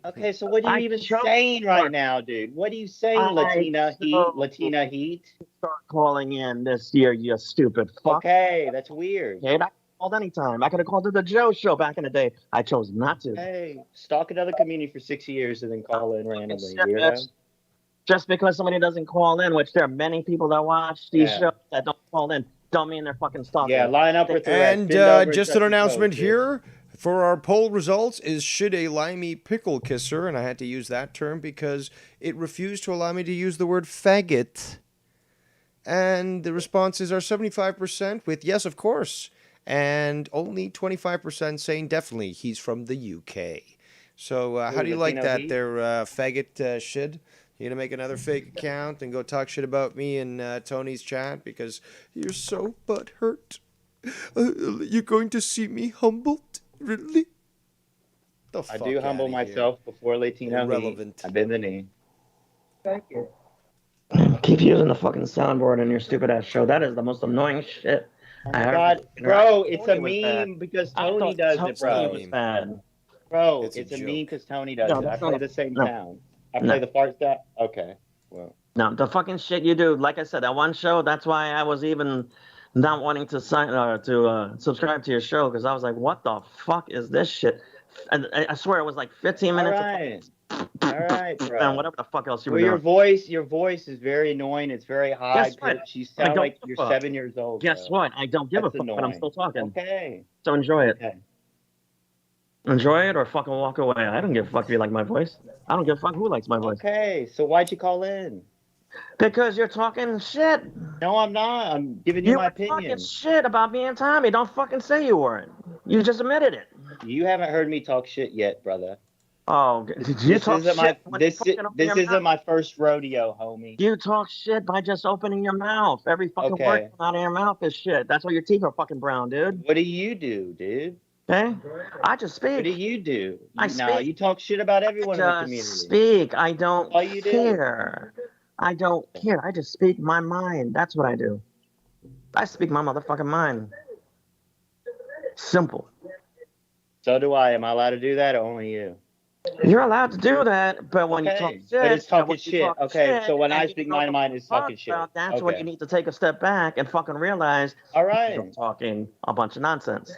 Okay, so what are you even saying right now, dude? What are you saying, Latina Heat? Start calling in this year, you stupid fuck. Okay, that's weird. Okay, I called anytime. I could have called to the Joe Show back in the day. I chose not to. Hey, stalk another community for 6 years and then call in randomly. Weirdo. Just because somebody doesn't call in, which there are many people that watch these shows that don't call in, don't mean they're fucking stalking. Yeah, line up with the And just an announcement here for our poll results is should a limey pickle kisser, and I had to use that term because it refused to allow me to use the word faggot. And the responses are 75% with yes, of course, and only 25% saying definitely. He's from the UK. So how do you like that there, faggot shit? You gonna make another fake account and go talk shit about me in Tony's chat because you're so butthurt? You're going to see me humbled? Really? I do humble myself before Latino. Irrelevant. I bend the knee. Thank you. Keep using the fucking soundboard in your stupid ass show. That is the most annoying shit. Oh my God, bro, it's a meme because Tony does it, bro. Bro, it's a meme because Tony does it. I play the same sound. I play the fart sound. Okay, well. No, the fucking shit you do. Like I said, that one show. That's why I was even not wanting to subscribe to your show because I was like, what the fuck is this shit? And I swear it was like 15 minutes. All right, bro. And whatever the fuck else you were doing. Your voice is very annoying. It's very high pitched. You sound like you're 7 years old. Guess what? I don't give a fuck, but I'm still talking. Okay. So enjoy it. Okay. Enjoy it or fucking walk away. I don't give a fuck if you like my voice. I don't give a fuck who likes my voice. Okay, so why'd you call in? Because you're talking shit. No, I'm not. I'm giving you my opinion. You're talking shit about me and Tommy. Don't fucking say you weren't. You just admitted it. You haven't heard me talk shit yet, brother. Oh, you talk shit. This isn't my first rodeo, homie. You talk shit by just opening your mouth. Every fucking word out of your mouth is shit. That's why your teeth are fucking brown, dude. What do you do, dude? Okay? I just speak. What do you do? Speak. You talk shit about everyone in the community. Speak. I don't care. I don't care. I just speak my mind. That's what I do. I speak my motherfucking mind. Simple. So do I. Am I allowed to do that or only you? You're allowed to do that, but when you talk shit... But it's talking shit. Okay, so when I speak my mind, it's talking shit. That's when you need to take a step back and fucking realize you're talking a bunch of nonsense.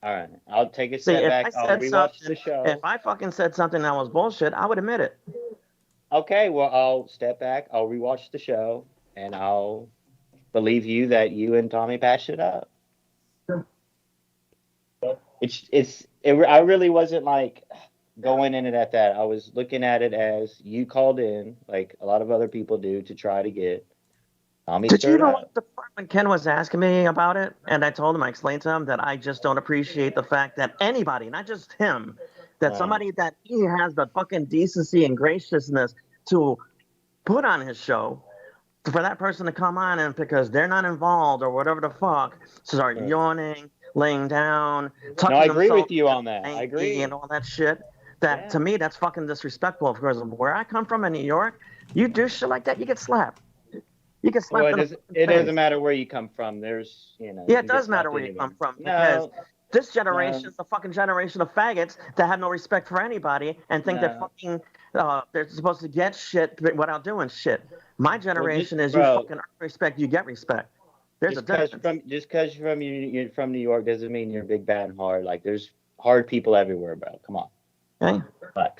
All right, I'll take a step back. I'll rewatch the show. If I fucking said something that was bullshit, I would admit it. Okay, well, I'll step back. I'll rewatch the show, and I'll believe you that you and Tommy patched it up. I really wasn't like going in it at that. I was looking at it as you called in, like a lot of other people do, to try to get Tommy. Did you know what Department Ken was asking me about it? And I told him, I explained to him that I just don't appreciate the fact that anybody, not just him, that somebody that he has the fucking decency and graciousness to put on his show, for that person to come on and because they're not involved or whatever the fuck, start yawning, laying down. No, I agree with you on that. I agree. And all that shit. That to me, that's fucking disrespectful. Because where I come from in New York, you do shit like that, you get slapped. You get slapped. Well, it doesn't matter where you come from. There's, Yeah, it does matter where you come from. Because this generation is a fucking generation of faggots that have no respect for anybody and think that fucking they're supposed to get shit without doing shit. My generation is you fucking earn respect, you get respect. There's a difference. Just because you're from New York doesn't mean you're big, bad, and hard. Like, there's hard people everywhere, bro. Come on. Okay?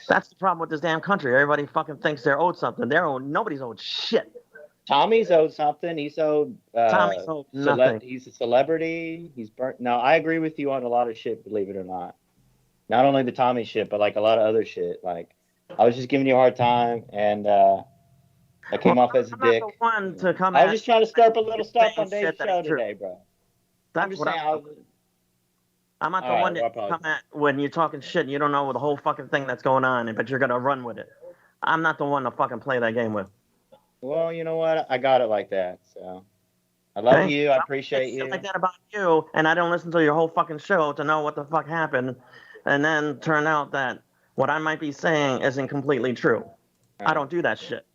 That's the problem with this damn country. Everybody fucking thinks they're owed something. Nobody's owed shit. Tommy's owed something. He's owed. Tommy's owed nothing. He's a celebrity. He's burnt. No, I agree with you on a lot of shit. Believe it or not. Not only the Tommy shit, but like a lot of other shit. Like, I was just giving you a hard time, and I came off as a dick. I'm not the one to come I was just trying to stir up a little stuff on Dave's show true. today, bro. That's what I'm not the one to come at when you're talking shit and you don't know the whole fucking thing that's going on, but you're gonna run with it. I'm not the one to fucking play that game with. Well, you know what? I got it like that, so I love you. I appreciate you. Like that about you, and I don't listen to your whole fucking show to know what the fuck happened, and then turn out that what I might be saying isn't completely true. Right. I don't do that shit.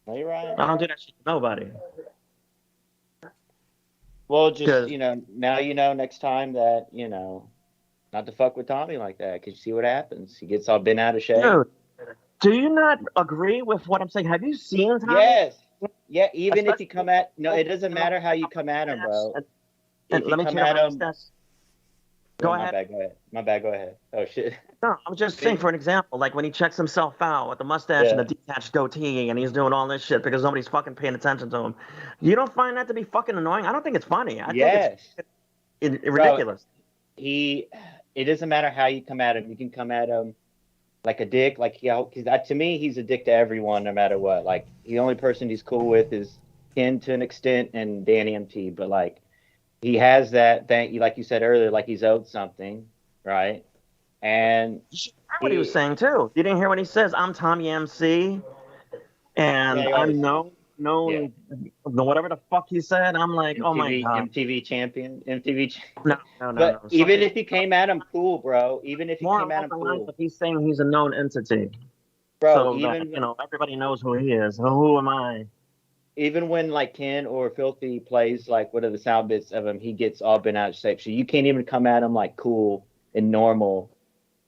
No, you're right. I don't do that shit to nobody. Well, just, now you know next time that, not to fuck with Tommy like that, because you see what happens. He gets all bent out of shape. Dude, do you not agree with what I'm saying? Have you seen Tommy? Yes. Yeah, even if you come at... No, it doesn't matter how you come at him, bro. And let me come at him... Go ahead. My bad, go ahead. Oh, shit. No, I'm just saying, for an example, like when he checks himself out with the mustache and the detached goatee and he's doing all this shit because nobody's fucking paying attention to him. You don't find that to be fucking annoying? I don't think it's funny. I think it's ridiculous. It doesn't matter how you come at him. You can come at him like a dick. Like, to me, he's a dick to everyone no matter what. Like, the only person he's cool with is Ken to an extent and Danny MT. But, like, he has that thing, like you said earlier, like he's owed something, right? And what he was saying too. You didn't hear what he says? I'm Tommy MC, and I'm known, whatever the fuck he said. I'm like, oh my god, MTV champion, MTV. No. But even if he came at him, cool, bro. Even if he came at him, cool. He's saying he's a known entity, bro. So even that, everybody knows who he is. Who am I? Even when like Ken or Filthy plays like one of the sound bits of him, he gets all bent out of shape. So you can't even come at him like cool and normal.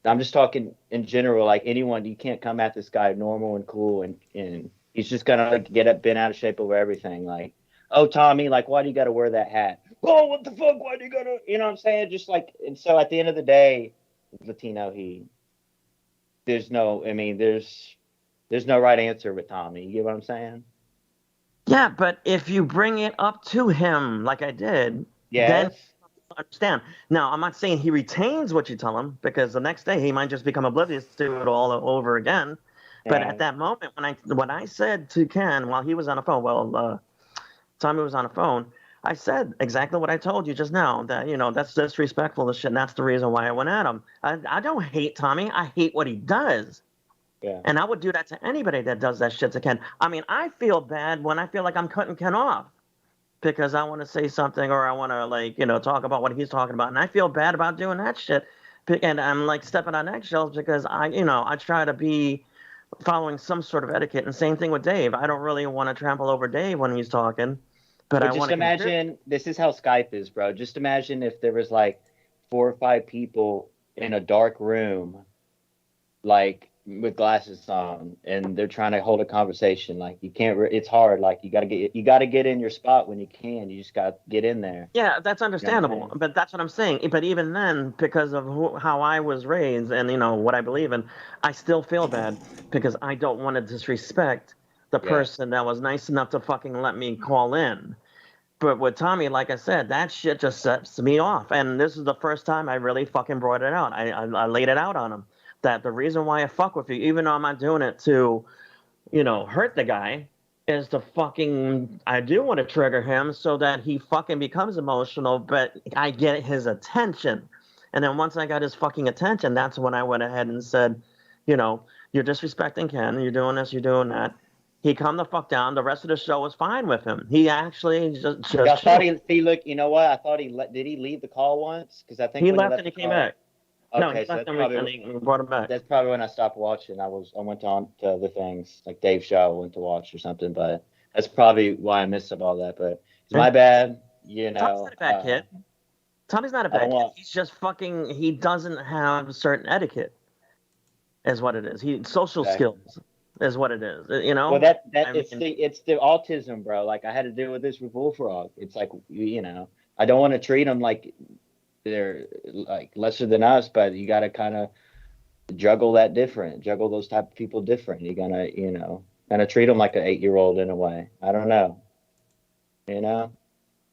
I'm just talking in general, like anyone, you can't come at this guy normal and cool and he's just gonna like get up bent out of shape over everything. Like, oh Tommy, like why do you gotta wear that hat? Oh, what the fuck? Why do you gotta, you know what I'm saying? Just like, and so at the end of the day, Latino, there's no right answer with Tommy. You get what I'm saying? Yeah, but if you bring it up to him like I did, then understand. Now, I'm not saying he retains what you tell him, because the next day he might just become oblivious to it all over again. But at that moment, when I said to Ken while he was on the phone, Tommy was on the phone, I said exactly what I told you just now, that, that's disrespectful and shit, and that's the reason why I went at him. I don't hate Tommy. I hate what he does. Yeah. And I would do that to anybody that does that shit to Ken. I mean, I feel bad when I feel like I'm cutting Ken off because I want to say something or I want to, talk about what he's talking about. And I feel bad about doing that shit. And I'm like stepping on eggshells because I try to be following some sort of etiquette. And same thing with Dave. I don't really want to trample over Dave when he's talking. But I just imagine, this is how Skype is, bro. Just imagine if there was like 4 or 5 people in a dark room, like, with glasses on, and they're trying to hold a conversation. Like, you can't, it's hard. Like, you gotta get in your spot when you can. You just gotta get in there. Yeah, that's understandable. But that's what I'm saying. But even then, because of how I was raised and, what I believe in, I still feel bad because I don't want to disrespect the person that was nice enough to fucking let me call in. But with Tommy, like I said, that shit just sets me off. And this is the first time I really fucking brought it out. I laid it out on him. That the reason why I fuck with you, even though I'm not doing it to, hurt the guy, is to fucking, I do want to trigger him so that he fucking becomes emotional, but I get his attention. And then once I got his fucking attention, that's when I went ahead and said, you're disrespecting Ken, you're doing this, you're doing that. He calmed the fuck down. The rest of the show was fine with him. He actually just I thought look, you know what? I thought did he leave the call once? Because I think he left and he came back. Okay, no, he left and he brought him back. That's probably when I stopped watching. I went on to other things, like Dave's show I went to watch or something, but that's probably why I missed all that. But it's my bad, Tommy's not a bad kid. Tommy's not a bad kid. He's just fucking, he doesn't have certain etiquette, is what it is. Social skills is what it is, Well, it's the autism, bro. Like, I had to deal with this with Bullfrog. It's like, I don't want to treat them like they're like lesser than us, but you got to kind of juggle those type of people different. You gotta, Kind of treat them like an 8-year-old in a way. I don't know. You know,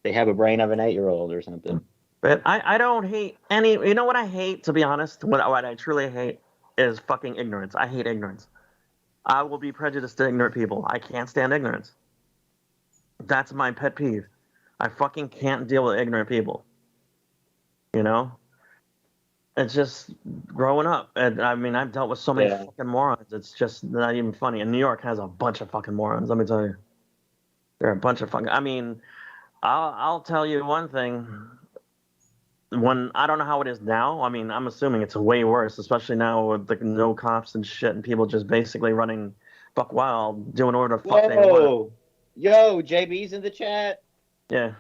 they have a brain of an 8-year-old or something. But I don't hate any. You know what I hate, to be honest? What I truly hate is fucking ignorance. I hate ignorance. I will be prejudiced to ignorant people. I can't stand ignorance. That's my pet peeve. I fucking can't deal with ignorant people. You know? It's just growing up. And I mean, I've dealt with so many fucking morons. It's just not even funny. And New York has a bunch of fucking morons, let me tell you. There are a bunch of fucking. I mean, I'll tell you one thing. When I don't know how it is now. I mean, I'm assuming it's way worse, especially now with the no cops and shit, and people just basically running buck wild, doing whatever the fuck they want. Yo, JB's in the chat. Yeah.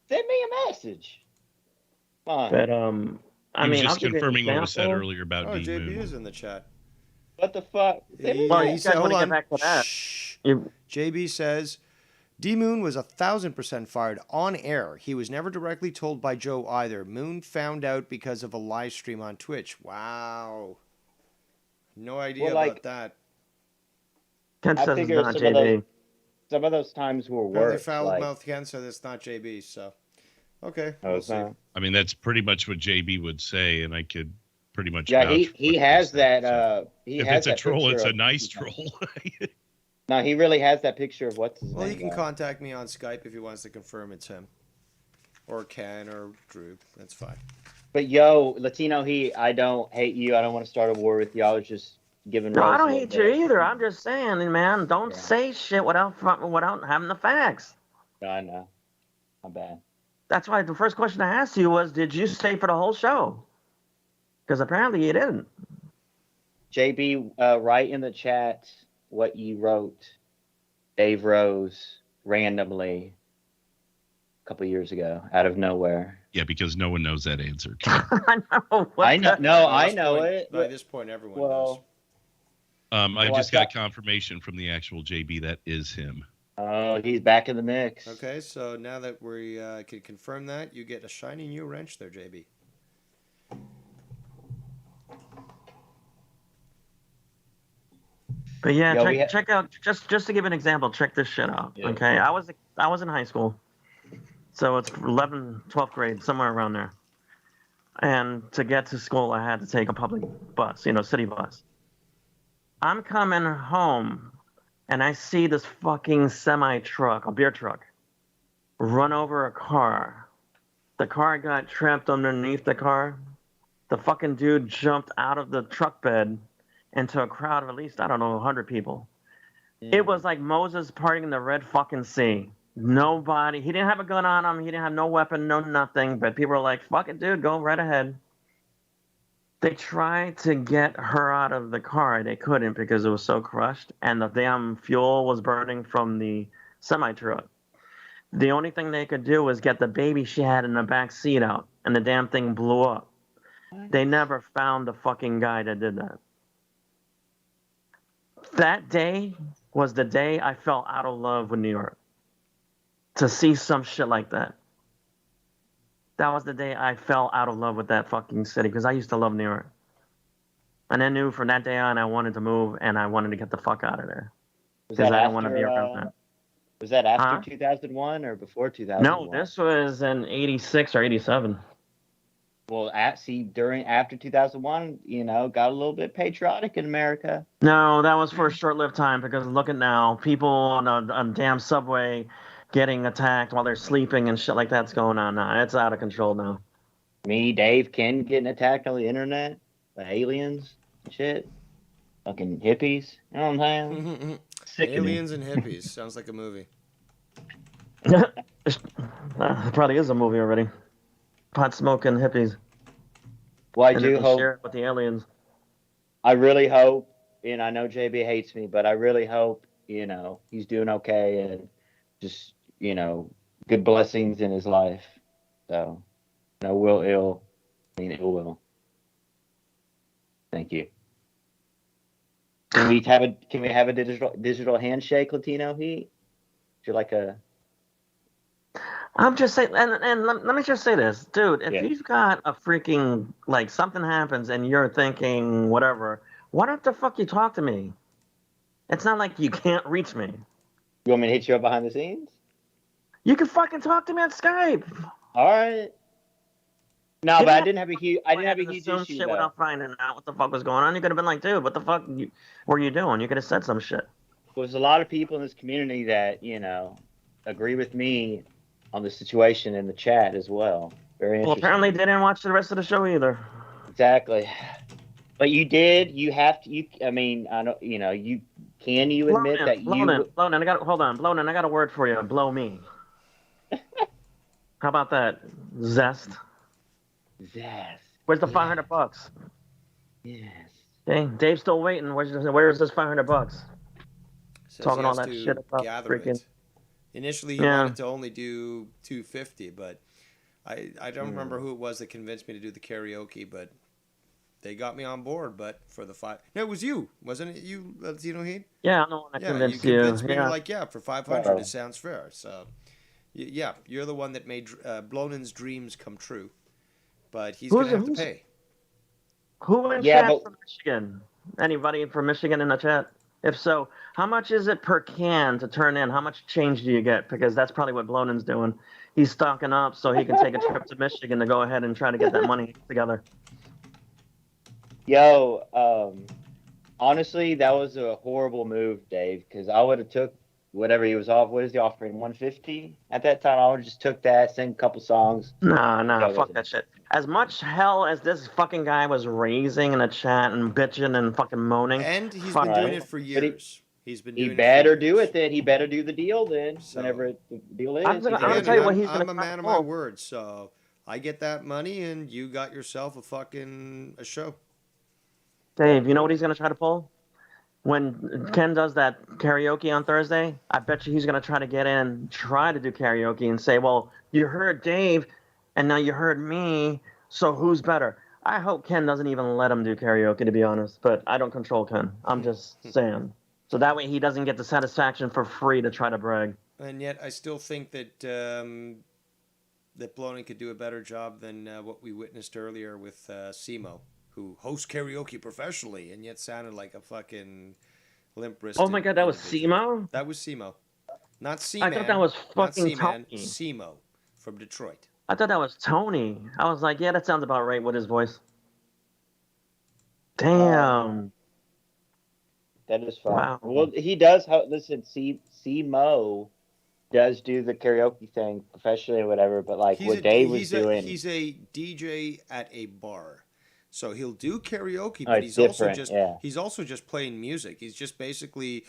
Send me a message. Come on. But I mean, just confirming what was said earlier about Oh, D JB Moon. is in the chat. What the fuck? He said, hold on. Back to that. JB says, D Moon was 1,000% fired on air. He was never directly told by Joe either. Moon found out because of a live stream on Twitch. Wow. No idea about that. Ken I says figure it's not JB. some of those times were Apparently worse. foul mouth Ken said it's not JB, so. Okay, Oh, we'll see. I mean, that's pretty much what JB would say, and I could pretty much. Yeah, vouch for he what has said, that. so. He if has it's a that troll, picture it's a of- nice troll. No, he really has that picture of what's his Well, name. you can contact me on Skype if he wants to confirm it's him. Or Ken or Drew. That's fine. But yo, Latino Heat, I don't hate you. I don't want to start a war with you. I was just giving. No, Rose I a don't little hate bit. you either. I'm just saying, man, don't say shit without having the facts. I know. My bad. That's why the first question I asked you was, did you stay for the whole show? Because apparently you didn't. JB, write in the chat what you wrote, Dave Rose, randomly a couple years ago, out of nowhere. Yeah, because no one knows that answer. I know. I know. No, I this know point- it. By this point, everyone knows. I Well, just I got confirmation from the actual JB that is him. Oh, he's back in the mix. Okay, so now that we can confirm that, you get a shiny new wrench there, JB. But yeah, Yo, we check out just to give an example. Check this shit out. Yeah. Okay, I was in high school, so it's 11th, 12th grade, somewhere around there. And to get to school, I had to take a public bus, city bus. I'm coming home, and I see this fucking semi truck, a beer truck, run over a car. The car got trapped underneath the car. The fucking dude jumped out of the truck bed into a crowd of at least, 100 people. It was like Moses parting the Red fucking Sea. Nobody, he didn't have a gun on him, he didn't have no weapon, no nothing, but people were like, fuck it, dude, go right ahead. They tried to get her out of the car. They couldn't because it was so crushed, and the damn fuel was burning from the semi-truck. The only thing they could do was get the baby she had in the back seat out, and the damn thing blew up. They never found the fucking guy that did that. That day was the day I fell out of love with New York. To see some shit like that. That was the day I fell out of love with that fucking city, because I used to love New York. And I knew from that day on I wanted to move, and I wanted to get the fuck out of there. Because I didn't want to be around that. Was that after 2001 or before 2001? No, this was in 86 or 87. Well, after 2001, got a little bit patriotic in America. No, that was for a short-lived time, because look at now, people on a damn subway getting attacked while they're sleeping and shit like that's going on now. It's out of control now. Me, Dave, Ken getting attacked on the internet by aliens and shit. Fucking hippies. You know what I'm saying? Aliens and hippies. Sounds like a movie. It probably is a movie already. Pot smoking hippies. Well, I and do they hope. share it with the aliens. I really hope, and I know JB hates me, but I really hope, he's doing okay and just, good blessings in his life. So, no ill will. Thank you. Can we have a digital handshake, Latino Heat? Would you like a? I'm just saying, and let me just say this, dude. If you've got a freaking, like, something happens and you're thinking whatever, why don't the fuck you talk to me? It's not like you can't reach me. You want me to hit you up behind the scenes? You can fucking talk to me on Skype. All right. No, You but I didn't didn't have a huge. I didn't have a huge assume issue shit though. without finding out what the fuck was going on. You could have been like, dude, what the fuck were you doing? You could have said some shit. There's a lot of people in this community that agree with me on the situation in the chat as well. Very interesting. Well, apparently they didn't watch the rest of the show either. Exactly. But you did. You have to. I mean, I don't. You can. You admit that you. Blonin, I got. Hold on, Blonin, I got a word for you. Blow me. How about that? Zest. Where's the $500? Yes. Okay, Dave's still waiting. Where's this $500? Says Talking he all has that to shit about gather freaking. it. Initially, he wanted to only do $250, but I don't remember who it was that convinced me to do the karaoke, but they got me on board. But for the no, it was you, wasn't it? You, Latino Heat? Yeah, I'm the one that convinced you. You convinced me. Yeah. You're like, yeah, for 500, it sounds fair. So, yeah, you're the one that made Blonin's dreams come true. But he's going to have to pay. Who in chat from Michigan? Anybody from Michigan in the chat? If so, how much is it per can to turn in? How much change do you get? Because that's probably what Blonin's doing. He's stocking up so he can take a trip to Michigan to go ahead and try to get that money together. Yo, honestly, that was a horrible move, Dave, because I would have took whatever he was off. What is he offering? 150 at that time. I would have just took that, sing a couple songs. Nah, fuck that shit. As much hell as this fucking guy was raising in the chat and bitching and fucking moaning, and he's been doing it for years. He's been doing He better do it then. He better do the deal then. Whenever the deal is. I'm gonna tell you what he's gonna. I'm a man of my word, so I get that money, and you got yourself a show. Dave, you know what he's gonna try to pull? When Ken does that karaoke on Thursday, I bet you he's going to try to get in, try to do karaoke and say, well, you heard Dave and now you heard me, so who's better? I hope Ken doesn't even let him do karaoke, to be honest, but I don't control Ken. I'm just saying. So that way he doesn't get the satisfaction for free to try to brag. And yet I still think that that Blonin could do a better job than what we witnessed earlier with Simo, who hosts karaoke professionally and yet sounded like a fucking limp-wristed. Oh my god, that was Simo? That was Simo. Not Seaman. I thought that was fucking Tony. Tony. Simo from Detroit. I thought that was Tony. I was like, yeah, that sounds about right with his voice. Damn. That is fun. Wow. Well, he does. Listen, Simo does do the karaoke thing professionally or whatever, but like what Dave was doing. He's a DJ at a bar. So he'll do karaoke, but he's also just playing music. He's just basically,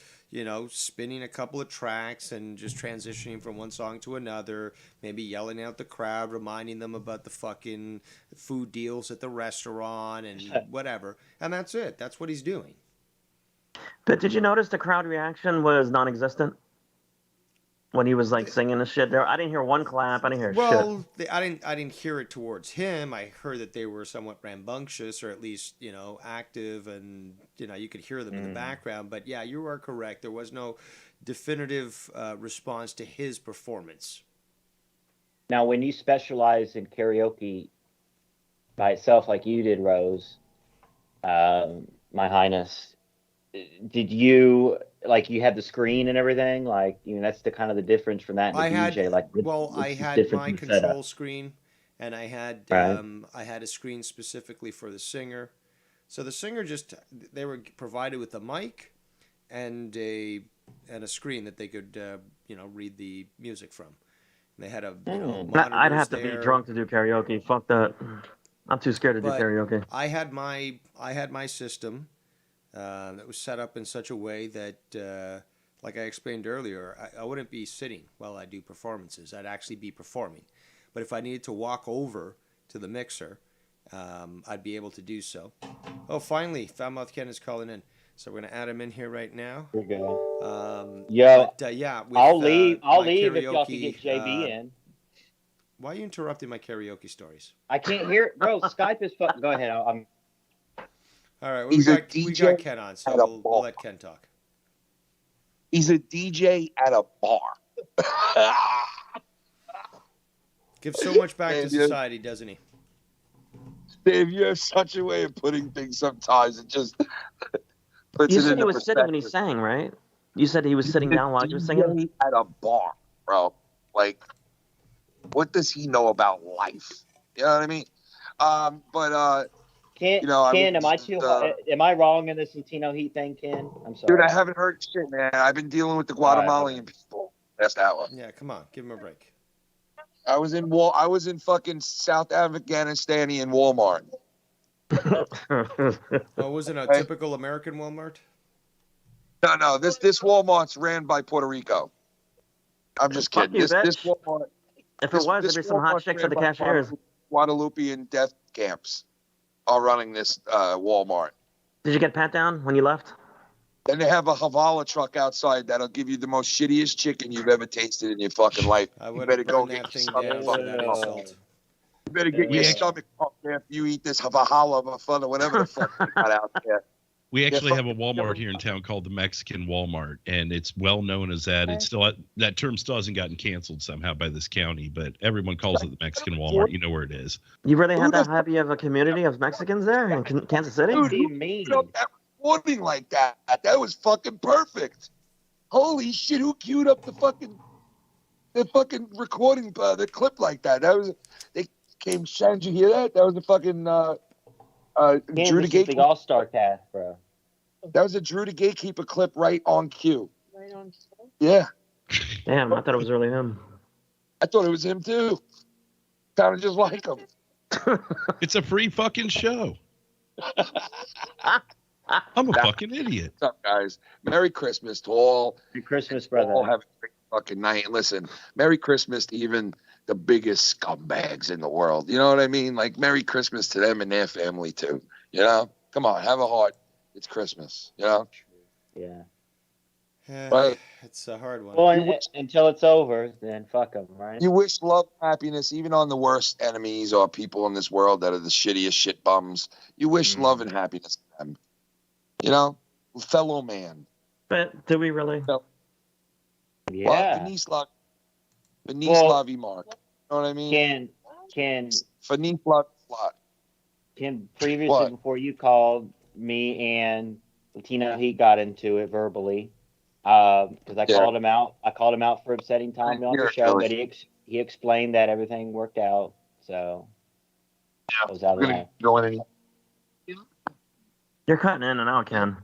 spinning a couple of tracks and just transitioning from one song to another, maybe yelling out the crowd, reminding them about the fucking food deals at the restaurant and whatever. And that's it. That's what he's doing. But did you notice the crowd reaction was non-existent? When he was like singing the shit there, I didn't hear one clap. I didn't hear shit. I didn't hear it towards him. I heard that they were somewhat rambunctious, or at least active, and you could hear them in the background. But yeah, you are correct. There was no definitive response to his performance. Now, when you specialize in karaoke by itself, like you did, Rose, My Highness, did you? Like you had the screen and everything, like that's the kind of the difference from that. And DJ, I had my control screen, and I had a screen specifically for the singer. So the singer they were provided with a mic and a screen that they could read the music from. And they had a. I'd have to be drunk to do karaoke. Fuck that. I'm too scared to do karaoke. I had my system. That was set up in such a way that, like I explained earlier, I wouldn't be sitting while I do performances. I'd actually be performing. But if I needed to walk over to the mixer, I'd be able to do so. Oh, finally, Foulmouth Ken is calling in. So we're going to add him in here right now. Here we go. I'll leave if y'all can get JB in. Why are you interrupting my karaoke stories? I can't hear it. Bro, Skype is fucking... Go ahead. All right, we got Ken on, so we'll let Ken talk. He's a DJ at a bar. Gives so much back to society, doesn't he? Dave, you have such a way of putting things sometimes. It just... Puts You it said he into was sitting when he perspective. sang, right? You said he was sitting down while he was singing? DJ at a bar, bro. Like, what does he know about life? You know what I mean? Ken, you know, Ken, am I am I wrong in this Latino Heat thing, Ken? I'm sorry. dude, I haven't heard shit, man. I've been dealing with the Guatemalan people last hour. Yeah, come on, give him a break. I was in fucking South Afghanistani in Walmart. Oh, was it a typical American Walmart? No. This Walmart's ran by Puerto Rico. I'm just kidding. you, This Walmart. If it was, there'd be some hot chicks at the cashiers. Guadalupean death camps are running this Walmart. Did you get pat down when you left? Then they have a Havala truck outside that'll give you the most shittiest chicken you've ever tasted in your fucking life. You better go get your stomach pumped. You better get your stomach pumped after you eat this Havala or whatever the fuck they got out there. We actually have a Walmart here in town called the Mexican Walmart, and it's well known as that. It's still that term still hasn't gotten canceled somehow by this county, but everyone calls it the Mexican Walmart. You know where it is. You really had that happy of a community of Mexicans there in Kansas City? Dude, who queued up that recording like that? That was fucking perfect. Holy shit! Who queued up the fucking recording, the clip like that? They came. Did you hear that? That was the fucking Drew the Gatekeeper. The All-Star cast, bro. That was a Drew the Gatekeeper clip right on cue. Right on cue? Yeah. Damn, I thought it was really him. I thought it was him too. Sounded just like him. It's a free fucking show. I'm a fucking idiot. What's up, guys? Merry Christmas to all. Merry Christmas, brother. All have a great fucking night. Listen, Merry Christmas to even the biggest scumbags in the world. You know what I mean? Like, Merry Christmas to them and their family too. You know? Come on, have a heart. It's Christmas. You know? Yeah. Right. It's a hard one. Well, until it's over, then fuck them, right? You wish love, happiness, even on the worst enemies or people in this world that are the shittiest shit bums. You wish love and happiness to them. You know? Fellow man. But do we really? No. Yeah. Well, Lavi Mark. You know what I mean? Ken. Feliz Lavi Slot. Ken, previously, before you called, me and Latino Heat got into it verbally. Because I called him out. I called him out for upsetting Tommy on the show, but he explained that everything worked out. So I was out of that. You're cutting in and out, Ken.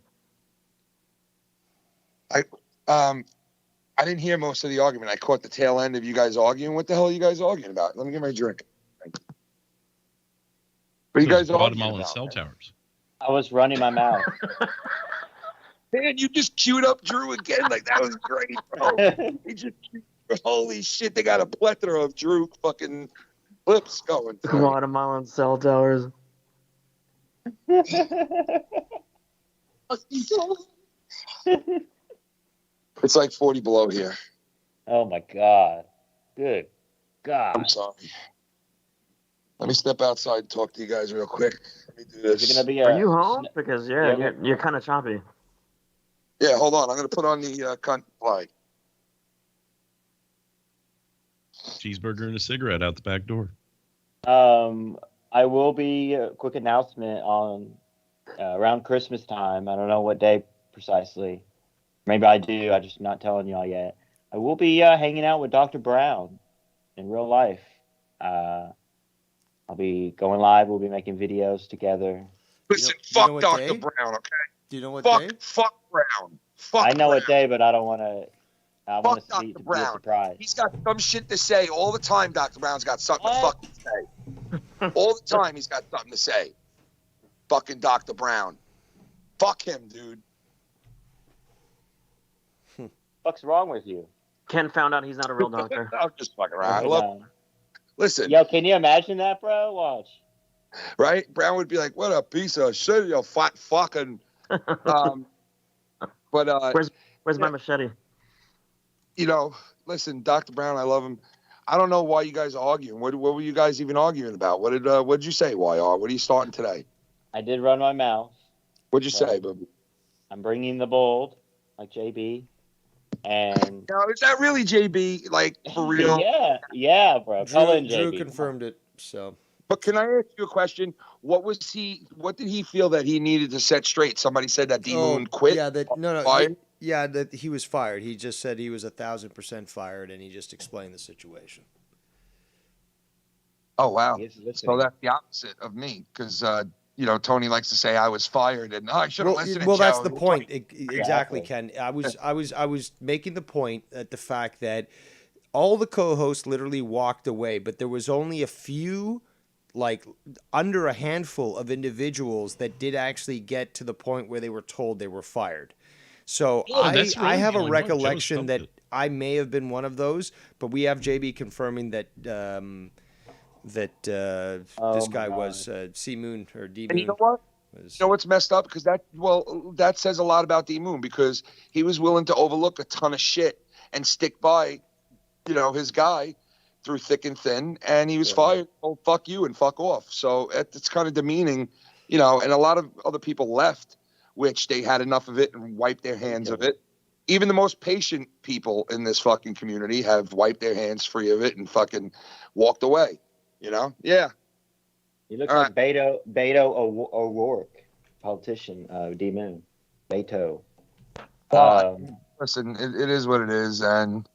I didn't hear most of the argument. I caught the tail end of you guys arguing. What the hell are you guys arguing about? Let me get my drink. What are you guys arguing about? Cell towers. I was running my mouth. Man, you just queued up Drew again. Like, that was great, bro. Holy shit, they got a plethora of Drew fucking clips going. Guatemalan cell towers. It's like 40 below here. Oh my God. Good God. I'm sorry. Let me step outside and talk to you guys real quick. Let me do this. Is it gonna be Are you home? Because you're kind of choppy. Yeah, hold on. I'm going to put on the cunt flag. Cheeseburger and a cigarette out the back door. I will be a quick announcement on around Christmas time. I don't know what day precisely. Maybe I do. I'm just not telling y'all yet. I will be hanging out with Dr. Brown in real life. I'll be going live. We'll be making videos together. Listen, fuck Dr. Brown, okay? Do you know what day? Fuck Brown. I know what day, but I don't want to. I want to be a surprise. He's got some shit to say all the time. Dr. Brown's got something to fucking say. All the time he's got something to say. Fucking Dr. Brown. Fuck him, dude. What's wrong with you? Ken found out he's not a real doctor. I'm just fucking around. I love him. Listen. Yo, can you imagine that, bro? Watch. Right? Brown would be like, what a piece of shit, you fat fucking... But where's my machete? You know, listen, Dr. Brown, I love him. I don't know why you guys are arguing. What were you guys even arguing about? What did you say, YR? What are you starting today? I did run my mouth. What'd you say, Bubby? I'm bringing the bold, like JB. And now, is that really JB? Like, for real? Yeah, bro. Call in Drew JB. confirmed it, so But can I ask you a question? What did he feel that he needed to set straight? Somebody said that D Moon quit. Yeah, no, Fired? that he was fired. He just said he was 1,000% fired, and he just explained the situation. Oh wow! So that's the opposite of me, because Tony likes to say I was fired, and I should have listened. Well, to that's Joe. the point. Exactly, Ken. I was making the point at the fact that all the co-hosts literally walked away, but there was only a few, like under a handful of individuals that did actually get to the point where they were told they were fired. So I have a recollection that I may have been one of those, but we have JB confirming that this guy was C Moon or D Moon. And you know what? You know what's messed up? Because that says a lot about D Moon, because he was willing to overlook a ton of shit and stick by, his guy through thick and thin, and he was fired. Oh, fuck you and fuck off. So it's kind of demeaning, and a lot of other people left, which they had enough of it and wiped their hands of it. Even the most patient people in this fucking community have wiped their hands free of it and fucking walked away. Yeah. He looks like Beto O'Rourke, politician, D Moon. Beto. Listen, it is what it is, and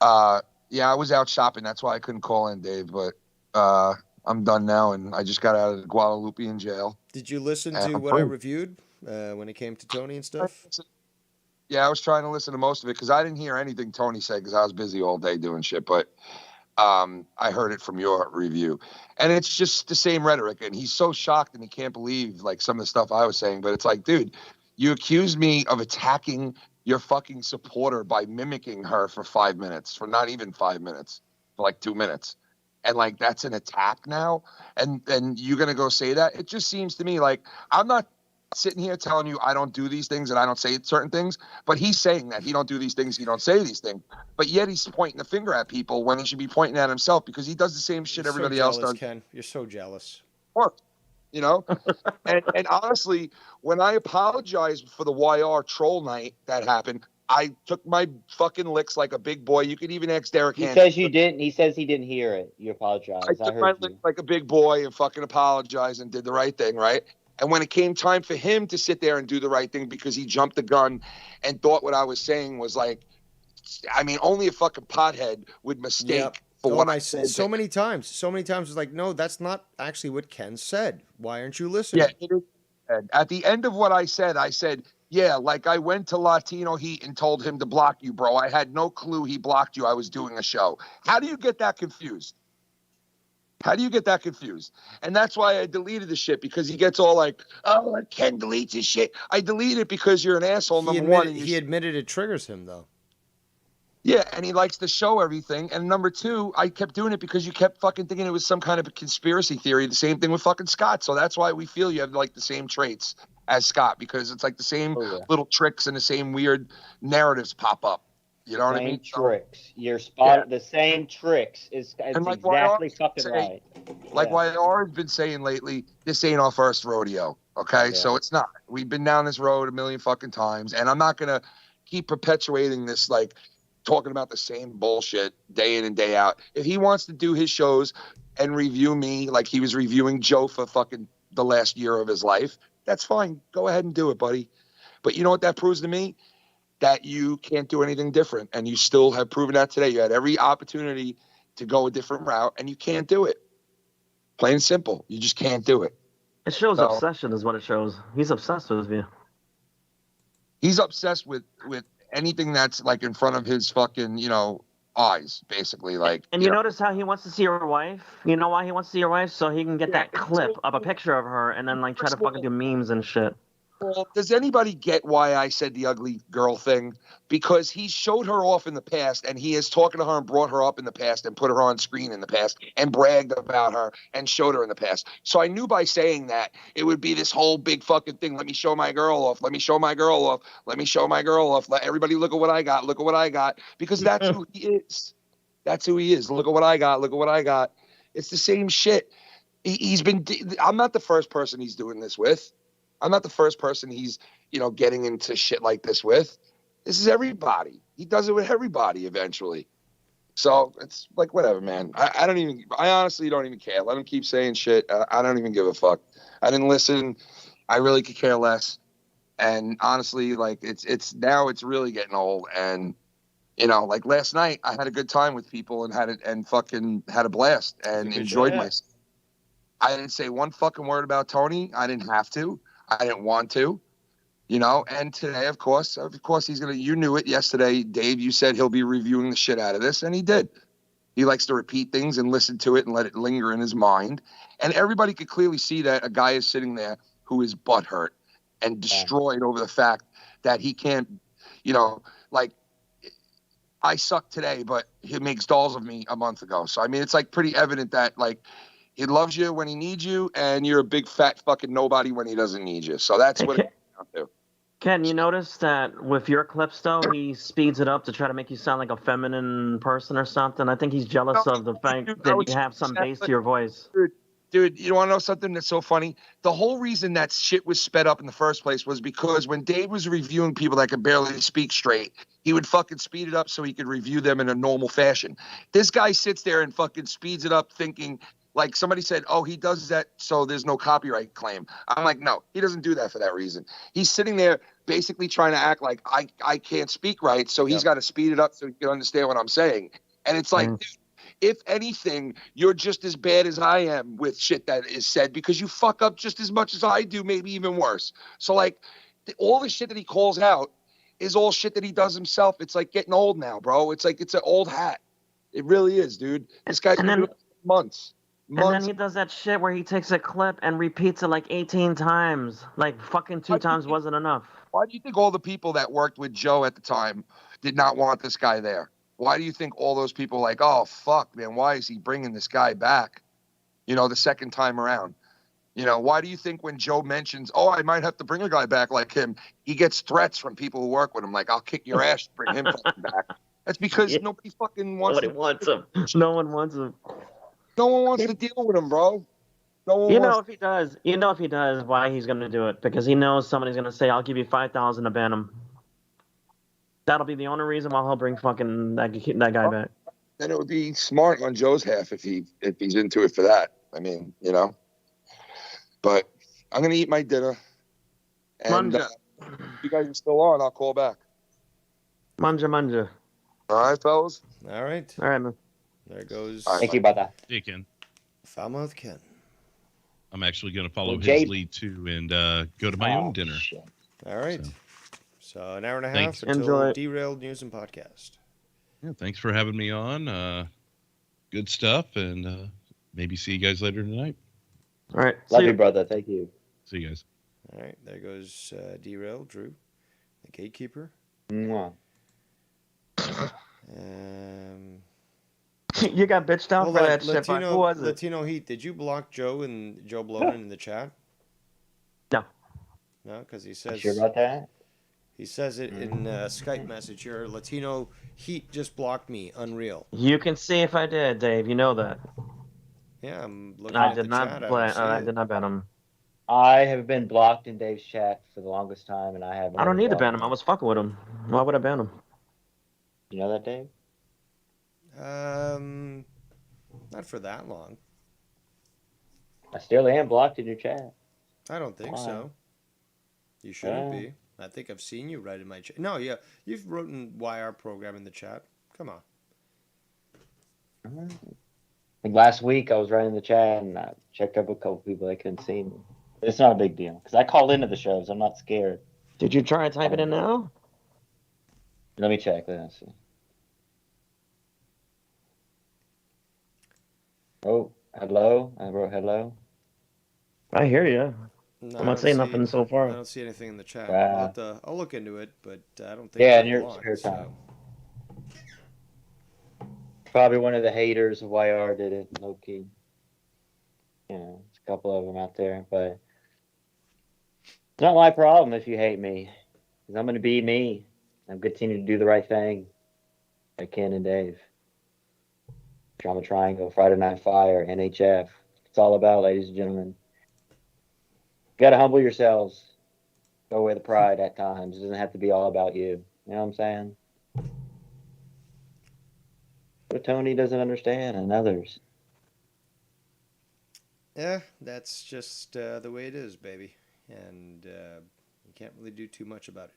I was out shopping. That's why I couldn't call in, Dave. But I'm done now, and I just got out of the Guadalupe jail. Did you listen to what I reviewed when it came to Tony and stuff? Yeah, I was trying to listen to most of it because I didn't hear anything Tony said because I was busy all day doing shit. But I heard it from your review, and it's just the same rhetoric. And he's so shocked and he can't believe like some of the stuff I was saying. But it's like, dude, you accused me of attacking your fucking supporter by mimicking her for 5 minutes, for not even 5 minutes, for like 2 minutes. And like, that's an attack now. And you're going to go say that. It just seems to me like I'm not sitting here telling you I don't do these things and I don't say certain things, but he's saying that he don't do these things. He don't say these things, but yet he's pointing the finger at people when he should be pointing at himself because he does the same shit everybody else does. Ken, you're so jealous. And honestly, when I apologized for the YR troll night that happened, I took my fucking licks like a big boy. You could even ask Derek. He says you didn't. He says he didn't hear it. You apologize. I took my licks like a big boy and fucking apologized and did the right thing, right? And when it came time for him to sit there and do the right thing because he jumped the gun and thought what I was saying was like, I mean, only a fucking pothead would mistake for what I said. So many times it's like, no, that's not actually what Ken said. Why aren't you listening? Yeah, it is. At the end of what I said, yeah, like I went to Latino Heat and told him to block you, bro. I had no clue he blocked you. I was doing a show. How do you get that confused? And that's why I deleted the shit, because he gets all like, oh, Ken deletes his shit. I deleted it because you're an asshole, number one. He admitted it triggers him, though. Yeah, and he likes to show everything. And number two, I kept doing it because you kept fucking thinking it was some kind of a conspiracy theory. The same thing with fucking Scott. So that's why we feel you have like the same traits as Scott, because it's like the same little tricks and the same weird narratives pop up. You know what I mean? Tricks. You're spot. The same tricks. It's like exactly fucking right. Like YR has been saying lately, this ain't our first rodeo. Okay, so it's not. We've been down this road a million fucking times, and I'm not gonna keep perpetuating this like talking about the same bullshit day in and day out. If he wants to do his shows and review me like he was reviewing Joe for fucking the last year of his life, that's fine. Go ahead and do it, buddy. But you know what that proves to me? That you can't do anything different. And you still have proven that today. You had every opportunity to go a different route and you can't do it. Plain and simple. You just can't do it. It shows obsession is what it shows. He's obsessed with you. He's obsessed with anything that's like in front of his fucking, eyes, basically. Like, and you notice how he wants to see your wife? You know why he wants to see your wife? So he can get that clip of a picture of her and then like try to fucking do memes and shit. Well, does anybody get why I said the ugly girl thing? Because he showed her off in the past, and he is talking to her and brought her up in the past and put her on screen in the past and bragged about her and showed her in the past. So I knew by saying that it would be this whole big fucking thing. Let me show my girl off. Let me show my girl off. Let me show my girl off. Let everybody look at what I got. Look at what I got. Because that's who he is. That's who he is. Look at what I got. Look at what I got. It's the same shit. I'm not the first person he's doing this with. I'm not the first person he's, getting into shit like this with. This is everybody. He does it with everybody eventually. So it's like, whatever, man. I honestly don't even care. Let him keep saying shit. I don't even give a fuck. I didn't listen. I really could care less. And honestly, like, it's now it's really getting old. And, you know, like last night I had a good time with people and fucking had a blast and enjoyed myself. I didn't say one fucking word about Tony. I didn't have to. I didn't want to. You know, and today, of course, he's going to, you knew it yesterday, Dave, you said he'll be reviewing the shit out of this, and he did. He likes to repeat things and listen to it and let it linger in his mind. And everybody could clearly see that a guy is sitting there who is butthurt and destroyed over the fact that he can't, you know, like, I suck today, but he makes dolls of me a month ago. So, I mean, it's like pretty evident that, like, he loves you when he needs you, and you're a big fat fucking nobody when he doesn't need you. So that's what it comes down to. Ken, you notice that with your clips, though, he speeds it up to try to make you sound like a feminine person or something. I think he's jealous of the fact that you have some bass to your voice. Dude, you want to know something that's so funny? The whole reason that shit was sped up in the first place was because when Dave was reviewing people that could barely speak straight, he would fucking speed it up so he could review them in a normal fashion. This guy sits there and fucking speeds it up thinking, like somebody said, oh, he does that so there's no copyright claim. I'm like, no, he doesn't do that for that reason. He's sitting there basically trying to act like I can't speak right, so he's got to speed it up so he can understand what I'm saying. And it's like, dude, if anything, you're just as bad as I am with shit that is said because you fuck up just as much as I do, maybe even worse. So, like, all the shit that he calls out is all shit that he does himself. It's like getting old now, bro. It's like it's an old hat. It really is, dude. This guy's been doing it for months. And then he does that shit where he takes a clip and repeats it like 18 times. Like, fucking 2 times wasn't enough. Why do you think all the people that worked with Joe at the time did not want this guy there? Why do you think all those people are like, oh, fuck, man, why is he bringing this guy back, you know, the second time around? You know, why do you think when Joe mentions, oh, I might have to bring a guy back like him, he gets threats from people who work with him, like, I'll kick your ass to bring him fucking back? That's because nobody fucking wants him. No one wants him. No one wants to deal with him, bro. No one You know if he does, why he's going to do it. Because he knows somebody's going to say, I'll give you $5,000 to ban him. That'll be the only reason why he'll bring fucking that guy back. Then it would be smart on Joe's half if he's into it for that. I mean, you know. But I'm gonna eat my dinner. And if you guys are still on, I'll call back. Manja. All right, fellas. All right. All right, man. There goes. Thank you about that. Hey, Ken. Falmouth Ken. I'm actually going to follow his lead too and go to my own dinner. Shit. All right. So an hour and a half Thanks. until Derailed News and Podcast. Yeah, thanks for having me on. Good stuff, and maybe see you guys later tonight. All right. Love you, brother. Thank you. See you guys. All right. There goes Derailed, Drew, the Gatekeeper. Mwah. You got bitched out for that shit. Who was it? Latino Heat, did you block Joe and Joe Blonin in the chat? No. No, because he says... You sure about that? He says it in a Skype message here. Latino Heat just blocked me. Unreal. You can see if I did, Dave. You know that. Yeah, I'm looking at the chat. I did not ban him. I have been blocked in Dave's chat for the longest time, and I haven't. I don't need to ban him. I was fucking with him. Why would I ban him? You know that, Dave? Not for that long. I still am blocked in your chat. I don't think so. You shouldn't be. I think I've seen you write in my chat. No, yeah, you've written YR program in the chat. Come on. Like last week, I was writing in the chat, and I checked up a couple people that couldn't see me. It's not a big deal, because I call into the shows. I'm not scared. Did you try and type it in now? Let me check. Let's see. Oh, hello. I wrote hello. I hear you. No, I'm not saying nothing so far. I don't see anything in the chat. Wow. I'll look into it, but I don't think. Yeah, it's in your blocked, spare time. Probably one of the haters of YR did it, low key. You know, there's a couple of them out there, but it's not my problem if you hate me, because I'm going to be me. I'm continuing to do the right thing, like Ken and Dave. Drama Triangle, Friday Night Fire, NHF. It's all about, ladies and gentlemen. You got to humble yourselves. Go away the pride at times. It doesn't have to be all about you. You know what I'm saying? what Tony doesn't understand and others. Yeah, that's just the way it is, baby. And you can't really do too much about it.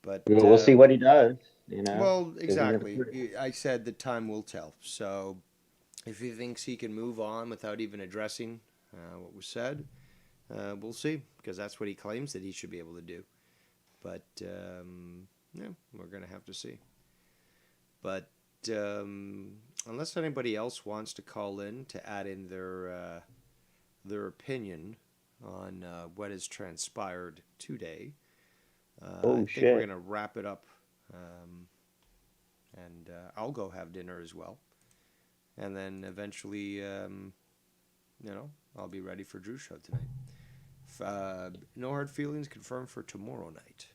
But We'll see what he does, you know. Well, exactly. I said the time will tell. So if he thinks he can move on without even addressing what was said, we'll see, because that's what he claims that he should be able to do. But yeah, we're going to have to see. But unless anybody else wants to call in to add in their opinion on what has transpired today, I think we're going to wrap it up. And I'll go have dinner as well. And then eventually, I'll be ready for Drew's show tonight. No Hard Feelings confirmed for tomorrow night.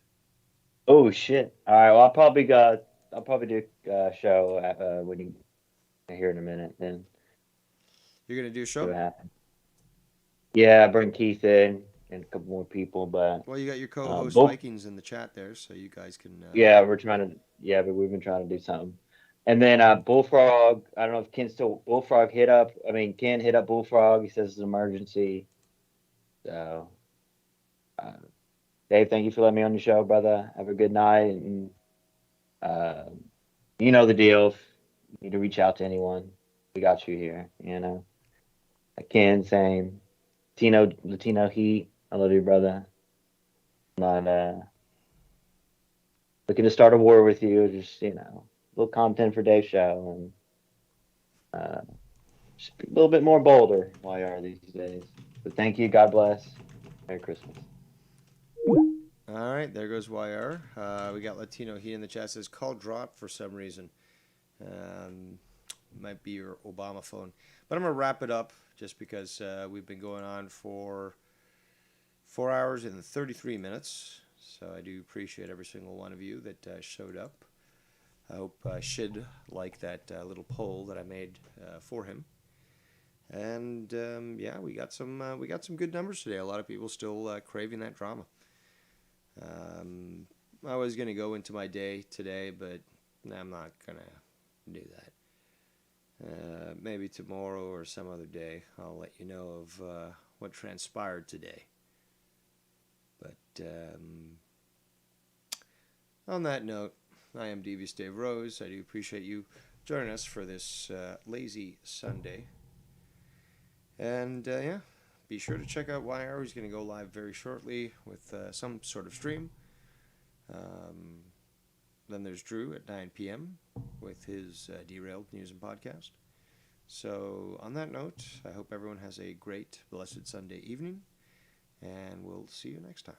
Oh shit! All right, well I'll probably do a show when you here in a minute. Then you're gonna do a show. See what happens. Yeah, bring Keith in and a couple more people, but well, you got your co-host Vikings in the chat there, so you guys can. Yeah, we've been trying to do something. And then Bullfrog, I don't know if Ken still Bullfrog Ken hit up Bullfrog. He says it's an emergency. So, Dave, thank you for letting me on your show, brother. Have a good night. And you know the deal. If you need to reach out to anyone, we got you here. You know, Ken, same. Latino Heat, I love you, brother. I'm not looking to start a war with you. Just a little content for Dave's show and just a little bit more bolder while you are these days. But thank you. God bless. Merry Christmas. All right, there goes YR. We got Latino Heat in the chat. Says call dropped for some reason. Might be your Obama phone. But I'm going to wrap it up just because we've been going on for 4 hours and 33 minutes. So I do appreciate every single one of you that showed up. I hope Shid liked that little poll that I made for him. And yeah, we got some good numbers today. A lot of people still craving that drama. I was going to go into my day today, but I'm not going to do that. Maybe tomorrow or some other day, I'll let you know of what transpired today. But on that note, I am Devious Dave Rose. I do appreciate you joining us for this lazy Sunday. And yeah, be sure to check out YR. He's going to go live very shortly with some sort of stream. Then there's Drew at 9 p.m. with his Derailed News and Podcast. So on that note, I hope everyone has a great, blessed Sunday evening, and we'll see you next time.